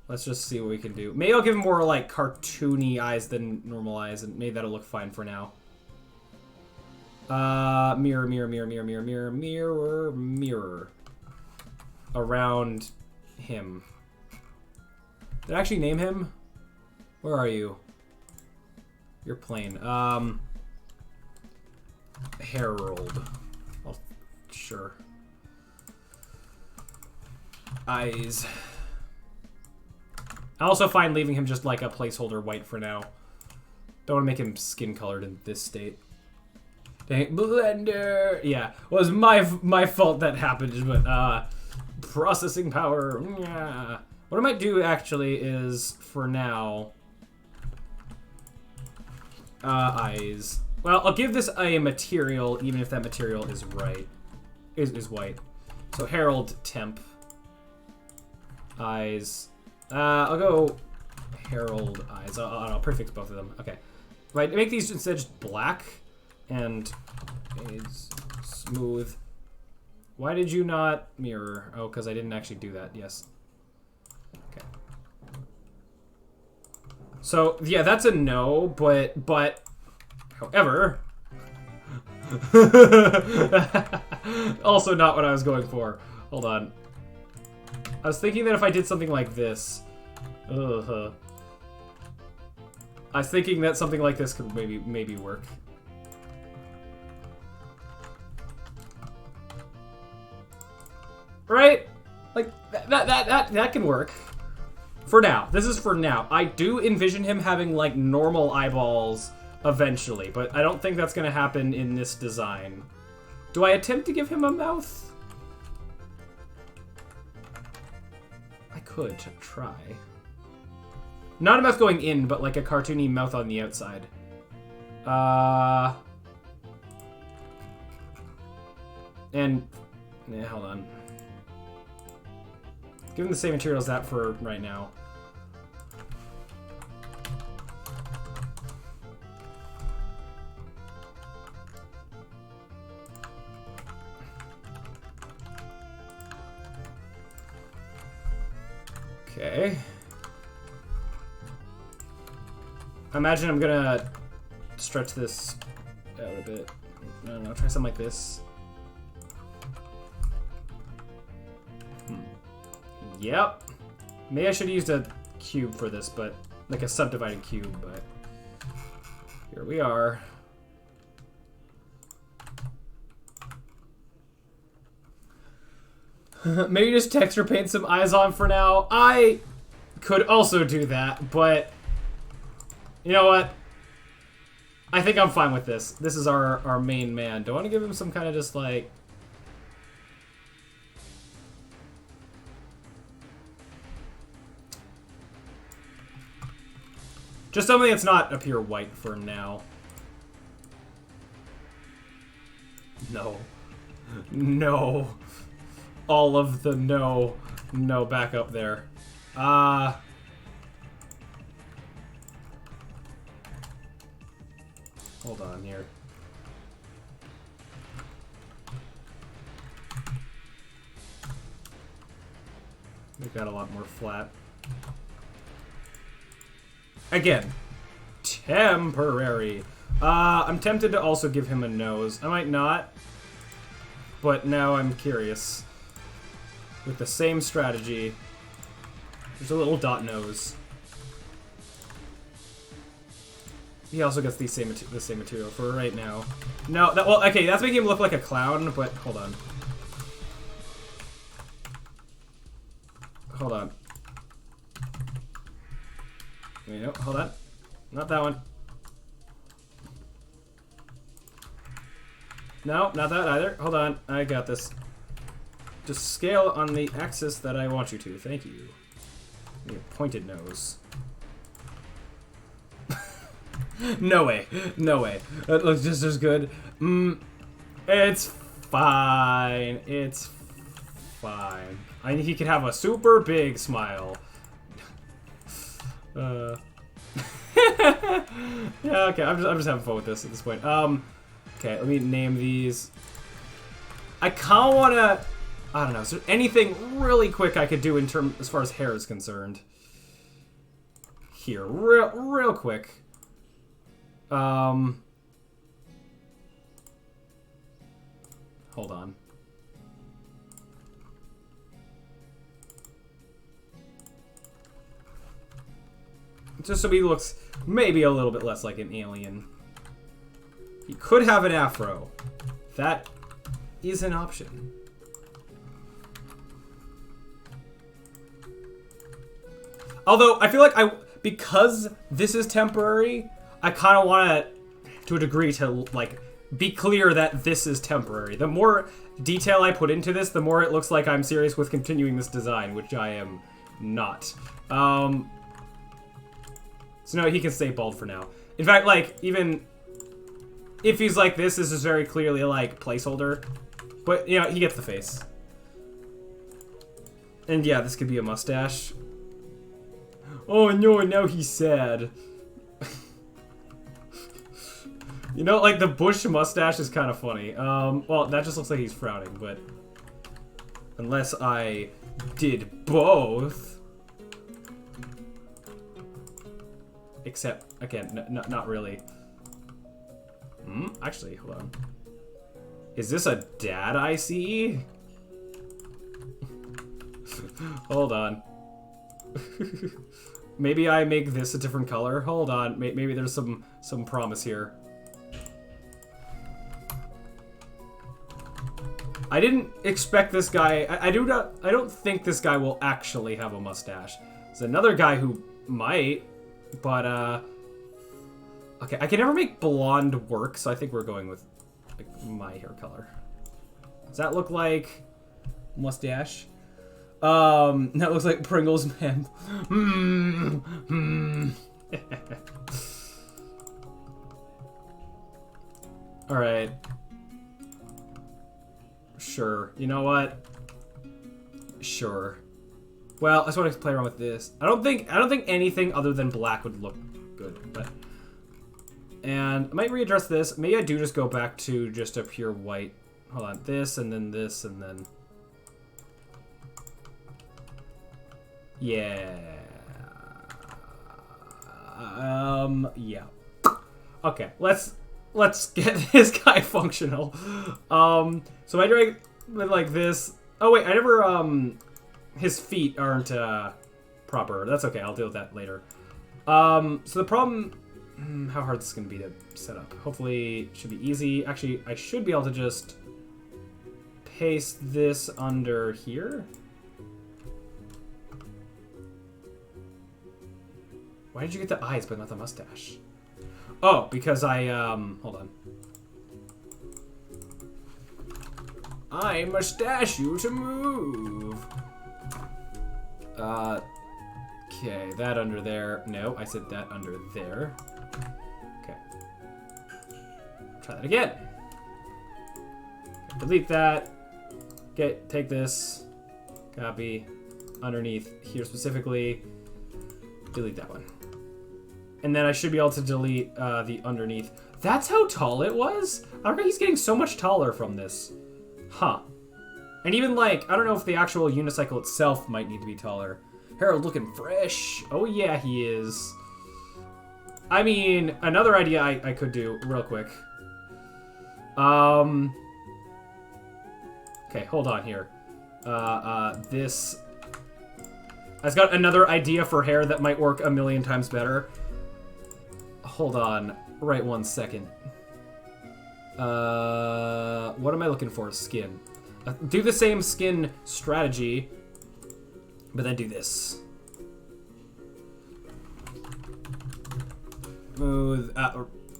Let's just see what we can do. Maybe I'll give him more like cartoony eyes than normal eyes, and maybe that'll look fine for now. Mirror, mirror, mirror, mirror, mirror, mirror, mirror, mirror. Around him. Did I actually name him? Where are you? You're plain. Herald. Oh, sure. Eyes. I also find leaving him just like a placeholder white for now. Don't want to make him skin colored in this state. Dang, Blender! Yeah, well, it was my fault that happened, but processing power. Yeah. What I might do actually is for now eyes. Well, I'll give this a material, even if that material is right, is white. So Herald Temp eyes. I'll go Herald eyes. I'll prefix both of them. Okay. If I make these instead just black and it's smooth. Why did you not mirror? Oh, because I didn't actually do that. Yes. Okay. So yeah, that's a no, but however, also not what I was going for. Hold on. I was thinking that if I did something like this, I was thinking that something like this could maybe work. Right? Like that can work. For now. This is for now. I do envision him having like normal eyeballs eventually, but I don't think that's gonna happen in this design. Do I attempt to give him a mouth? I could try. Not a mouth going in, but like a cartoony mouth on the outside. And yeah, hold on. Give him the same material as that for right now. Okay. I imagine I'm gonna stretch this out a bit. I don't know, try something like this. Yep. Maybe I should have used a cube for this, but like a subdivided cube, but here we are. Maybe just texture paint some eyes on for now. I could also do that, but you know what? I think I'm fine with this. This is our main man. Do I want to give him some kind of just like... just something that's not a pure white for now. No. No. All of the no. No, back up there. Hold on here. We've got a lot more flat. Again, temporary. I'm tempted to also give him a nose. I might not, but now I'm curious. With the same strategy, there's a little dot nose. He also gets the same material for right now. No, well, okay, that's making him look like a clown, but hold on. hold on. Wait, no, hold on. Not that one. No, not that either. Hold on, I got this. Just scale on the axis that I want you to. Thank you. Your pointed nose. No way. No way. That looks just as good. It's fine. It's fine. I think he could have a super big smile. Yeah, okay. I'm just having fun with this at this point. Okay, let me name these. I kind of want to... I don't know. Is there anything really quick I could do in terms as far as hair is concerned? Here, real quick. Hold on. Just so he looks maybe a little bit less like an alien. He could have an afro. That is an option. Although, I feel like because this is temporary, I kind of want to a degree, to, like, be clear that this is temporary. The more detail I put into this, the more it looks like I'm serious with continuing this design, which I am not. So no, he can stay bald for now. In fact, like, even if he's like this is very clearly, like, placeholder. But, you know, he gets the face. And yeah, this could be a mustache. Oh no, and now he's sad. You know, like, the bush mustache is kind of funny. Well, that just looks like he's frowning, but... Unless I did both... Except, again, not really. Actually, hold on. Is this a dad I see? Hold on. Maybe I make this a different color. Hold on. Maybe there's some promise here. I didn't expect this guy. I don't think this guy will actually have a mustache. There's another guy who might, but okay. I can never make blonde work, so I think we're going with, like, my hair color. Does that look like mustache? That looks like Pringles, man. All right. Sure. You know what? Sure. Well, I just want to play around with this. I don't think anything other than black would look good, but... And I might readdress this. Maybe I do just go back to just a pure white. Hold on. This, and then this, and then... Yeah. Yeah. Okay, let's get this guy functional. So I drag like this. Oh wait, I never, his feet aren't, proper. That's okay, I'll deal with that later. So the problem, how hard is this gonna be to set up? Hopefully it should be easy. Actually, I should be able to just paste this under here. Why did you get the eyes but not the mustache? Oh, because I, hold on. I mustache you to move. Okay, that under there. No, I said that under there. Okay. Try that again. Okay, delete that. Okay, take this. Copy. Underneath here specifically. Delete that one. And then I should be able to delete the underneath. That's how tall it was? I don't know, he's getting so much taller from this. Huh. And even, like, I don't know if the actual unicycle itself might need to be taller. Harold looking fresh. Oh yeah, he is. I mean, another idea I could do real quick. Okay, hold on here. This... I've got another idea for hair that might work a million times better. Hold on, right 1 second. What am I looking for? Skin. Do the same skin strategy. But then do this. Move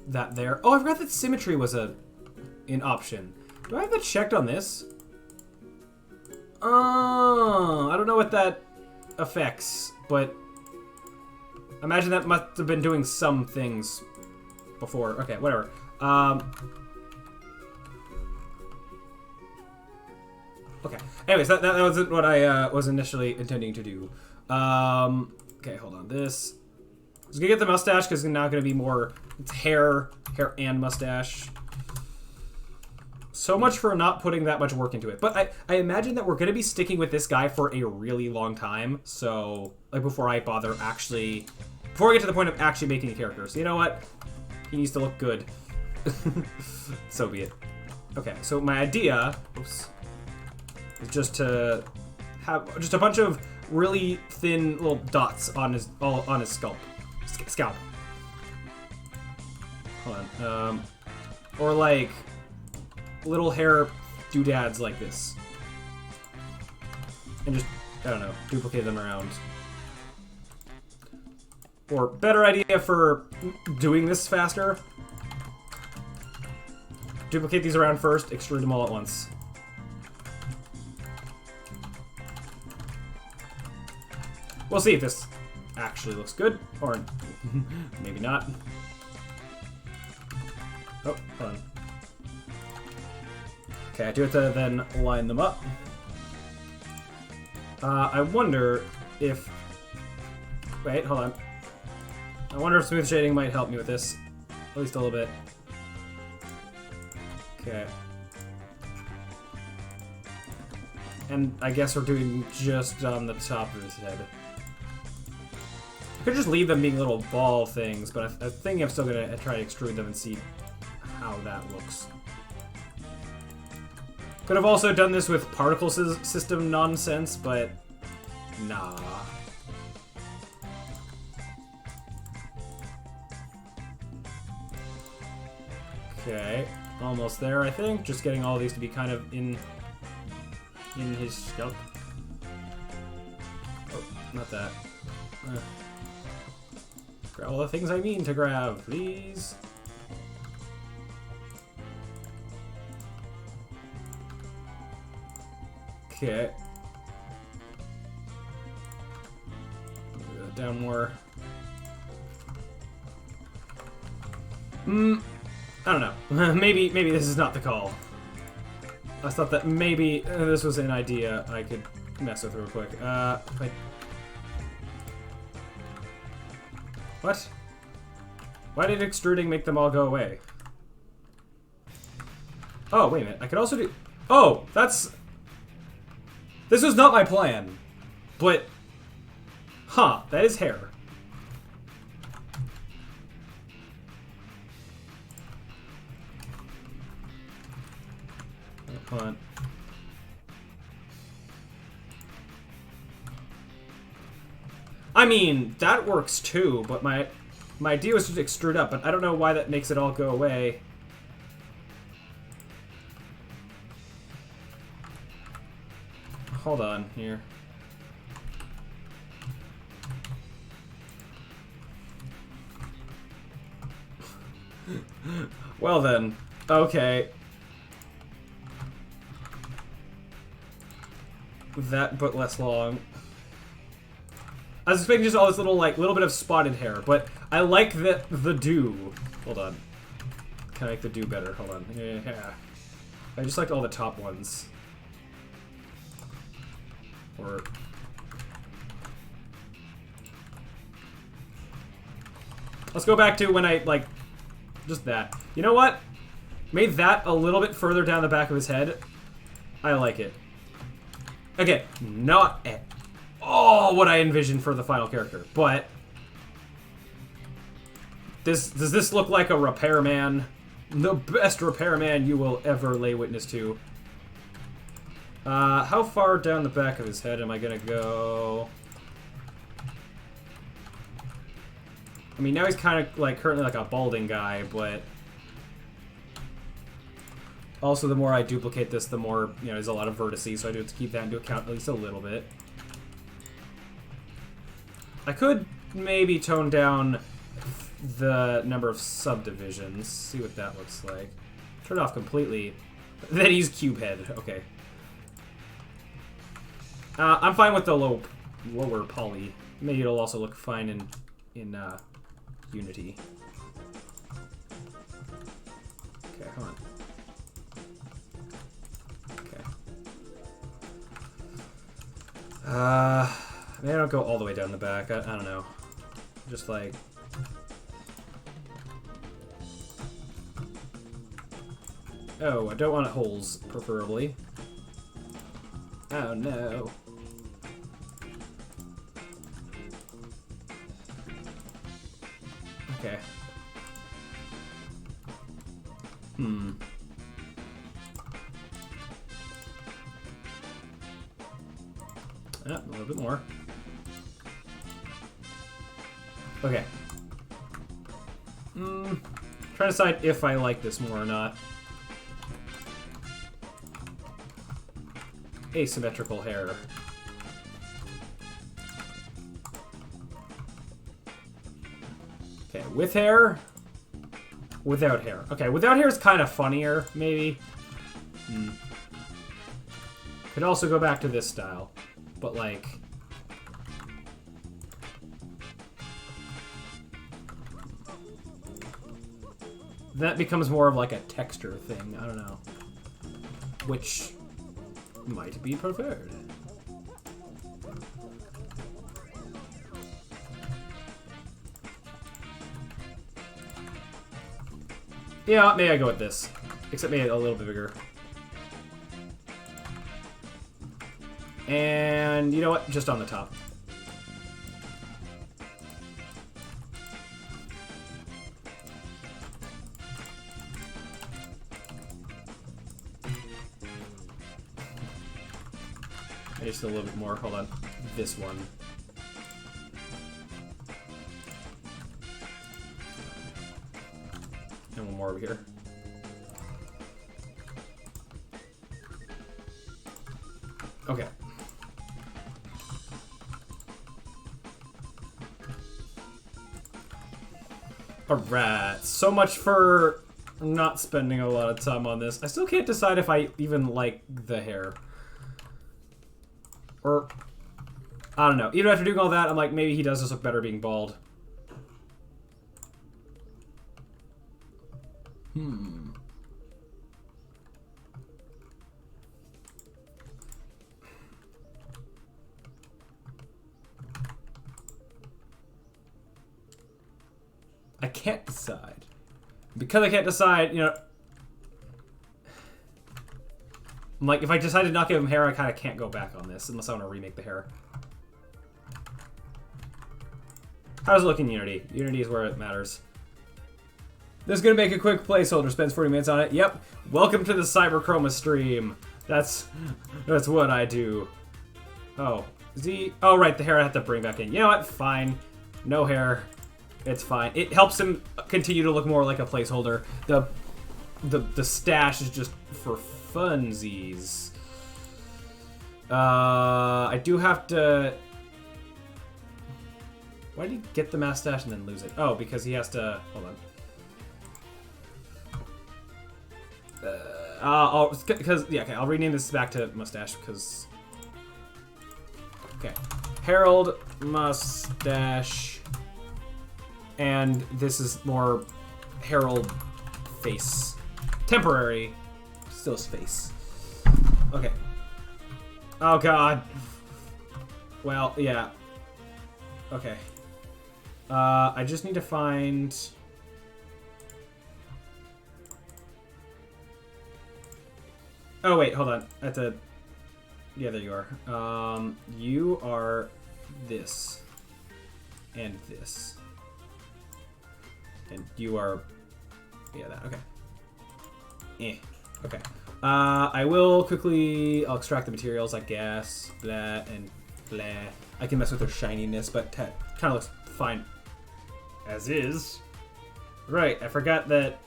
that there. Oh, I forgot that symmetry was an option. Do I have that checked on this? Oh, I don't know what that affects, but I imagine that must have been doing some things before. Okay, whatever. Okay. Anyways, that wasn't what I was initially intending to do. Okay, hold on. This. I was gonna get the mustache because it's now gonna be more. It's hair and mustache. So much for not putting that much work into it. But I imagine that we're gonna be sticking with this guy for a really long time. So like before I bother actually, before I get to the point of actually making a character. So you know what? He needs to look good. So be it. Okay. So my idea. Oops. Is just to have just a bunch of really thin little dots on his scalp. Hold on. Or like little hair doodads like this, and just I don't know, duplicate them around. Or better idea for doing this faster: duplicate these around first, extrude them all at once. We'll see if this actually looks good, or maybe not. Oh, hold on. Okay, I do have to then line them up. I wonder if... Wait, hold on. I wonder if smooth shading might help me with this. At least a little bit. Okay. And I guess we're doing just on the top of his head. I could just leave them being little ball things, but I think I'm still gonna try to extrude them and see how that looks. Could have also done this with particle system nonsense, but nah. Okay, almost there, I think. Just getting all these to be kind of in his scalp. Oh, not that. Grab all the things I mean to grab, please. Okay. Down more. I don't know. maybe this is not the call. I thought that maybe this was an idea I could mess with real quick. What? Why did extruding make them all go away? Oh, wait a minute. I could also do... Oh, that's... This was not my plan. But... Huh, that is hair. Hold on. I mean, that works too, but my idea was to extrude up, but I don't know why that makes it all go away. Hold on here. Well then, okay. That, but less long. I was expecting just all this little bit of spotted hair, but I like the do. Hold on. Can I make the do better? Hold on. Yeah. I just like all the top ones. Or... Let's go back to when I, just that. You know what? Made that a little bit further down the back of his head. I like it. Again, not at all what I envisioned for the final character, but... Does this look like a repairman? The best repairman you will ever lay witness to. How far down the back of his head am I gonna go? I mean, now he's kind of, currently like a balding guy, but... Also, the more I duplicate this, the more, there's a lot of vertices, so I do have to keep that into account at least a little bit. I could maybe tone down the number of subdivisions. See what that looks like. Turn it off completely. Then he's cube head. Okay. I'm fine with the lower poly. Maybe it'll also look fine in Unity. Okay, come on. Okay. Maybe I don't go all the way down the back. I don't know. Just like... Oh, I don't want holes, preferably. Oh, no. Okay. A little bit more. Okay. Trying to decide if I like this more or not. Asymmetrical hair. Okay, with hair. Without hair. Okay, without hair is kind of funnier, maybe. Could also go back to this style. But, like... that becomes more of, like, a texture thing. I don't know. Which might be preferred. Yeah, maybe I go with this. Except maybe a little bit bigger. And you know what? Just on the top. Just a little bit more. Hold on. This one. And one more over here. Okay. Alright. So much for not spending a lot of time on this. I still can't decide if I even like the hair. Or, I don't know. Even after doing all that, I'm like, maybe he does just look better being bald. I can't decide. Because I can't decide, you know... I'm like, if I decide to not give him hair, I kind of can't go back on this, unless I want to remake the hair. How does it look in Unity? Unity is where it matters. This is going to make a quick placeholder. Spends 40 minutes on it. Yep. Welcome to the Cyberchroma stream. That's what I do. Oh. Oh, right. The hair I have to bring back in. You know what? Fine. No hair. It's fine. It helps him continue to look more like a placeholder. The stash is just for funsies. I do have to... Why did he get the mustache and then lose it? Oh, because he has to... Hold on. I'll rename this back to mustache, because... Okay. Harold mustache. And this is more Harold face. Temporary. Still space. Okay. Oh, God. Well, yeah. Okay. I just need to find... Oh, wait, hold on. I have to... Yeah, there you are. You are this. And this. And you are... Yeah, that. Okay. Okay. I will quickly... I'll extract the materials, I guess. Blah and blah. I can mess with their shininess, but kind of looks fine as is. Right, I forgot that...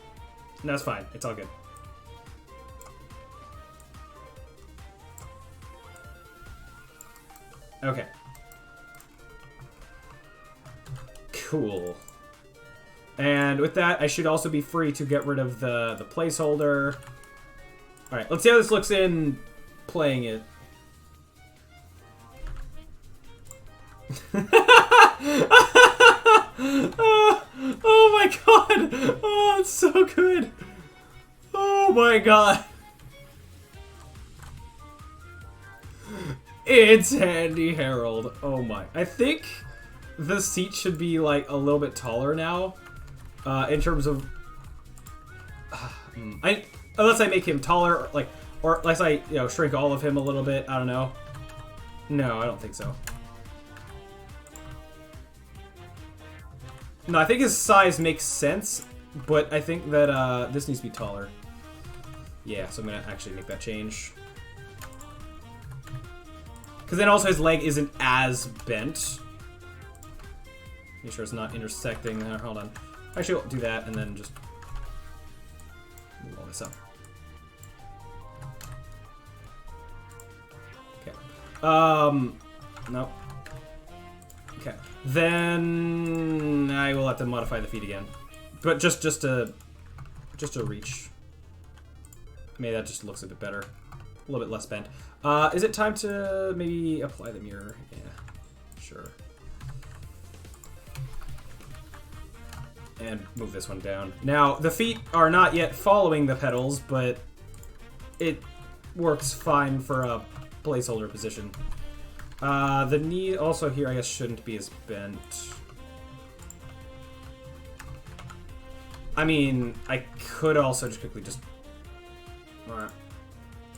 No, it's fine. It's all good. Okay. Cool. And with that, I should also be free to get rid of the placeholder. Alright, let's see how this looks in playing it. Oh my god! Oh, it's so good! Oh my god! It's Handy Harold. Oh my. I think the seat should be like a little bit taller now. In terms of... unless I make him taller, like, or unless I, you know, shrink all of him a little bit. I don't know. No, I don't think so. No, I think his size makes sense, but I think that this needs to be taller. Yeah, so I'm gonna actually make that change. Because then also his leg isn't as bent. Make sure it's not intersecting there. Hold on. Actually, I'll do that and then just move all this up. Okay. Nope. Okay. Then I will have to modify the feet again, but just to reach. Maybe that just looks a bit better, a little bit less bent. Is it time to maybe apply the mirror? Yeah, sure. And move this one down. Now the feet are not yet following the pedals, but it works fine for a placeholder position. The knee also here, I guess, shouldn't be as bent. I mean, I could also just quickly just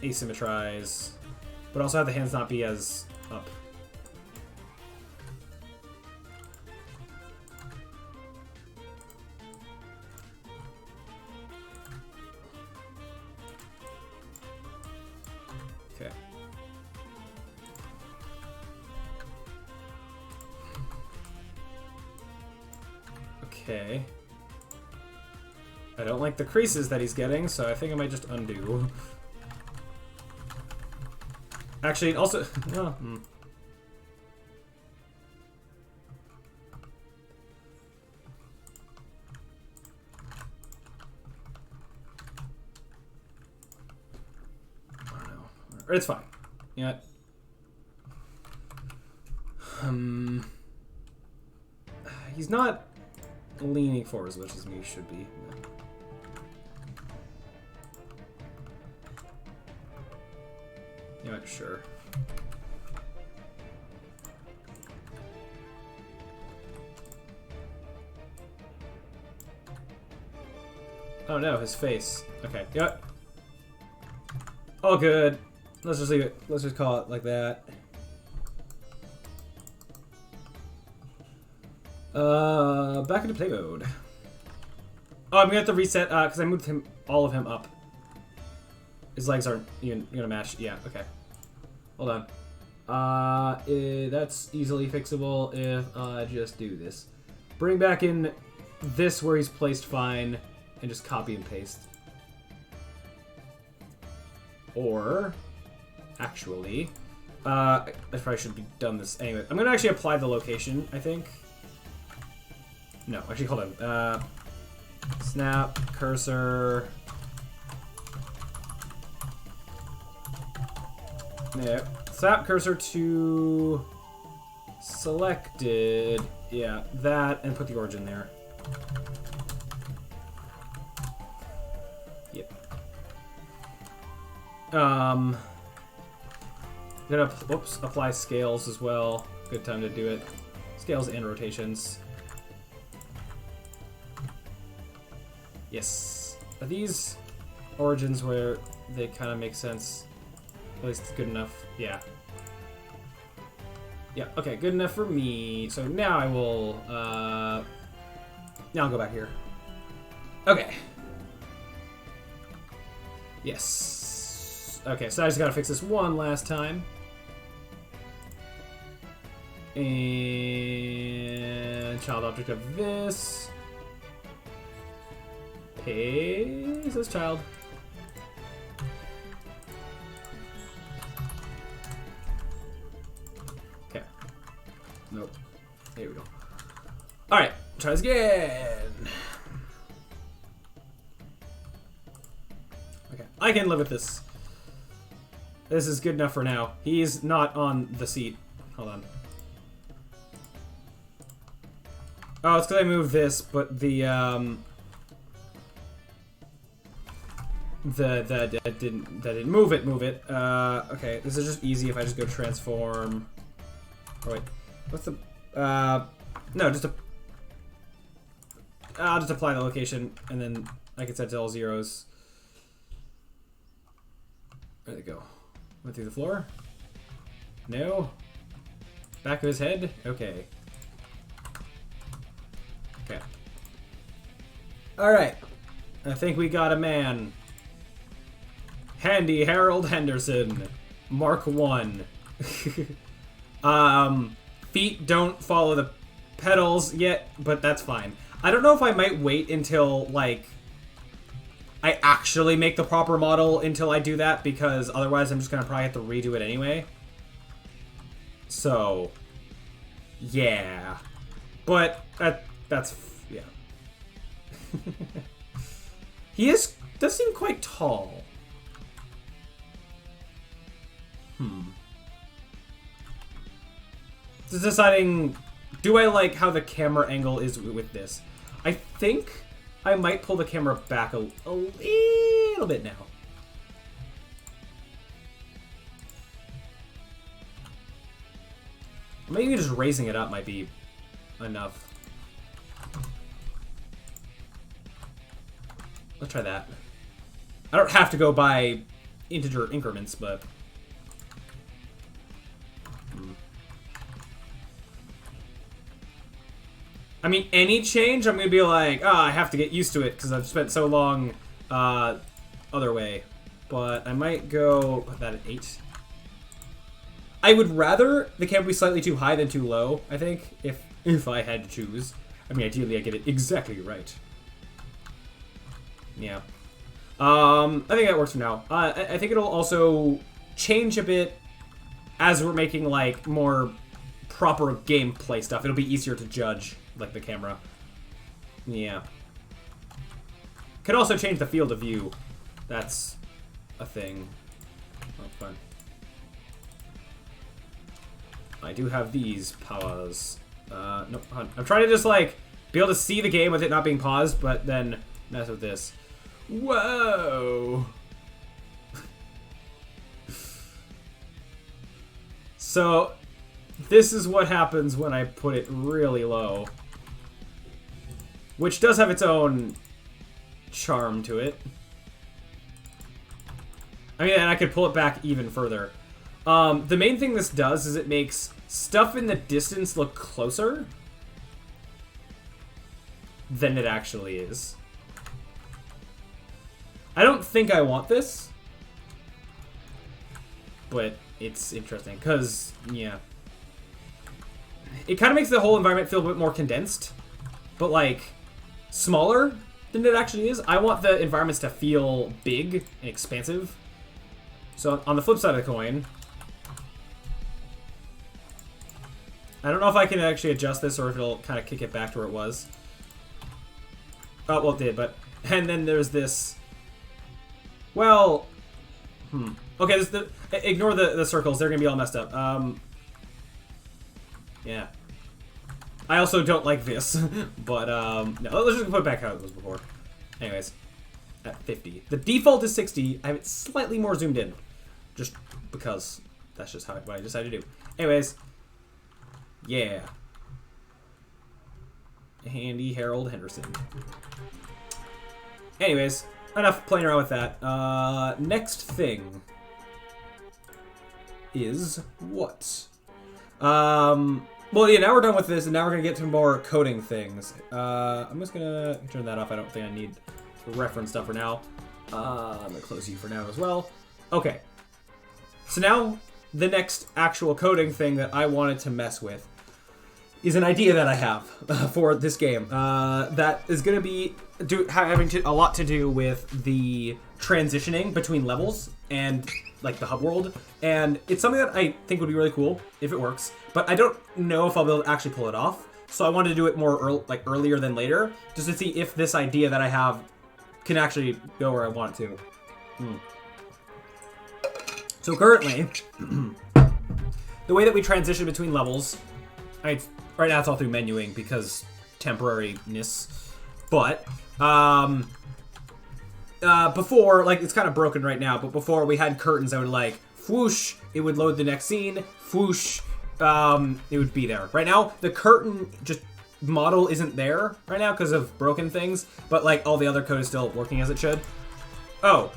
asymmetrize, but also have the hands not be as up. Okay. Okay. I don't like the creases that he's getting, so I think I might just undo. Actually, also... oh, I don't know. It's fine. You know what? He's not leaning forward as much as he should be. Yeah, sure. Oh no, his face. Okay, yep. All good. Let's just leave it. Let's just call it like that. Back into play mode. Oh, I'm gonna have to reset, because I moved all of him up. His legs aren't even gonna match. Yeah, okay. Hold on. That's easily fixable if I just do this. Bring back in this where he's placed fine, and just copy and paste. Or, actually, I probably should be done this anyway. I'm gonna actually apply the location, I think. No, actually, hold on. Snap, cursor. Yeah, snap cursor to selected. Yeah, that, and put the origin there. Yep. Gonna, whoops, apply scales as well. Good time to do it. Scales and rotations. Yes. Are these origins where they kind of make sense? At least it's good enough. Yeah. Yeah, okay, good enough for me. So now I will, now I'll go back here. Okay. Yes. Okay, so I just gotta fix this one last time. And child object of this. Paste this child. Okay. Nope. Here we go. Alright. tries again. Okay, I can live with this. This is good enough for now. He's not on the seat. Hold on. Oh, it's because I moved this, but the that didn't move it. Okay, this is just easy if I just go transform. Oh wait, what's the no, just I'll just apply the location and then I can set it to all zeros. There they go. Went through the floor. No. Back of his head. Okay. Okay. All right. I think we got a man. Handy Harold Henderson, Mark 1. Feet don't follow the pedals yet, but that's fine. I don't know if I might wait until, like, I actually make the proper model until I do that, because otherwise I'm just going to probably have to redo it anyway. So, yeah. But, that's, yeah. He does seem quite tall. Just deciding, do I like how the camera angle is with this? I think I might pull the camera back a little bit now. Maybe just raising it up might be enough. Let's try that. I don't have to go by integer increments, but... I mean, any change, I'm going to be like, oh, I have to get used to it because I've spent so long other way. But I might go, put that at 8. I would rather the camera be slightly too high than too low, I think, if I had to choose. I mean, ideally I get it exactly right. Yeah. I think that works for now. I think it'll also change a bit as we're making, like, more proper gameplay stuff. It'll be easier to judge, like, the camera. Yeah. Could also change the field of view. That's a thing. Oh, fun. I do have these powers. Nope. I'm trying to just, like, be able to see the game with it not being paused, but then mess with this. Whoa! So, this is what happens when I put it really low. Which does have its own charm to it. I mean, and I could pull it back even further. The main thing this does is it makes stuff in the distance look closer than it actually is. I don't think I want this, but it's interesting because, yeah. It kind of makes the whole environment feel a bit more condensed, but, like, smaller than it actually is. I want the environments to feel big and expansive. So on the flip side of the coin, I don't know if I can actually adjust this or if it'll kind of kick it back to where it was. Oh, well, it did, but... And then there's this... Well... Okay, ignore the circles. They're going to be all messed up. Yeah. I also don't like this, but, no, let's just put it back how it was before. Anyways, at 50. The default is 60. I have it slightly more zoomed in, just because that's just what I decided to do. Anyways, yeah. Handy Harold Henderson. Anyways, enough playing around with that. Next thing is what? Well, yeah, now we're done with this, and now we're going to get to more coding things. I'm just going to turn that off. I don't think I need to reference stuff for now. I'm going to close you for now as well. Okay. So now, the next actual coding thing that I wanted to mess with is an idea that I have for this game. That is going to be having a lot to do with the transitioning between levels and, like, the hub world. And it's something that I think would be really cool if it works. But I don't know if I'll be able to actually pull it off. so I wanted to do it more earlier than later, just to see if this idea that I have can actually go where I want it to. So currently, the way that we transition between levels, right now it's all through menuing because temporariness, but before, like, it's kind of broken right now, but before we had curtains that would, like, whoosh, it would load the next scene, whoosh, it would be there. Right now, the curtain just model isn't there right now because of broken things, but, like, all the other code is still working as it should. Oh.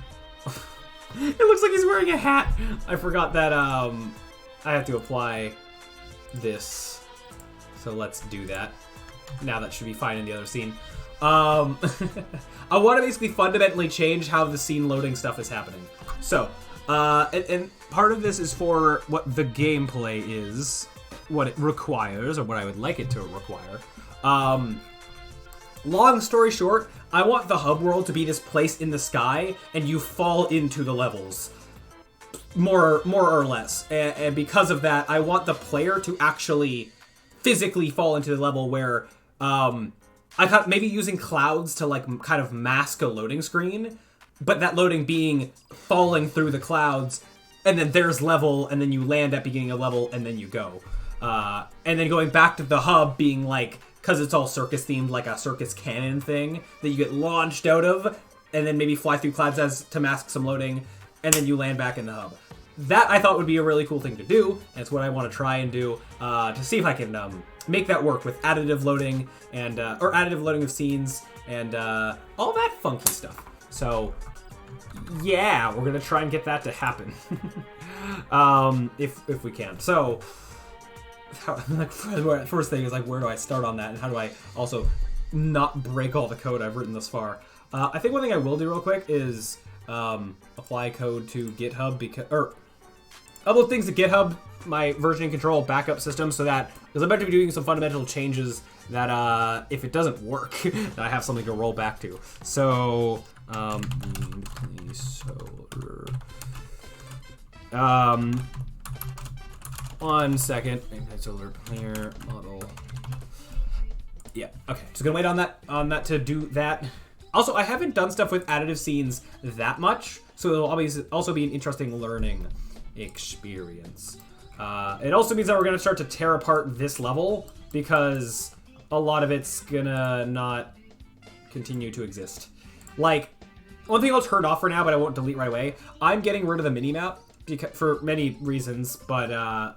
It looks like he's wearing a hat. I forgot that, I have to apply this. So let's do that. Now that should be fine in the other scene. I want to basically fundamentally change how the scene loading stuff is happening. So, and part of this is for what the gameplay is, what it requires, or what I would like it to require. Long story short, I want the hub world to be this place in the sky, and you fall into the levels. More or less. And because of that, I want the player to actually physically fall into the level where, I thought maybe using clouds to, like, kind of mask a loading screen, but that loading being falling through the clouds, and then there's level, and then you land at beginning of level, and then you go. And then going back to the hub being, like, because it's all circus themed, like a circus cannon thing that you get launched out of, and then maybe fly through clouds as to mask some loading, and then you land back in the hub. That I thought would be a really cool thing to do, and it's what I want to try and do to see if I can make that work with additive loading and or additive loading of scenes and all that funky stuff. So yeah, we're gonna try and get that to happen if we can. So like, first thing is, like, where do I start on that, and how do I also not break all the code I've written thus far? I think one thing I will do real quick is apply code to GitHub or upload things to GitHub, my versioning control backup system, so that, because I'm about to be doing some fundamental changes that if it doesn't work, that I have something to roll back to. So, one second. Solar player model. Yeah. Okay. Just gonna wait on that to do that. Also, I haven't done stuff with additive scenes that much, so it'll obviously also be an interesting learning experience. It also means that we're gonna start to tear apart this level because a lot of it's gonna not continue to exist. Like, one thing I'll turn off for now, but I won't delete right away. I'm getting rid of the minimap for many reasons, but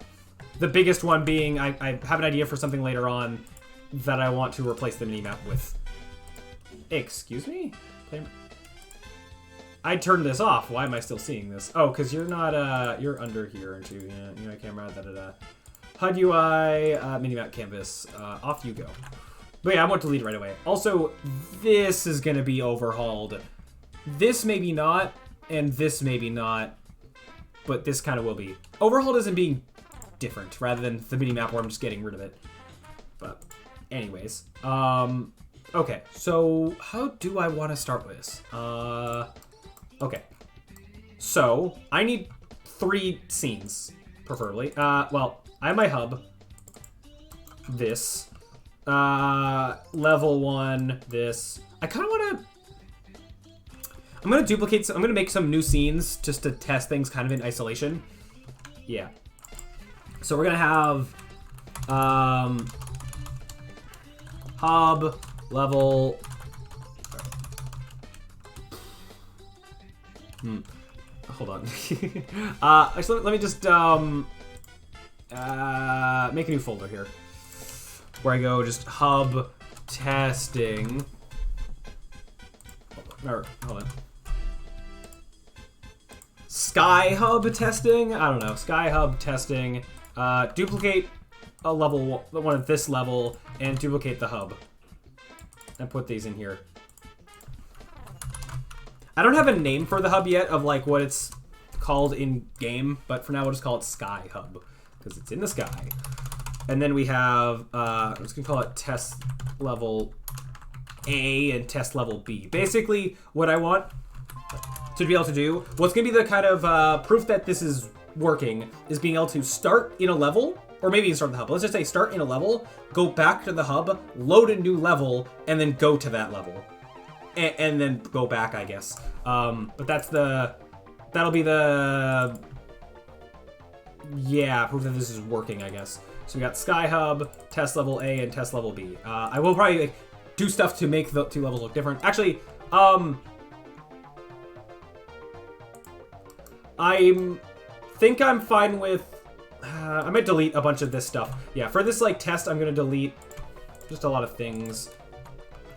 the biggest one being I have an idea for something later on that I want to replace the minimap with. Excuse me? I turned this off. Why am I still seeing this? Oh, because you're not, you're under here, aren't you? Yeah, UI camera, da-da-da. HUD UI, minimap canvas, off you go. But yeah, I won't delete it right away. Also, this is going to be overhauled. This maybe not, and this maybe not, but this kind of will be. Overhauled isn't being different, rather than the minimap where I'm just getting rid of it. But anyways, okay, so how do I want to start with this? Okay, so I need 3 scenes, preferably. Well, I have my hub, this, level 1, this. I kind of want to, I'm going to duplicate, I'm going to make some new scenes just to test things kind of in isolation. Yeah. So we're going to have, hub, level, hold on. Actually, let me just make a new folder here where I go just hub testing. Hold on. Sky hub testing. I don't know. Sky hub testing. Duplicate a level, one at this level, and duplicate the hub. And put these in here. I don't have a name for the hub yet of, like, what it's called in game, but for now we'll just call it Sky Hub because it's in the sky. And then we have, I'm just gonna call it test level A and test level B. Basically, what I want to be able to do, what's gonna be the kind of proof that this is working, is being able to start in a level or maybe you start the hub. Let's just say start in a level, go back to the hub, load a new level, and then go to that level. And then go back, I guess. But that'll be the, yeah, proof that this is working, I guess. So we got Sky Hub, test level A, and test level B. I will probably like, do stuff to make the 2 levels look different. Actually, I think I'm fine with, I might delete a bunch of this stuff. Yeah, for this like test, I'm gonna delete just a lot of things.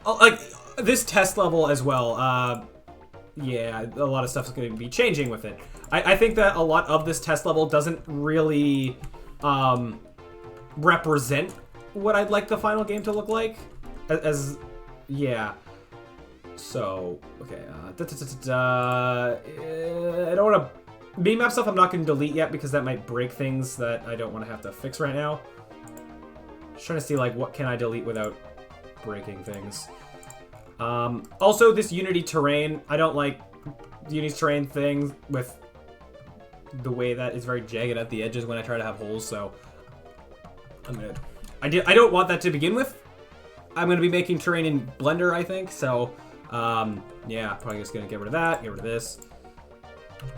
Oh, like this test level as well. Yeah, a lot of stuff is going to be changing with it. I think that a lot of this test level doesn't really represent what I'd like the final game to look like. Yeah. So, okay. I don't want to... Beam-map stuff I'm not going to delete yet because that might break things that I don't want to have to fix right now. Just trying to see, like, what can I delete without breaking things. Also, this Unity terrain, I don't like Unity's terrain thing with the way that it's very jagged at the edges when I try to have holes, so I'm gonna... I don't want that to begin with. I'm gonna be making terrain in Blender, I think, so yeah, probably just gonna get rid of that, get rid of this.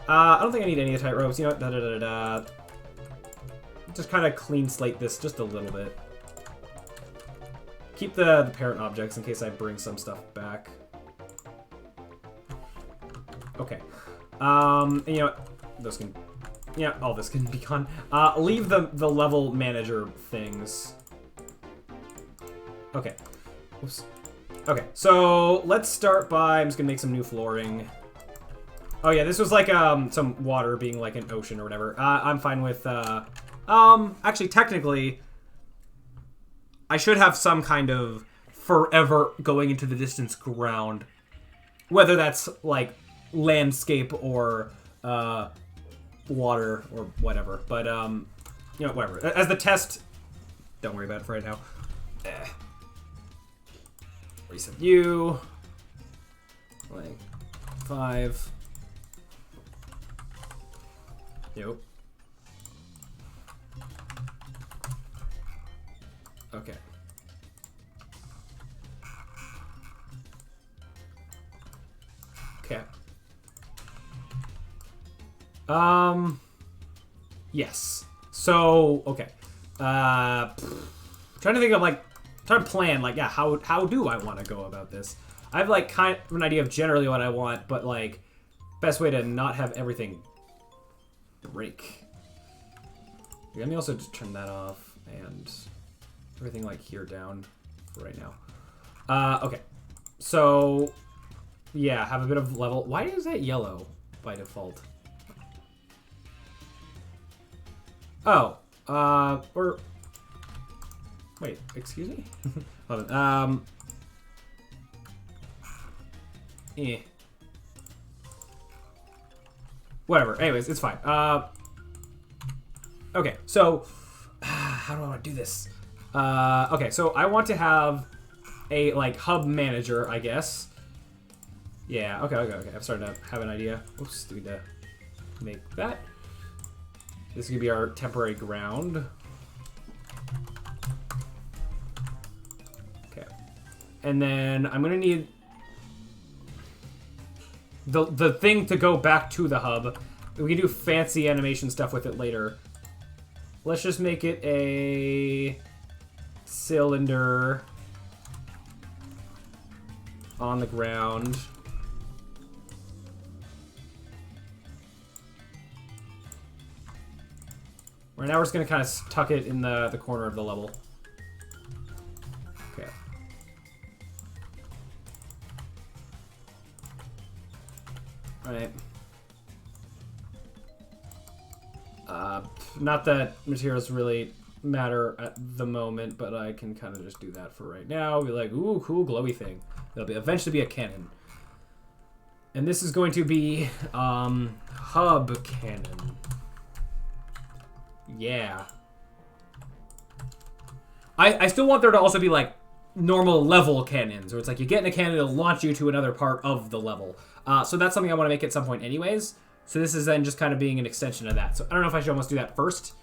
I don't think I need any of the tight ropes, you know what, just kind of clean slate this just a little bit. Keep the parent objects in case I bring some stuff back. Okay. And you know what? Those can... Yeah, all this can be gone. Leave the level manager things. Okay. Oops. Okay, so let's start by... I'm just gonna make some new flooring. Oh yeah, this was like some water being like an ocean or whatever. I'm fine with... actually, technically... I should have some kind of forever going into the distance ground. Whether that's, like, landscape or water or whatever. But, you know, whatever. As the test... Don't worry about it for right now. Reset view. Like, 5. Nope. Okay. Okay. Yes. So, okay. Trying to think of, like, trying to plan, like, yeah, how do I want to go about this? I have, like, kind of an idea of generally what I want, but, like, best way to not have everything break. Let me also just turn that off and everything, like, here down for right now. Okay. So, yeah, have a bit of level. Why is that yellow by default? Oh, or... Wait, excuse me? Hold on. Whatever. Anyways, it's fine. Okay, so how do I want to do this? Okay, so I want to have a like hub manager, I guess. Yeah. Okay. I'm starting to have an idea. Oops. Do we need to make that? This is gonna be our temporary ground. And then I'm gonna need the thing to go back to the hub. We can do fancy animation stuff with it later. Let's just make it a cylinder on the ground. Right now we're just gonna kind of tuck it in the corner of the level. Okay. Alright. Not that materials really matter at the moment, but I can kind of just do that for right now. Be like, ooh, cool glowy thing. It'll eventually be a cannon. And this is going to be, hub cannon. Yeah. I still want there to also be, like, normal level cannons, where it's like you get in a cannon, it'll launch you to another part of the level. So that's something I want to make at some point anyways. So this is then just kind of being an extension of that. So I don't know if I should almost do that first,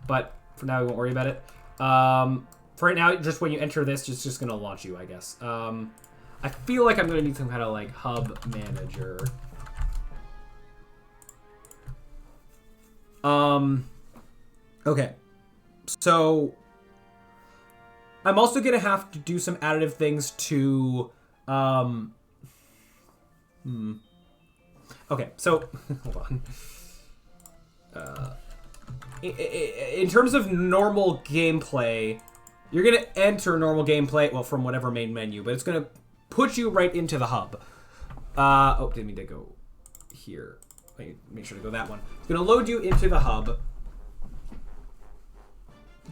but For now, we won't worry about it. For right now, just when you enter this, it's just going to launch you, I guess. I feel like I'm going to need some kind of, like, hub manager. Okay. So, I'm also going to have to do some additive things to, Okay, so, hold on. In terms of normal gameplay, you're going to enter normal gameplay, well, from whatever main menu, but it's going to put you right into the hub. Oh, didn't mean to go here. Make sure to go that one. It's going to load you into the hub.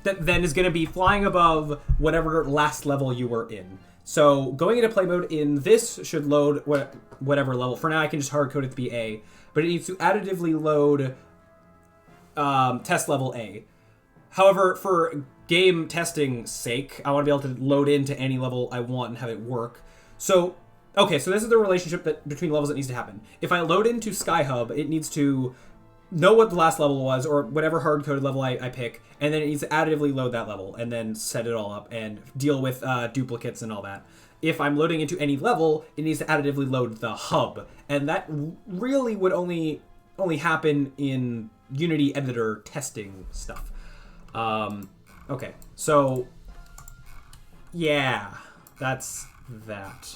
That then is going to be flying above whatever last level you were in. So going into play mode in this should load whatever level. For now, I can just hard code it to be A, but it needs to additively load test level A. However, for game testing sake, I want to be able to load into any level I want and have it work. So, okay, so this is the relationship between levels that needs to happen. If I load into Sky Hub, it needs to know what the last level was, or whatever hard-coded level I pick, and then it needs to additively load that level, and then set it all up, and deal with duplicates and all that. If I'm loading into any level, it needs to additively load the hub, and that really would only happen in Unity editor testing stuff. Okay, so yeah, that's that.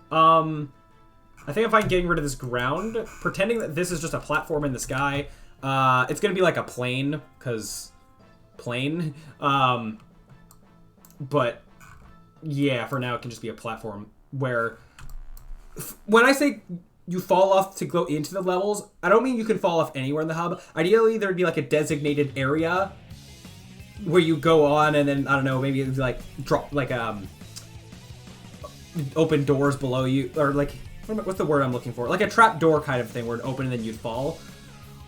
I think I'm fine getting rid of this ground, pretending that this is just a platform in the sky. It's gonna be like a plane, cause plane. But yeah, for now it can just be a platform where, when I say you fall off to go into the levels, I don't mean you can fall off anywhere in the hub. Ideally, there'd be like a designated area where you go on, and then I don't know, maybe it'd be like drop like open doors below you, or like, what's the word I'm looking for? Like a trap door kind of thing where it open and then you'd fall.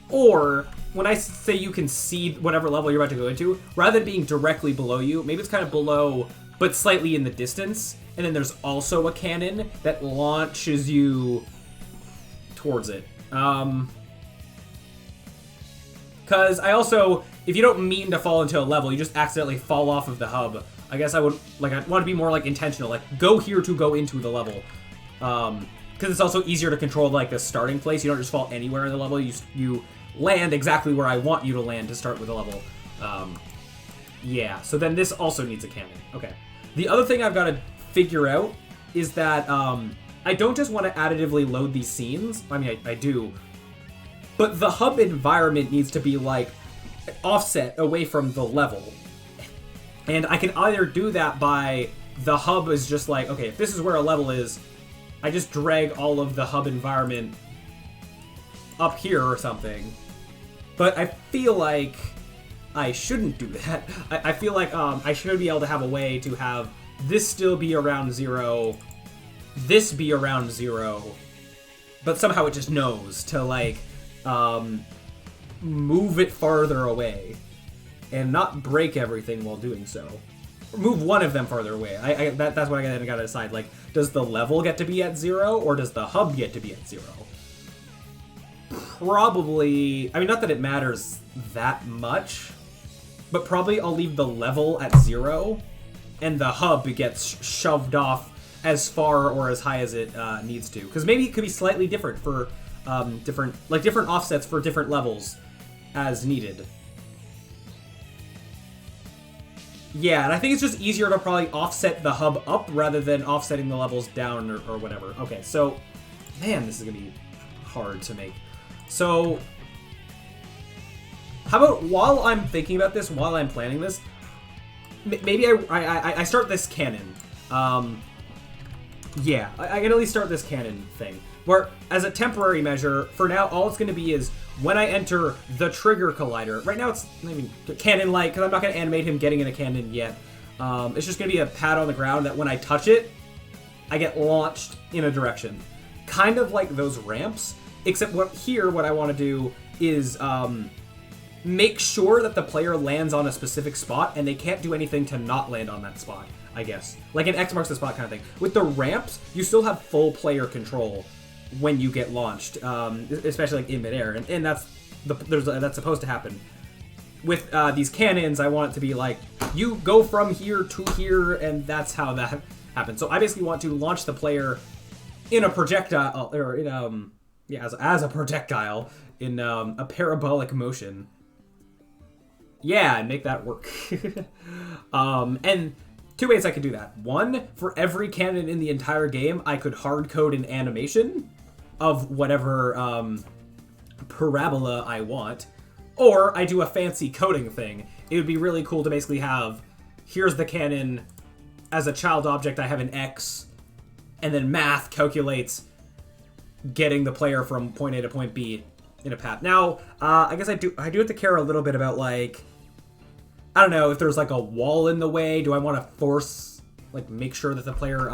Or when I say you can see whatever level you're about to go into, rather than being directly below you, maybe it's kind of below but slightly in the distance, and then there's also a cannon that launches you towards it. Because I also, if you don't mean to fall into a level, you just accidentally fall off of the hub. I guess I would, like, I want to be more, like, intentional. Like, go here to go into the level. Because it's also easier to control, like, the starting place. You don't just fall anywhere in the level. You land exactly where I want you to land to start with a level. Yeah, so then this also needs a cannon. Okay. The other thing I've got to figure out is that I don't just want to additively load these scenes. I mean, I do. But the hub environment needs to be, like, offset away from the level. And I can either do that by the hub is just like, okay, if this is where a level is, I just drag all of the hub environment up here or something. But I feel like I shouldn't do that. I feel like I should be able to have a way to have this still be around 0, this be around 0, but somehow it just knows to, like, move it farther away and not break everything while doing so. Or move one of them farther away. That's what I gotta decide. Like, does the level get to be at 0, or does the hub get to be at 0? Probably, I mean, not that it matters that much, but probably I'll leave the level at 0, and the hub gets shoved off as far or as high as it needs to. Because maybe it could be slightly different for different offsets for different levels as needed. Yeah, and I think it's just easier to probably offset the hub up rather than offsetting the levels down or whatever. Okay, so, man, this is going to be hard to make. So, how about while I'm thinking about this, while I'm planning this, maybe I start this cannon. Yeah, I can at least start this cannon thing. Where, as a temporary measure, for now, all it's going to be is when I enter the trigger collider. Right now, it's cannon light, because I'm not going to animate him getting in a cannon yet. It's just going to be a pad on the ground that when I touch it, I get launched in a direction. Kind of like those ramps, except what I want to do is make sure that the player lands on a specific spot, and they can't do anything to not land on that spot, I guess. Like an X marks the spot kind of thing. With the ramps, you still have full player control when you get launched, especially like in midair, and that's supposed to happen. with these cannons, I want it to be like, you go from here to here, and that's how that happens. So I basically want to launch the player in a projectile, or in as a projectile in a parabolic motion. Yeah, and make that work. And two ways I could do that. One, for every cannon in the entire game, I could hard code an animation of whatever parabola I want. Or I do a fancy coding thing. It would be really cool to basically have, here's the cannon, as a child object I have an X, and then math calculates getting the player from point A to point B in a path. Now, I guess I do have to care a little bit about, like, I don't know, if there's like a wall in the way, do I want to force, like, make sure that the player,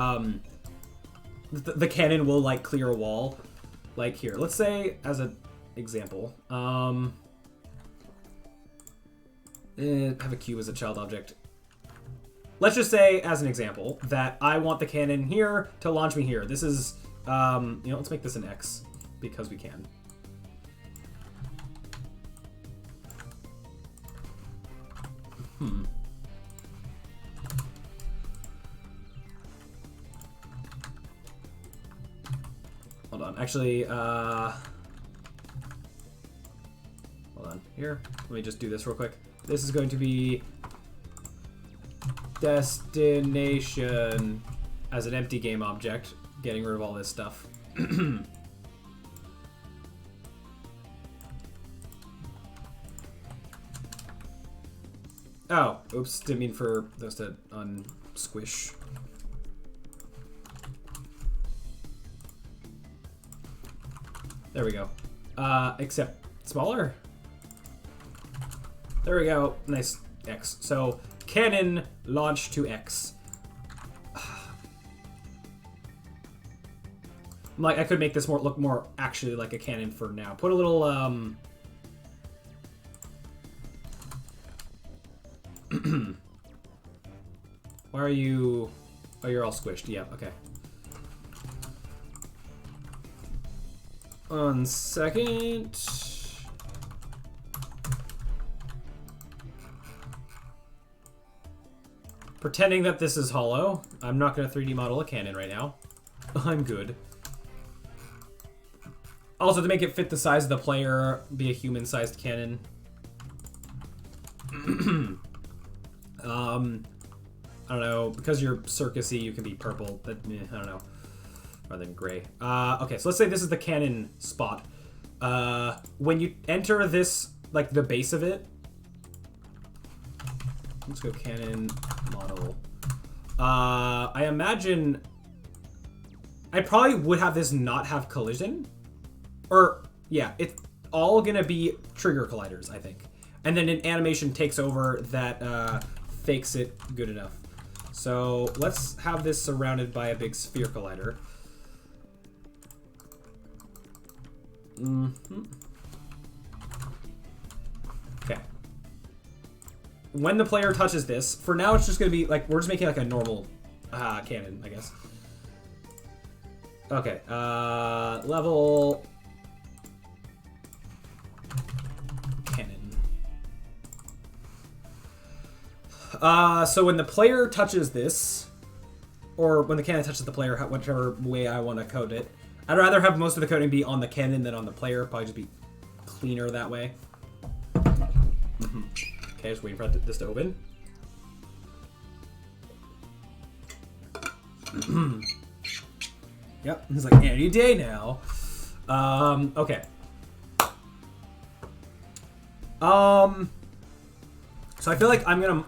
the cannon will, like, clear a wall? Like here, let's say, as an example, have a cube as a child object. Let's just say, as an example, that I want the cannon here to launch me here. This is, let's make this an X, because we can. Hold on, actually, hold on, here. Let me just do this real quick. This is going to be destination as an empty game object, getting rid of all this stuff. Oh, oops, didn't mean for those to unsquish. There we go. Except smaller. There we go. Nice. X. So, cannon launch to X. Like, I could make this look more actually like a cannon for now. Put a little, Why are you... Oh, you're all squished. Yeah, okay. 1 second. Pretending that this is hollow. I'm not going to 3D model a cannon right now. I'm good. Also, to make it fit the size of the player, be a human-sized cannon. I don't know, because you're circusy, you can be purple, but I don't know, rather than gray. Okay, so let's say this is the cannon spot. When you enter this, like the base of it, let's go cannon model. I imagine I probably would have this not have collision, or yeah, it's all gonna be trigger colliders, I think, and then an animation takes over that fakes it good enough. So let's have this surrounded by a big sphere collider. Okay. When the player touches this, for now it's just going to be like, we're just making like a normal cannon, I guess. Okay, level... So when the player touches this, or when the cannon touches the player, whichever way I want to code it, I'd rather have most of the coding be on the cannon than on the player. Probably just be cleaner that way. Okay, just waiting for this to open. Yep, it's like any day now. Okay. So I feel like I'm gonna,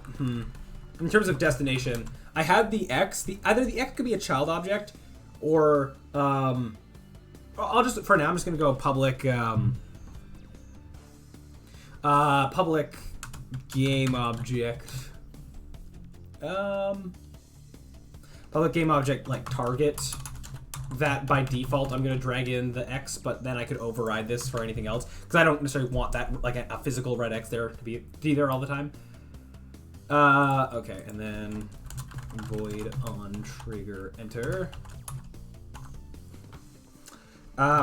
in terms of destination, I had the X. Either the X could be a child object, or I'll just, for now, I'm just gonna go public, public game object. Public game object like target. That by default I'm gonna drag in the X, but then I could override this for anything else because I don't necessarily want that like a physical red X there to be there all the time. Okay, and then void on trigger enter.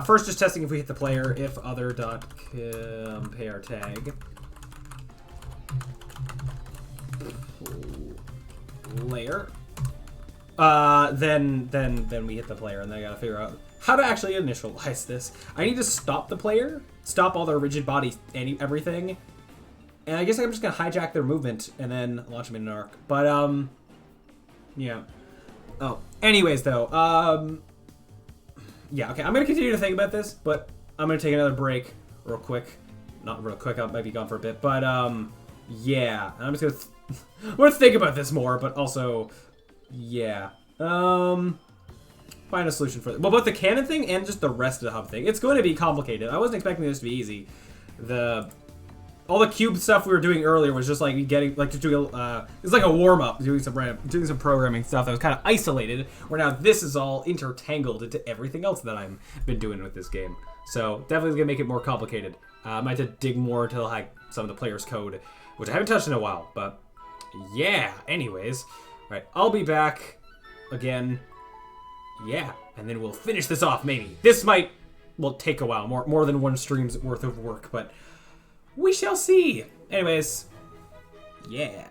First, just testing if we hit the player. If other dot compare tag. layer, then we hit the player, and then I gotta figure out how to actually initialize this. I need to stop the player, stop all their rigid body, everything, and I guess I'm just gonna hijack their movement and then launch them in an arc. But yeah. Oh, anyways though, yeah, okay, I'm gonna continue to think about this, but I'm gonna take another break real quick. Not real quick, I might be gone for a bit, but yeah, I'm just gonna I'm gonna think about this more, but also, yeah, find a solution for it. Well, both the cannon thing and just the rest of the hub thing, it's going to be complicated. I wasn't expecting this to be easy. All the cube stuff we were doing earlier was just like just doing it's like a warm up, doing some programming stuff that was kind of isolated. Where now this is all intertangled into everything else that I've been doing with this game. So definitely gonna make it more complicated. I might have to dig more into like some of the player's code, which I haven't touched in a while. But yeah, anyways, all right, I'll be back again. Yeah, and then we'll finish this off. Maybe this might take a while, more than one stream's worth of work, but we shall see. Anyways, yeah.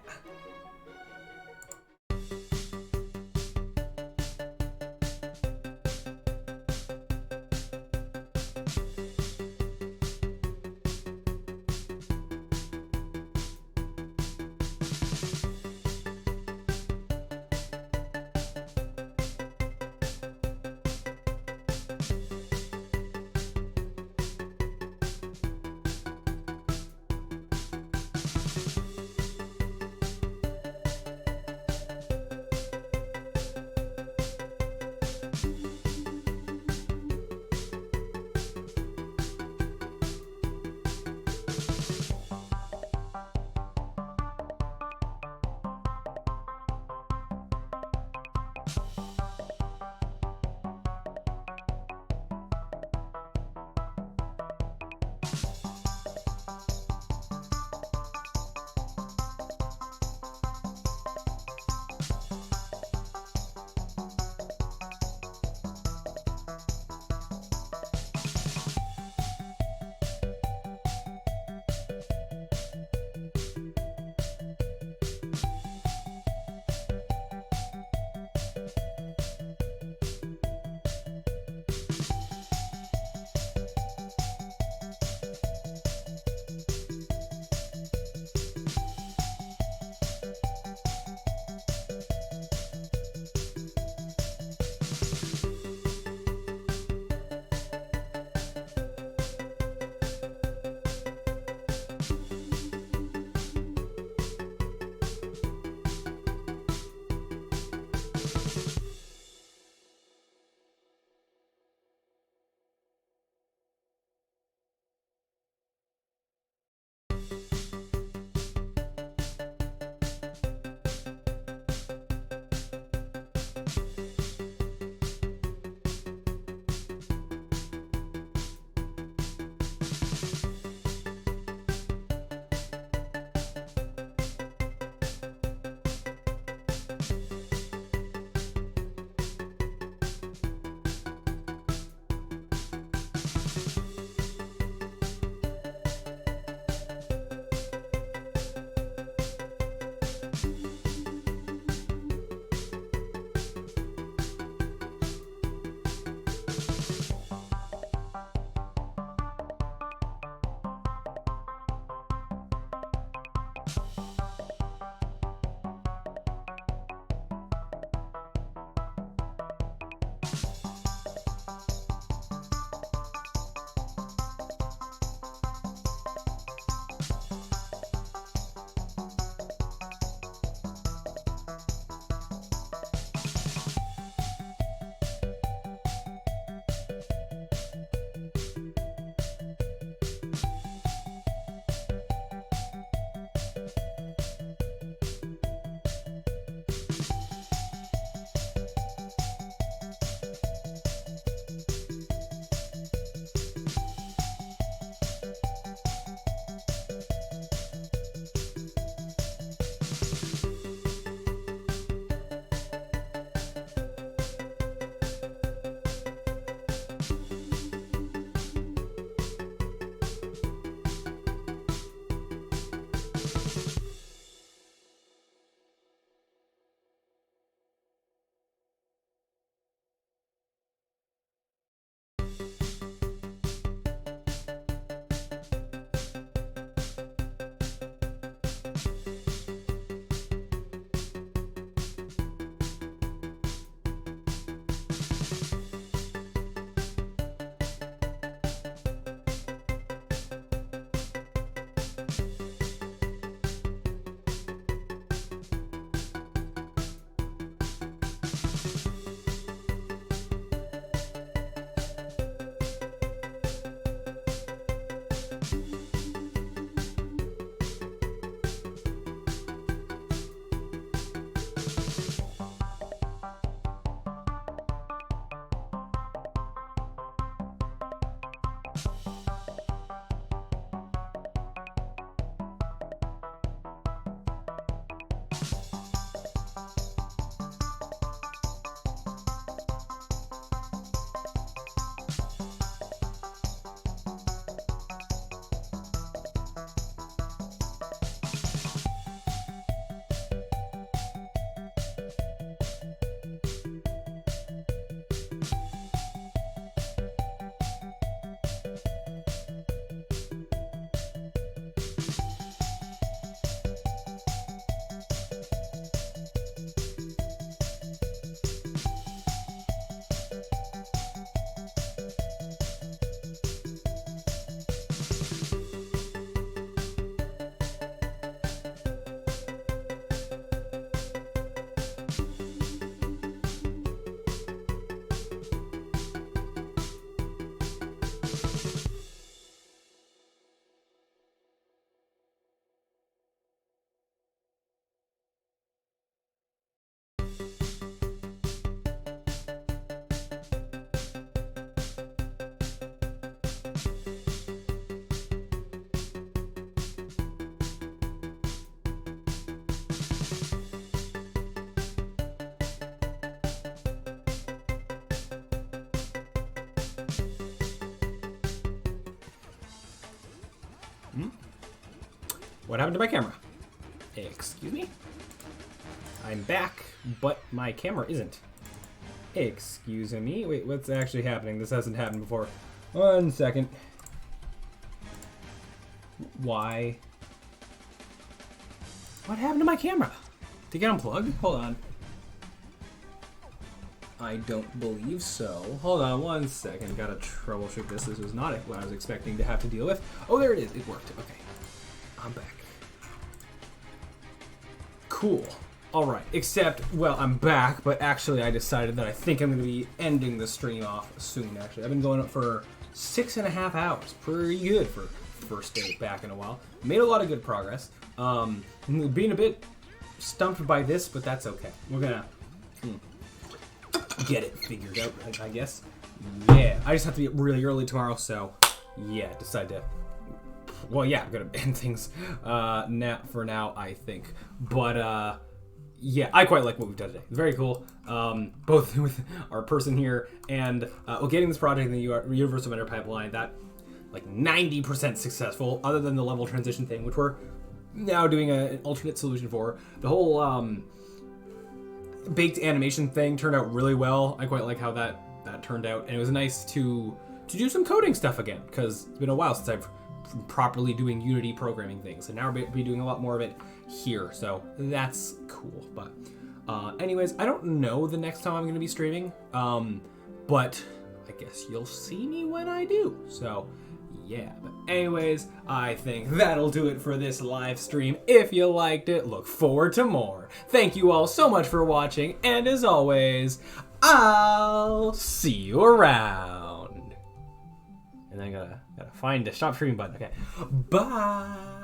What happened to my camera? Excuse me? I'm back, but my camera isn't. Excuse me. Wait, what's actually happening? This hasn't happened before. 1 second. Why? What happened to my camera? Did it get unplugged? Hold on. I don't believe so. Hold on 1 second. Gotta troubleshoot this. This was not what I was expecting to have to deal with. Oh, there it is. It worked. Okay. I'm back. Cool. Alright. Except, well, I'm back, but actually I decided that I think I'm going to be ending the stream off soon, actually. I've been going up for 6.5 hours. Pretty good for first day back in a while. Made a lot of good progress. Being a bit stumped by this, but that's okay. We're gonna get it figured out, I guess. Yeah, I just have to be up really early tomorrow, so yeah, decide to. Well, yeah, I'm gonna end things now for now, I think. But yeah, I quite like what we've done today. Very cool. Both with our person here and getting this project in the Universal Vendor Pipeline, that like 90% successful, other than the level transition thing, which we're now doing an alternate solution for. The whole baked animation thing turned out really well. I quite like how that turned out, and it was nice to do some coding stuff again, because it's been a while since I've properly doing Unity programming things, and now we'll be doing a lot more of it here, so that's cool. But anyways, I don't know the next time I'm going to be streaming, but I guess you'll see me when I do, so yeah. But anyways, I think that'll do it for this live stream. If you liked it, look forward to more. Thank you all so much for watching, and as always, I'll see you around. And then I gotta find the stop streaming button. Okay, bye.